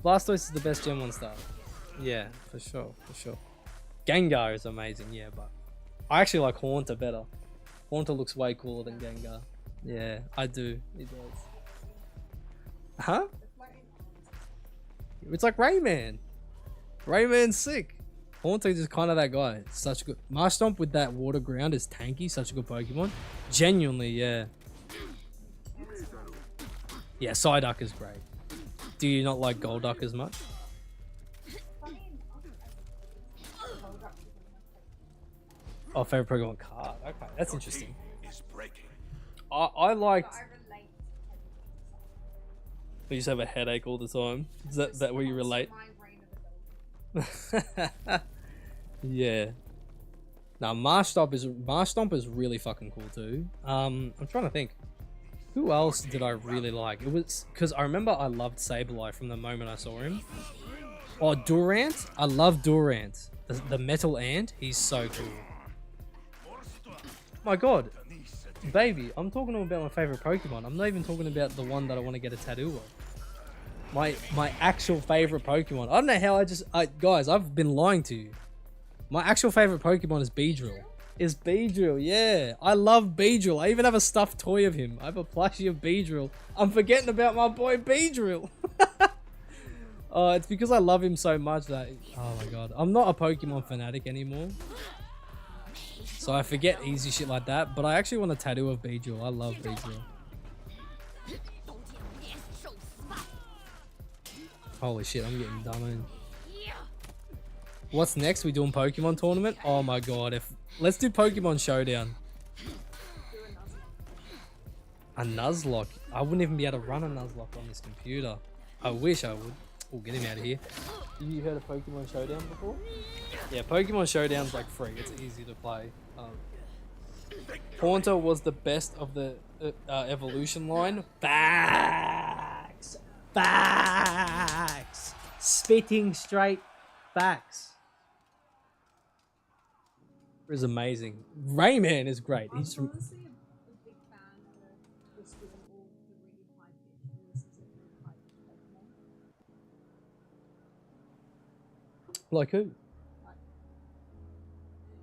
Blastoise is the best Gen 1 starter. Yeah, for sure. Gengar is amazing, yeah, but I actually like Haunter better. Haunter looks way cooler than Gengar. Yeah, I do. It does. Huh? It's like Rayman. Rayman's sick. Haunter is kind of that guy. Such a good. Marshtomp with that water ground is tanky. Such a good Pokemon. Genuinely, yeah. Yeah, Psyduck is great. Do you not like Golduck as much? Oh, favorite Pokemon card. Okay, that's interesting. Is breaking. I liked. But I relate. You just have a headache all the time. Is that where you relate? My brain of adult. Yeah. Now Marshtomp is really fucking cool too. I'm trying to think. Who else did I really like? It was because I remember I loved Sableye from the moment I saw him. Oh, Durant. I love Durant. The metal ant. He's so cool. My god. Baby, I'm talking about my favorite Pokemon. I'm not even talking about the one that I want to get a tattoo of. My actual favorite Pokemon. I don't know how guys, I've been lying to you. My actual favorite Pokemon is Beedrill. Is Beedrill, yeah. I love Beedrill. I even have a stuffed toy of him. I have a plushie of Beedrill. I'm forgetting about my boy Beedrill. It's because I love him so much that, oh my god. I'm not a Pokemon fanatic anymore. So I forget easy shit like that, but I actually want a tattoo of Beedrill. I love Beedrill. 刀剑无眼，受死吧！ Holy shit, I'm getting done in. 呀 What's next? We doing Pokemon tournament? Oh my god, let's do Pokemon Showdown. A Nuzlocke? I wouldn't even be able to run a Nuzlocke on this computer. I wish I would. Oh, get him out of here. You heard of Pokemon Showdown before? Yeah, Pokemon Showdown's like free. It's easy to play. Haunter was the best of the evolution line. Facts! Facts! Spitting straight facts. It was amazing. Rayman is great. He's from... Honestly, a big fan of just doing all the really high pitch voices of really high pitch Pokemon. Like who?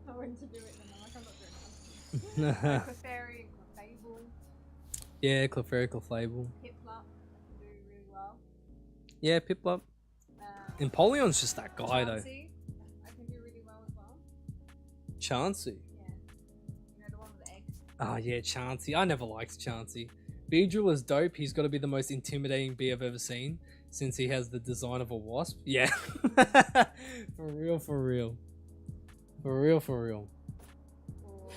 I went to do it and I'm like, I'm not doing that. Clefairy and Clefable, Yeah, Clefairy, Clefable. Piplup, I can do really well. Yeah, Piplup. Empoleon's just that guy though. Chansey, I can do really well as well. Chansey. Yeah. You know, the one with the egg. Oh yeah, Chansey. I never liked Chansey. Beedrill is dope. He's got to be the most intimidating bee I've ever seen since he has the design of a wasp. Yeah. For real, for real. For real, for real. Or,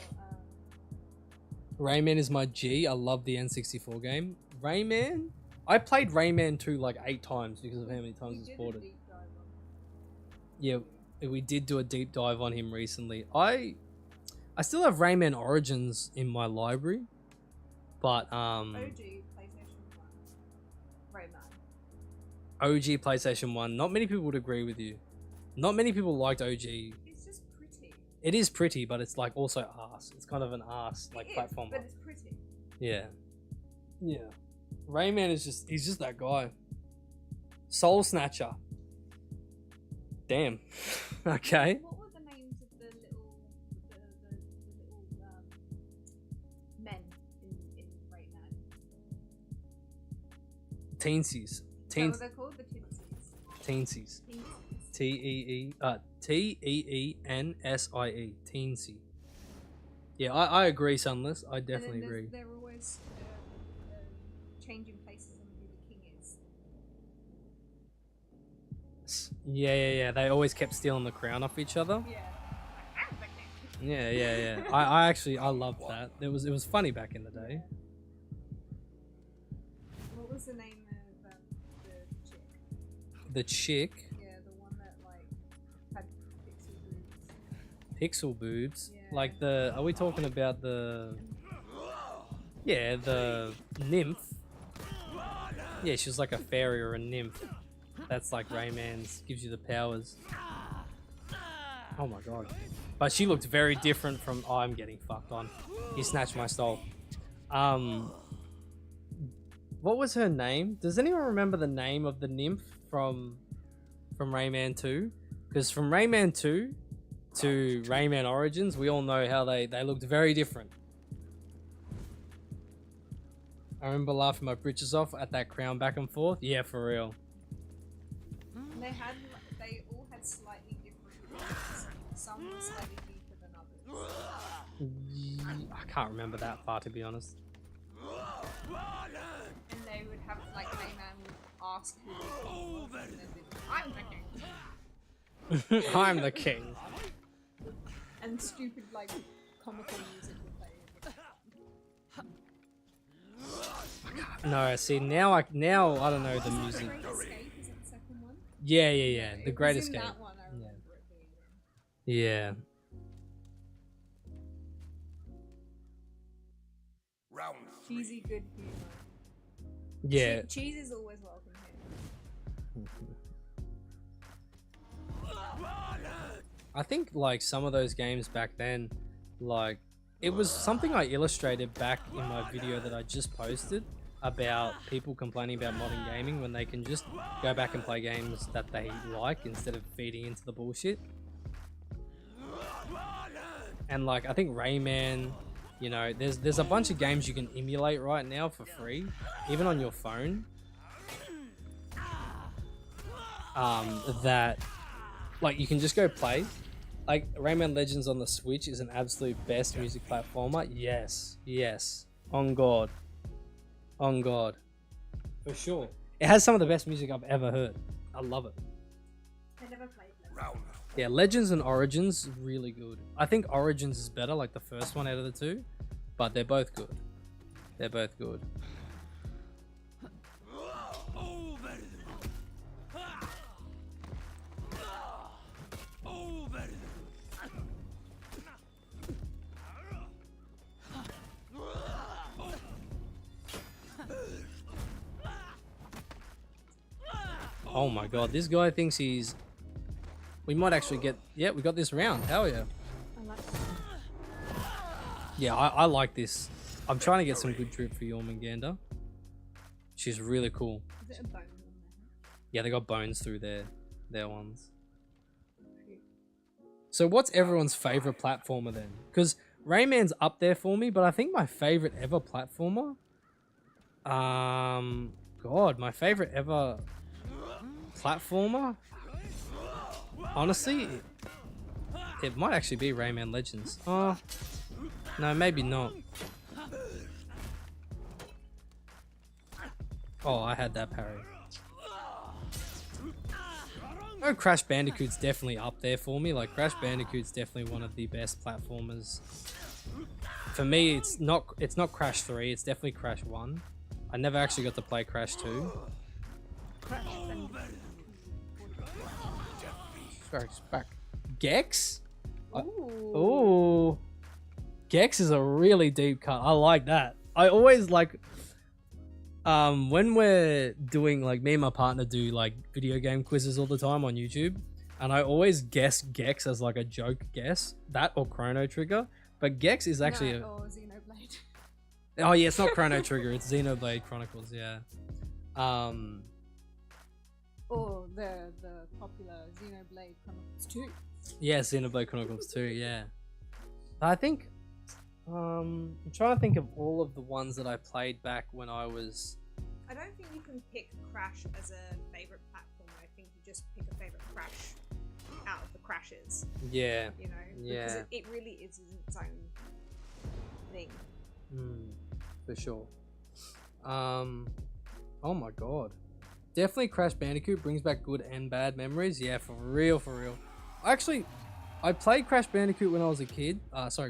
Rayman is my G. I love the N64 game. Rayman? I played Rayman 2 like 8 times because of how many times we it's did a ported. deep dive on Yeah, we did do a deep dive on him recently. I still have Rayman Origins in my library, but OG PlayStation 1. Rayman. OG PlayStation 1. Not many people would agree with you. Not many people liked OG. It's just pretty. It is pretty, but it's like also arse. It's kind of an arse like It is, platformer. but it's pretty. Yeah. Yeah. Rayman is he's just that guy. Soul Snatcher. Damn. Okay. What were the names of the little men in Rayman? Teensies. Is that what they're called? The Tinsies. Teensies. Tinsies. Teensie. Teensy. Yeah, I agree, Sunless. I definitely And then agree. they're always changing places on who the king is. Yeah. They always kept stealing the crown off each other. Yeah. Yeah. I actually loved that. It was funny back in the day. What was the name of the chick? The chick, Yeah, the one that like had pixel boobs. pixel boobs, Yeah. like the. Are we talking about the? Yeah, the nymph. Yeah, she was like a fairy or a nymph. That's like Rayman's, gives you the powers. Oh my god. But she looked very different from. Oh, I'm getting fucked on. He snatched my stole. What was her name? Does anyone remember the name of the nymph from Rayman 2? Because from Rayman 2 to Rayman Origins, we all know how they looked very different. I remember laughing my britches off at that crown back and forth. Yeah, for real. And they all had slightly different looks. Some were slightly deeper than others. I can't remember that far, to be honest. And they would have like Rayman would ask who the king was, and then they'd be like, I'm the king. I'm the king. and stupid like comical music will play. No, see now I don't know the music. Great Escape is it the second one? Yeah. The It Great was in Escape. that one, I remember it being in. Yeah. Round three. Cheesy good humor. Yeah. Cheese is always welcome here. I think like some of those games back then, like it was something I illustrated back in my video that I just posted about people complaining about modern gaming when they can just go back and play games that they like instead of feeding into the bullshit. And like I think Rayman, you know, there's a bunch of games you can emulate right now for free, even on your phone. That like you can just go play. Like Rayman Legends on the Switch is an absolute best music platformer. Yes. On God. For sure. It has some of the best music I've ever heard. I love it. I never played them. Round Yeah, Legends and Origins, really good. I think Origins is better, like the first one out of the two. But they're both good. Oh my god, this guy thinks he's... We might actually get... Yeah, we got this round. Hell yeah. I like that. Yeah, I like this. I'm trying to get some good drip for Jormungandr. She's really cool. Is it a bone on there? Yeah, they got bones through their ones. So what's everyone's favorite platformer then? Because Rayman's up there for me, but I think my favorite ever platformer... God, my favorite ever platformer? Honestly, it might actually be Rayman Legends. Oh, no, maybe not. Oh, I had that parry. Oh, Crash Bandicoot's definitely up there for me. Like, Crash Bandicoot's definitely one of the best platformers. For me, it's not Crash 3, it's definitely Crash 1. I never actually got to play Crash 2. Crash Bandicoot. Crash back. Gex? Ooh. Ooh. Gex is a really deep cut. I like that. I always like when we're doing like me and my partner do like video game quizzes all the time on YouTube, and I always guess Gex as like a joke guess, that or Chrono Trigger, but Gex is actually Or Xenoblade. Oh yeah, it's not Chrono Trigger, it's Xenoblade Chronicles, yeah. Or the popular Xenoblade Chronicles 2. Yeah, Xenoblade Chronicles 2, yeah. I think I'm trying to think of all of the ones that I played back when I was... I don't think you can pick Crash as a favourite platform. I think you just pick a favourite Crash out of the Crashes, Yeah. you know? Yeah. Because it really is its own thing. For sure. Oh my god. Definitely Crash Bandicoot brings back good and bad memories. Yeah, for real. Actually, I played Crash Bandicoot when I was a kid.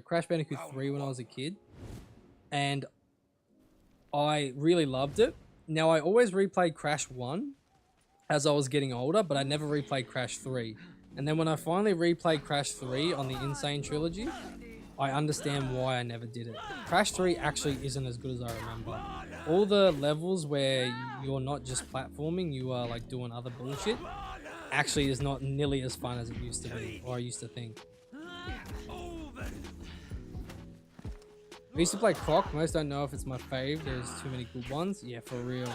Crash Bandicoot 3 when I was a kid. And I really loved it. Now, I always replayed Crash 1 as I was getting older, but I never replayed Crash 3. And then when I finally replayed Crash 3 on the Insane Trilogy, I understand why I never did it. Crash 3 actually isn't as good as I remember. All the levels where you're not just platforming, you are like doing other bullshit, actually is not nearly as fun as it used to be, or I used to think. I used to play Croc. Most don't know if it's my fave. There's too many good ones. Yeah, for real.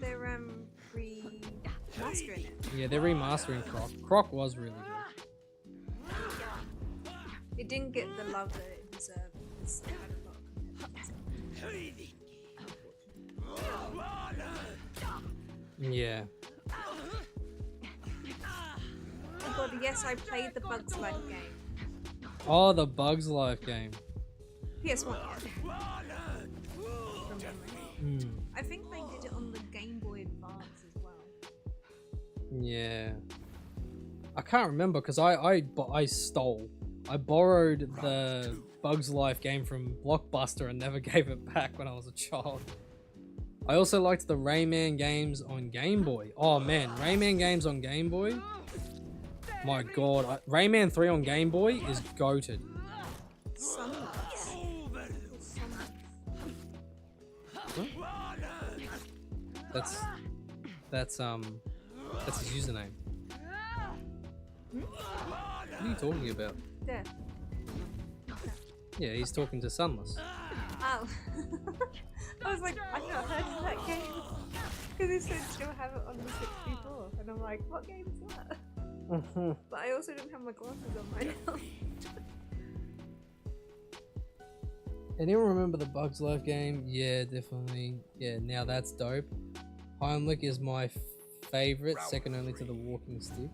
They're remastering it. Yeah, they're remastering Croc. Croc was really good. It didn't get the love that it deserved. It's had a lot of Yeah. Oh god, yes, I played the Bugs Life game. Oh, the Bugs Life game. PS1. From memory. I think they did it on the Game Boy Advance as well. Yeah. I can't remember because I borrowed the Bugs Life game from Blockbuster and never gave it back when I was a child. I also liked the Rayman games on Game Boy. Oh man, Rayman games on Game Boy. My god, Rayman 3 on Game Boy is goated. Sunlight. That's his username. What are you talking about? There. Yeah, he's talking to Sunless. Oh. I was like, I've not heard of that game. Because he said still have it on the 64. And I'm like, what game is that? But I also don't have my glasses on right now. Anyone remember the Bugs Life game? Yeah, definitely. Yeah, now that's dope. Heimlich is my favorite, second only to the walking stick.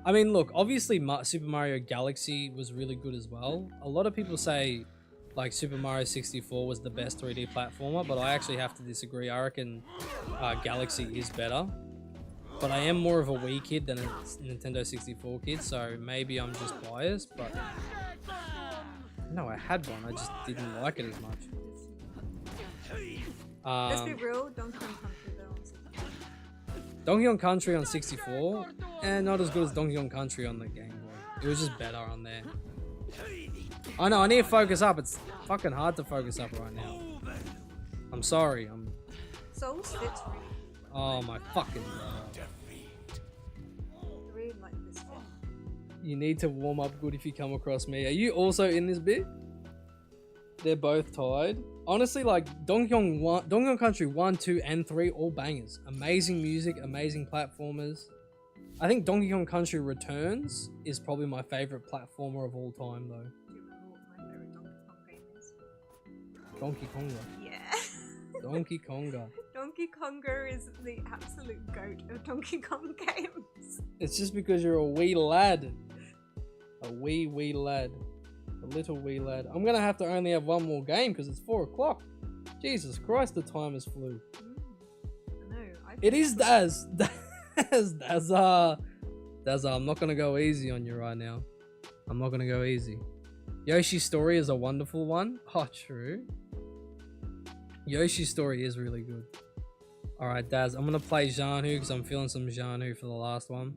I mean, look, obviously Super Mario Galaxy was really good as well. A lot of people say like Super Mario 64 was the best 3D platformer, but I actually have to disagree. I reckon Galaxy is better. But I am more of a Wii kid than a Nintendo 64 kid, so maybe I'm just biased, but... No, I had one, I just didn't like it as much. Let's be real, Donkey Kong Country though on 64. Donkey Kong Country on 64, and not as good as Donkey Kong Country on the Game Boy. It was just better on there. I know, I need to focus up. It's fucking hard to focus up right now. I'm sorry. Souls fits really. Oh my fucking god. I really like this fit. You need to warm up good if you come across me. Are you also in this bit? They're both tied. Honestly, like Donkey Kong Country 1, 2, and 3, all bangers. Amazing music, amazing platformers. I think Donkey Kong Country Returns is probably my favorite platformer of all time, though. Do you remember what my favorite Donkey Kong game is? Donkey Konga. Yeah. Donkey Konga. Donkey Konga is the absolute goat of Donkey Kong games. It's just because you're a wee lad. A wee lad. A little wee lad. I'm gonna have to only have one more game because it's 4 o'clock. Jesus Christ, the time has flew. I know. It is Daz. Daz, I'm not gonna go easy on you right now. I'm not gonna go easy. Yoshi's Story is a wonderful one. Oh, true. Yoshi's Story is really good. Alright, Daz, I'm gonna play Zhanhu because I'm feeling some Zhanhu for the last one.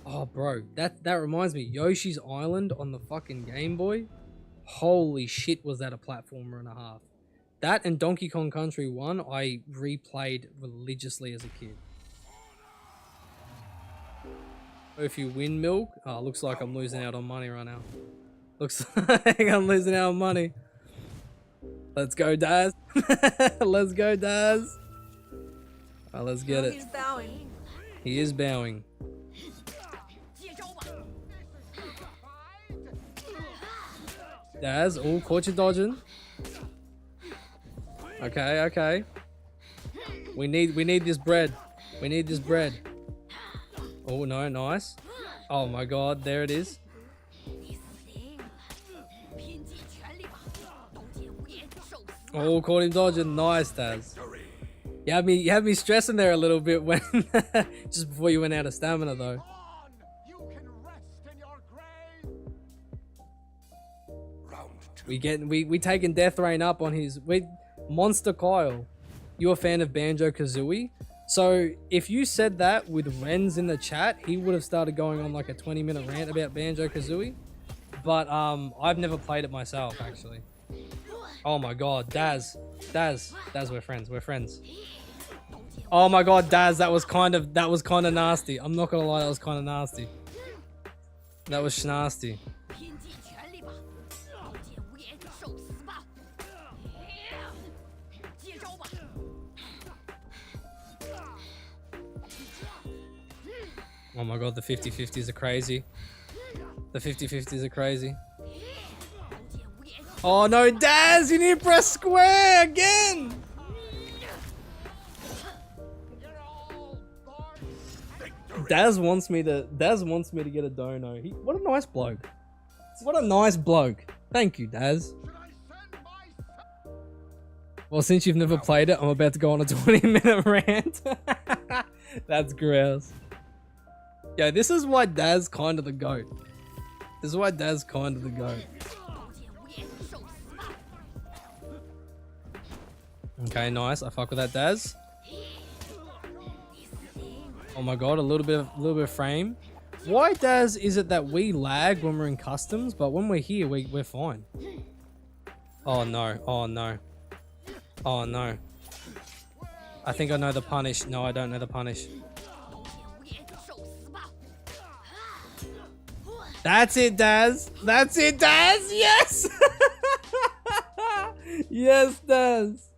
Oh, bro, that reminds me. Yoshi's Island on the fucking Game Boy. Holy shit, was that a platformer and a half. That and Donkey Kong Country 1, I replayed religiously as a kid. If you win milk, oh, looks like I'm losing out on money right now. Looks like I'm losing out on money. Let's go, Daz. Let's go, Daz. Alright, let's get it. He's bowing. He is bowing. Daz, oh, caught you dodging. Okay. We need this bread. We need this bread. Oh no, nice. Oh my god, there it is. Oh, caught him dodging. Nice, Daz. You had me stressing there a little bit when just before you went out of stamina though. You can rest in your grave. Round 2. We taking Death Rain up on his Monster Kyle. You a fan of Banjo-Kazooie? So if you said that with Renz in the chat, he would have started going on like a 20-minute rant about Banjo-Kazooie. But I've never played it myself actually. Oh my god, Daz, we're friends. Oh my god, Daz, that was kind of nasty. I'm not gonna lie, that was kind of nasty. That was schnasty. Oh my god, the 50-50s are crazy. The 50-50s are crazy. Oh no, Daz, you need to press square again! Daz wants me to get a dono. What a nice bloke. What a nice bloke. Thank you, Daz. Well, since you've never played it, I'm about to go on a 20-minute rant. That's gross. Yeah, this is why Daz kind of the goat. This is why Daz kind of the goat. 刀剑无眼，受死吧！ Okay, nice. I fuck with that, Daz. 你死定了！ Oh my god, a little bit of frame. Why, Daz, is it that we lag when we're in customs, but when we're here, we're fine? Oh no, oh no. Oh no. I think I know the punish. No, I don't know the punish. 刀剑无眼，受死吧！ That's it, Daz. That's it, Daz. Yes. Yes, Daz.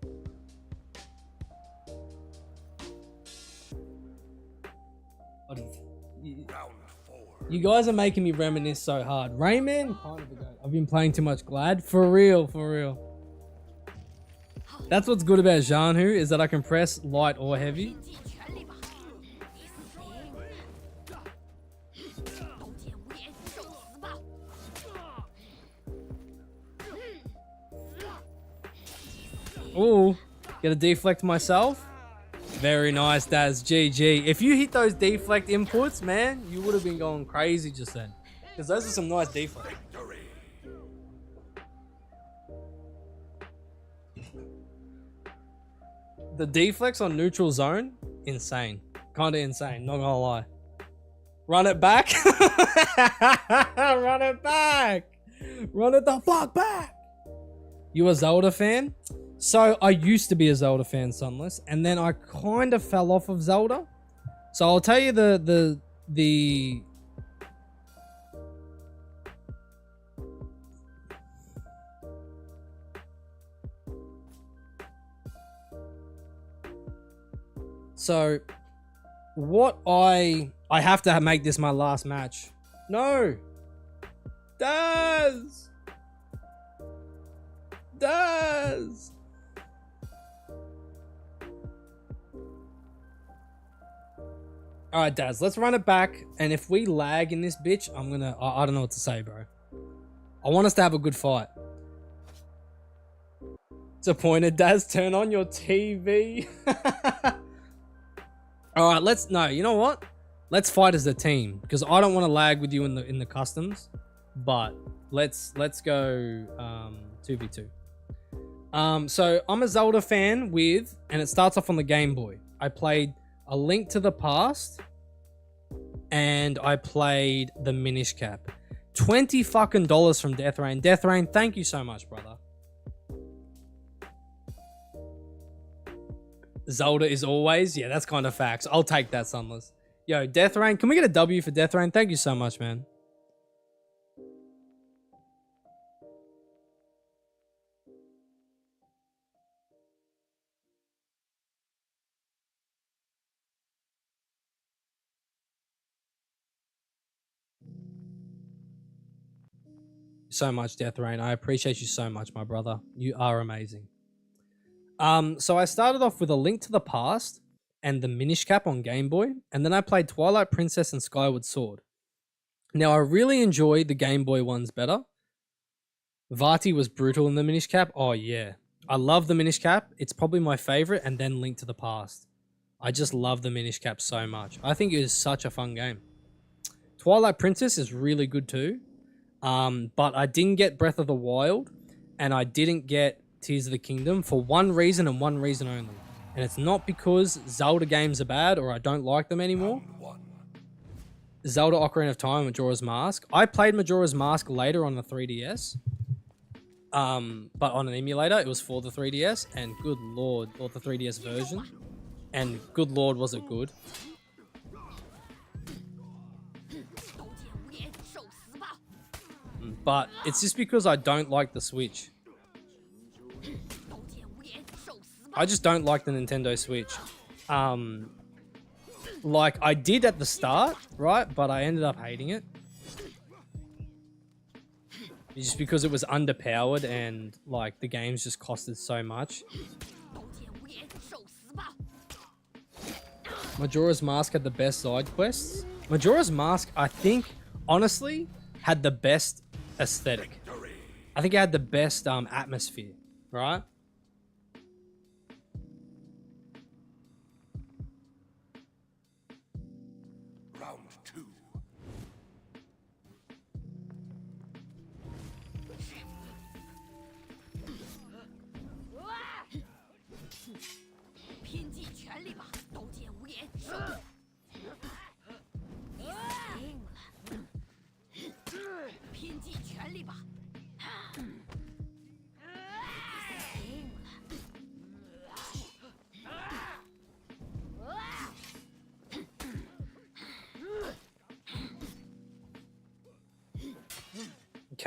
You guys are making me reminisce so hard. Rayman, kind of a goat. I've been playing too much Glad. For real, for real. That's what's good about Jianhu, is that I can press light or heavy. 拼尽全力吧！你死定了！刀剑无眼，受死吧！ Ooh, get a deflect myself. Very nice, Daz. GG. If you hit those deflect inputs, man, you would have been going crazy just then. Because those are some nice deflects. The deflects on neutral zone, insane. Kinda insane, not gonna lie. Run it back. Run it back. Run it the fuck back. You a Zelda fan? So I used to be a Zelda fan, Sunless, and then I kind of fell off of Zelda. So I'll tell you the So what I have to make this my last match. No. Daz. Daz. All right, Daz, let's run it back. And if we lag in this bitch, I'm gonna, I don't know what to say, bro. I want us to have a good fight. Disappointed, Daz, turn on your TV. All right, you know what? Let's fight as a team, because I don't want to lag with you in the customs, but let's go 2v2. So I'm a Zelda fan and it starts off on the Game Boy. I played A Link to the Past, and I played the Minish Cap. $20 fucking from Death Rain. Death Rain, thank you so much, brother. Zelda is always, yeah, that's kind of facts. I'll take that, Sunless. Yo, Death Rain, can we get a W for Death Rain? Thank you so much, man. So much, Death Rain. I appreciate you so much, my brother. You are amazing. So I started off with A Link to the Past and the Minish Cap on Game Boy, and then I played Twilight Princess and Skyward Sword. Now, I really enjoyed the Game Boy ones better. Vati was brutal in the Minish Cap. Oh, yeah. I love the Minish Cap. It's probably my favorite, and then Link to the Past. I just love the Minish Cap so much. I think it is such a fun game. Twilight Princess is really good too. But I didn't get Breath of the Wild, and I didn't get Tears of the Kingdom for one reason and one reason only. And it's not because Zelda games are bad or I don't like them anymore. Zelda Ocarina of Time, Majora's Mask. I played Majora's Mask later on the 3DS. But on an emulator, it was for the 3DS, and good lord, or the 3DS version. And good lord, was it good. But it's just because I don't like the Switch. I just don't like the Nintendo Switch. Like I did at the start, right? But I ended up hating it. Just because it was underpowered and like the games just costed so much. Majora's Mask had the best side quests. Majora's Mask, I think, honestly, had the best aesthetic. I think it had the best atmosphere, right?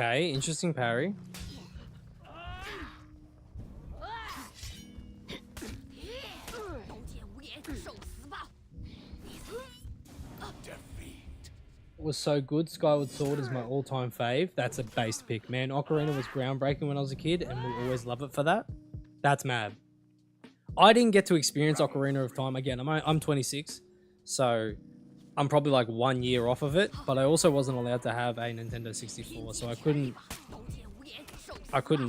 Okay, interesting parry. 刀剑无眼，受死吧！ Was so good. Skyward Sword is my all-time fave. That's a base pick, man. Ocarina was groundbreaking when I was a kid, and we'll always love it for that. That's mad. I didn't get to experience Ocarina of Time. Again, I'm 26, so I'm probably like 1 year off of it. But I also wasn't allowed to have a Nintendo 64, so I couldn't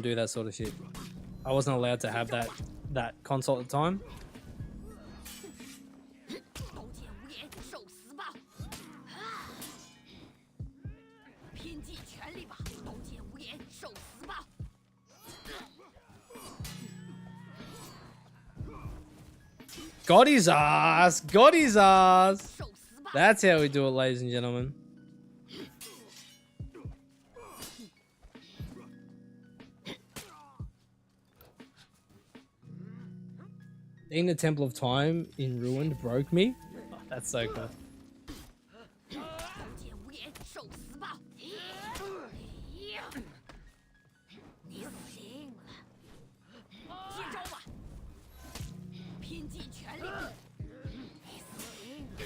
do that sort of shit. I wasn't allowed to have that console at the time. 刀剑无眼，受死吧！拼尽全力吧！刀剑无眼，受死吧！ Got his ass! Got his ass! 受死吧！ That's how we do it, ladies and gentlemen. Being the Temple of Time in Ruined broke me. Oh, that's so cool. 刀剑无眼，受死吧！你死定了！接招吧！拼尽全力吧！你死定了！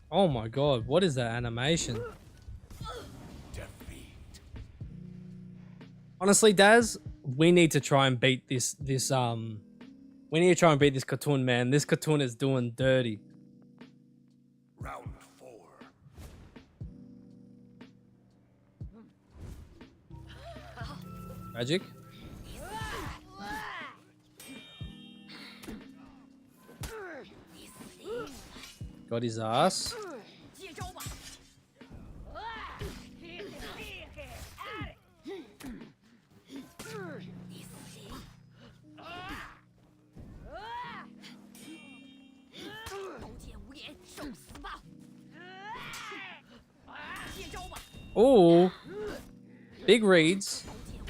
Oh my god, what is that animation? Honestly, Daz, we need to try and beat this we need to try and beat this cartoon, man. This cartoon is doing dirty. Round 4. Magic. Got his ass. 接招吧！你死定！刀剑无眼，受死吧！接招吧！ Oh, big reads. 刀剑无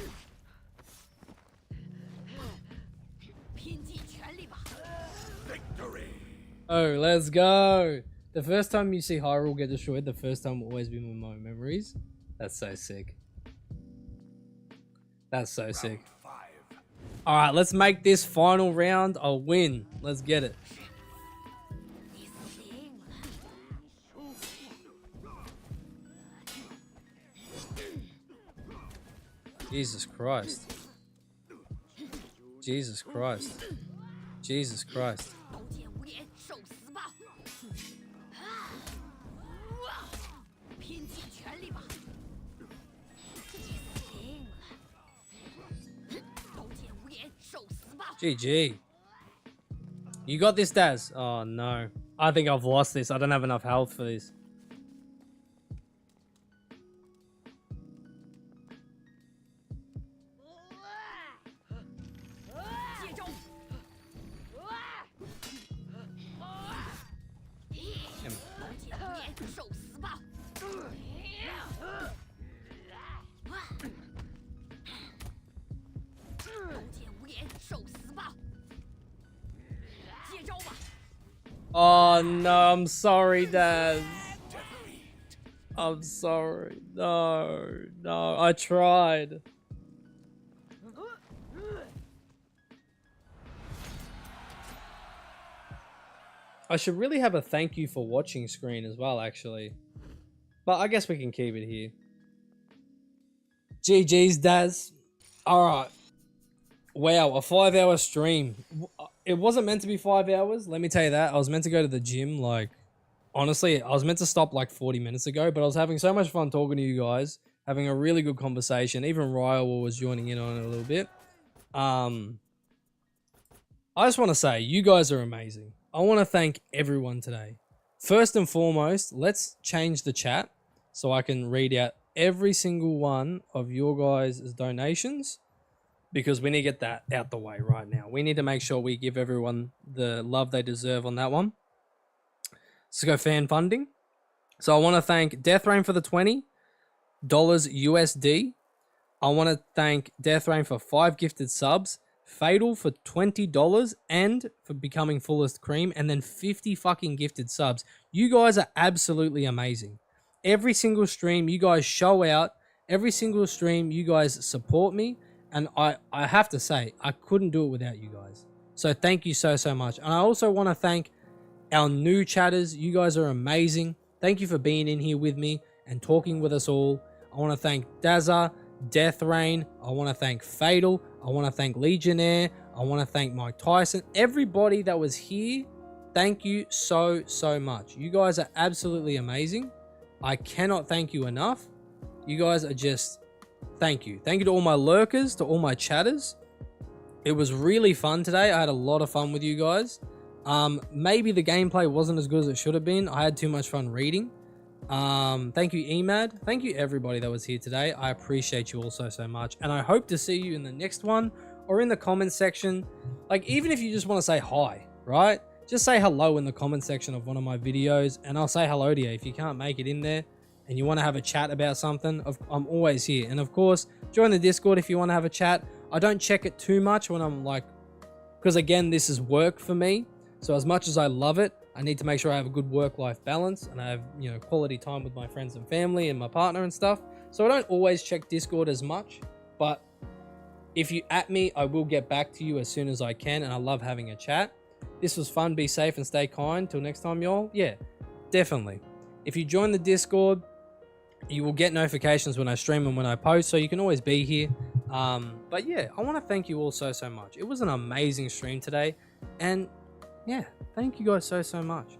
拼尽全力吧！ Victory. Oh, let's go. The first time you see Hyrule get destroyed, the first time will always be my memories. That's so sick. That's so sick. 5. All right, let's make this final round a win. Let's get it. 你死定了！ Jesus Christ. Jesus Christ. Jesus Christ. 刀剑无眼，受死吧！拼尽全力吧！你死定了！刀剑无眼，受死吧！ GG. You got this, Daz? Oh no. I think I've lost this. I don't have enough health for this. 接招！刀剑无眼，受死吧！刀剑无眼，受死吧！接招吧！ Oh no, I'm sorry, Daz. I'm sorry. No, no, I tried. I should really have a thank you for watching screen as well, actually. But I guess we can keep it here. GG's, Daz. Alright. Wow, a 5-hour stream. It wasn't meant to be 5 hours, let me tell you that. I was meant to go to the gym, like, honestly, I was meant to stop like 40 minutes ago, but I was having so much fun talking to you guys, having a really good conversation. Even Ryo was joining in on it a little bit. I just want to say, you guys are amazing. I want to thank everyone today. First and foremost, let's change the chat so I can read out every single one of your guys' donations, because we need to get that out the way right now. We need to make sure we give everyone the love they deserve on that one. Let's go fan funding. So I want to thank Deathrain for the $20 USD. I want to thank Deathrain for 5 gifted subs. Fatal for $20 and for becoming Fullest Cream, and then 50 fucking gifted subs. You guys are absolutely amazing. Every single stream you guys show out, every single stream you guys support me, and I have to say, I couldn't do it without you guys. So thank you so much. And I also want to thank our new chatters. You guys are amazing. Thank you for being in here with me and talking with us all. I want to thank Dazza, Death Rain. I want to thank Fatal. I want to thank Legionnaire. I want to thank Mike Tyson. Everybody that was here, thank you so much. You guys are absolutely amazing. I cannot thank you enough. You guys are just, thank you. Thank you to all my lurkers, to all my chatters. It was really fun today. I had a lot of fun with you guys. Maybe the gameplay wasn't as good as it should have been. I had too much fun reading. Thank you, Emad. Thank you, everybody that was here today. I appreciate you all so much. And I hope to see you in the next one or in the comment section. Like, even if you just want to say hi, right? Just say hello in the comment section of one of my videos and I'll say hello to you. If you can't make it in there and you want to have a chat about something, I'm always here. And of course, join the Discord if you want to have a chat. I don't check it too much when I'm like, because again, this is work for me. So as much as I love it, I need to make sure I have a good work-life balance and I have, you know, quality time with my friends and family and my partner and stuff. So I don't always check Discord as much, but if you at me, I will get back to you as soon as I can. And I love having a chat. This was fun. Be safe and stay kind. Till next time, y'all. Yeah, definitely. If you join the Discord, you will get notifications when I stream and when I post, so you can always be here. But yeah, I want to thank you all so much. It was an amazing stream today, and yeah, thank you guys so much.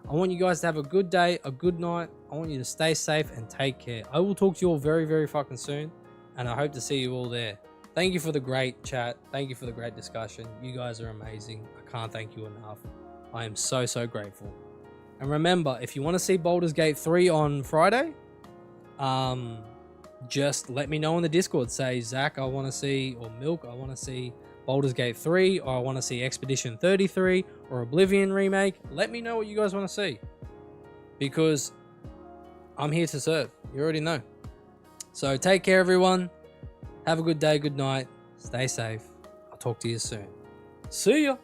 I want you guys to have a good day, a good night. I want you to stay safe and take care. I will talk to you all very fucking soon, and I hope to see you all there. Thank you for the great chat. Thank you for the great discussion. You guys are amazing. I can't thank you enough. I am so grateful. And remember, if you want to see Baldur's Gate 3 on Friday, just let me know in the Discord. Say, Zach, I want to see, or Milk, I want to see Baldur's Gate 3, or I want to see Expedition 33, or Oblivion Remake. Let me know what you guys want to see, because I'm here to serve. You already know. So take care, everyone. Have a good day, good night. Stay safe. I'll talk to you soon. See ya.